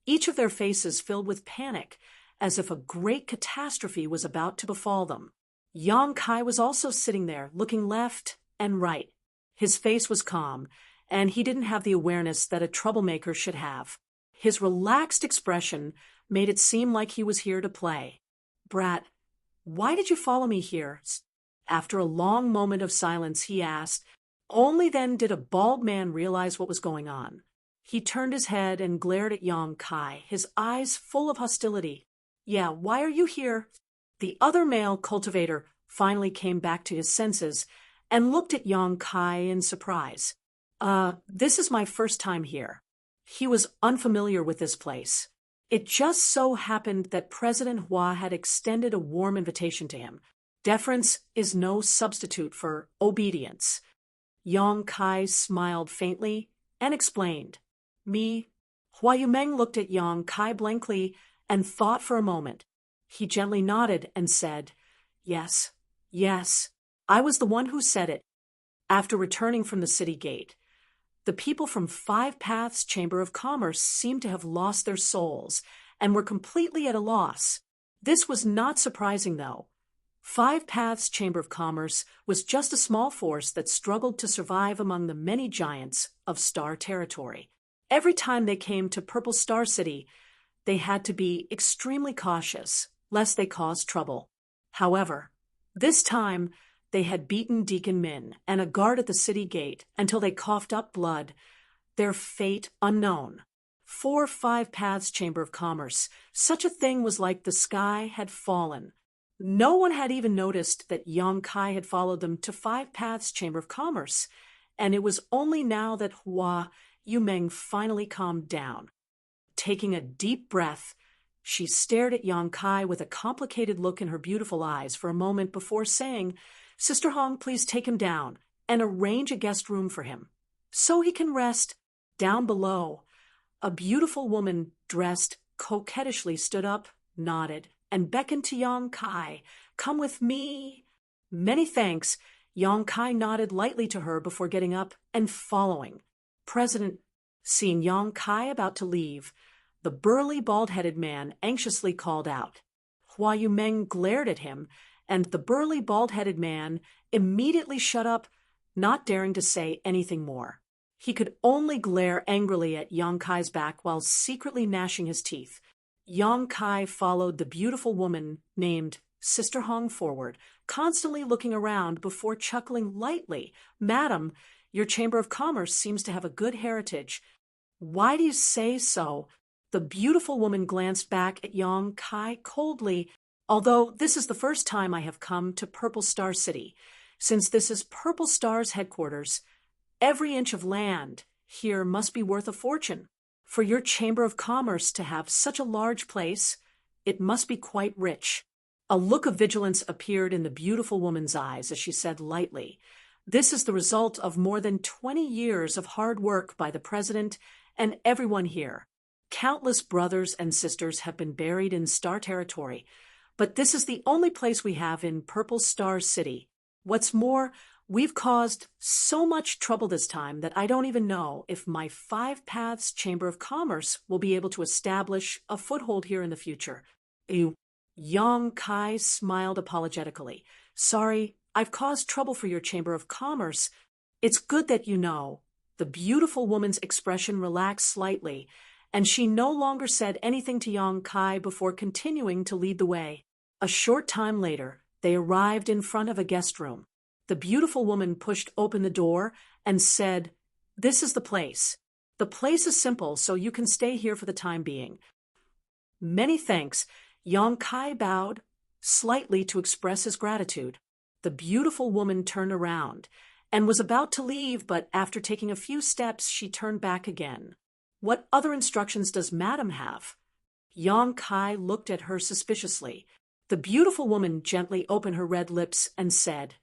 each of their faces filled with panic, as if a great catastrophe was about to befall them. Yang Kai was also sitting there, looking left and right. His face was calm, and he didn't have the awareness that a troublemaker should have. His relaxed expression made it seem like he was here to play. "Brat, why did you follow me here?" After a long moment of silence, he asked. Only then did a bald man realize what was going on. He turned his head and glared at Yang Kai, his eyes full of hostility. "Yeah, why are you here?" The other male cultivator finally came back to his senses and looked at Yang Kai in surprise. This is my first time here." He was unfamiliar with this place. It just so happened that President Hua had extended a warm invitation to him. Deference is no substitute for obedience. Yang Kai smiled faintly and explained. "Me?" Hua Yumeng looked at Yang Kai blankly and thought for a moment. He gently nodded and said, Yes, I was the one who said it." After returning from the city gate, the people from Five Paths Chamber of Commerce seemed to have lost their souls and were completely at a loss. This was not surprising, though. Five Paths Chamber of Commerce was just a small force that struggled to survive among the many giants of Star Territory. Every time they came to Purple Star City, they had to be extremely cautious, lest they cause trouble. However, this time they had beaten Deacon Min and a guard at the city gate until they coughed up blood, their fate unknown. For Five Paths Chamber of Commerce, such a thing was like the sky had fallen. No one had even noticed that Yang Kai had followed them to Five Paths Chamber of Commerce, and it was only now that Hua Yumeng finally calmed down. Taking a deep breath, she stared at Yang Kai with a complicated look in her beautiful eyes for a moment before saying, "Sister Hong, please take him down and arrange a guest room for him, so he can rest down below." A beautiful woman dressed coquettishly stood up, nodded, and beckoned to Yang Kai. "Come with me." "Many thanks." Yang Kai nodded lightly to her before getting up and following. President, seeing Yang Kai about to leave, the burly, bald-headed man anxiously called out. Hua Yumeng glared at him, and the burly, bald-headed man immediately shut up, not daring to say anything more. He could only glare angrily at Yang Kai's back while secretly gnashing his teeth. Yang Kai followed the beautiful woman named Sister Hong forward, constantly looking around before chuckling lightly. "Madam, your Chamber of Commerce seems to have a good heritage." "Why do you say so?" The beautiful woman glanced back at Yang Kai coldly. "Although this is the first time I have come to Purple Star City, since this is Purple Star's headquarters, every inch of land here must be worth a fortune. For your Chamber of Commerce to have such a large place, it must be quite rich." A look of vigilance appeared in the beautiful woman's eyes as she said lightly, "This is the result of more than 20 years of hard work by the president and everyone here. Countless brothers and sisters have been buried in Star Territory, but this is the only place we have in Purple Star City. What's more, we've caused so much trouble this time that I don't even know if my Five Paths Chamber of Commerce will be able to establish a foothold here in the future." Yang Kai smiled apologetically. "Sorry, I've caused trouble for your Chamber of Commerce. It's good that you know." The beautiful woman's expression relaxed slightly, and she no longer said anything to Yang Kai before continuing to lead the way. A short time later, they arrived in front of a guest room. The beautiful woman pushed open the door and said, "This is the place. The place is simple, so you can stay here for the time being." "Many thanks." Yang Kai bowed slightly to express his gratitude. The beautiful woman turned around and was about to leave, but after taking a few steps, she turned back again. "What other instructions does Madam have?" Yang Kai looked at her suspiciously. The beautiful woman gently opened her red lips and said,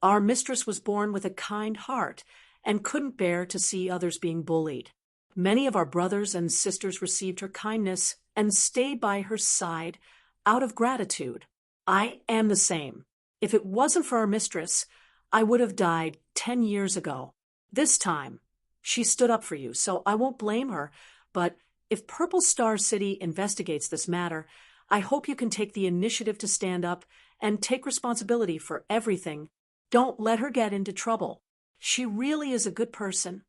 "Our mistress was born with a kind heart and couldn't bear to see others being bullied. Many of our brothers and sisters received her kindness and stayed by her side out of gratitude. I am the same. If it wasn't for our mistress, I would have died 10 years ago. This time, she stood up for you, so I won't blame her, but if Purple Star City investigates this matter, I hope you can take the initiative to stand up and take responsibility for everything. Don't let her get into trouble. She really is a good person.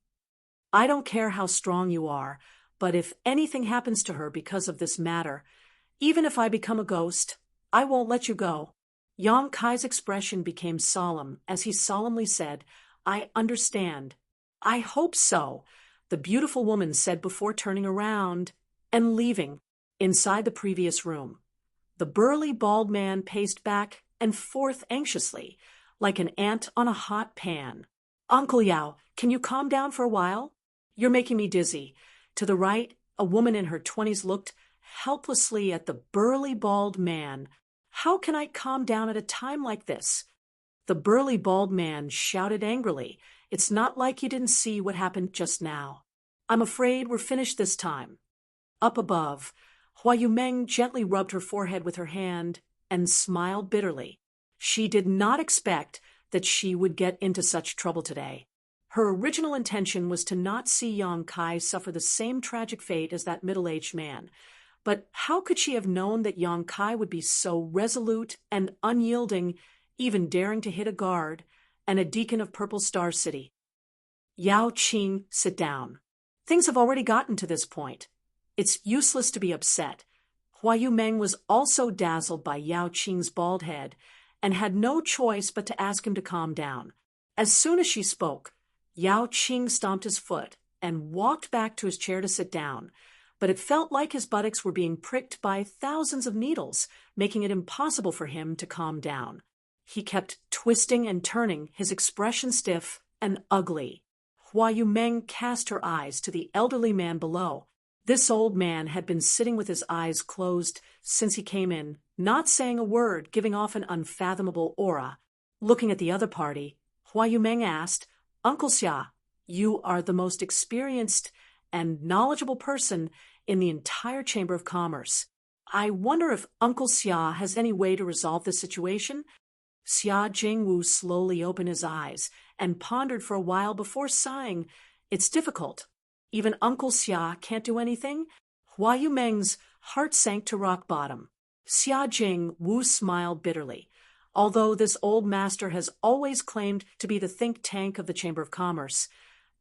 I don't care how strong you are, but if anything happens to her because of this matter, even if I become a ghost, I won't let you go." Yang Kai's expression became solemn as he solemnly said, "I understand." "I hope so," the beautiful woman said before turning around and leaving. Inside the previous room, the burly bald man paced back and forth anxiously, like an ant on a hot pan. "Uncle Yao, can you calm down for a while? You're making me dizzy." To the right, a woman in her 20s looked helplessly at the burly bald man. "How can I calm down at a time like this?" The burly bald man shouted angrily. "It's not like you didn't see what happened just now. I'm afraid we're finished this time." Up above, Hua Yumeng gently rubbed her forehead with her hand and smiled bitterly. She did not expect that she would get into such trouble today. Her original intention was to not see Yang Kai suffer the same tragic fate as that middle-aged man. But how could she have known that Yang Kai would be so resolute and unyielding, even daring to hit a guard and a deacon of Purple Star City? "Yao Qing, sit down. Things have already gotten to this point. It's useless to be upset." Hua Yumeng was also dazzled by Yao Qing's bald head and had no choice but to ask him to calm down. As soon as she spoke, Yao Qing stomped his foot and walked back to his chair to sit down, but it felt like his buttocks were being pricked by thousands of needles, making it impossible for him to calm down. He kept twisting and turning, his expression stiff and ugly. Hua Yumeng cast her eyes to the elderly man below. This old man had been sitting with his eyes closed since he came in, not saying a word, giving off an unfathomable aura. Looking at the other party, Hua Yumeng asked, "Uncle Xia, you are the most experienced and knowledgeable person in the entire Chamber of Commerce. I wonder if Uncle Xia has any way to resolve this situation?" Xia Jingwu slowly opened his eyes and pondered for a while before sighing. "It's difficult. Even Uncle Xia can't do anything?" Hua Yumeng's heart sank to rock bottom. Xia Jing Wu smiled bitterly. Although this old master has always claimed to be the think tank of the Chamber of Commerce,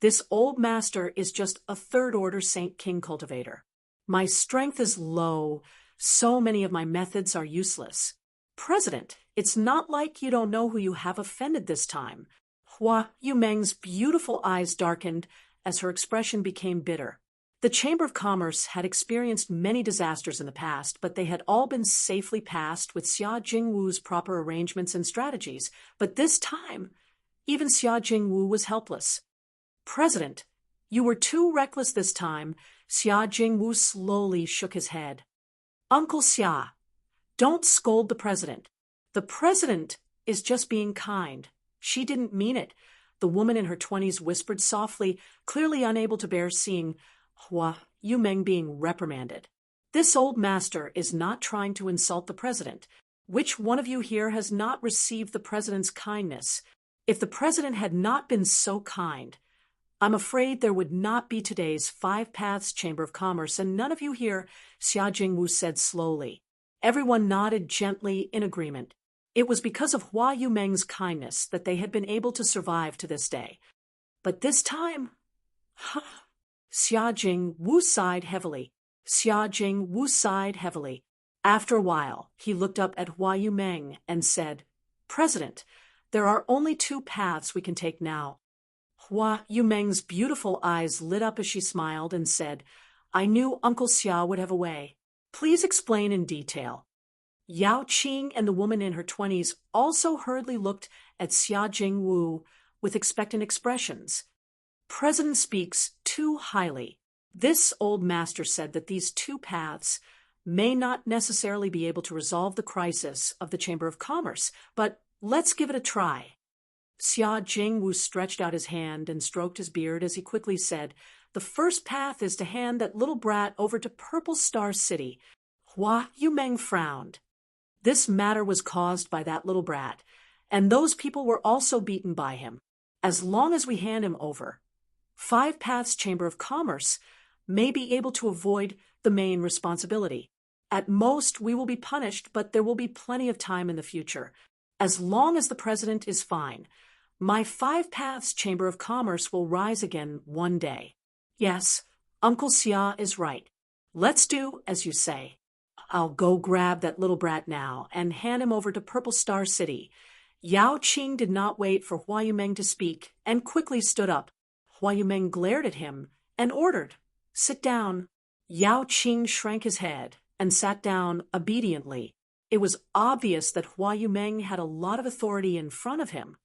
this old master is just a third-order Saint King cultivator. My strength is low. So many of my methods are useless. President, it's not like you don't know who you have offended this time. Hua Yumeng's beautiful eyes darkened as her expression became bitter. The Chamber of Commerce had experienced many disasters in the past, but they had all been safely passed with Xia Jingwu's proper arrangements and strategies. But this time, even Xia Jingwu was helpless. President, you were too reckless this time. Xia Jingwu slowly shook his head. Uncle Xia, don't scold the president. The president is just being kind. She didn't mean it. The woman in her 20s whispered softly, clearly unable to bear seeing Hua Yumeng being reprimanded. This old master is not trying to insult the president. Which one of you here has not received the president's kindness? If the president had not been so kind, I'm afraid there would not be today's Five Paths Chamber of Commerce, and none of you here, Xia Jingwu said slowly. Everyone nodded gently in agreement. It was because of Hua Yumeng's kindness that they had been able to survive to this day. But this time, Xia Jingwu sighed heavily. Xia Jingwu sighed heavily. After a while, he looked up at Hua Yumeng and said, President, there are only two paths we can take now. Hua Yumeng's beautiful eyes lit up as she smiled and said, I knew Uncle Xia would have a way. Please explain in detail. Yao Qing and the woman in her 20s also hurriedly looked at Xia Jingwu with expectant expressions. President speaks too highly. This old master said that these two paths may not necessarily be able to resolve the crisis of the Chamber of Commerce, but let's give it a try. Xia Jingwu stretched out his hand and stroked his beard as he quickly said, The first path is to hand that little brat over to Purple Star City. Hua Yumeng frowned. This matter was caused by that little brat, and those people were also beaten by him. As long as we hand him over, Five Paths Chamber of Commerce may be able to avoid the main responsibility. At most, we will be punished, but there will be plenty of time in the future. As long as the president is fine, my Five Paths Chamber of Commerce will rise again one day. Yes, Uncle Xia is right. Let's do as you say. I'll go grab that little brat now and hand him over to Purple Star City. Yao Qing did not wait for Hua Yumeng to speak and quickly stood up. Hua Yumeng glared at him and ordered, Sit down. Yao Qing shrank his head and sat down obediently. It was obvious that Hua Yumeng had a lot of authority in front of him.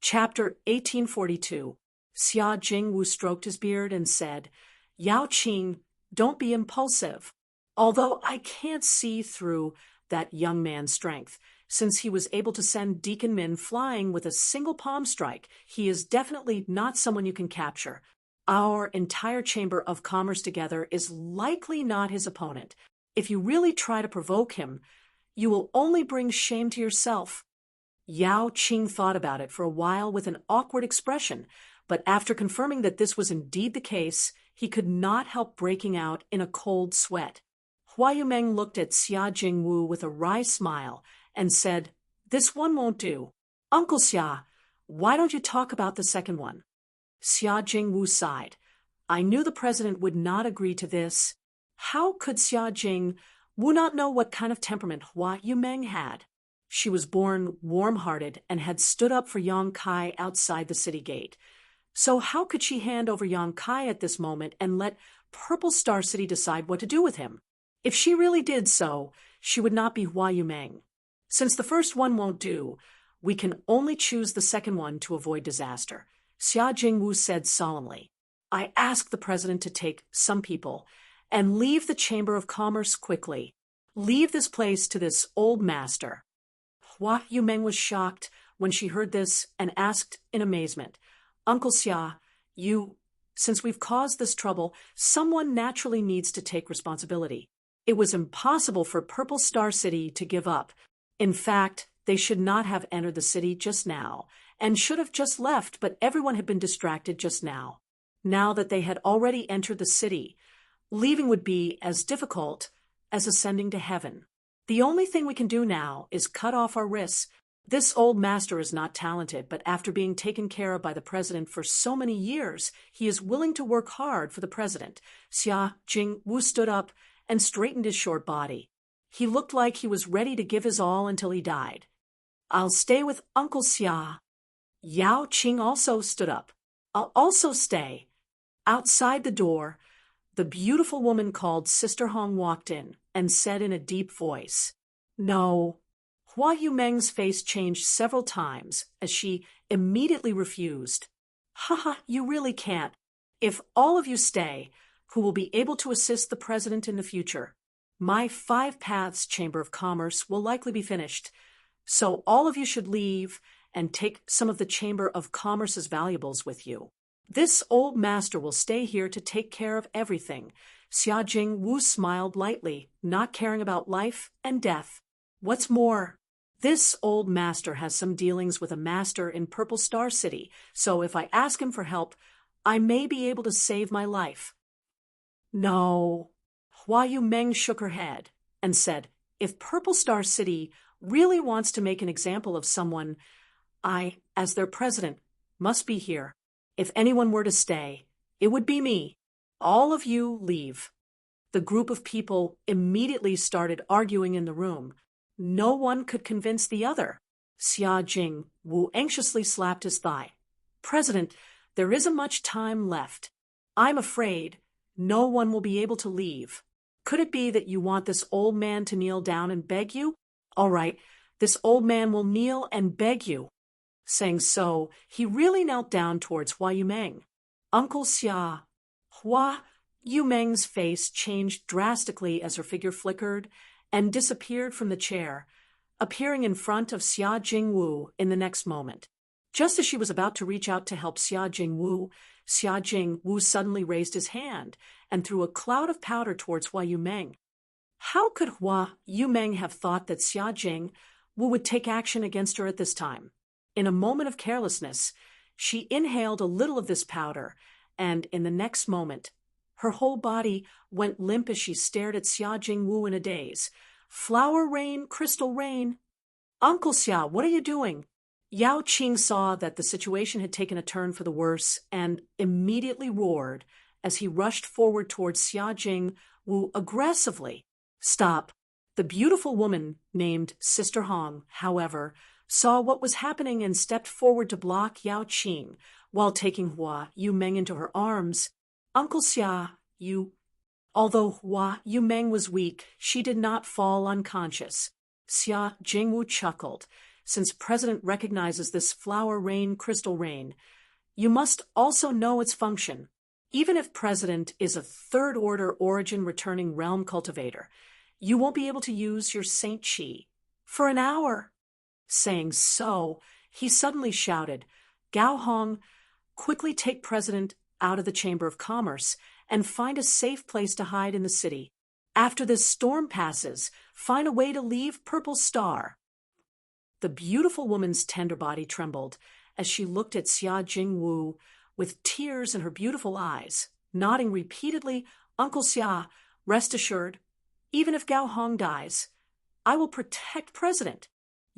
Chapter 1842. Xia Jingwu stroked his beard and said, Yao Qing, don't be impulsive. Although I can't see through that young man's strength, since he was able to send Deacon Min flying with a single palm strike, he is definitely not someone you can capture. Our entire Chamber of Commerce together is likely not his opponent. If you really try to provoke him, you will only bring shame to yourself. Yao Qing thought about it for a while with an awkward expression, but after confirming that this was indeed the case, he could not help breaking out in a cold sweat. Hua Yumeng looked at Xia Jingwu with a wry smile and said, This one won't do. Uncle Xia, why don't you talk about the second one? Xia Jingwu sighed. I knew the president would not agree to this. How could Xia Jingwu not know what kind of temperament Hua Yumeng had? She was born warm-hearted and had stood up for Yang Kai outside the city gate. So how could she hand over Yang Kai at this moment and let Purple Star City decide what to do with him? If she really did so, she would not be Hua Yumeng. Since the first one won't do, we can only choose the second one to avoid disaster. Xia Jingwu said solemnly, I ask the president to take some people and leave the Chamber of Commerce quickly. Leave this place to this old master. Hua Yumeng was shocked when she heard this and asked in amazement, Uncle Xia, since we've caused this trouble, someone naturally needs to take responsibility. It was impossible for Purple Star City to give up. In fact, they should not have entered the city just now, and should have just left, but everyone had been distracted just now. Now that they had already entered the city, leaving would be as difficult as ascending to heaven. The only thing we can do now is cut off our wrists. This old master is not talented, but after being taken care of by the president for so many years, he is willing to work hard for the president. Xia Jingwu stood up and straightened his short body. He looked like he was ready to give his all until he died. I'll stay with Uncle Xia. Yao Qing also stood up. I'll also stay. Outside the door, the beautiful woman called Sister Hong walked in and said in a deep voice, "No." Hua Yumeng's face changed several times as she immediately refused. "Haha, you really can't. If all of you stay, who will be able to assist the president in the future? My 5 Paths Chamber of Commerce will likely be finished, so all of you should leave and take some of the Chamber of Commerce's valuables with you. This old master will stay here to take care of everything." Xia Jingwu smiled lightly, not caring about life and death. What's more, this old master has some dealings with a master in Purple Star City, so if I ask him for help, I may be able to save my life. No. Hua Yumeng shook her head and said, "If Purple Star City really wants to make an example of someone, I, as their president, must be here. If anyone were to stay, it would be me. All of you leave." The group of people immediately started arguing in the room. No one could convince the other. Xia Jingwu anxiously slapped his thigh. "President, there isn't much time left. I'm afraid no one will be able to leave. Could it be that you want this old man to kneel down and beg you? All right, this old man will kneel and beg you." Saying so, he really knelt down towards Hua Yumeng. Uncle Xia. Hua Yumeng's face changed drastically as her figure flickered and disappeared from the chair, appearing in front of Xia Jingwu in the next moment. Just as she was about to reach out to help Xia Jingwu suddenly raised his hand and threw a cloud of powder towards Hua Yumeng. How could Hua Yumeng have thought that Xia Jingwu would take action against her at this time? In a moment of carelessness, she inhaled a little of this powder, and in the next moment, her whole body went limp as she stared at Xia Jingwu in a daze. "Flower rain, crystal rain." "Uncle Xia, what are you doing?" Yao Qing saw that the situation had taken a turn for the worse and immediately roared as he rushed forward towards Xia Jingwu aggressively. "Stop." The beautiful woman named Sister Hong, however, saw what was happening and stepped forward to block Yao Qing while taking Hua Yumeng into her arms. "Uncle Xia, you—" Although Hua Yumeng was weak, she did not fall unconscious. Xia Jingwu chuckled. "Since President recognizes this flower rain, crystal rain, you must also know its function. Even if President is a third-order origin returning realm cultivator, you won't be able to use your Saint Chi for an hour." Saying so, he suddenly shouted, "Gao Hong, quickly take President out of the Chamber of Commerce and find a safe place to hide in the city. After this storm passes, find a way to leave Purple Star." The beautiful woman's tender body trembled as she looked at Xia Jingwu with tears in her beautiful eyes, nodding repeatedly, "Uncle Xia, rest assured, even if Gao Hong dies, I will protect President."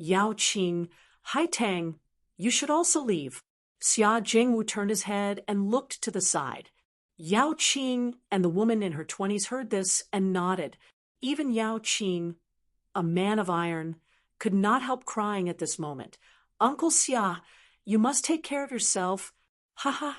Yao Qing, "Hai Tang, you should also leave." Xia Jingwu turned his head and looked to the side. Yao Qing and the woman in her 20s heard this and nodded. Even Yao Qing, a man of iron, could not help crying at this moment. "Uncle Xia, you must take care of yourself. Haha,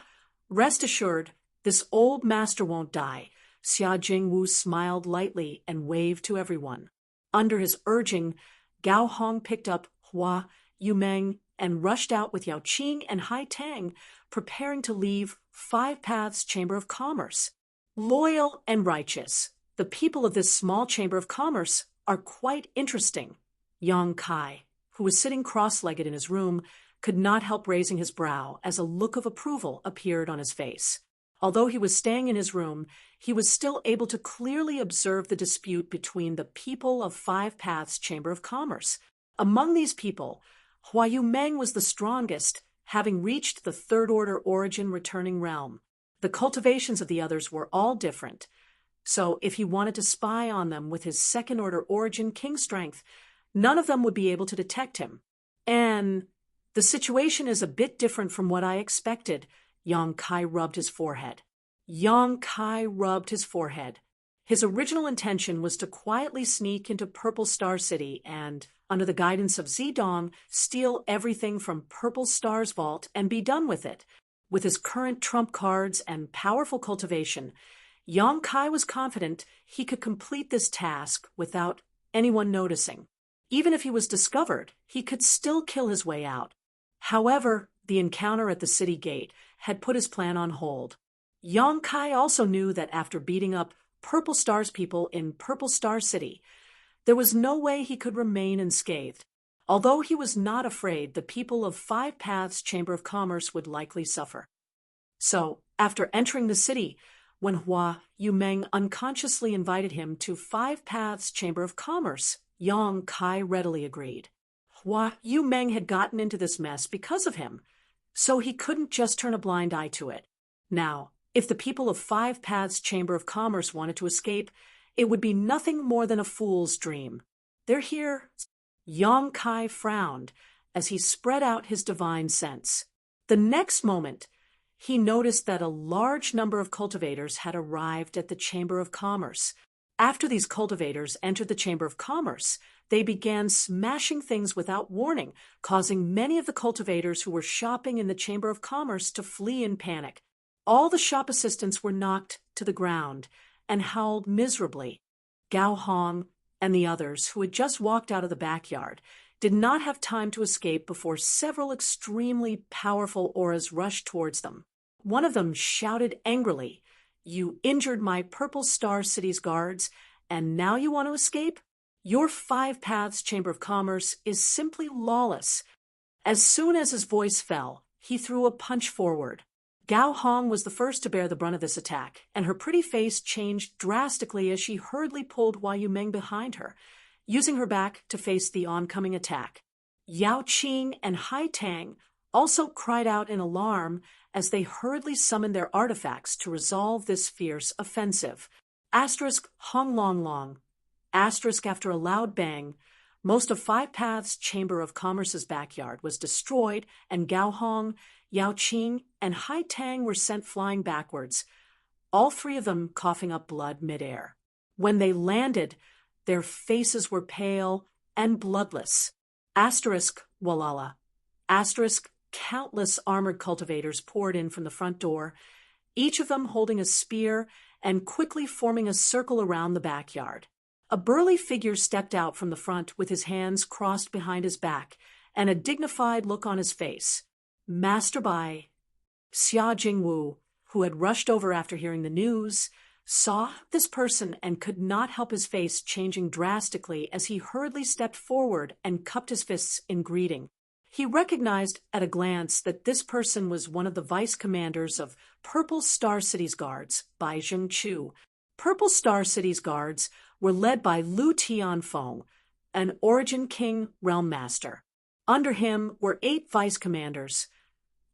rest assured, this old master won't die." Xia Jingwu smiled lightly and waved to everyone. Under his urging, Gao Hong picked up Hua Yumeng and rushed out with Yao Qing and Hai Tang, preparing to leave 5 Paths Chamber of Commerce. Loyal and righteous, the people of this small Chamber of Commerce are quite interesting. Yang Kai, who was sitting cross-legged in his room, could not help raising his brow as a look of approval appeared on his face. Although he was staying in his room, he was still able to clearly observe the dispute between the people of 5 Paths Chamber of Commerce. Among these people, Hua Yumeng was the strongest having reached the third-order origin returning realm. The cultivations of the others were all different, so if he wanted to spy on them with his second-order origin king strength, none of them would be able to detect him. And the situation is a bit different from what I expected. Yang Kai rubbed his forehead. His original intention was to quietly sneak into Purple Star City and, under the guidance of Zedong, steal everything from Purple Star's vault and be done with it. With his current trump cards and powerful cultivation, Yang Kai was confident he could complete this task without anyone noticing. Even if he was discovered, he could still kill his way out. However, the encounter at the city gate had put his plan on hold. Yang Kai also knew that after beating up Purple Star's people in Purple Star City, there was no way he could remain unscathed. Although he was not afraid the people of Five Paths Chamber of Commerce would likely suffer. So, after entering the city, when Hua Yumeng unconsciously invited him to Five Paths Chamber of Commerce, Yang Kai readily agreed. Hua Yumeng had gotten into this mess because of him, so he couldn't just turn a blind eye to it. Now, if the people of Five Paths Chamber of Commerce wanted to escape, it would be nothing more than a fool's dream. They're here. Yang Kai frowned as he spread out his divine sense. The next moment, he noticed that a large number of cultivators had arrived at the Chamber of Commerce. After these cultivators entered the Chamber of Commerce, they began smashing things without warning, causing many of the cultivators who were shopping in the Chamber of Commerce to flee in panic. All the shop assistants were knocked to the ground and howled miserably. Gao Hong and the others, who had just walked out of the backyard, did not have time to escape before several extremely powerful auras rushed towards them. One of them shouted angrily, "You injured my Purple Star City's guards, and now you want to escape? Your Five Paths Chamber of Commerce is simply lawless." As soon as his voice fell, he threw a punch forward. Gao Hong was the first to bear the brunt of this attack, and her pretty face changed drastically as she hurriedly pulled Hua Yumeng behind her, using her back to face the oncoming attack. Yao Qing and Hai Tang also cried out in alarm as they hurriedly summoned their artifacts to resolve this fierce offensive. Hong Long Long. After a loud bang, most of Five Paths Chamber of Commerce's backyard was destroyed, and Gao Hong, Yao Qing, and Hai Tang were sent flying backwards, all three of them coughing up blood midair. When they landed, their faces were pale and bloodless. Walala. Countless armored cultivators poured in from the front door, each of them holding a spear and quickly forming a circle around the backyard. A burly figure stepped out from the front with his hands crossed behind his back and a dignified look on his face. Master Bai, Xia Jingwu, who had rushed over after hearing the news, saw this person and could not help his face changing drastically as he hurriedly stepped forward and cupped his fists in greeting. He recognized at a glance that this person was one of the vice commanders of Purple Star City's guards, Bai Zhengchu. Purple Star City's guards were led by Lu Tianfeng, an Origin King Realm Master. Under him were 8 vice commanders,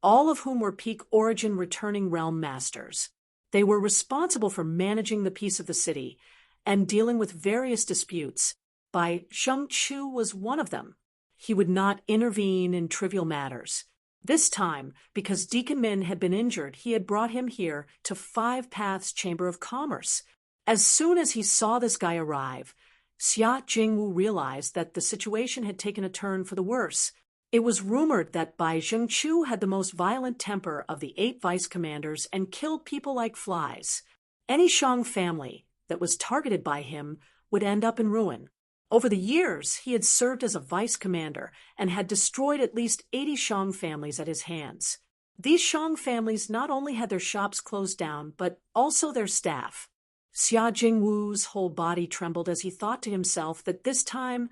all of whom were peak Origin returning Realm Masters. They were responsible for managing the peace of the city and dealing with various disputes. Bai Zhengchu was one of them. He would not intervene in trivial matters. This time, because Deacon Min had been injured, he had brought him here to Five Paths Chamber of Commerce. As soon as he saw this guy arrive, Xia Jingwu realized that the situation had taken a turn for the worse. It was rumored that Bai Zhengchu had the most violent temper of the 8 vice commanders and killed people like flies. Any Shang family that was targeted by him would end up in ruin. Over the years, he had served as a vice commander and had destroyed at least 80 Shang families at his hands. These Shang families not only had their shops closed down, but also their staff. Xia Jingwu's whole body trembled as he thought to himself that this time,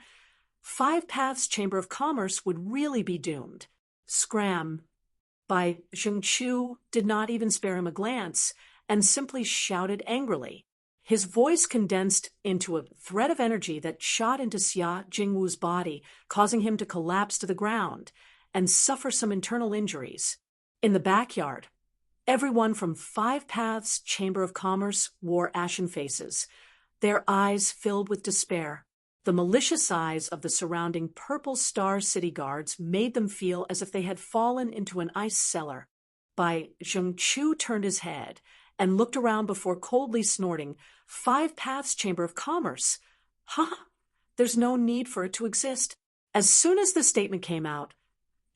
Five Paths Chamber of Commerce would really be doomed. Scram. Bai Zhengchu did not even spare him a glance and simply shouted angrily. His voice condensed into a thread of energy that shot into Xia Jingwu's body, causing him to collapse to the ground, and suffer some internal injuries. In the backyard, everyone from Five Paths Chamber of Commerce wore ashen faces, their eyes filled with despair. The malicious eyes of the surrounding Purple Star City guards made them feel as if they had fallen into an ice cellar. Bai Zhengqiu turned his head and looked around before coldly snorting, "Five Paths Chamber of Commerce? Huh? There's no need for it to exist." As soon as the statement came out,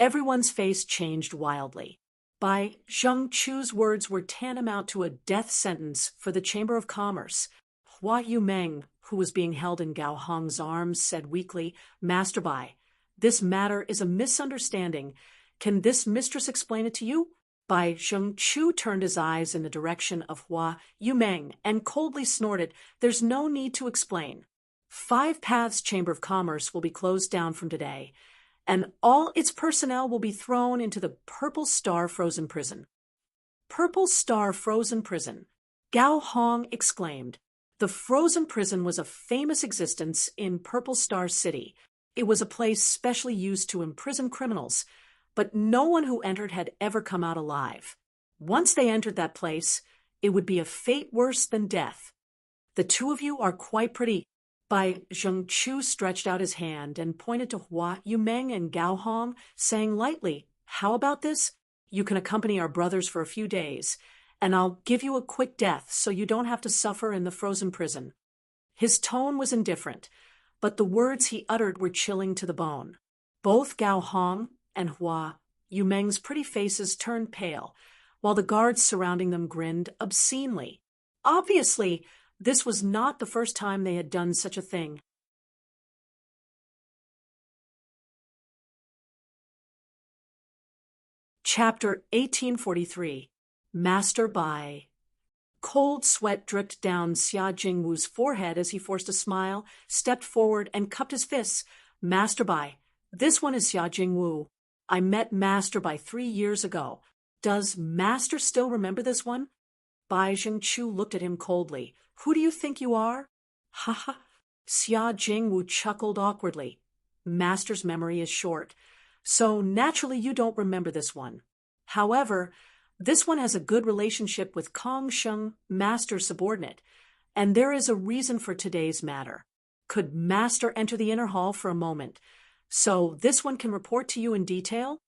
everyone's face changed wildly. Bai Zhengqiu's words were tantamount to a death sentence for the Chamber of Commerce. Hua Yumeng, who was being held in Gao Hong's arms, said weakly, "Master Bai, this matter is a misunderstanding. Can this mistress explain it to you?" Bai Zhengqiu turned his eyes in the direction of Hua Yumeng and coldly snorted, "There's no need to explain. Five Paths Chamber of Commerce will be closed down from today, and all its personnel will be thrown into the Purple Star Frozen Prison." Purple Star Frozen Prison, Gao Hong exclaimed. The frozen prison was a famous existence in Purple Star City. It was a place specially used to imprison criminals, but no one who entered had ever come out alive. Once they entered that place, it would be a fate worse than death. "The two of you are quite pretty." Bai Zhengqiu stretched out his hand and pointed to Hua Yumeng and Gao Hong, saying lightly, "How about this? You can accompany our brothers for a few days, and I'll give you a quick death so you don't have to suffer in the frozen prison." His tone was indifferent, but the words he uttered were chilling to the bone. Both Gao Hong and Hua Yumeng's pretty faces turned pale, while the guards surrounding them grinned obscenely. Obviously, this was not the first time they had done such a thing. Chapter 1843. Master Bai. Cold sweat dripped down Xia Jingwu's forehead as he forced a smile, stepped forward, and cupped his fists. "Master Bai, this one is Xia Jingwu. I met Master Bai 3 years ago. Does Master still remember this one?" Bai Zhengqiu looked at him coldly. "Who do you think you are?" "Ha ha." Xia Jingwu chuckled awkwardly. "Master's memory is short, so naturally you don't remember this one. However, this one has a good relationship with Kong Sheng, Master's subordinate, and there is a reason for today's matter. Could Master enter the inner hall for a moment, so this one can report to you in detail?"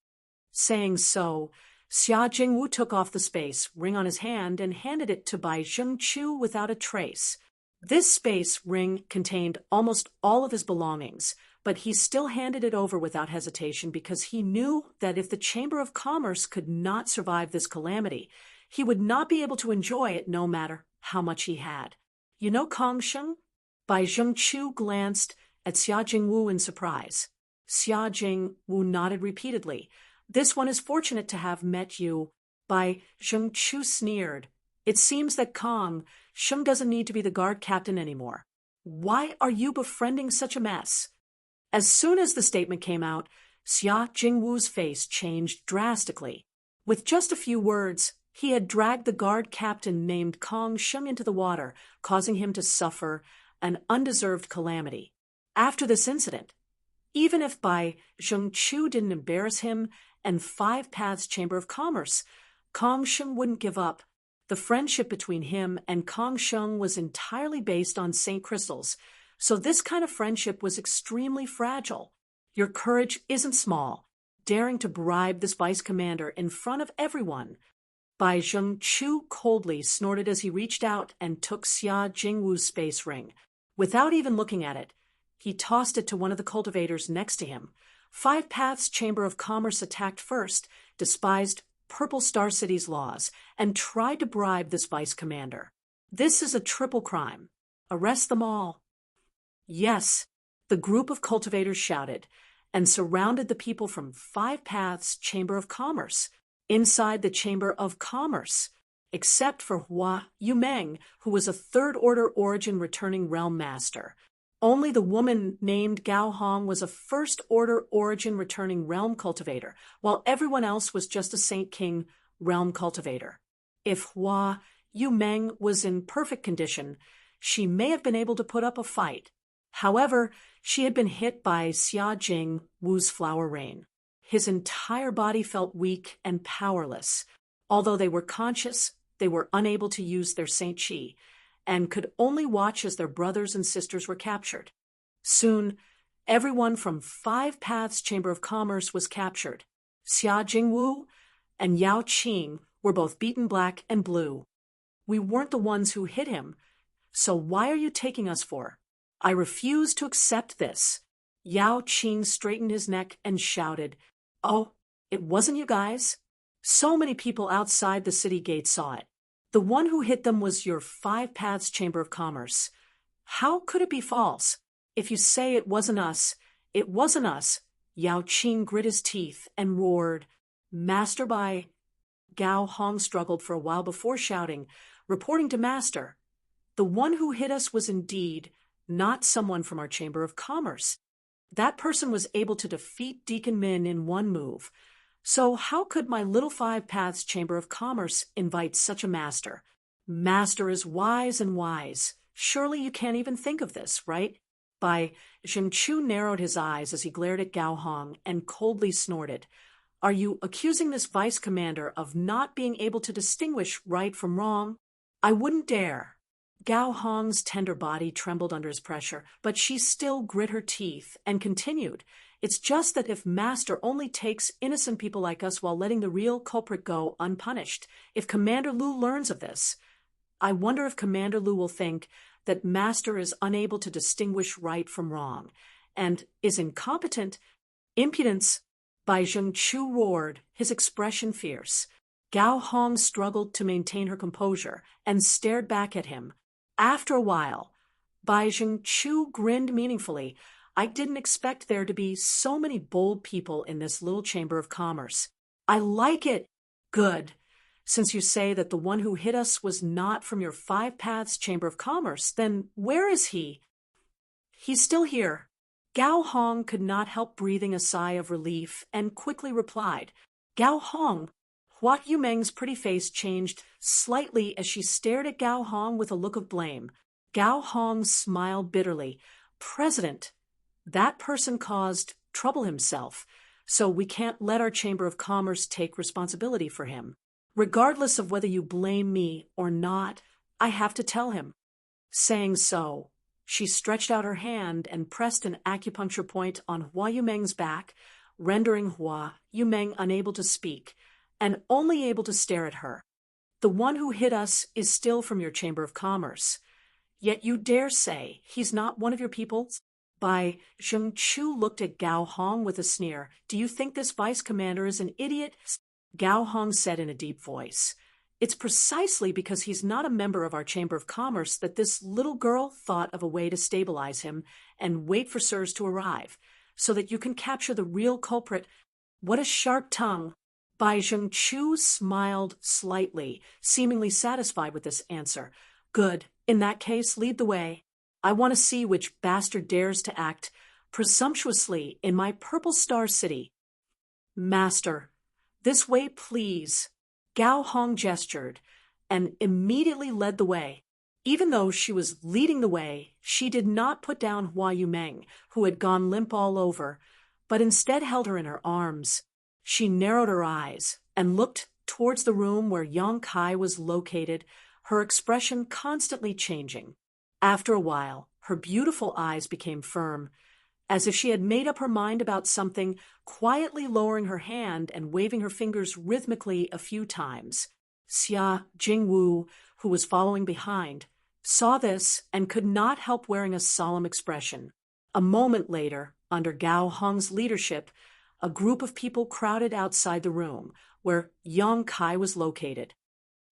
Saying so, Xia Jingwu took off the space ring on his hand and handed it to Bai Zhengqiu without a trace. This space ring contained almost all of his belongings, but he still handed it over without hesitation because he knew that if the Chamber of Commerce could not survive this calamity, he would not be able to enjoy it no matter how much he had. "You know Kong Sheng?" Bai Zhengqiu glanced at Xia Jingwu in surprise. Xia Jingwu nodded repeatedly. "This one is fortunate to have met you." Bai Zhengqiu sneered. "It seems that Kong Sheng doesn't need to be the guard captain anymore. Why are you befriending such a mess?" As soon as the statement came out, Xia Jingwu's face changed drastically. With just a few words, he had dragged the guard captain named Kong Sheng into the water, causing him to suffer an undeserved calamity. After this incident, even if Bai Zhengqiu didn't embarrass him and Five Paths Chamber of Commerce, Kong Sheng wouldn't give up. The friendship between him and Kong Sheng was entirely based on St. Crystals, so this kind of friendship was extremely fragile. Your courage isn't small, daring to bribe this vice commander in front of everyone. Bai Zhengqiu coldly snorted as he reached out and took Xia Jingwu's space ring. Without even looking at it, he tossed it to one of the cultivators next to him. Five Paths Chamber of Commerce attacked first, despised Purple Star City's laws, and tried to bribe this vice commander. This is a triple crime. Arrest them all. "Yes," the group of cultivators shouted, and surrounded the people from Five Paths Chamber of Commerce, inside the Chamber of Commerce, except for Hua Yumeng, who was a third-order origin returning realm master. Only the woman named Gao Hong was a first-order origin returning realm cultivator, while everyone else was just a Saint King realm cultivator. If Hua Yumeng was in perfect condition, she may have been able to put up a fight. However, she had been hit by Xia Jingwu's flower rain. His entire body felt weak and powerless. Although they were conscious, they were unable to use their Saint Chi, and could only watch as their brothers and sisters were captured. Soon, everyone from Five Paths Chamber of Commerce was captured. Xia Jingwu and Yao Qing were both beaten black and blue. We weren't the ones who hit him, so why are you taking us for? I refuse to accept this. Yao Qing straightened his neck and shouted, "Oh, it wasn't you guys?" So many people outside the city gate saw it. The one who hit them was your Five Paths Chamber of Commerce. How could it be false? If you say it wasn't us, it wasn't us. Yao Qing grit his teeth and roared, "Master by..." Gao Hong struggled for a while before shouting, reporting to Master. The one who hit us was indeed not someone from our Chamber of Commerce. That person was able to defeat Deacon Min in one move. So how could my little Five Paths Chamber of Commerce invite such a master? Master is wise and wise. Surely you can't even think of this, right? Bai Zhengqiu narrowed his eyes as he glared at Gao Hong and coldly snorted. Are you accusing this vice commander of not being able to distinguish right from wrong? I wouldn't dare. Gao Hong's tender body trembled under his pressure, but she still grit her teeth and continued. It's just that if Master only takes innocent people like us while letting the real culprit go unpunished, if Commander Lu learns of this, I wonder if Commander Lu will think that Master is unable to distinguish right from wrong, and is incompetent. Impudence! Bai Zhengqiu roared, his expression fierce. Gao Hong struggled to maintain her composure and stared back at him. After a while, Bai Zhengqiu grinned meaningfully. I didn't expect there to be so many bold people in this little Chamber of Commerce. I like it. Good. Since you say that the one who hit us was not from your Five Paths Chamber of Commerce, then where is he? He's still here. Gao Hong could not help breathing a sigh of relief and quickly replied, Gao Hong. Hua Yumeng's pretty face changed slightly as she stared at Gao Hong with a look of blame. Gao Hong smiled bitterly. President, that person caused trouble himself, so we can't let our Chamber of Commerce take responsibility for him. Regardless of whether you blame me or not, I have to tell him. Saying so, she stretched out her hand and pressed an acupuncture point on Hua Yumeng's back, rendering Hua Yumeng unable to speak, and only able to stare at her. The one who hit us is still from your Chamber of Commerce. Yet you dare say he's not one of your people? Bai Zhengqiu looked at Gao Hong with a sneer. Do you think this vice commander is an idiot? Gao Hong said in a deep voice. It's precisely because he's not a member of our Chamber of Commerce that this little girl thought of a way to stabilize him and wait for sirs to arrive, so that you can capture the real culprit. What a sharp tongue! Bai Zhengqiu smiled slightly, seemingly satisfied with this answer. Good. In that case, lead the way. I want to see which bastard dares to act presumptuously in my Purple Star City. Master, this way, please. Gao Hong gestured and immediately led the way. Even though she was leading the way, she did not put down Hua Yumeng, who had gone limp all over, but instead held her in her arms. She narrowed her eyes and looked towards the room where Yang Kai was located, her expression constantly changing. After a while, her beautiful eyes became firm, as if she had made up her mind about something, quietly lowering her hand and waving her fingers rhythmically a few times. Xia Jingwu, who was following behind, saw this and could not help wearing a solemn expression. A moment later, under Gao Hong's leadership, a group of people crowded outside the room where Yang Kai was located.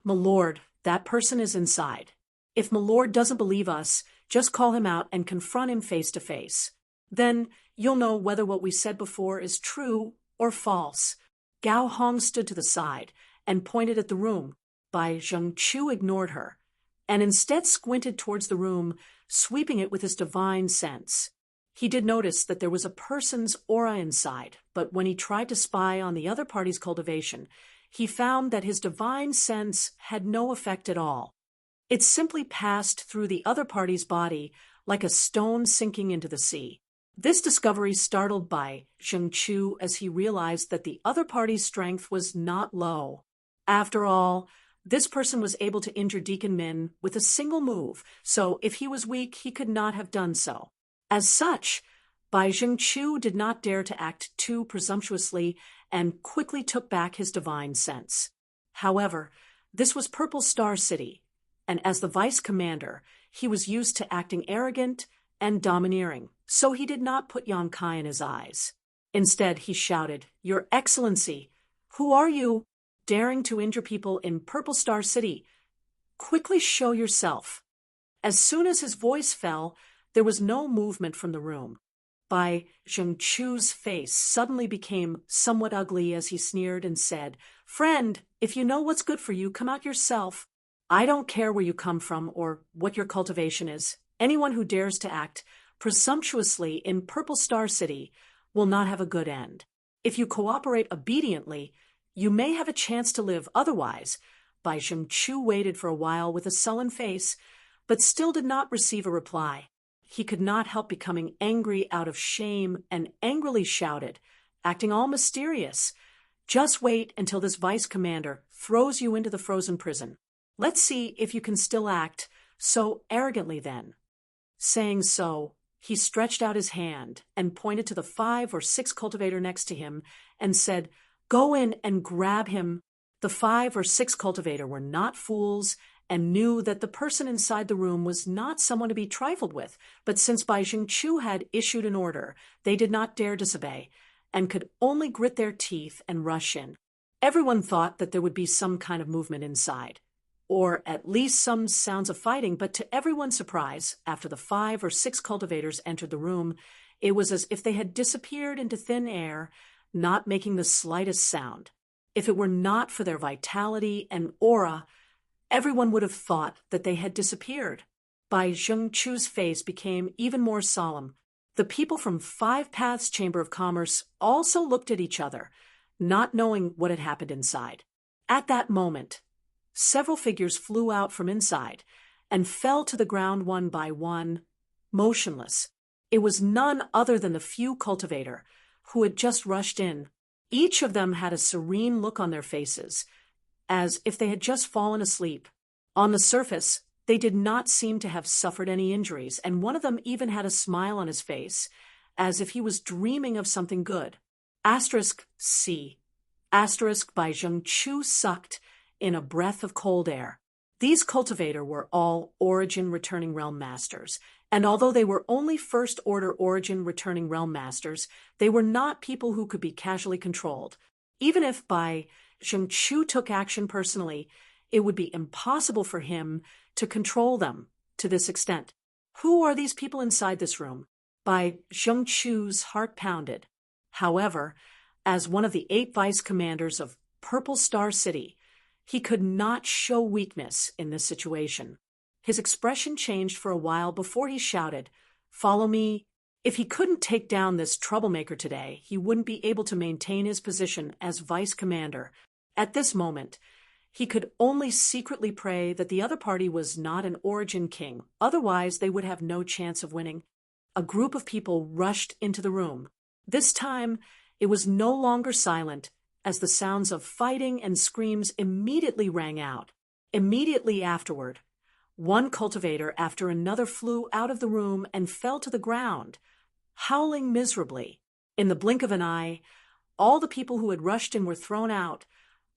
My lord, that person is inside. If my lord doesn't believe us, just call him out and confront him face to face. Then you'll know whether what we said before is true or false. Gao Hong stood to the side and pointed at the room. Bai Zhengqiu ignored her, and instead squinted towards the room, sweeping it with his divine sense. He did notice that there was a person's aura inside, but when he tried to spy on the other party's cultivation, he found that his divine sense had no effect at all. It simply passed through the other party's body like a stone sinking into the sea. This discovery startled Bai Zhengqiu as he realized that the other party's strength was not low. After all, this person was able to injure Deacon Min with a single move, so if he was weak, he could not have done so. As such, Bai Zhengqiu did not dare to act too presumptuously and quickly took back his divine sense. However, this was Purple Star City, and as the vice commander, he was used to acting arrogant and domineering, so he did not put Yang Kai in his eyes. Instead, he shouted, "Your Excellency, who are you, daring to injure people in Purple Star City? Quickly show yourself." As soon as his voice fell, there was no movement from the room. Bai Zhengqiu's face suddenly became somewhat ugly as he sneered and said, "Friend, if you know what's good for you, come out yourself. I don't care where you come from or what your cultivation is. Anyone who dares to act presumptuously in Purple Star City will not have a good end. If you cooperate obediently, you may have a chance to live. Otherwise." Bai Zhengqiu waited for a while with a sullen face, but still did not receive a reply. He could not help becoming angry out of shame and angrily shouted, acting all mysterious, "Just wait until this vice commander throws you into the frozen prison. Let's see if you can still act so arrogantly then." Saying so, he stretched out his hand and pointed to the 5 or 6 cultivator next to him and said, "Go in and grab him." The 5 or 6 cultivator were not fools and knew that the person inside the room was not someone to be trifled with, but since Bai Zhengqiu had issued an order, they did not dare disobey, and could only grit their teeth and rush in. Everyone thought that there would be some kind of movement inside, or at least some sounds of fighting, but to everyone's surprise, after the 5 or 6 cultivators entered the room, it was as if they had disappeared into thin air, not making the slightest sound. If it were not for their vitality and aura, everyone would have thought that they had disappeared. Bai Zhengqiu's face became even more solemn. The people from 5 Paths Chamber of Commerce also looked at each other, not knowing what had happened inside. At that moment, several figures flew out from inside and fell to the ground one by one, motionless. It was none other than the few cultivator who had just rushed in. Each of them had a serene look on their faces, as if they had just fallen asleep. On the surface, they did not seem to have suffered any injuries, and one of them even had a smile on his face, as if he was dreaming of something good. C. Bai Zhengqiu sucked in a breath of cold air. These cultivator were all Origin Returning Realm Masters, and although they were only First Order Origin Returning Realm Masters, they were not people who could be casually controlled. Even if Bai Zhengqiu took action personally, it would be impossible for him to control them to this extent. Who are these people inside this room? Bai Zhengqiu's heart pounded. However, as one of the 8 vice commanders of Purple Star City, he could not show weakness in this situation. His expression changed for a while before he shouted, "Follow me." If he couldn't take down this troublemaker today, he wouldn't be able to maintain his position as vice commander. At this moment, he could only secretly pray that the other party was not an Origin king, otherwise they would have no chance of winning. A group of people rushed into the room. This time, it was no longer silent, as the sounds of fighting and screams immediately rang out. Immediately afterward, one cultivator after another flew out of the room and fell to the ground, howling miserably. In the blink of an eye, all the people who had rushed in were thrown out,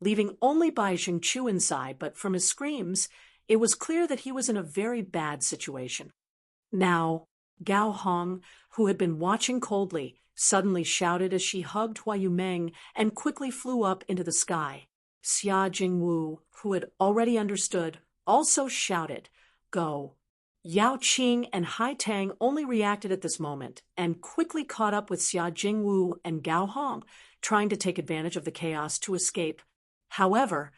leaving only Bai Zhengqiu inside, but from his screams, it was clear that he was in a very bad situation. Now, Gao Hong, who had been watching coldly, suddenly shouted as she hugged Hua Yumeng and quickly flew up into the sky. Xia Jingwu, who had already understood, also shouted, "Go." Yao Qing and Hai Tang only reacted at this moment and quickly caught up with Xia Jingwu and Gao Hong, trying to take advantage of the chaos to escape. However,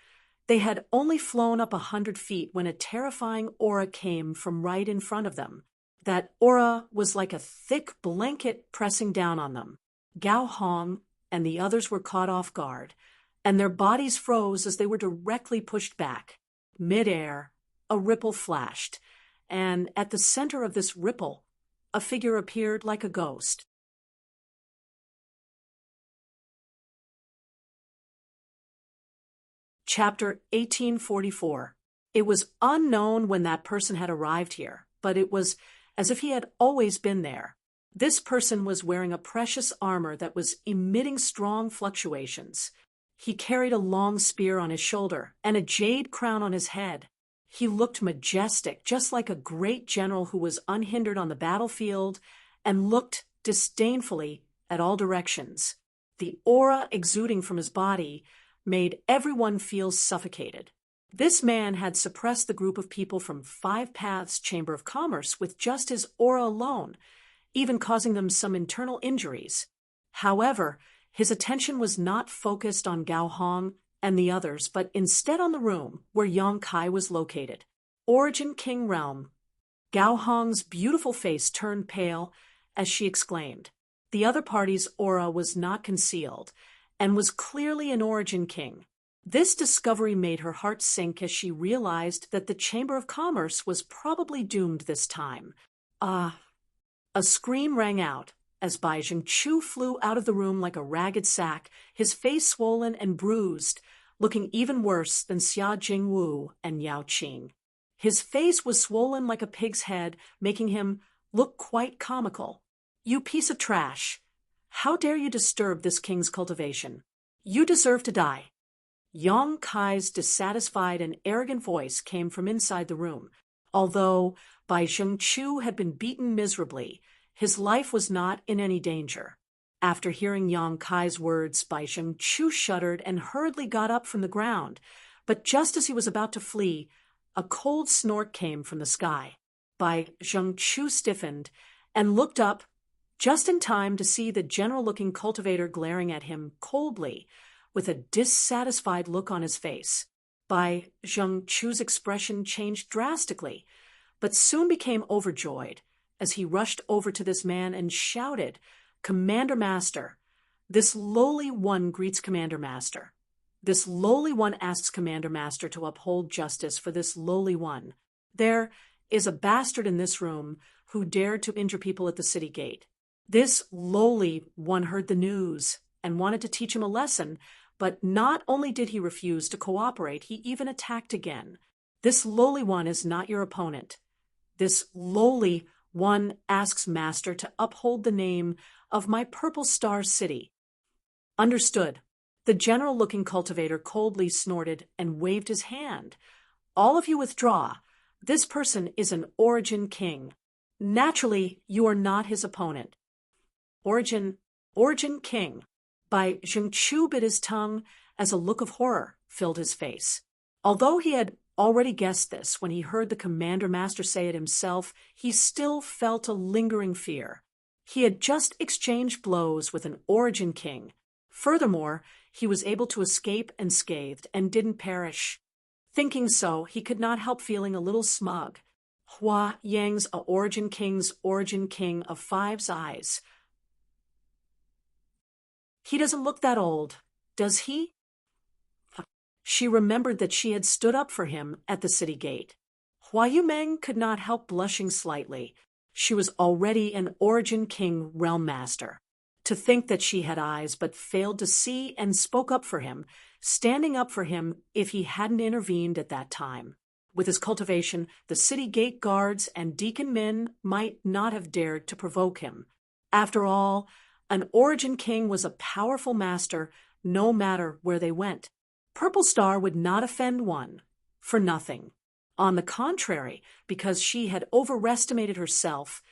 they had only flown up 100 feet when a terrifying aura came from right in front of them. That aura was like a thick blanket pressing down on them. Gao Hong and the others were caught off guard, and their bodies froze as they were directly pushed back. Mid-air, a ripple flashed, and at the center of this ripple, a figure appeared like a ghost. Chapter 1844. It was unknown when that person had arrived here, but it was as if he had always been there. This person was wearing a precious armor that was emitting strong fluctuations. He carried a long spear on his shoulder and a jade crown on his head. He looked majestic, just like a great general who was unhindered on the battlefield and looked disdainfully at all directions. The aura exuding from his body made everyone feel suffocated. This man had suppressed the group of people from Five Paths Chamber of Commerce with just his aura alone, even causing them some internal injuries. However, his attention was not focused on Gao Hong and the others, but instead on the room where Yang Kai was located. Origin King Realm. Gao Hong's beautiful face turned pale as she exclaimed. The other party's aura was not concealed and was clearly an Origin King. This discovery made her heart sink as she realized that the Chamber of Commerce was probably doomed this time. A scream rang out as Bai Zhengqiu flew out of the room like a ragged sack, his face swollen and bruised, looking even worse than Xia Jingwu and Yao Qing. His face was swollen like a pig's head, making him look quite comical. "You piece of trash! How dare you disturb this king's cultivation? You deserve to die." Yang Kai's dissatisfied and arrogant voice came from inside the room. Although Bai Zhengqiu had been beaten miserably, his life was not in any danger. After hearing Yang Kai's words, Bai Zhengqiu shuddered and hurriedly got up from the ground. But just as he was about to flee, a cold snort came from the sky. Bai Zhengqiu stiffened and looked up just in time to see the general-looking cultivator glaring at him coldly, with a dissatisfied look on his face. Bai Zhengqiu's expression changed drastically, but soon became overjoyed as he rushed over to this man and shouted, "Commander Master, this lowly one greets Commander Master. This lowly one asks Commander Master to uphold justice for this lowly one. There is a bastard in this room who dared to injure people at the city gate. This lowly one heard the news and wanted to teach him a lesson, but not only did he refuse to cooperate, he even attacked again. This lowly one is not your opponent. This lowly one asks Master to uphold the name of my Purple Star City." "Understood." The general-looking cultivator coldly snorted and waved his hand. "All of you withdraw. This person is an Origin King. Naturally, you are not his opponent." Origin King. Bai Zhengqiu bit his tongue as a look of horror filled his face. Although he had already guessed this when he heard the Commander Master say it himself, he still felt a lingering fear. He had just exchanged blows with an Origin King. Furthermore, he was able to escape unscathed and didn't perish. Thinking so, he could not help feeling a little smug. Hua Yang's a Origin King's Origin King of Five's eyes. He doesn't look that old, does he? She remembered that she had stood up for him at the city gate. Hua Yumeng could not help blushing slightly. She was already an Origin King Realm Master. To think that she had eyes but failed to see and spoke up for him, standing up for him if he hadn't intervened at that time. With his cultivation, the city gate guards and Deacon Min might not have dared to provoke him. After all, an Origin King was a powerful master no matter where they went. Purple Star would not offend one for nothing. On the contrary, because she had overestimated herself,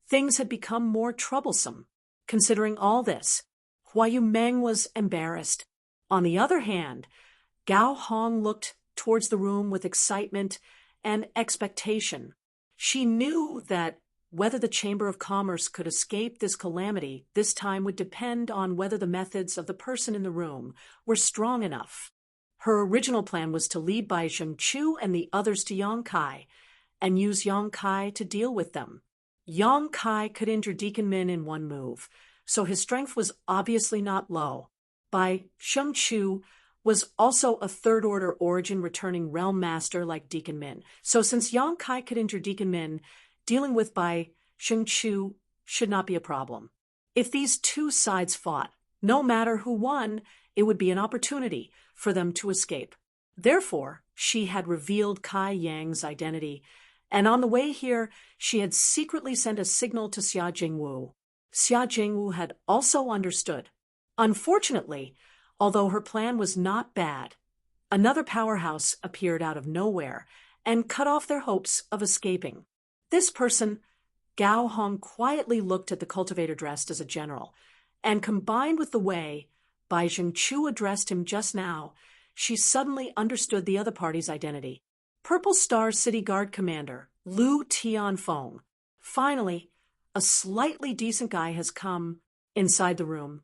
things had become more troublesome. Considering all this, Hua Yumeng was embarrassed. On the other hand, Gao Hong looked towards the room with excitement and expectation. She knew that whether the Chamber of Commerce could escape this calamity this time would depend on whether the methods of the person in the room were strong enough. Her original plan was to lead Bai Zhengqiu and the others to Yang Kai and use Yang Kai to deal with them. Yang Kai could injure Deacon Min in one move, so his strength was obviously not low. Bai Zhengqiu was also a third-order origin returning realm master like Deacon Min, so since Yang Kai could injure Deacon Min, dealing with Bai Zhengqiu should not be a problem. If these two sides fought, no matter who won, it would be an opportunity for them to escape. Therefore, she had revealed Kai Yang's identity, and on the way here, she had secretly sent a signal to Xia Jingwu. Xia Jingwu had also understood. Unfortunately, although her plan was not bad, another powerhouse appeared out of nowhere and cut off their hopes of escaping. This person, Gao Hong, quietly looked at the cultivator dressed as a general, and combined with the way Bai Zhengqiu addressed him just now, she suddenly understood the other party's identity. Purple Star City Guard Commander Lu Tianfeng. Finally, a slightly decent guy has come inside the room.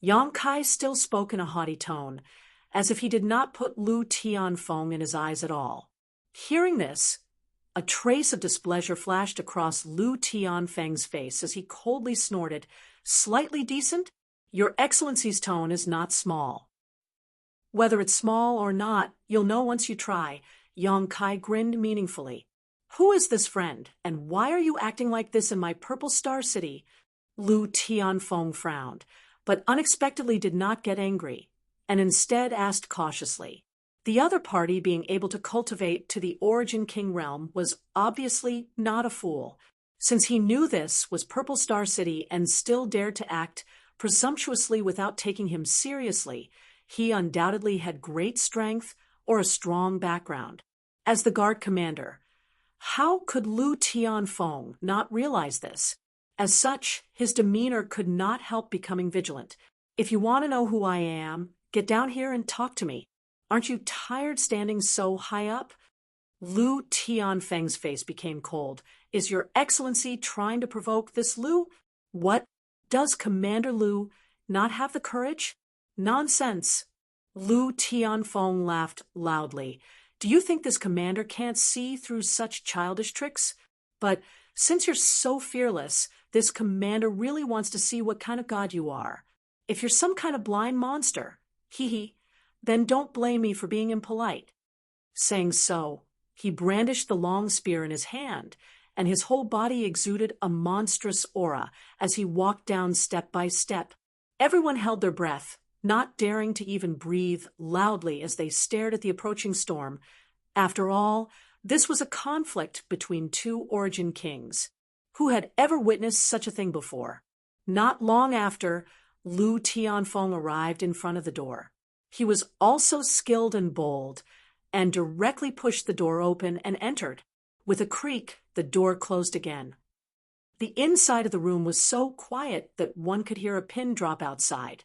Yang Kai still spoke in a haughty tone, as if he did not put Lu Tianfeng in his eyes at all. Hearing this, a trace of displeasure flashed across Lu Tianfeng's face as he coldly snorted, "Slightly decent? Your Excellency's tone is not small." "Whether it's small or not, you'll know once you try," Yang Kai grinned meaningfully. "Who is this friend, and why are you acting like this in my Purple Star City?" Lu Tianfeng frowned, but unexpectedly did not get angry, and instead asked cautiously. The other party being able to cultivate to the Origin King realm was obviously not a fool. Since he knew this was Purple Star City and still dared to act presumptuously without taking him seriously, he undoubtedly had great strength or a strong background. As the guard commander, how could Lu Tianfeng not realize this? As such, his demeanor could not help becoming vigilant. "If you want to know who I am, get down here and talk to me. Aren't you tired standing so high up?" Lu Tianfeng's face became cold. "Is your Excellency trying to provoke this Lu? What? Does Commander Lu not have the courage? Nonsense." Lu Tianfeng laughed loudly. "Do you think this commander can't see through such childish tricks? But since you're so fearless, this commander really wants to see what kind of god you are. If you're some kind of blind monster, then don't blame me for being impolite." Saying so, he brandished the long spear in his hand, and his whole body exuded a monstrous aura as he walked down step by step. Everyone held their breath, not daring to even breathe loudly as they stared at the approaching storm. After all, this was a conflict between two Origin Kings. Who had ever witnessed such a thing before? Not long after, Lu Tianfeng arrived in front of the door. He was also skilled and bold, and directly pushed the door open and entered. With a creak, the door closed again. The inside of the room was so quiet that one could hear a pin drop outside.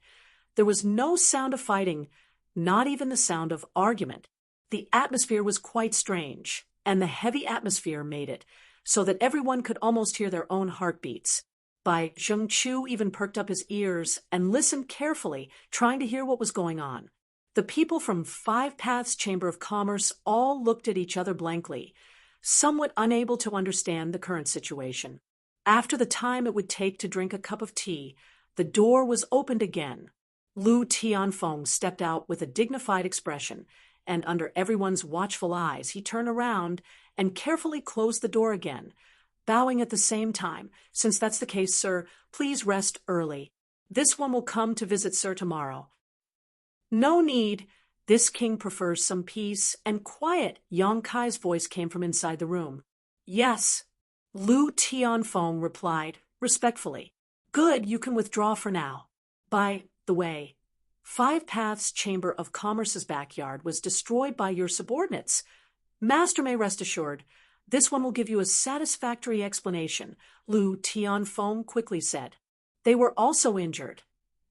There was no sound of fighting, not even the sound of argument. The atmosphere was quite strange, and the heavy atmosphere made it so that everyone could almost hear their own heartbeats. Bai Zhengqiu even perked up his ears and listened carefully, trying to hear what was going on. The people from Five Paths Chamber of Commerce all looked at each other blankly, somewhat unable to understand the current situation. After the time it would take to drink a cup of tea, the door was opened again. Lu Tianfeng stepped out with a dignified expression, and under everyone's watchful eyes, he turned around and carefully closed the door again, bowing at the same time. "Since that's the case, sir, please rest early. This one will come to visit sir tomorrow." "No need. This king prefers some peace and quiet." Yang Kai's voice came from inside the room. "Yes," Lu Tianfeng replied, respectfully. "Good, you can withdraw for now. By the way, Five Paths Chamber of Commerce's backyard was destroyed by your subordinates. Master may rest assured, this one will give you a satisfactory explanation," Lu Tianfeng quickly said. "They were also injured.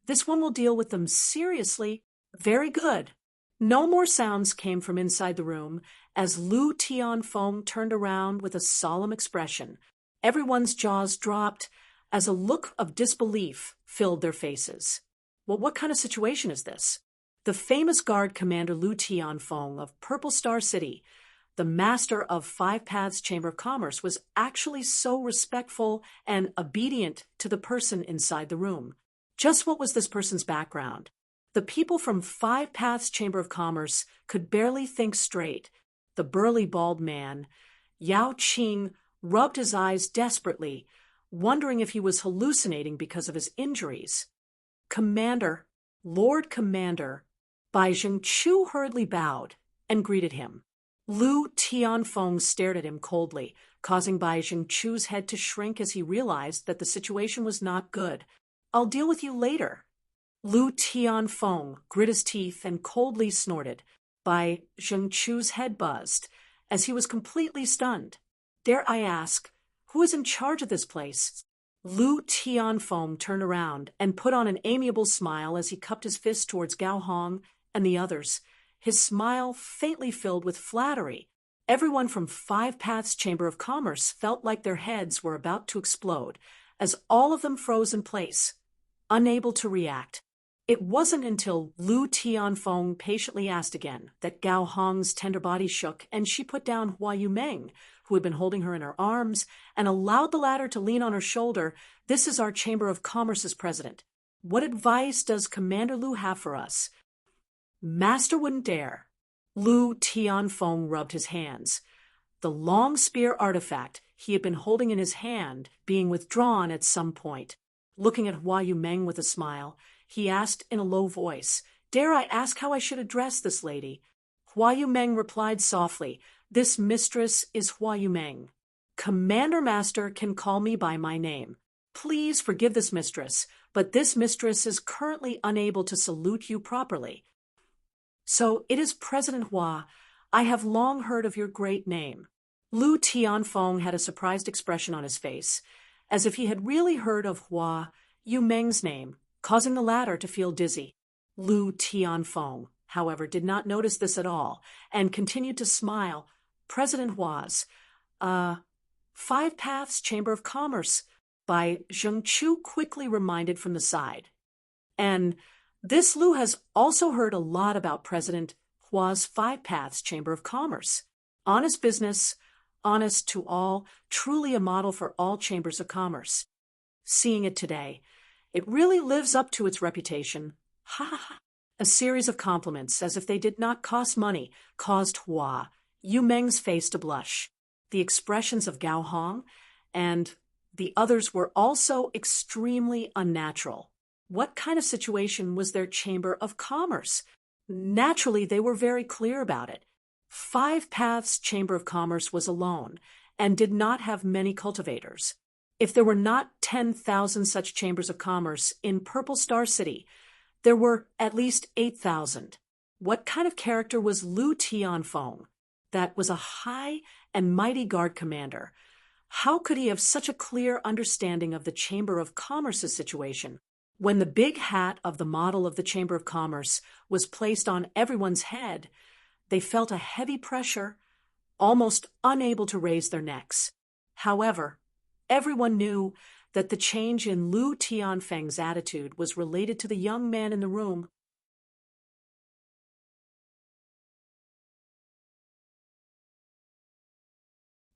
This one will deal with them seriously." "Very good." No more sounds came from inside the room as Lu Tianfeng turned around with a solemn expression. Everyone's jaws dropped as a look of disbelief filled their faces. Well, what kind of situation is this? The famous guard commander Lu Tianfeng of Purple Star City, the master of Five Paths Chamber of Commerce, was actually so respectful and obedient to the person inside the room. Just what was this person's background? The people from Five Paths Chamber of Commerce could barely think straight. The burly bald man, Yao Qing, rubbed his eyes desperately, wondering if he was hallucinating because of his injuries. "Commander, Lord Commander," Bai Zhengqiu hurriedly bowed and greeted him. Lu Tianfeng stared at him coldly, causing Bai Jingchu's head to shrink as he realized that the situation was not good. "I'll deal with you later." Lu Tianfeng grit his teeth and coldly snorted. Bai Jingchu's head buzzed, as he was completely stunned. "Dare I ask, who is in charge of this place?" Lu Tianfeng turned around and put on an amiable smile as he cupped his fist towards Gao Hong and the others, his smile faintly filled with flattery. Everyone from Five Paths Chamber of Commerce felt like their heads were about to explode, as all of them froze in place, unable to react. It wasn't until Lu Tianfeng patiently asked again that Gao Hong's tender body shook and she put down Hua Yumeng, who had been holding her in her arms, and allowed the latter to lean on her shoulder. "This is our Chamber of Commerce's president. What advice does Commander Lu have for us?" "Master wouldn't dare." Lu Tianfeng rubbed his hands, the long spear artifact he had been holding in his hand being withdrawn at some point. Looking at Hua Yumeng with a smile, he asked in a low voice, "Dare I ask how I should address this lady?" Hua Yumeng replied softly, "This mistress is Hua Yumeng. Commander Master can call me by my name. Please forgive this mistress, but this mistress is currently unable to salute you properly." "So it is President Hua. I have long heard of your great name." Lu Tianfeng had a surprised expression on his face, as if he had really heard of Hua Yumeng's name, causing the latter to feel dizzy. Lu Tianfeng, however, did not notice this at all, and continued to smile. "President Hua's, Five Paths Chamber of Commerce," Bai Zhengchu quickly reminded from the side. "And this Lu has also heard a lot about President Hua's Five Paths Chamber of Commerce. Honest business, honest to all, truly a model for all chambers of commerce. Seeing it today, it really lives up to its reputation. Ha ha ha." A series of compliments, as if they did not cost money, caused Hua Yumeng's face to blush. The expressions of Gao Hong and the others were also extremely unnatural. What kind of situation was their Chamber of Commerce? Naturally, they were very clear about it. Five Paths Chamber of Commerce was alone and did not have many cultivators. If there were not 10,000 such chambers of commerce in Purple Star City, there were at least 8,000. What kind of character was Lu Tianfeng? That was a high and mighty guard commander. How could he have such a clear understanding of the Chamber of Commerce's situation? When the big hat of the model of the Chamber of Commerce was placed on everyone's head, they felt a heavy pressure, almost unable to raise their necks. However, everyone knew that the change in Lu Tianfeng's attitude was related to the young man in the room.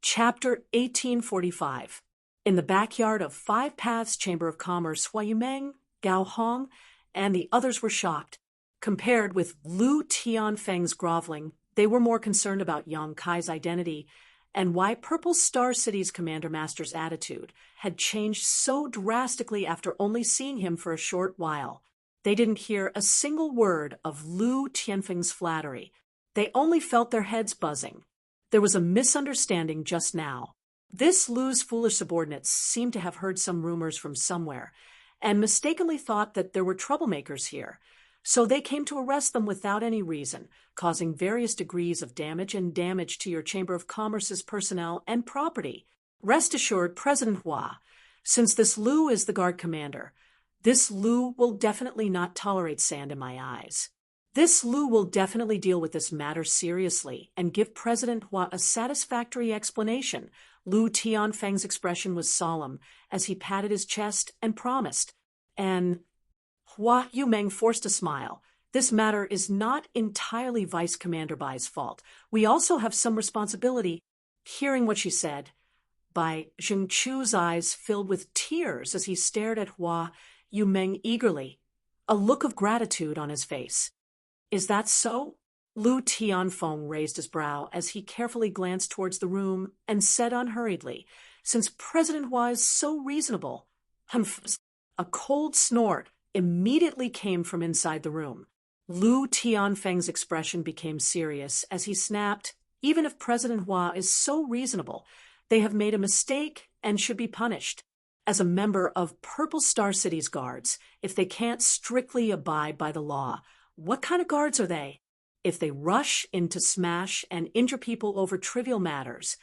Chapter 1845. In the backyard of Five Paths Chamber of Commerce, Hua Yumeng, Gao Hong, and the others were shocked. Compared with Lu Tianfeng's groveling, they were more concerned about Yang Kai's identity and why Purple Star City's Commander Master's attitude had changed so drastically after only seeing him for a short while. They didn't hear a single word of Lu Tianfeng's flattery. They only felt their heads buzzing. There was a misunderstanding just now. This Lu's foolish subordinates seemed to have heard some rumors from somewhere and mistakenly thought that there were troublemakers here. So they came to arrest them without any reason, causing various degrees of damage to your Chamber of Commerce's personnel and property. Rest assured, President Hua, since this Lu is the guard commander, this Lu will definitely not tolerate sand in my eyes. This Lu will definitely deal with this matter seriously and give President Hua a satisfactory explanation. Lu Tianfeng's expression was solemn as he patted his chest and promised. And Hua Yumeng forced a smile. This matter is not entirely Vice Commander Bai's fault. We also have some responsibility. Hearing what she said, Bai Zhengchu's eyes filled with tears as he stared at Hua Yumeng eagerly, a look of gratitude on his face. Is that so? Lu Tianfeng raised his brow as he carefully glanced towards the room and said unhurriedly, since President Hua is so reasonable. Humph! A cold snort immediately came from inside the room. Lu Tianfeng's expression became serious as he snapped, "Even if President Hua is so reasonable, they have made a mistake and should be punished. As a member of Purple Star City's guards, if they can't strictly abide by the law, what kind of guards are they? If they rush in to smash and injure people over trivial matters,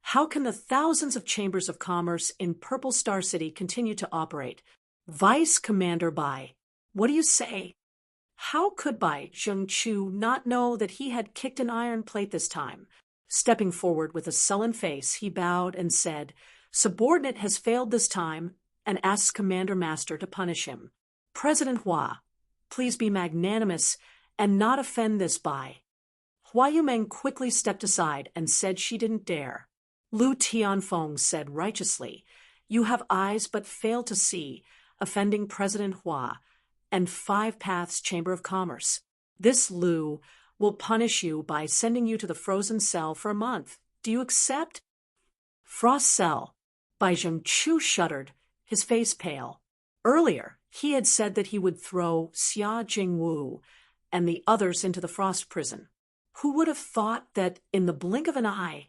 how can the thousands of chambers of commerce in Purple Star City continue to operate? Vice Commander Bai, what do you say?" How could Bai Zhengqiu not know that he had kicked an iron plate this time? Stepping forward with a sullen face, he bowed and said, "Subordinate has failed this time," and asks Commander Master to punish him. "President Hua, please be magnanimous and not offend this Bai." Hua Yumeng quickly stepped aside and said she didn't dare. Lu Tianfeng said righteously, "You have eyes but fail to see, offending President Hua and Five Paths Chamber of Commerce. This Lu will punish you by sending you to the frozen cell for a month. Do you accept?" Frost cell. Bai Zhengqiu shuddered, his face pale. Earlier, he had said that he would throw Xia Jingwu and the others into the frost prison. Who would have thought that in the blink of an eye,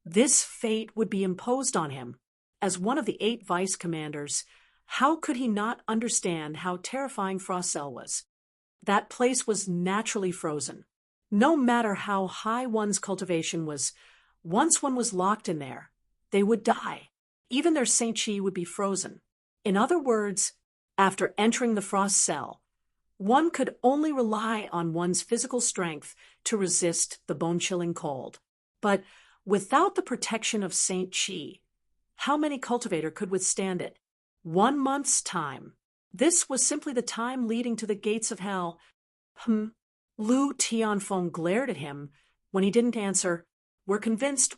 this fate would be imposed on him? As one of the 8 vice commanders, how could he not understand how terrifying Frost Cell was? That place was naturally frozen. No matter how high one's cultivation was, once one was locked in there, they would die. Even their Saint Chi would be frozen. In other words, after entering the Frost Cell, one could only rely on one's physical strength to resist the bone-chilling cold. But without the protection of Saint Chi, how many cultivator could withstand it? 1 month's time. This was simply the time leading to the gates of hell. Lu Tianfeng glared at him. When he didn't answer, we're convinced.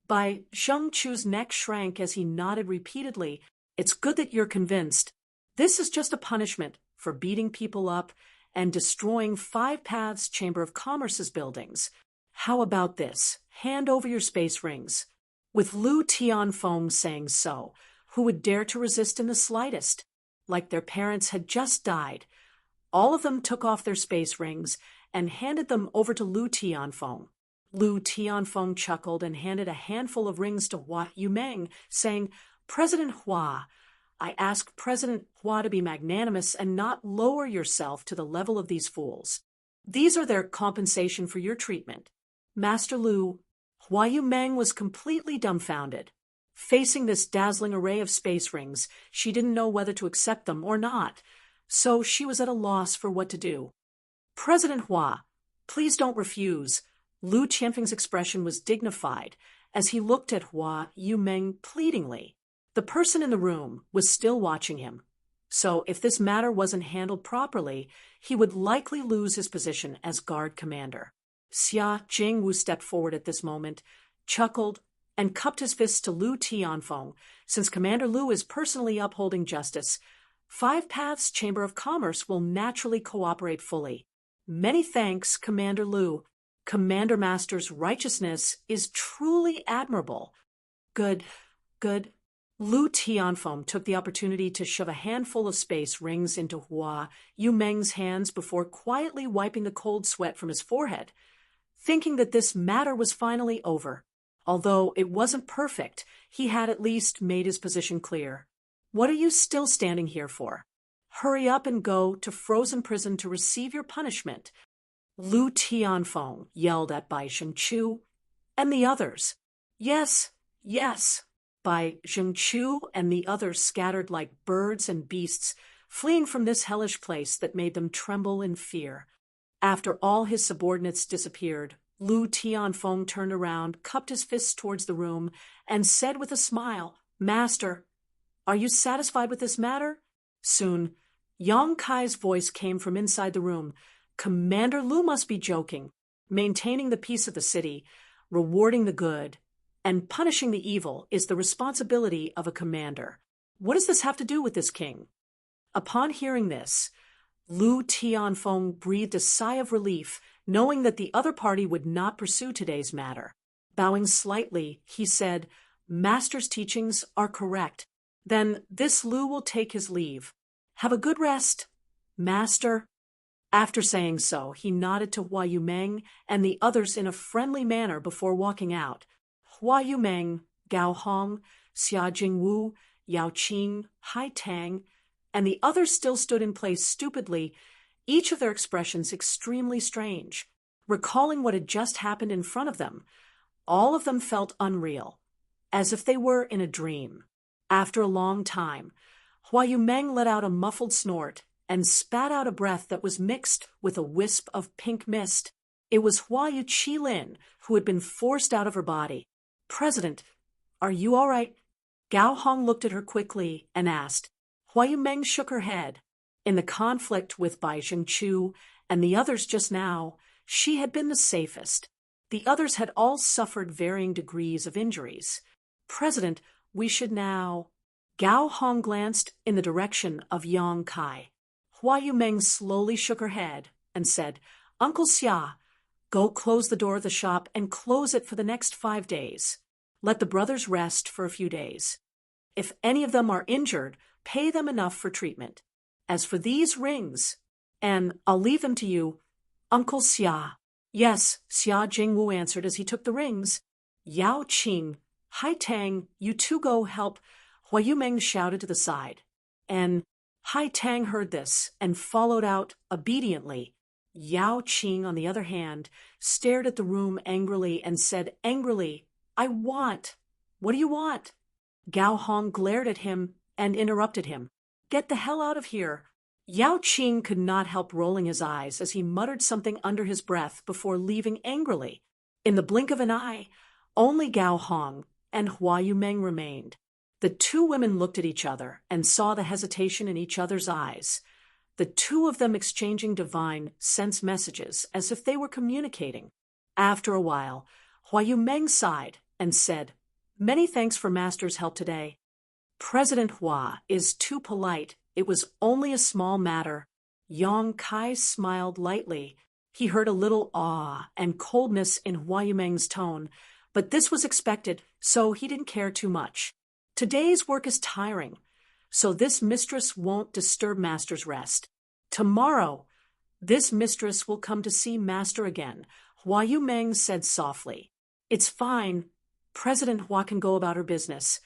Bai Zhengqiu's neck shrank as he nodded repeatedly. "It's good that you're convinced. This is just a punishment for beating people up and destroying Five Paths Chamber of Commerce's buildings. How about this? Hand over your space rings." With Lu Tianfeng saying so, who would dare to resist in the slightest? Like their parents had just died. All of them took off their space rings and handed them over to Lu Tianfeng. Lu Tianfeng chuckled and handed a handful of rings to Hua Yumeng, saying, "President Hua, I ask President Hua to be magnanimous and not lower yourself to the level of these fools. These are their compensation for your treatment." Master Lu, Hua Yumeng was completely dumbfounded. Facing this dazzling array of space rings, she didn't know whether to accept them or not, so she was at a loss for what to do. "President Hua, please don't refuse." Lu Tianfeng's expression was dignified as he looked at Hua Yumeng pleadingly. The person in the room was still watching him, so if this matter wasn't handled properly, he would likely lose his position as guard commander. Xia Jingwu stepped forward at this moment, chuckled, and cupped his fists to Lu Tianfeng. Since Commander Lu is personally upholding justice, Five Paths Chamber of Commerce will naturally cooperate fully. Many thanks, Commander Lu. Commander Master's righteousness is truly admirable. Good. Lu Tianfeng took the opportunity to shove a handful of space rings into Hua Yumeng's hands before quietly wiping the cold sweat from his forehead, thinking that this matter was finally over. Although it wasn't perfect, he had at least made his position clear. What are you still standing here for? Hurry up and go to frozen prison to receive your punishment. Lu Tianfeng yelled at Bai Zhengqiu and the others. Yes. Bai Zhengqiu and the others scattered like birds and beasts, fleeing from this hellish place that made them tremble in fear. After all his subordinates disappeared, Lu Tianfeng turned around, cupped his fists towards the room, and said with a smile, "Master, are you satisfied with this matter?" Soon, Yang Kai's voice came from inside the room. "Commander Lu must be joking. Maintaining the peace of the city, rewarding the good, and punishing the evil is the responsibility of a commander. What does this have to do with this king?" Upon hearing this, Lu Tianfeng breathed a sigh of relief, knowing that the other party would not pursue today's matter. Bowing slightly, he said, "Master's teachings are correct. Then this Lu will take his leave. Have a good rest, Master." After saying so, he nodded to Hua Yumeng and the others in a friendly manner before walking out. Hua Yumeng, Gao Hong, Xia Jingwu, Yao Qing, Hai Tang, and the others still stood in place stupidly, each of their expressions extremely strange. Recalling what had just happened in front of them, all of them felt unreal, as if they were in a dream. After a long time, Hua Yumeng let out a muffled snort and spat out a breath that was mixed with a wisp of pink mist. It was Hua Yuqilin who had been forced out of her body. "President, are you all right?" Gao Hong looked at her quickly and asked. Hua Yumeng shook her head. In the conflict with Bai Jingchu and the others just now, she had been the safest. The others had all suffered varying degrees of injuries. "President, we should now—" Gao Hong glanced in the direction of Yang Kai. Hua Yumeng slowly shook her head and said, "Uncle Xia, go close the door of the shop and close it for the next 5 days. Let the brothers rest for a few days. If any of them are injured, pay them enough for treatment. As for these rings, and I'll leave them to you, Uncle Xia." "Yes," Xia Jingwu answered as he took the rings. "Yao Qing, Hai Tang, you two go help," Hua Yumeng shouted to the side. And Hai Tang heard this and followed out obediently. Yao Qing, on the other hand, stared at the room angrily and said angrily, "I want. What do you want?" Gao Hong glared at him and interrupted him. "Get the hell out of here." Yao Qing could not help rolling his eyes as he muttered something under his breath before leaving angrily. In the blink of an eye, only Gao Hong and Hua Yumeng remained. The two women looked at each other and saw the hesitation in each other's eyes, the two of them exchanging divine sense messages as if they were communicating. After a while, Hua Yumeng sighed and said, "Many thanks for Master's help today. President Hua is too polite. It was only a small matter." Yang Kai smiled lightly. He heard a little awe and coldness in Hua Yumeng's tone, but this was expected, so he didn't care too much. "Today's work is tiring, so this mistress won't disturb Master's rest. Tomorrow, this mistress will come to see Master again," Hua Yumeng said softly. "It's fine. President Hua can go about her business.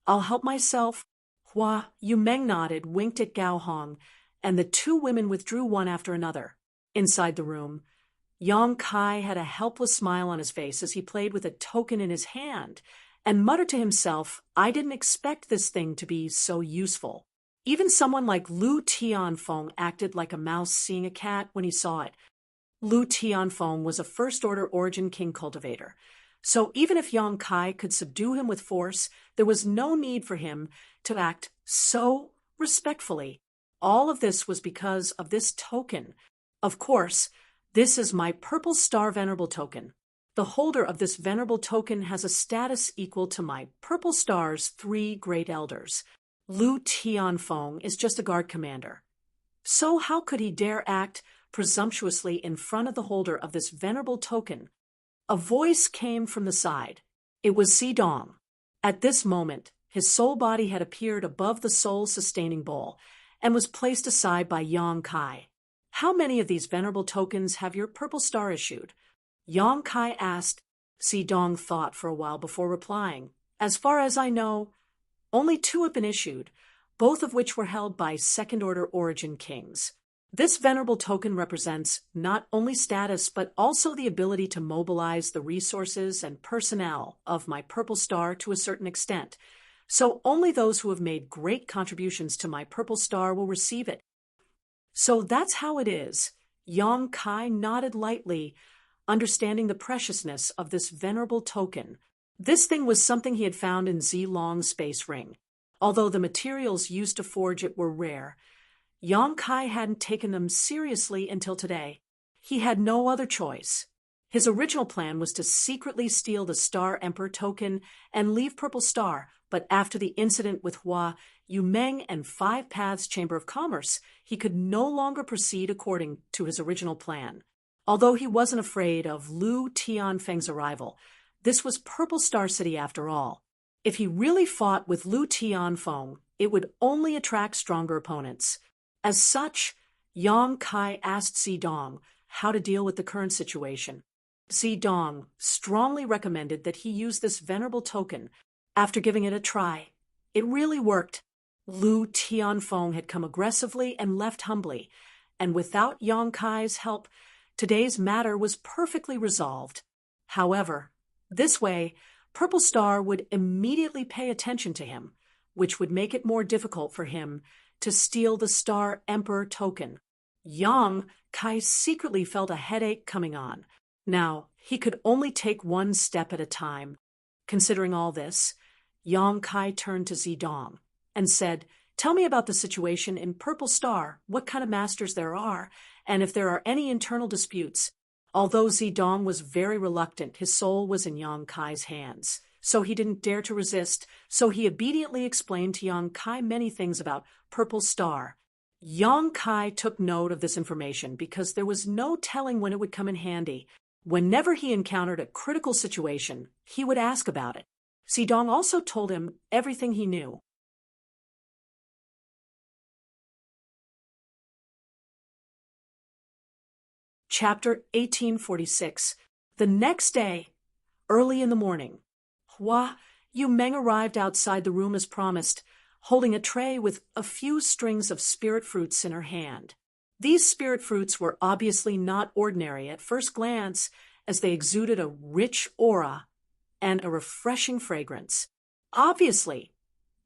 I'll help myself." Hua Yumeng nodded, winked at Gao Hong, and the two women withdrew one after another. Inside the room, Yang Kai had a helpless smile on his face as he played with a token in his hand and muttered to himself, "I didn't expect this thing to be so useful." Even someone like Lu Tianfeng acted like a mouse seeing a cat when he saw it. Lu Tianfeng was a first-order Origin King cultivator, so even if Yang Kai could subdue him with force, there was no need for him to act so respectfully. All of this was because of this token. Of course, this is my Purple Star Venerable token. The holder of this venerable token has a status equal to my Purple Star's 3 great elders. Lu Tianfeng is just a guard commander. So how could he dare act presumptuously in front of the holder of this venerable token? A voice came from the side. It was Xidong. At this moment, his soul body had appeared above the soul-sustaining bowl and was placed aside by Yang Kai. "How many of these venerable tokens have your Purple Star issued?" Yang Kai asked. Xidong thought for a while before replying. "As far as I know, only 2 have been issued, both of which were held by second-order Origin Kings. This venerable token represents not only status but also the ability to mobilize the resources and personnel of my Purple Star to a certain extent. So only those who have made great contributions to my Purple Star will receive it." "So that's how it is." Yang Kai nodded lightly, understanding the preciousness of this venerable token. This thing was something he had found in Zilong's space ring. Although the materials used to forge it were rare, Yang Kai hadn't taken them seriously until today. He had no other choice. His original plan was to secretly steal the Star Emperor token and leave Purple Star, but after the incident with Hua Yumeng and 5 Paths Chamber of Commerce, he could no longer proceed according to his original plan. Although he wasn't afraid of Lu Tianfeng's arrival, this was Purple Star City after all. If he really fought with Lu Tianfeng, it would only attract stronger opponents. As such, Yang Kai asked Zidong how to deal with the current situation. Zidong strongly recommended that he use this venerable token after giving it a try. It really worked. Lu Tianfeng had come aggressively and left humbly, and without Yang Kai's help, today's matter was perfectly resolved. However, this way, Purple Star would immediately pay attention to him, which would make it more difficult for him to steal the Star Emperor token. Yang Kai secretly felt a headache coming on. Now, he could only take one step at a time. Considering all this, Yang Kai turned to Zidong and said, "Tell me about the situation in Purple Star, what kind of masters there are, and if there are any internal disputes." Although Zidong was very reluctant, his soul was in Yang Kai's hands, so he didn't dare to resist, so he obediently explained to Yang Kai many things about Purple Star. Yang Kai took note of this information because there was no telling when it would come in handy. Whenever he encountered a critical situation, he would ask about it. Zidong also told him everything he knew. Chapter 1846. The next day, early in the morning, Hua Yumeng arrived outside the room as promised, holding a tray with a few strings of spirit fruits in her hand. These spirit fruits were obviously not ordinary at first glance, as they exuded a rich aura and a refreshing fragrance. Obviously,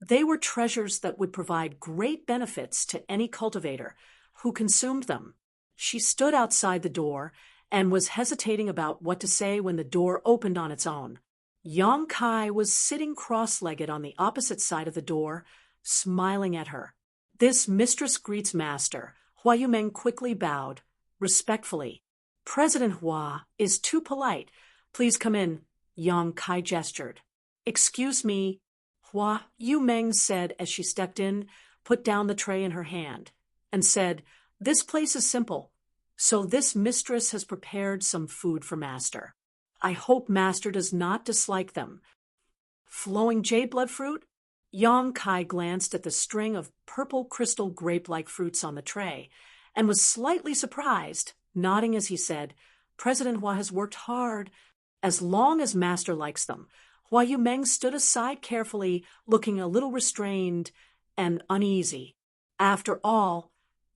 they were treasures that would provide great benefits to any cultivator who consumed them. She stood outside the door and was hesitating about what to say when the door opened on its own. Yang Kai was sitting cross-legged on the opposite side of the door, smiling at her. "This mistress greets master." Hua Yumeng quickly bowed, respectfully. "President Hua is too polite. Please come in," Yang Kai gestured. "Excuse me," Hua Yumeng said as she stepped in, put down the tray in her hand, and said, "This place is simple, so this mistress has prepared some food for master. I hope master does not dislike them." Flowing jade blood fruit? Yang Kai glanced at the string of purple crystal grape-like fruits on the tray and was slightly surprised, nodding as he said, "President Hua has worked hard. As long as master likes them." Hua Yumeng stood aside carefully, looking a little restrained and uneasy. After all,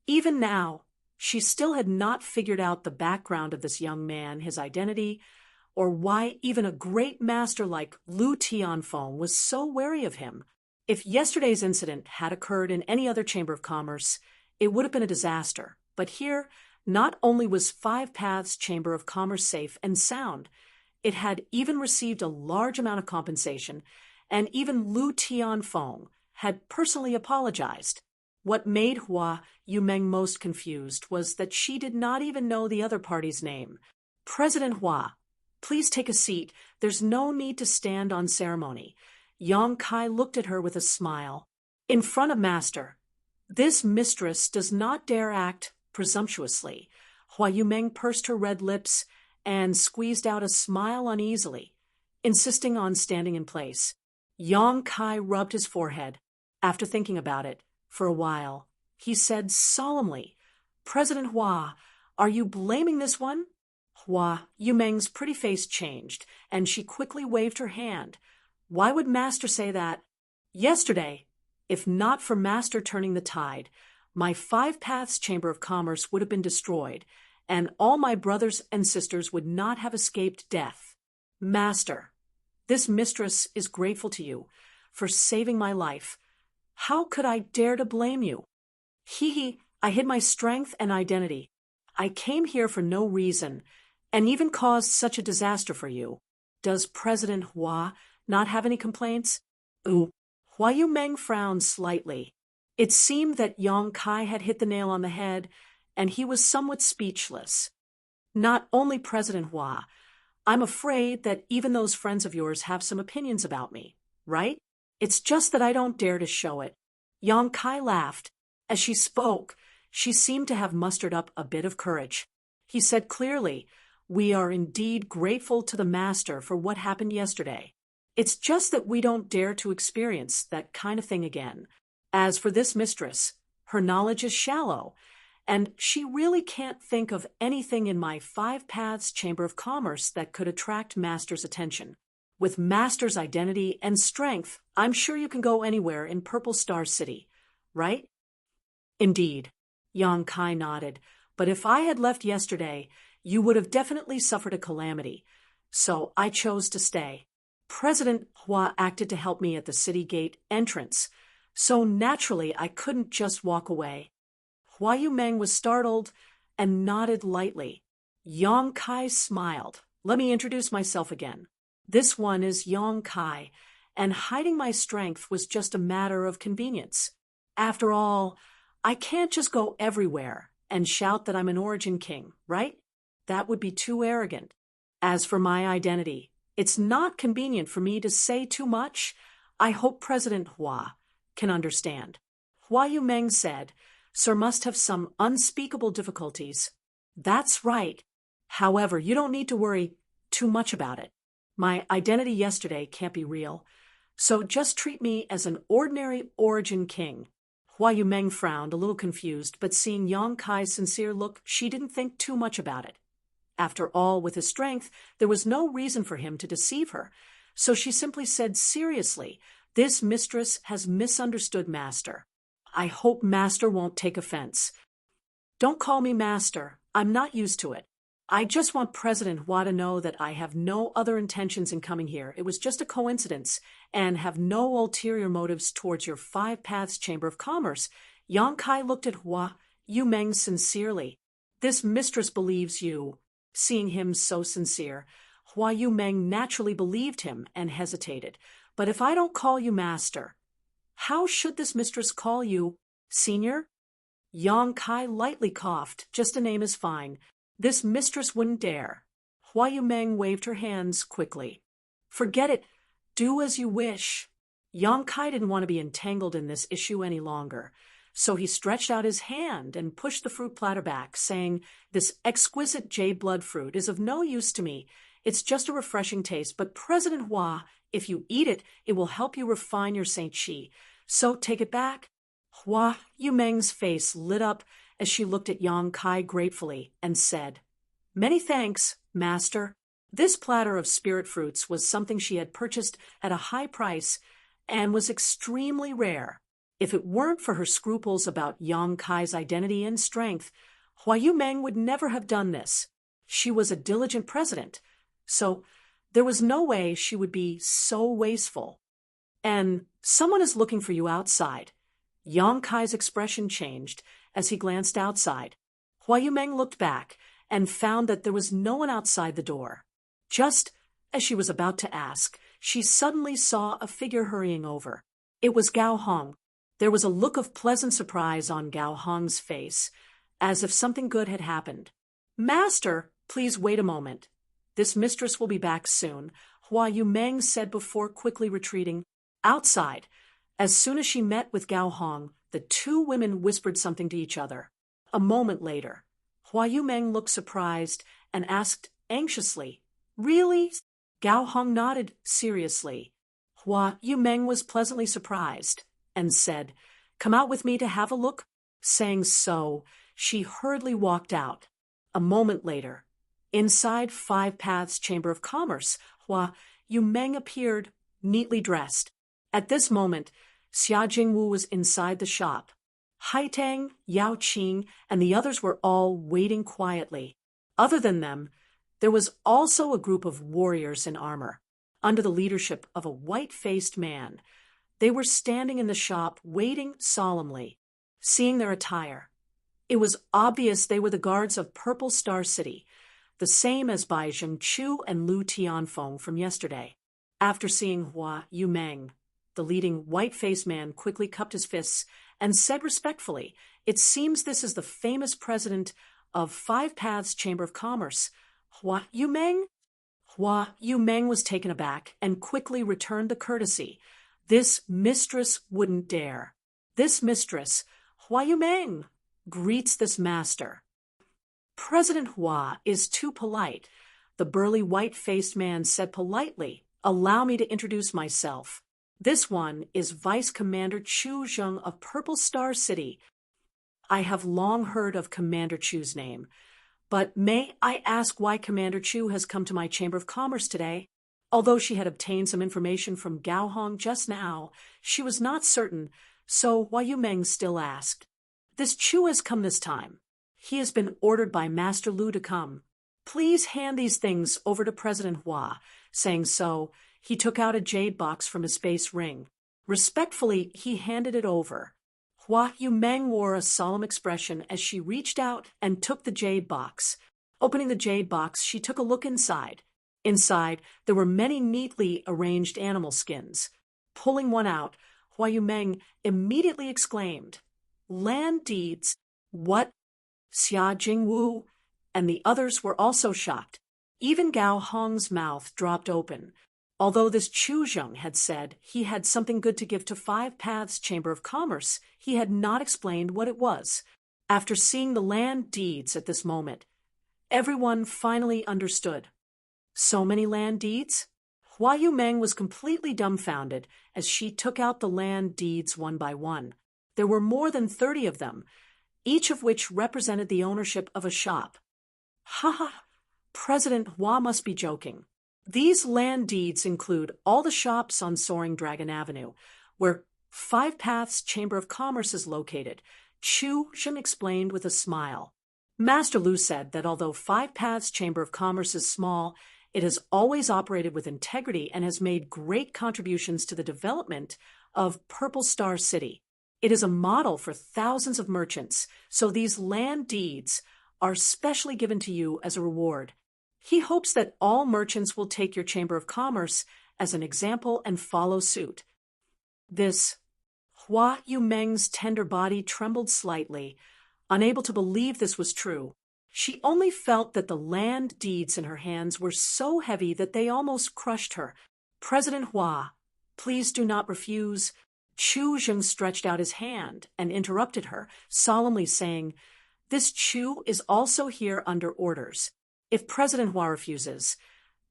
even now, she still had not figured out the background of this young man, his identity, or why even a great master like Lu Tianfeng was so wary of him. If yesterday's incident had occurred in any other chamber of commerce, it would have been a disaster. But here, not only was Five Paths Chamber of Commerce safe and sound, it had even received a large amount of compensation, and even Lu Tianfeng had personally apologized. What made Hua Yumeng most confused was that she did not even know the other party's name. "President Hua, please take a seat. There's no need to stand on ceremony." Yang Kai looked at her with a smile. "In front of master, this mistress does not dare act presumptuously." Hua Yumeng pursed her red lips and squeezed out a smile uneasily, insisting on standing in place. Yang Kai rubbed his forehead. After thinking about it for a while, he said solemnly, "President Hua, are you blaming this one?" Hua Yumeng's pretty face changed, and she quickly waved her hand. "Why would master say that? Yesterday, if not for master turning the tide, my Five Paths Chamber of Commerce would have been destroyed, and all my brothers and sisters would not have escaped death. Master, this mistress is grateful to you for saving my life. How could I dare to blame you? I hid my strength and identity. I came here for no reason, and even caused such a disaster for you. Does President Hua not have any complaints?" Hua Yumeng frowned slightly. It seemed that Yang Kai had hit the nail on the head, and he was somewhat speechless. "Not only President Hua, I'm afraid that even those friends of yours have some opinions about me, right? It's just that I don't dare to show it." Yang Kai laughed. As she spoke, she seemed to have mustered up a bit of courage. He said clearly, "We are indeed grateful to the master for what happened yesterday. It's just that we don't dare to experience that kind of thing again. As for this mistress, her knowledge is shallow, and she really can't think of anything in my Five Paths Chamber of Commerce that could attract Master's attention. With Master's identity and strength, I'm sure you can go anywhere in Purple Star City, right? Indeed. Yang Kai nodded. But if I had left yesterday, you would have definitely suffered a calamity. So I chose to stay. President Hua acted to help me at the city gate entrance, so naturally I couldn't just walk away. Hua Yumeng was startled and nodded lightly. Yang Kai smiled. Let me introduce myself again. This one is Yang Kai, and hiding my strength was just a matter of convenience. After all, I can't just go everywhere and shout that I'm an origin king, right? That would be too arrogant. As for my identity, it's not convenient for me to say too much. I hope President Hua can understand. Hua Yumeng said, Sir must have some unspeakable difficulties. That's right. However, you don't need to worry too much about it. My identity yesterday can't be real, so just treat me as an ordinary origin king. Hua Yumeng frowned, a little confused, but seeing Yang Kai's sincere look, she didn't think too much about it. After all, with his strength, there was no reason for him to deceive her, so she simply said seriously, This mistress has misunderstood Master. I hope Master won't take offense. Don't call me Master. I'm not used to it. I just want President Hua to know that I have no other intentions in coming here. It was just a coincidence, and have no ulterior motives towards your Five Paths Chamber of Commerce. Yang Kai looked at Hua Yumeng sincerely. This mistress believes you. Seeing him so sincere, Hua Yumeng naturally believed him and hesitated. But if I don't call you Master, how should this mistress call you, Senior? Yang Kai lightly coughed. Just a name is fine. This mistress wouldn't dare. Hua Yumeng waved her hands quickly. Forget it. Do as you wish. Yang Kai didn't want to be entangled in this issue any longer, so he stretched out his hand and pushed the fruit platter back, saying, This exquisite jade blood fruit is of no use to me. It's just a refreshing taste, but President Hua, if you eat it, it will help you refine your Saint Chi. So take it back. Hua Yumeng's face lit up as she looked at Yang Kai gratefully and said, Many thanks, Master. This platter of spirit fruits was something she had purchased at a high price and was extremely rare. If it weren't for her scruples about Yang Kai's identity and strength, Hua Yumeng would never have done this. She was a diligent president, so there was no way she would be so wasteful. And someone is looking for you outside. Yang Kai's expression changed as he glanced outside. Hua Yumeng looked back and found that there was no one outside the door. Just as she was about to ask, she suddenly saw a figure hurrying over. It was Gao Hong. There was a look of pleasant surprise on Gao Hong's face, as if something good had happened. Master, please wait a moment. This mistress will be back soon, Hua Yumeng said before quickly retreating. Outside, as soon as she met with Gao Hong, the two women whispered something to each other. A moment later, Hua Yumeng looked surprised and asked anxiously, Really? Gao Hong nodded seriously. Hua Yumeng was pleasantly surprised and said, Come out with me to have a look. Saying so, she hurriedly walked out. A moment later, inside Five Paths Chamber of Commerce, Hua Yumeng appeared, neatly dressed. At this moment, Xia Jingwu was inside the shop. Hai Tang, Yao Qing, and the others were all waiting quietly. Other than them, there was also a group of warriors in armor, under the leadership of a white-faced man. They were standing in the shop, waiting solemnly. Seeing their attire, it was obvious they were the guards of Purple Star City, the same as Bai Zhengqiu and Lu Tianfeng from yesterday. After seeing Hua Yumeng, the leading white-faced man quickly cupped his fists and said respectfully, It seems this is the famous president of Five Paths Chamber of Commerce, Hua Yumeng? Hua Yumeng was taken aback and quickly returned the courtesy. This mistress wouldn't dare. This mistress, Hua Yumeng, greets this master. President Hua is too polite. The burly white-faced man said politely, Allow me to introduce myself. This one is Vice Commander Chu Zheng of Purple Star City. I have long heard of Commander Chu's name, but may I ask why Commander Chu has come to my Chamber of Commerce today? Although she had obtained some information from Gao Hong just now, she was not certain, so Hua Yumeng still asked. This Chu has come this time. He has been ordered by Master Lu to come. Please hand these things over to President Hua. Saying so, he took out a jade box from his space ring. Respectfully, he handed it over. Hua Yumeng wore a solemn expression as she reached out and took the jade box. Opening the jade box, she took a look inside. Inside, there were many neatly arranged animal skins. Pulling one out, Hua Yumeng immediately exclaimed, "Land deeds? What?" Xia Jingwu and the others were also shocked. Even Gao Hong's mouth dropped open. Although this Chu Zheng had said he had something good to give to Five Paths Chamber of Commerce, he had not explained what it was. After seeing the land deeds at this moment, everyone finally understood. So many land deeds? Hua Yumeng was completely dumbfounded as she took out the land deeds one by one. There were more than 30 of them, each of which represented the ownership of a shop. Ha ha! President Hua must be joking. These land deeds include all the shops on Soaring Dragon Avenue, where Five Paths Chamber of Commerce is located, Chu Zheng explained with a smile. Master Lu said that although Five Paths Chamber of Commerce is small, it has always operated with integrity and has made great contributions to the development of Purple Star City. It is a model for thousands of merchants, so these land deeds are specially given to you as a reward. He hopes that all merchants will take your Chamber of Commerce as an example and follow suit. This Hua Yumeng's tender body trembled slightly, unable to believe this was true. She only felt that the land deeds in her hands were so heavy that they almost crushed her. President Hua, please do not refuse. Chu Zheng stretched out his hand and interrupted her, solemnly saying, "This Chu is also here under orders. If President Hua refuses,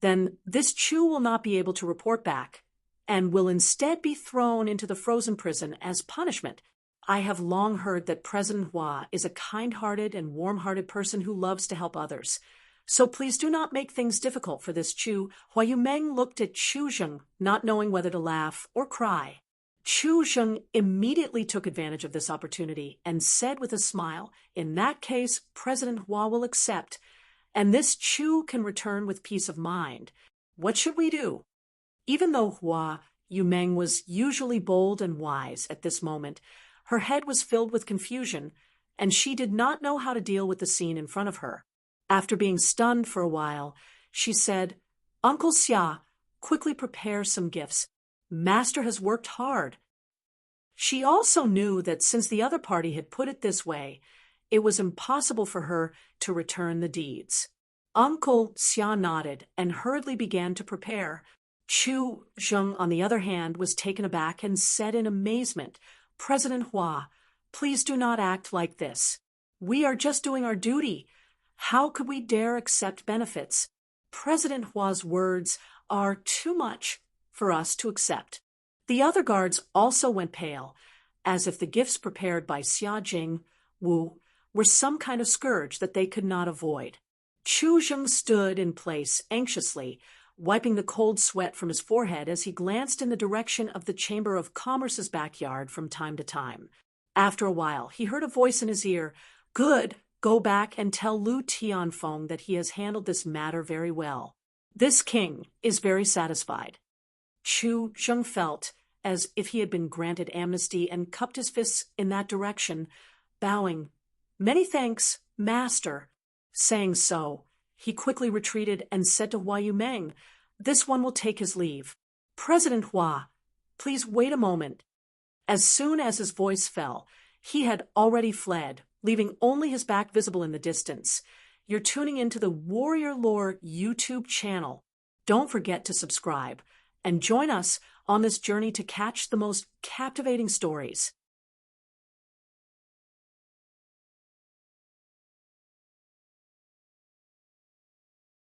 then this Chu will not be able to report back and will instead be thrown into the frozen prison as punishment. I have long heard that President Hua is a kind-hearted and warm-hearted person who loves to help others. So please do not make things difficult for this Chu." Hua Yumeng looked at Chu Zheng, not knowing whether to laugh or cry. Chu Zheng immediately took advantage of this opportunity and said with a smile, "In that case, President Hua will accept, and this Chu can return with peace of mind. What should we do?" Even though Hua Yumeng was usually bold and wise at this moment, her head was filled with confusion, and she did not know how to deal with the scene in front of her. After being stunned for a while, she said, "Uncle Xia, quickly prepare some gifts. Master has worked hard." She also knew that since the other party had put it this way, it was impossible for her to return the deeds. Uncle Xia nodded and hurriedly began to prepare. Chu Zheng, on the other hand, was taken aback and said in amazement, "President Hua, please do not act like this. We are just doing our duty. How could we dare accept benefits? President Hua's words are too much for us to accept." The other guards also went pale, as if the gifts prepared by Xia Jingwu were some kind of scourge that they could not avoid. Chu Zheng stood in place anxiously, wiping the cold sweat from his forehead as he glanced in the direction of the Chamber of Commerce's backyard from time to time. After a while, he heard a voice in his ear, "Good, go back and tell Lu Tianfeng that he has handled this matter very well. This king is very satisfied." Chu Zheng felt as if he had been granted amnesty and cupped his fists in that direction, bowing. "Many thanks, Master." Saying so, he quickly retreated and said to Hua Yumeng, "This one will take his leave. President Hua, please wait a moment." As soon as his voice fell, he had already fled, leaving only his back visible in the distance. You're tuning into the Warrior Lore YouTube channel. Don't forget to subscribe and join us on this journey to catch the most captivating stories.